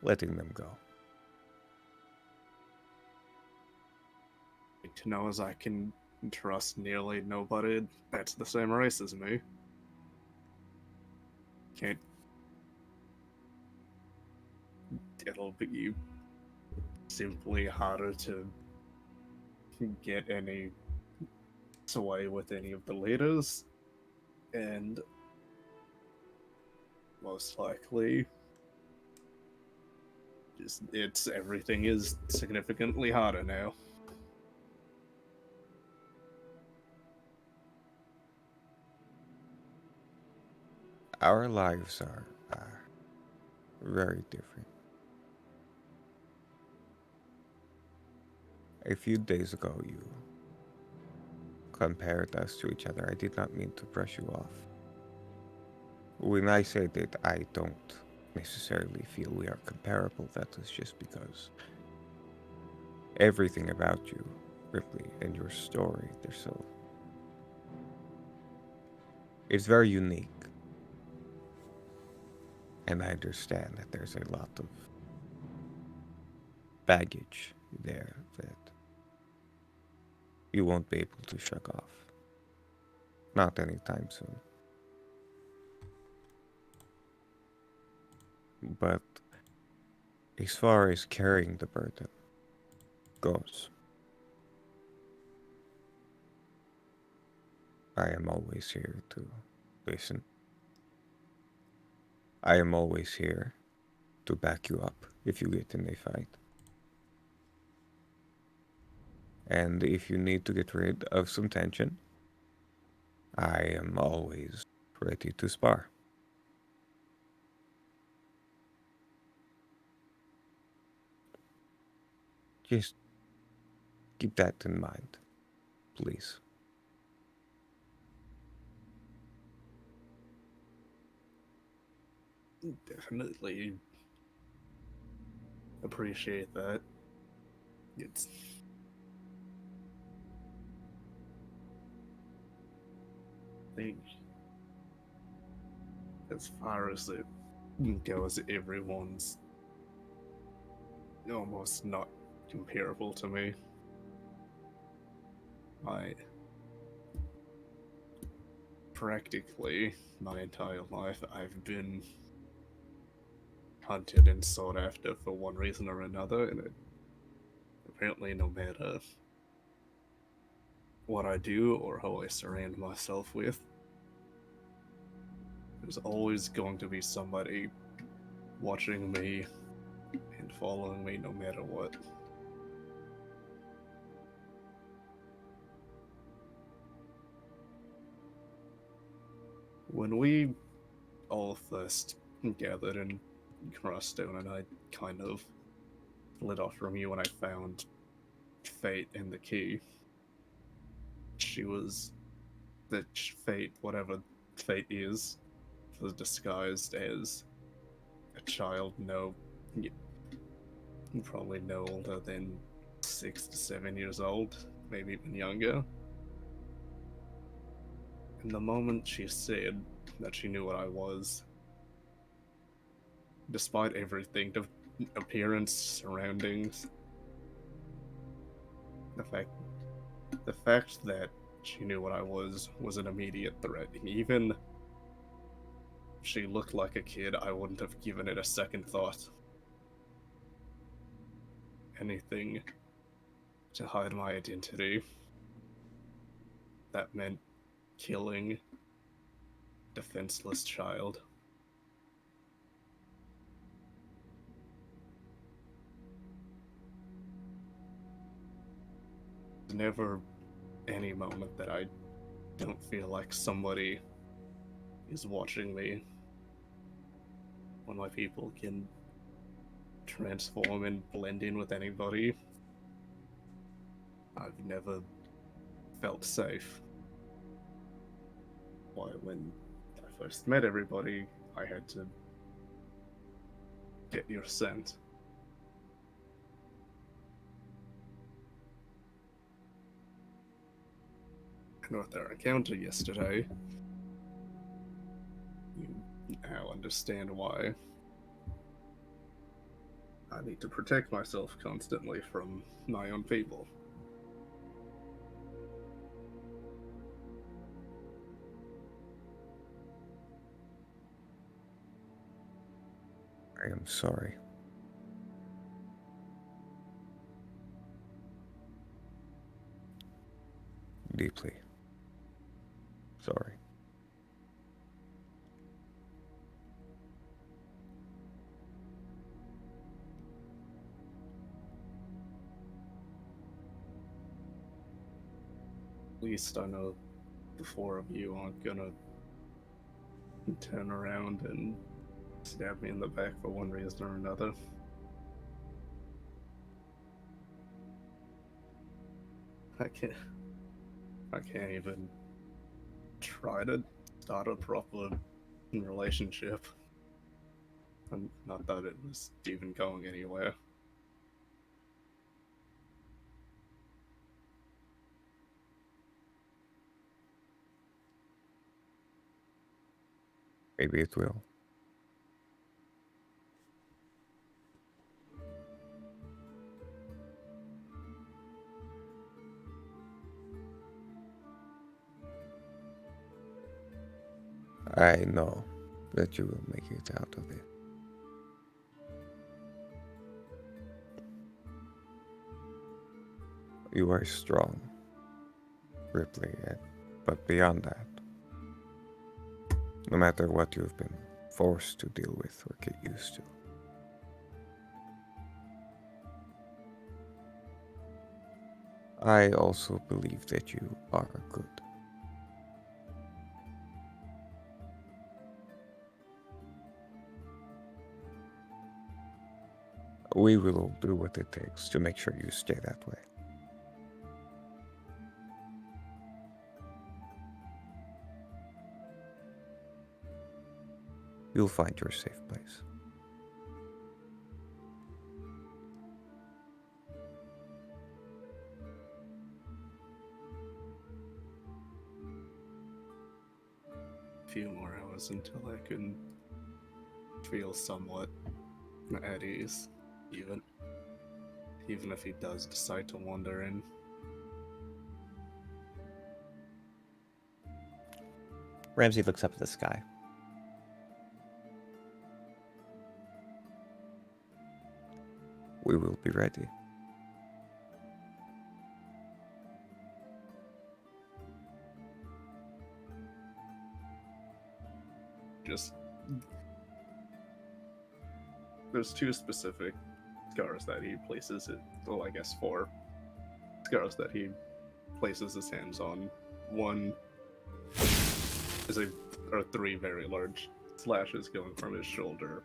letting them go. To know as I can trust nearly nobody that's the same race as me. Can't. It'll be simply harder to get any sway with any of the leaders, and most likely just everything is significantly harder now. Our lives are very different. A few days ago, you compared us to each other. I did not mean to brush you off. When I say that I don't necessarily feel we are comparable, that is just because everything about you, Ripley, and your story, it's very unique. And I understand that there's a lot of baggage there that you won't be able to shrug off. Not anytime soon. But as far as carrying the burden goes, I am always here to listen. I am always here to back you up if you get in a fight. And if you need to get rid of some tension, I am always ready to spar. Just keep that in mind, please. Definitely appreciate that. It's I think as far as it goes, everyone's almost not comparable to me. I practically my entire life I've been hunted and sought after for one reason or another, and apparently no matter what I do or how I surround myself with, there's always going to be somebody watching me and following me no matter what. When we all first gathered in Crosstone and I kind of lit off from you when I found Fate and the key, she was the Fate, whatever Fate is, was disguised as a child, probably no older than 6 to 7 years old, maybe even younger. And the moment she said that she knew what I was, despite everything, the appearance, surroundings, the fact that she knew what I was an immediate threat. Even if she looked like a kid, I wouldn't have given it a second thought. Anything to hide my identity. That meant killing defenseless child. There's never any moment that I don't feel like somebody is watching me. When my people can transform and blend in with anybody, I've never felt safe. Why, when I first met everybody, I had to get your scent. And with our encounter yesterday, you now understand why I need to protect myself constantly from my own people. I am sorry. Deeply sorry. At least I know the four of you aren't gonna turn around and stab me in the back for one reason or another. I can't even try to start a proper relationship. And not that it was even going anywhere. Maybe it will. I know that you will make it out of it. You are strong, Ripley, but beyond that, no matter what you've been forced to deal with or get used to, I also believe that you are good. We will do what it takes to make sure you stay that way. You'll find your safe place. A few more hours until I can feel somewhat at ease, even if he does decide to wander in. Ramsey looks up at the sky. We will be ready. Just there's two specific scars that he places it. Well, I guess 4 scars that he places his hands on. One is or 3 very large slashes going from his shoulder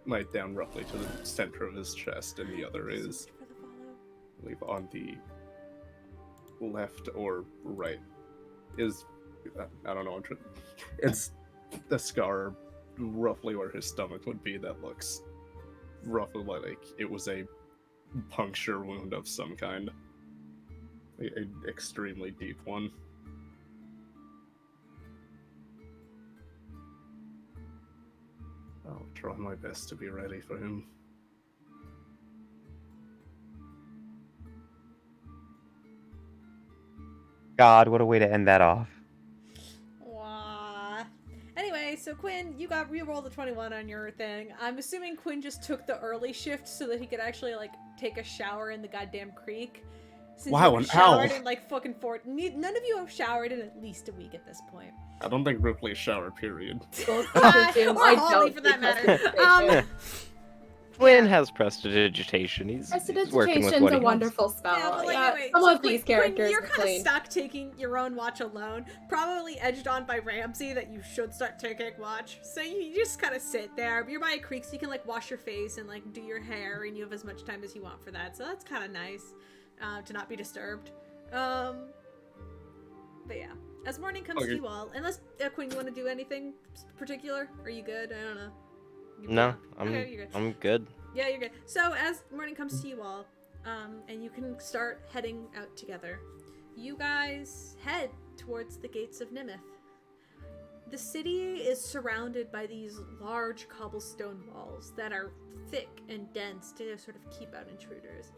right down roughly to the center of his chest, and the other is, I believe, on the left or right. I don't know. It's the scar roughly where his stomach would be that looks roughly like it was a puncture wound of some kind. An extremely deep one. I'll try my best to be ready for him. God, what a way to end that off. Wah. Anyway, so Quinn, you got reroll the 21 on your thing. I'm assuming Quinn just took the early shift so that he could actually, like, take a shower in the goddamn creek. Since Wow, you an showered owl. in, like, fucking none of you have showered in at least a week at this point. I don't think Ripley showered, period. Or Holly, for that matter. Quinn has prestidigitation. He's working with Prestidigitation's what a he has. wonderful spell. Yeah, but like, Yeah, anyway, some so of these Quinn, characters you're are kind of clean. stuck taking your own watch alone, probably edged on by Ramsey that you should start taking watch. So you just kind of sit there. You're by a creek, so you can like wash your face and like do your hair, and you have as much time as you want for that. So that's kind of nice to not be disturbed. But yeah, as morning comes to you all, unless Quinn, you want to do anything particular? Are you good? I don't know. No, Okay, you're good. I'm good. Yeah, you're good. So as morning comes to you all, and you can start heading out together, you guys head towards the gates of Nimith. The city is surrounded by these large cobblestone walls that are thick and dense to sort of keep out intruders.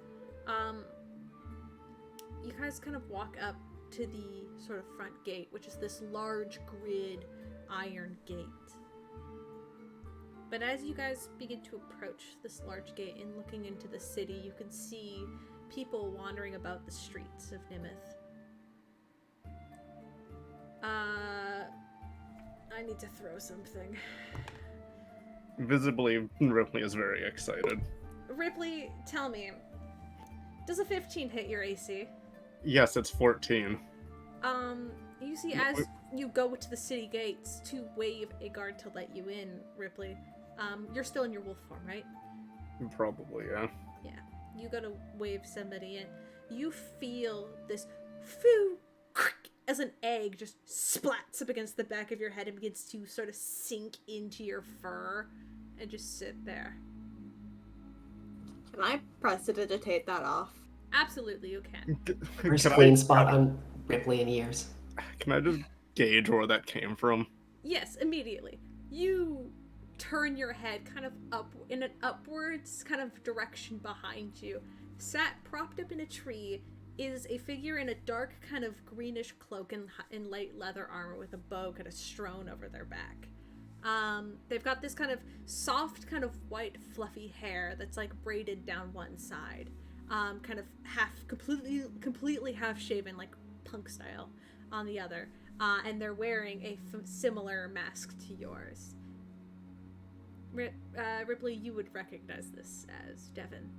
You guys kind of walk up to the sort of front gate, which is this large grid iron gate. But as you guys begin to approach this large gate and looking into the city, you can see people wandering about the streets of Nimith. I need to throw something. Visibly, Ripley is very excited. Ripley, tell me, does a 15 hit your AC? Yes, it's 14. You see, as you go to the city gates to wave a guard to let you in, Ripley, you're still in your wolf form, right? Probably, yeah. Yeah. You go to wave somebody in. You feel this foo as an egg just splats up against the back of your head and begins to sort of sink into your fur and just sit there. Can I prestidigitate that off? Absolutely, you can. First clean spot on Ripley in years. Can I just gauge where that came from? Yes, immediately. You turn your head kind of up in an upwards kind of direction behind you. Sat propped up in a tree is a figure in a dark kind of greenish cloak and in light leather armor with a bow kind of strewn over their back. They've got this kind of soft kind of white fluffy hair that's like braided down one side. Kind of completely half shaven, like punk style on the other. And they're wearing a similar mask to yours. Ripley, you would recognize this as Devin.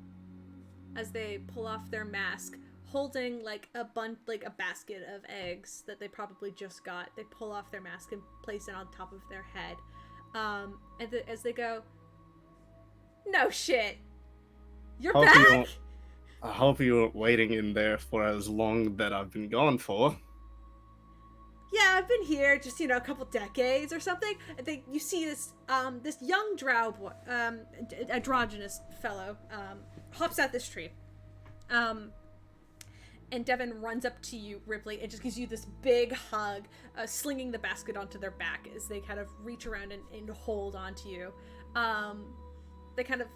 as they pull off their mask, holding like a basket of eggs that they probably just got. They pull off their mask and place it on top of their head. As they go, no shit, you're back. I hope you weren't waiting in there for as long that I've been gone for. Yeah, I've been here just, a couple decades or something. You see this young drow boy, androgynous fellow, hops out this tree. And Devin runs up to you, Rypley, and just gives you this big hug, slinging the basket onto their back as they kind of reach around and hold onto you. They kind of,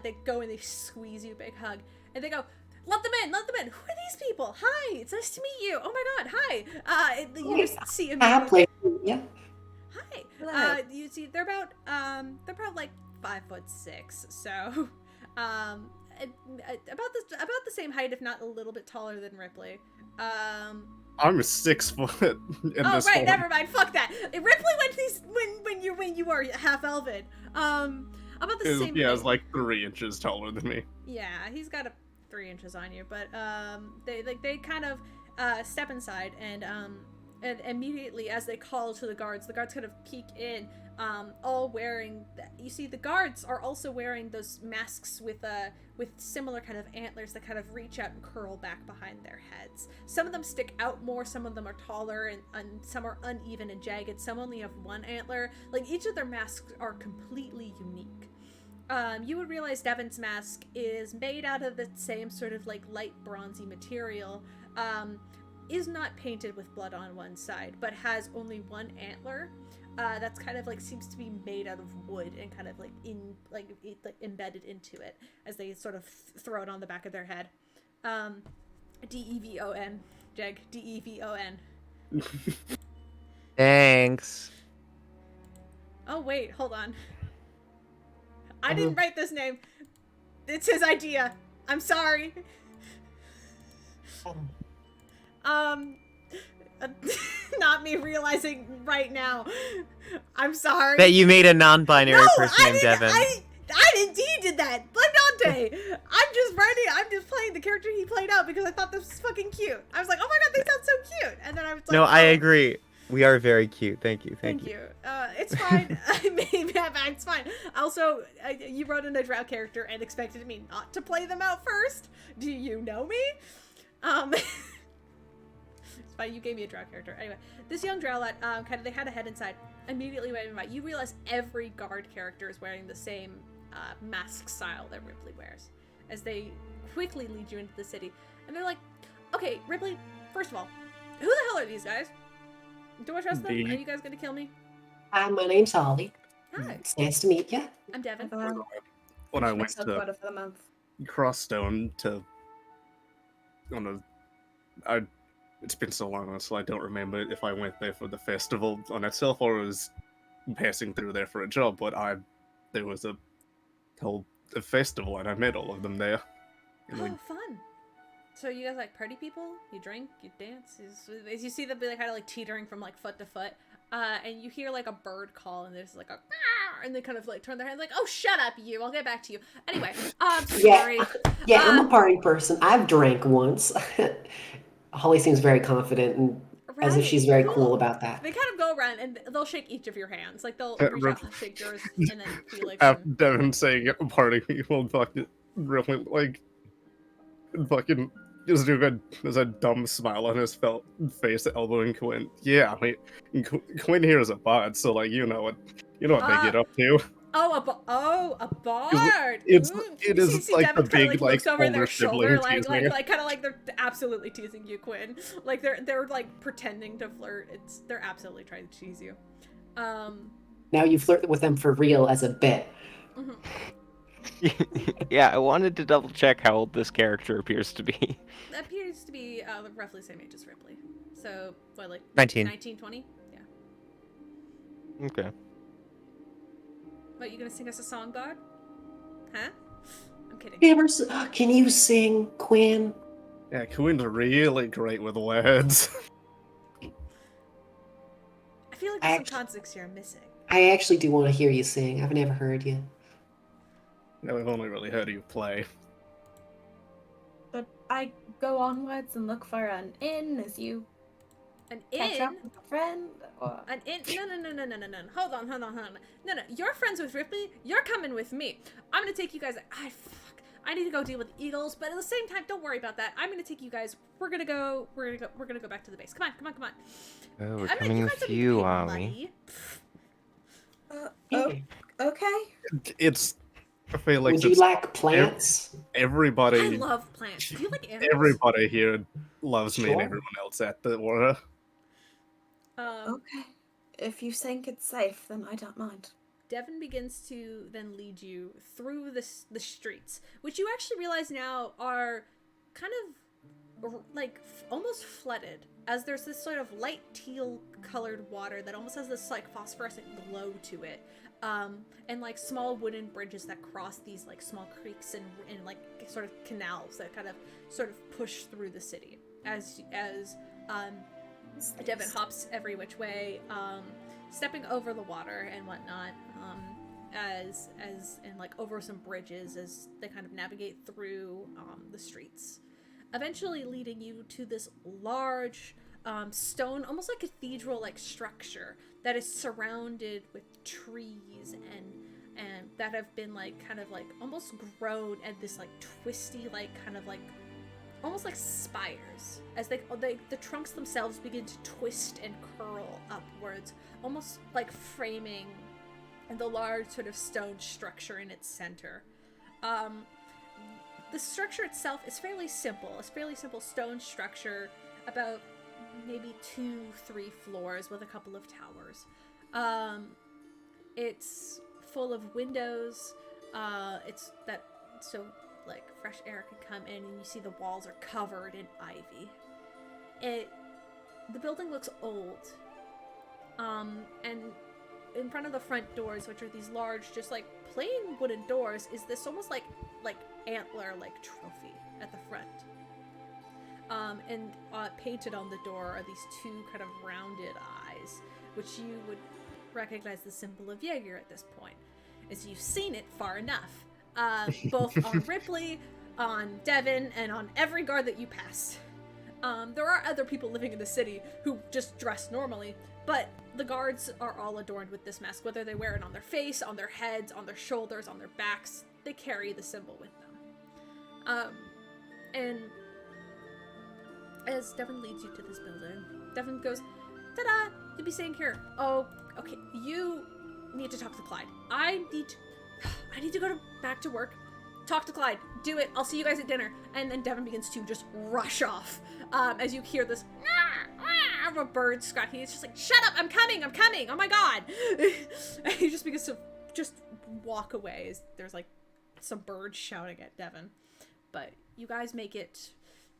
they go and they squeeze you, big hug, and they go, let them in! Who are these people? Hi, it's nice to meet you. Oh my god, hi. You just see him. Yeah. Hi. You see, they're about like 5'6", so, about the same height, if not a little bit taller than Rypley. I'm 6 foot in this right, one. never mind. Fuck that. Rypley when you were half elven. About the same. Yeah, it's like 3 inches taller than me. Yeah, he's got 3 inches on you, but they kind of step inside and immediately as they call to the guards kind of peek in, all wearing. You see, the guards are also wearing those masks with similar kind of antlers that kind of reach out and curl back behind their heads. Some of them stick out more, some of them are taller, and some are uneven and jagged. Some only have one antler. Like, each of their masks are completely unique. You would realize Devin's mask is made out of the same sort of like light bronzy material, is not painted with blood on one side, but has only one antler. That's kind of like seems to be made out of wood and kind of like embedded into it as they sort of throw it on the back of their head. Devon, Jegg, Devon. Thanks. Oh wait, hold on. I didn't write this name. It's his idea. I'm sorry. Not me realizing right now. I'm sorry. That you made a non-binary person named Devin. I indeed did that. Blame Dante. I'm just playing the character he played out because I thought this was fucking cute. I was like, oh my god, they sound so cute. And then I was like, No, I agree. We are very cute. Thank you. Thank you. It's fine. It's fine. Also, you wrote in a drow character and expected me not to play them out first. Do you know me? It's fine. You gave me a drow character. Anyway, this young drow lad, they had a head inside. Immediately went by. You realize every guard character is wearing the same mask style that Rypley wears, as they quickly lead you into the city. And they're like, okay, Rypley, first of all, who the hell are these guys? Do I trust them? Are you guys gonna kill me? Hi, my name's Holly. Hi. It's nice to meet you. I'm Devin. When I went For to the month. Crossstone it's been so long, so I don't remember if I went there for the festival on itself or was passing through there for a job, but there was a whole festival and I met all of them there. And Oh, fun. So you guys like party people? You drink, you dance. As you see them kind of like teetering from like foot to foot, and you hear like a bird call, and there's like a, and they kind of like turn their head like, oh, shut up, you. I'll get back to you. Anyway, sorry. Yeah, I'm a party person. I've drank once. Holly seems very confident and as if she's very cool about that. They kind of go around and they'll shake each of your hands, like they'll reach out and shake yours, and then Felix. After Devin saying party people, fucking really like fucking just do a dumb smile on his face, elbowing Quinn. Yeah, I mean, Quinn here is a bard, so like you know what they get up to. A bard. It Ooh. is See, like Devin the big looks like over their older shoulder, sibling like teasing. kind of like they're absolutely teasing you, Quinn. Like they're like pretending to flirt. They're absolutely trying to tease you. Now you flirt with them for real as a bit. Yeah, I wanted to double check how old this character appears to be. That appears to be roughly the same age as Rypley. So what, like 19. 19, 20? Yeah. Okay. What, you gonna sing us a song, God? Huh? I'm kidding. Can you sing, Quinn? Yeah, Quinn's really great with words. I feel like there's some context here I'm missing. I actually do want to hear you sing. I've never heard you. No, I've only really heard you play. I go onwards and look for an inn as you An catch inn? up with a friend, or An inn? No. Hold on. No. You're friends with Rypley. You're coming with me. I'm gonna take you guys. I need to go deal with the eagles, but at the same time, don't worry about that. I'm gonna take you guys. We're gonna go back to the base. Come on. Oh, we're I mean, coming guys with don't need to you, pay are we? money. okay. It's Felix. Would you It's like plants? everybody. I love plants. Do you like animals? Everybody here loves me and Sure. everyone else at the Aura. Okay. If you think it's safe, then I don't mind. Devin begins to then lead you through the streets, which you actually realize now are kind of like almost flooded, as there's this sort of light teal colored water that almost has this like phosphorescent glow to it, and like small wooden bridges that cross these like small creeks and like sort of canals that kind of sort of push through the city as Devin hops every which way, stepping over the water and whatnot, and like over some bridges as they kind of navigate through the streets, eventually leading you to this large stone, almost like cathedral-like structure that is surrounded with trees and that have been like kind of like almost grown at this like twisty like kind of like almost like spires, as the trunks themselves begin to twist and curl upwards, almost like framing the large sort of stone structure in its center. The structure itself is fairly simple. It's a fairly simple stone structure, about maybe 2-3 floors with a couple of towers. It's full of windows. It's that so like fresh air can come in, and you see the walls are covered in ivy. The building looks old. And in front of the front doors, which are these large, just like plain wooden doors, is this almost like antler like trophy at the front. And painted on the door are these two kind of rounded eyes, which you would recognize the symbol of Jaeger at this point, as you've seen it far enough. Both on Rypley, on Devin, and on every guard that you pass. There are other people living in the city who just dress normally, but the guards are all adorned with this mask, whether they wear it on their face, on their heads, on their shoulders, on their backs. They carry the symbol with them. And as Devin leads you to this building, Devin goes, ta-da! You'll be staying here. Oh, okay. You need to talk to Clyde. I need to go back to work. Talk to Clyde. Do it. I'll see you guys at dinner. And then Devin begins to just rush off. As you hear this of a bird scratching. It's just like, shut up! I'm coming! Oh my god! And he just begins to just walk away as there's like some birds shouting at Devin. But you guys make it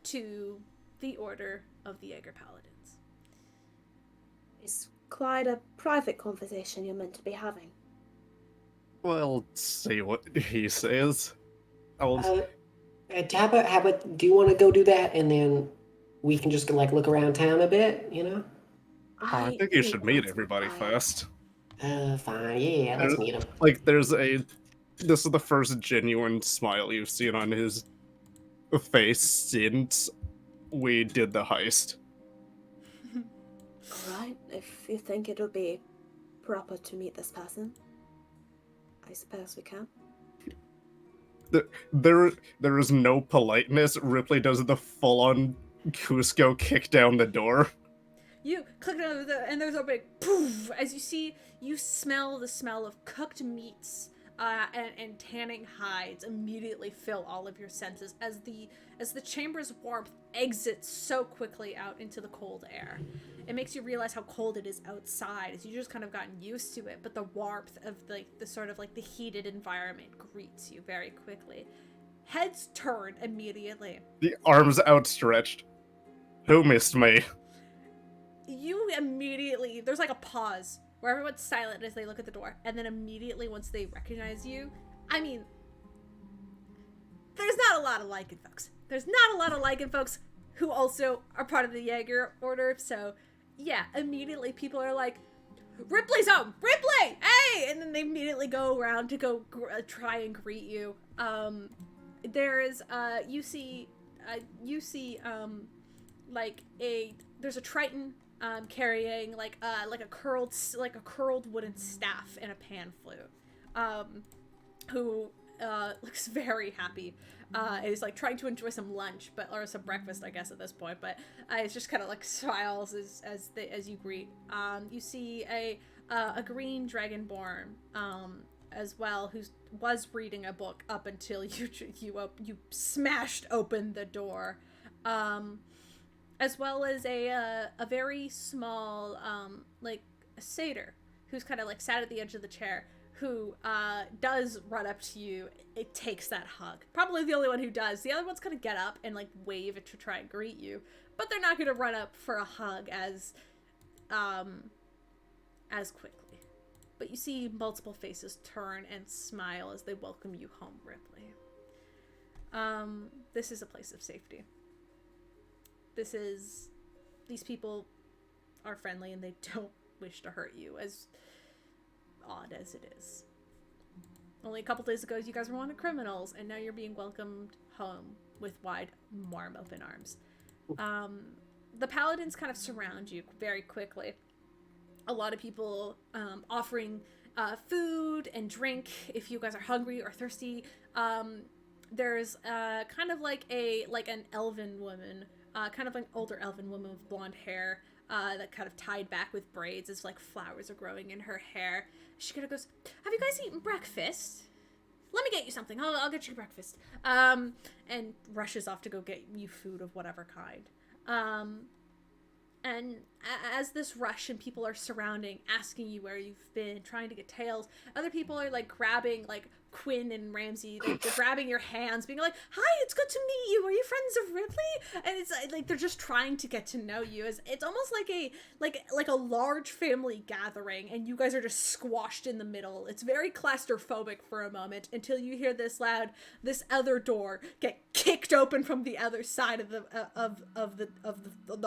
to the Order of the Jaeger Paladins. Is Clyde a private conversation you're meant to be having? Well, see what he says. How about, do you want to go do that, and then we can just like look around town a bit, you know? I think you should meet everybody first. Fine, yeah, let's meet him. Like, this is the first genuine smile you've seen on his face since we did the heist. Alright, if you think it'll be proper to meet this person, I suppose we can. There is no politeness. Rypley does the full-on Cusco kick down the door. You click it, and there's a big poof as you smell the smell of cooked meats and tanning hides immediately fill all of your senses as the chamber's warmth exits so quickly out into the cold air. It makes you realize how cold it is outside, as you just kind of gotten used to it, but the warmth of the sort of like the heated environment greets you very quickly. Heads turn immediately. The arms outstretched. Who missed me? You immediately, there's like a pause where everyone's silent as they look at the door, and then immediately once they recognize you, I mean, there's not a lot of Lycan folks. There's not a lot of Lycan folks who also are part of the Jaeger Order, so yeah, immediately people are like, Ripley's home! Rypley! Hey! And then they immediately go around to go try and greet you. There is, you see you see like there's a Triton carrying like a curled wooden staff and a pan flute, who looks very happy. Is like trying to enjoy some lunch, or some breakfast, I guess, at this point. But it's just kind of like smiles as you greet. You see a green dragonborn as well, who was reading a book up until you smashed open the door, as well as a very small like a satyr who's kind of like sat at the edge of the chair, who does run up to you. It takes that hug. Probably the only one who does. The other ones kind of get up and like wave to try and greet you, but they're not going to run up for a hug as quickly. But you see multiple faces turn and smile as they welcome you home, Rypley. This is a place of safety. These people are friendly and they don't wish to hurt you, as odd as it is. Only a couple days ago, you guys were wanted criminals, and now you're being welcomed home with wide, warm, open arms. The paladins kind of surround you very quickly. A lot of people offering food and drink if you guys are hungry or thirsty. There's kind of like an elven woman, kind of an older elven woman with blonde hair, that kind of tied back with braids as like flowers are growing in her hair. She kind of goes, "Have you guys eaten breakfast? Let me get you something. I'll get you breakfast." And rushes off to go get you food of whatever kind. And as this rush and people are surrounding, asking you where you've been, trying to get tales, other people are like grabbing like Quinn and Ramsey. They're grabbing your hands, being like, "Hi, it's good to meet you. Are you friends of Rypley?" And it's like they're just trying to get to know you. It's almost like a large family gathering, and you guys are just squashed in the middle. It's very claustrophobic for a moment until you hear this other door get kicked open from the other side of the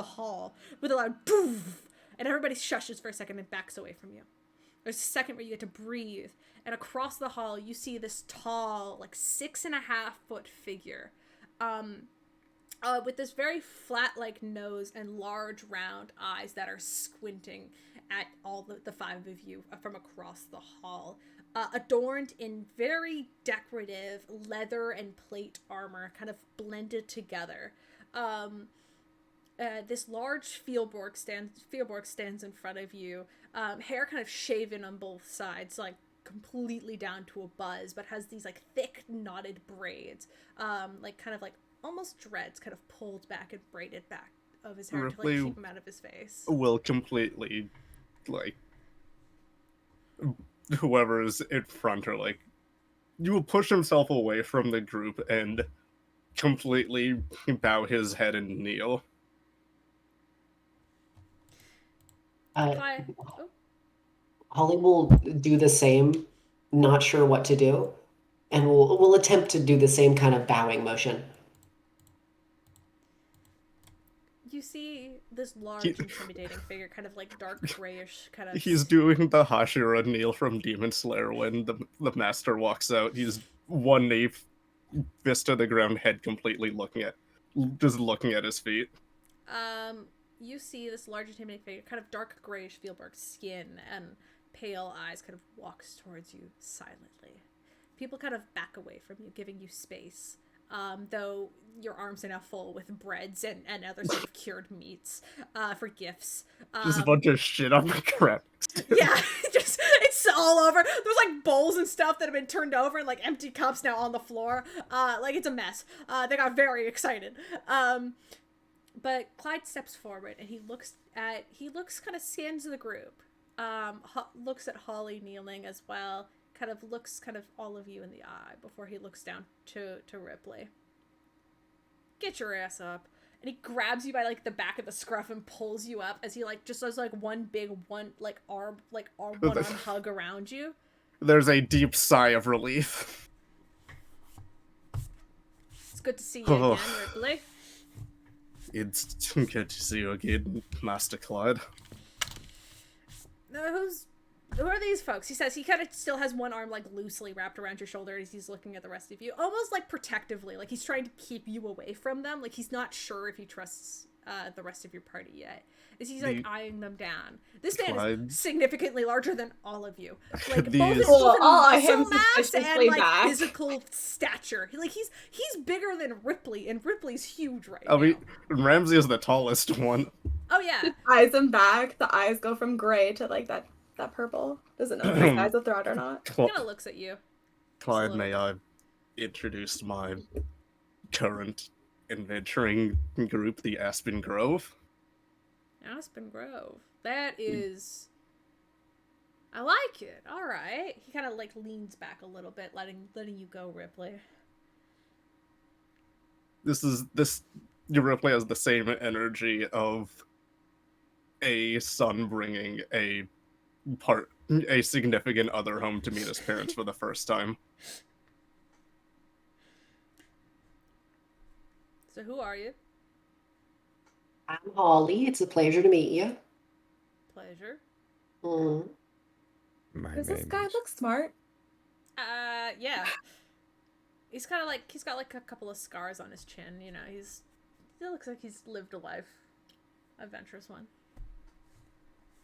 hall with a loud poof, and everybody shushes for a second and backs away from you. There's a second where you get to breathe, and across the hall you see this tall, like 6.5 foot figure, with this very flat-like nose and large round eyes that are squinting at all the five of you from across the hall, adorned in very decorative leather and plate armor, kind of blended together. This large Fieldborg stands in front of you, hair kind of shaven on both sides, like completely down to a buzz, but has these like thick knotted braids, like kind of like almost dreads, kind of pulled back and braided back of his hair to like keep him out of his face. Will completely, like, whoever is in front, or like, you will push himself away from the group and completely bow his head and kneel. Holly will do the same, not sure what to do, and we'll attempt to do the same kind of bowing motion. You see this large, intimidating figure, kind of like dark grayish, kind of. He's doing the Hashira kneel from Demon Slayer when the master walks out. He's one knee, fist to the ground, head completely looking at his feet. You see this large, intimidating figure, kind of dark grayish Fieldborg skin and pale eyes, kind of walks towards you silently. People kind of back away from you, giving you space. Though your arms are now full with breads and other sort of cured meats for gifts. Just a bunch of shit on the ground. Yeah, just it's all over. There's like bowls and stuff that have been turned over and like empty cups now on the floor. Like it's a mess. They got very excited. But Clyde steps forward and he looks kind of scans the group. Looks at Holly kneeling as well. Kind of looks all of you in the eye before he looks down to Rypley. "Get your ass up." And he grabs you by like the back of the scruff and pulls you up as he like just does like one arm hug around you. There's a deep sigh of relief. It's good to see you again, Rypley. It's good to see you again, Master Clyde. Who's Who are these folks? He says he kind of still has one arm like loosely wrapped around your shoulder as he's looking at the rest of you, almost like protectively, like he's trying to keep you away from them. Like he's not sure if he trusts the rest of your party yet. As he's like eyeing them down. This man is significantly larger than all of you. Like both in muscle mass and like physical stature. Like he's bigger than Rypley, and Ripley's huge right now. Ramsey is the tallest one. Oh yeah. Eyes him back. The eyes go from gray to like that purple. Doesn't know if his eyes will throw out or not. He kind of looks at you. Clyde, may I introduce my current adventuring group, the Aspen Grove? Aspen Grove. That is... I like it. Alright. He kind of like leans back a little bit, letting you go, Rypley. Rypley has the same energy of a son bringing a significant other home to meet his parents for the first time. So who are you? I'm Holly. It's a pleasure to meet you. Pleasure. Does this guy look smart? Yeah. He's kind of like, he's got like a couple of scars on his chin, you know, he looks like he's lived a life. Adventurous one.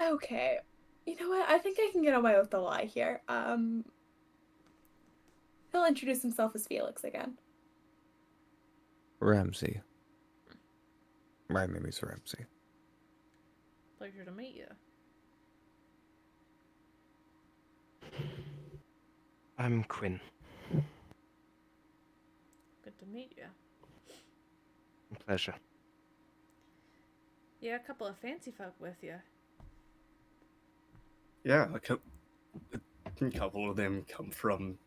Okay. You know what? I think I can get away with the lie here. He'll introduce himself as Felix again. Ramsey. My name is Ramsey. Pleasure to meet you. I'm Quinn. Good to meet you. Pleasure. Yeah, a couple of fancy folk with you. Yeah, a couple of them come from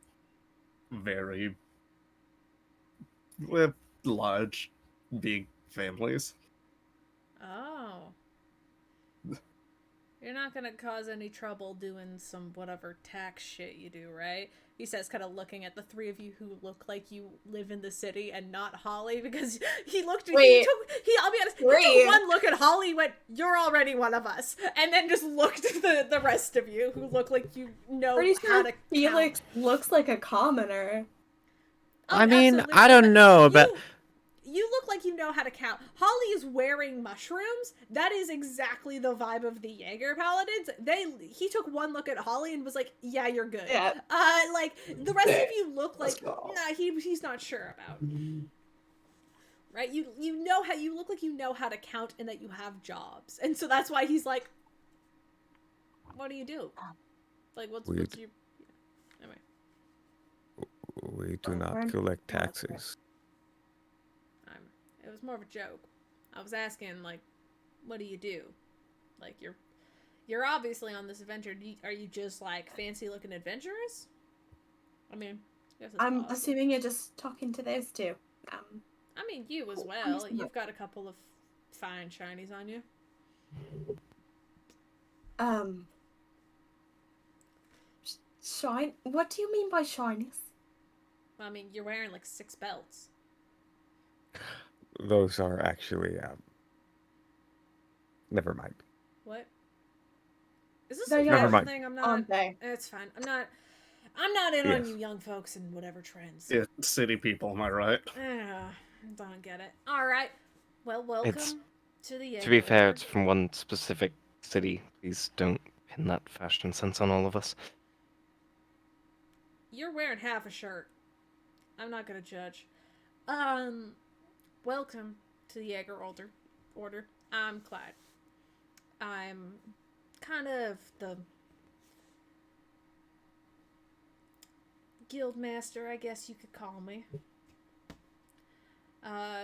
very large, big families. Oh. You're not gonna cause any trouble doing some whatever tax shit you do, right? He says, kind of looking at the three of you who look like you live in the city and not Holly, because he looked at I'll be honest, he took one look at Holly, went, "You're already one of us," and then just looked at the rest of you who look like you know how to Felix looks like a commoner. Oh, I mean, absolutely. I don't know, but you look like you know how to count. Holly is wearing mushrooms. That is exactly the vibe of the Jaeger Paladins. He took one look at Holly and was like, "Yeah, you're good." Yeah. Like the rest of you look like he's not sure about. Right? You know how you look like you know how to count and that you have jobs, and so that's why he's like, "What do you do? Like, what's your?" Anyway. We do not collect taxes. It was more of a joke. I was asking, like, what do you do? Like, you're obviously on this adventure. Are you just, like, fancy-looking adventurers? I mean, I'm assuming you're just talking to those two. I mean, you as well. You've got a couple of fine shinies on you. Shine? What do you mean by shinies? I mean, you're wearing, like, 6 belts. Those are actually, never mind. What? Is this They're a Never mind. thing? I'm not. It's fine. I'm not in on you young folks and whatever trends. Yeah, city people, am I right? Don't get it. All right. Well, welcome to the. To be fair, it's from one specific city. Please don't pin that fashion sense on all of us. You're wearing half a shirt. I'm not gonna judge. Welcome to the Jaeger Order. I'm Clyde. I'm kind of the guild master, I guess you could call me.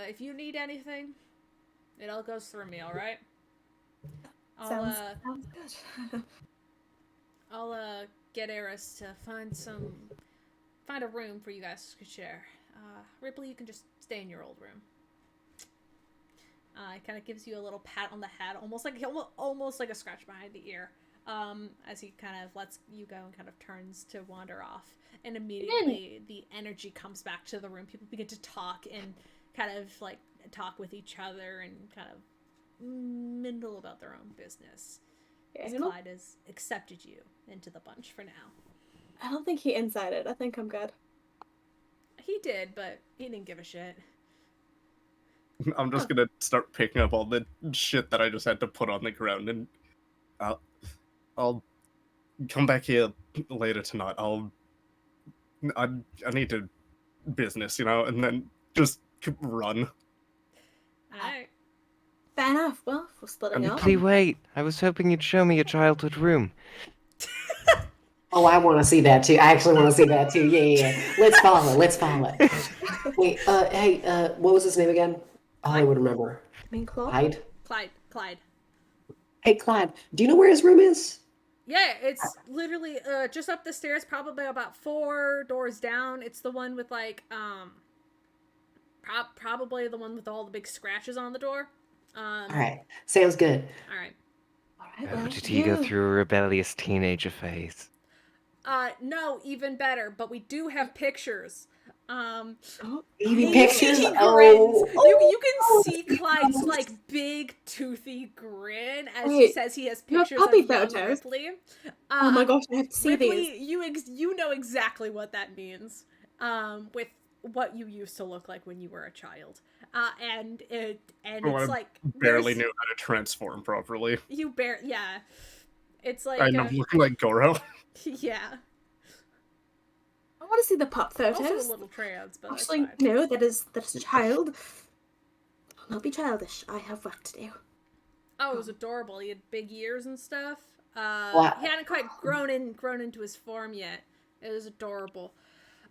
If you need anything, it all goes through me, alright? Sounds good. I'll get Eris to find a room for you guys to share. Rypley, you can just stay in your old room. It kind of gives you a little pat on the head, almost like a scratch behind the ear, as he kind of lets you go and kind of turns to wander off. And immediately the energy comes back to the room. People begin to talk and kind of like talk with each other and kind of mingle about their own business. Yeah, Because Clyde has accepted you into the bunch for now. I don't think he incited. I think I'm good. He did, but he didn't give a shit. I'm just gonna start picking up all the shit that I just had to put on the ground, and I'll come back here later tonight. I need to business, and then just run. Alright. Fair enough. Well, if we're splitting up. Empty, wait. I was hoping you'd show me your childhood room. Oh, I want to see that too. I actually want to see that too. Yeah. Let's follow. Wait, hey, what was his name again? Oh, I would remember. I mean, Claude? Clyde. Hey, Clyde, do you know where his room is? Yeah, it's literally just up the stairs, probably about 4 doors down. It's the one with like probably the one with all the big scratches on the door. All right, sounds good. All right. Oh, did he go through a rebellious teenager phase? No, even better. But we do have pictures. Even pictures. He grins. Oh. You can see Clyde's like big toothy grin as he says he has pictures of puppy young photos. Ripley. Oh my gosh, I have to see Ripley, these. you know exactly what that means. With what you used to look like when you were a child. And it's like barely knew how to transform properly. Yeah. It's like I'm looking like Goro. Yeah. I want to see the pup photos. Also a little trans, but actually, no, that is a child. I'll not be childish. I have work to do. Oh, it was adorable. He had big ears and stuff. Wow. He hadn't quite grown into his form yet. It was adorable.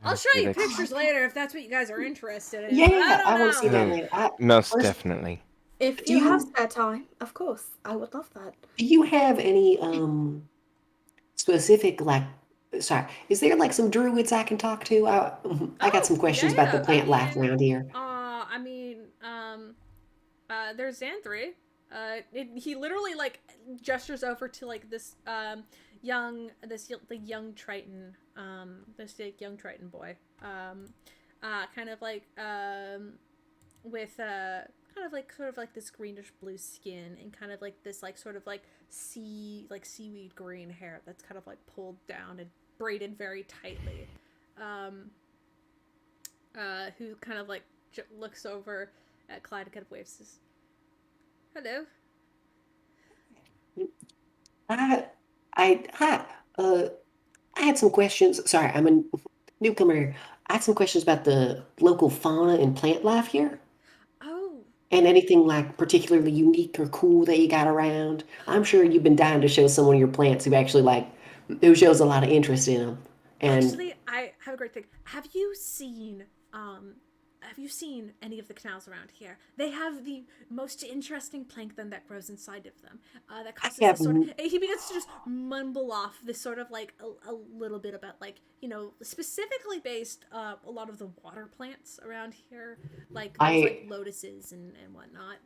I'll show you pictures later if that's what you guys are interested in. Yeah, I want to see that later. Most definitely. If you have spare time, of course, I would love that. Do you have any specific Sorry, is there like some druids I can talk to? I got some questions about the plant life around here. There's Xanthri. He literally like gestures over to like this young Triton, this young Triton boy, kind of like with kind of like sort of like this greenish blue skin and kind of like this like sort of like seaweed green hair that's kind of like pulled down and braided very tightly, who kind of like looks over at Clyde and kind of waves his hello. I had some questions. Sorry, I'm a newcomer here. I had some questions about the local fauna and plant life here. Oh. And anything like particularly unique or cool that you got around. I'm sure you've been dying to show someone your plants who actually who shows a lot of interest in them. And actually, I have a great thing. Have you seen any of the canals around here? They have the most interesting plankton that grows inside of them. That causes this sort of... He begins to just mumble off this sort of like a little bit about like, specifically based a lot of the water plants around here, like lotuses and whatnot.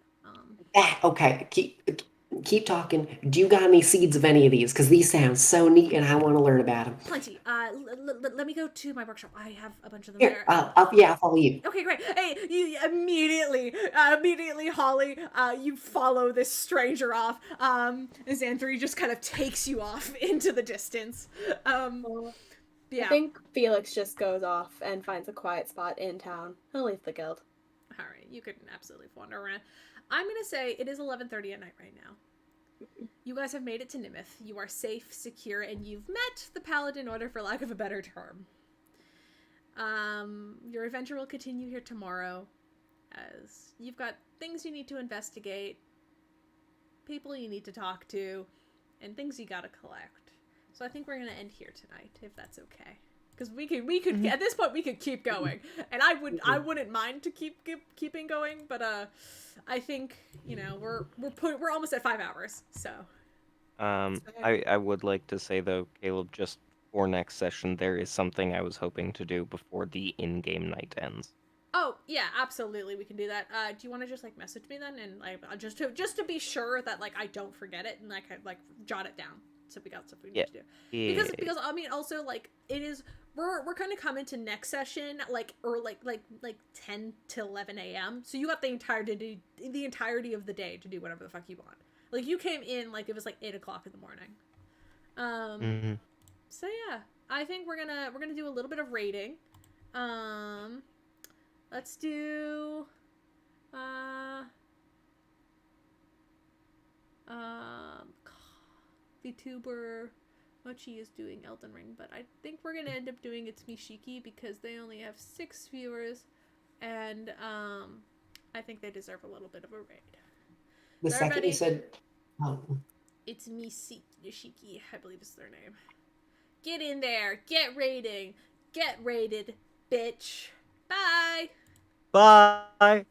Okay, keep talking. Do you got any seeds of any of these? Because these sound so neat, and I want to learn about them. Plenty. Let me go to my workshop. I have a bunch of them Here, there. I'll follow you. Okay, great. Hey, you immediately, Holly, you follow this stranger off. Xanthri just kind of takes you off into the distance. Yeah. I think Felix just goes off and finds a quiet spot in town. He'll leave the guild. All right, you could absolutely wander around. I'm gonna say it is 11:30 at night right now. You guys have made it to Nimith. You are safe, secure, and you've met the Paladin Order, for lack of a better term. Your adventure will continue here tomorrow, as you've got things you need to investigate, people you need to talk to, and things you gotta collect. So I think we're gonna end here tonight, if that's okay. Because we could at this point we could keep going, and I wouldn't mind to keeping going, but I think we're almost at 5 hours, so. I would like to say though, Caleb, just for next session, there is something I was hoping to do before the in-game night ends. Oh yeah, absolutely, we can do that. Do you want to just message me then, and just to be sure that I don't forget it and I jot it down. So we got stuff we need to do. Yeah. Because I mean also it is we're kind of coming to next session or 10 to 11 a.m. So you got the entirety of the day to do whatever the fuck you want. Like you came in like it was like 8 o'clock in the morning. Mhm. So yeah, I think we're gonna do a little bit of rating. Let's do VTuber Mochi is doing Elden Ring, but I think we're gonna end up doing It's Mishiki because they only have 6 viewers, and I think they deserve a little bit of a raid. The So second you everybody- said, It's Mishiki, I believe is their name. Get in there, get rating, get rated, bitch. Bye. Bye.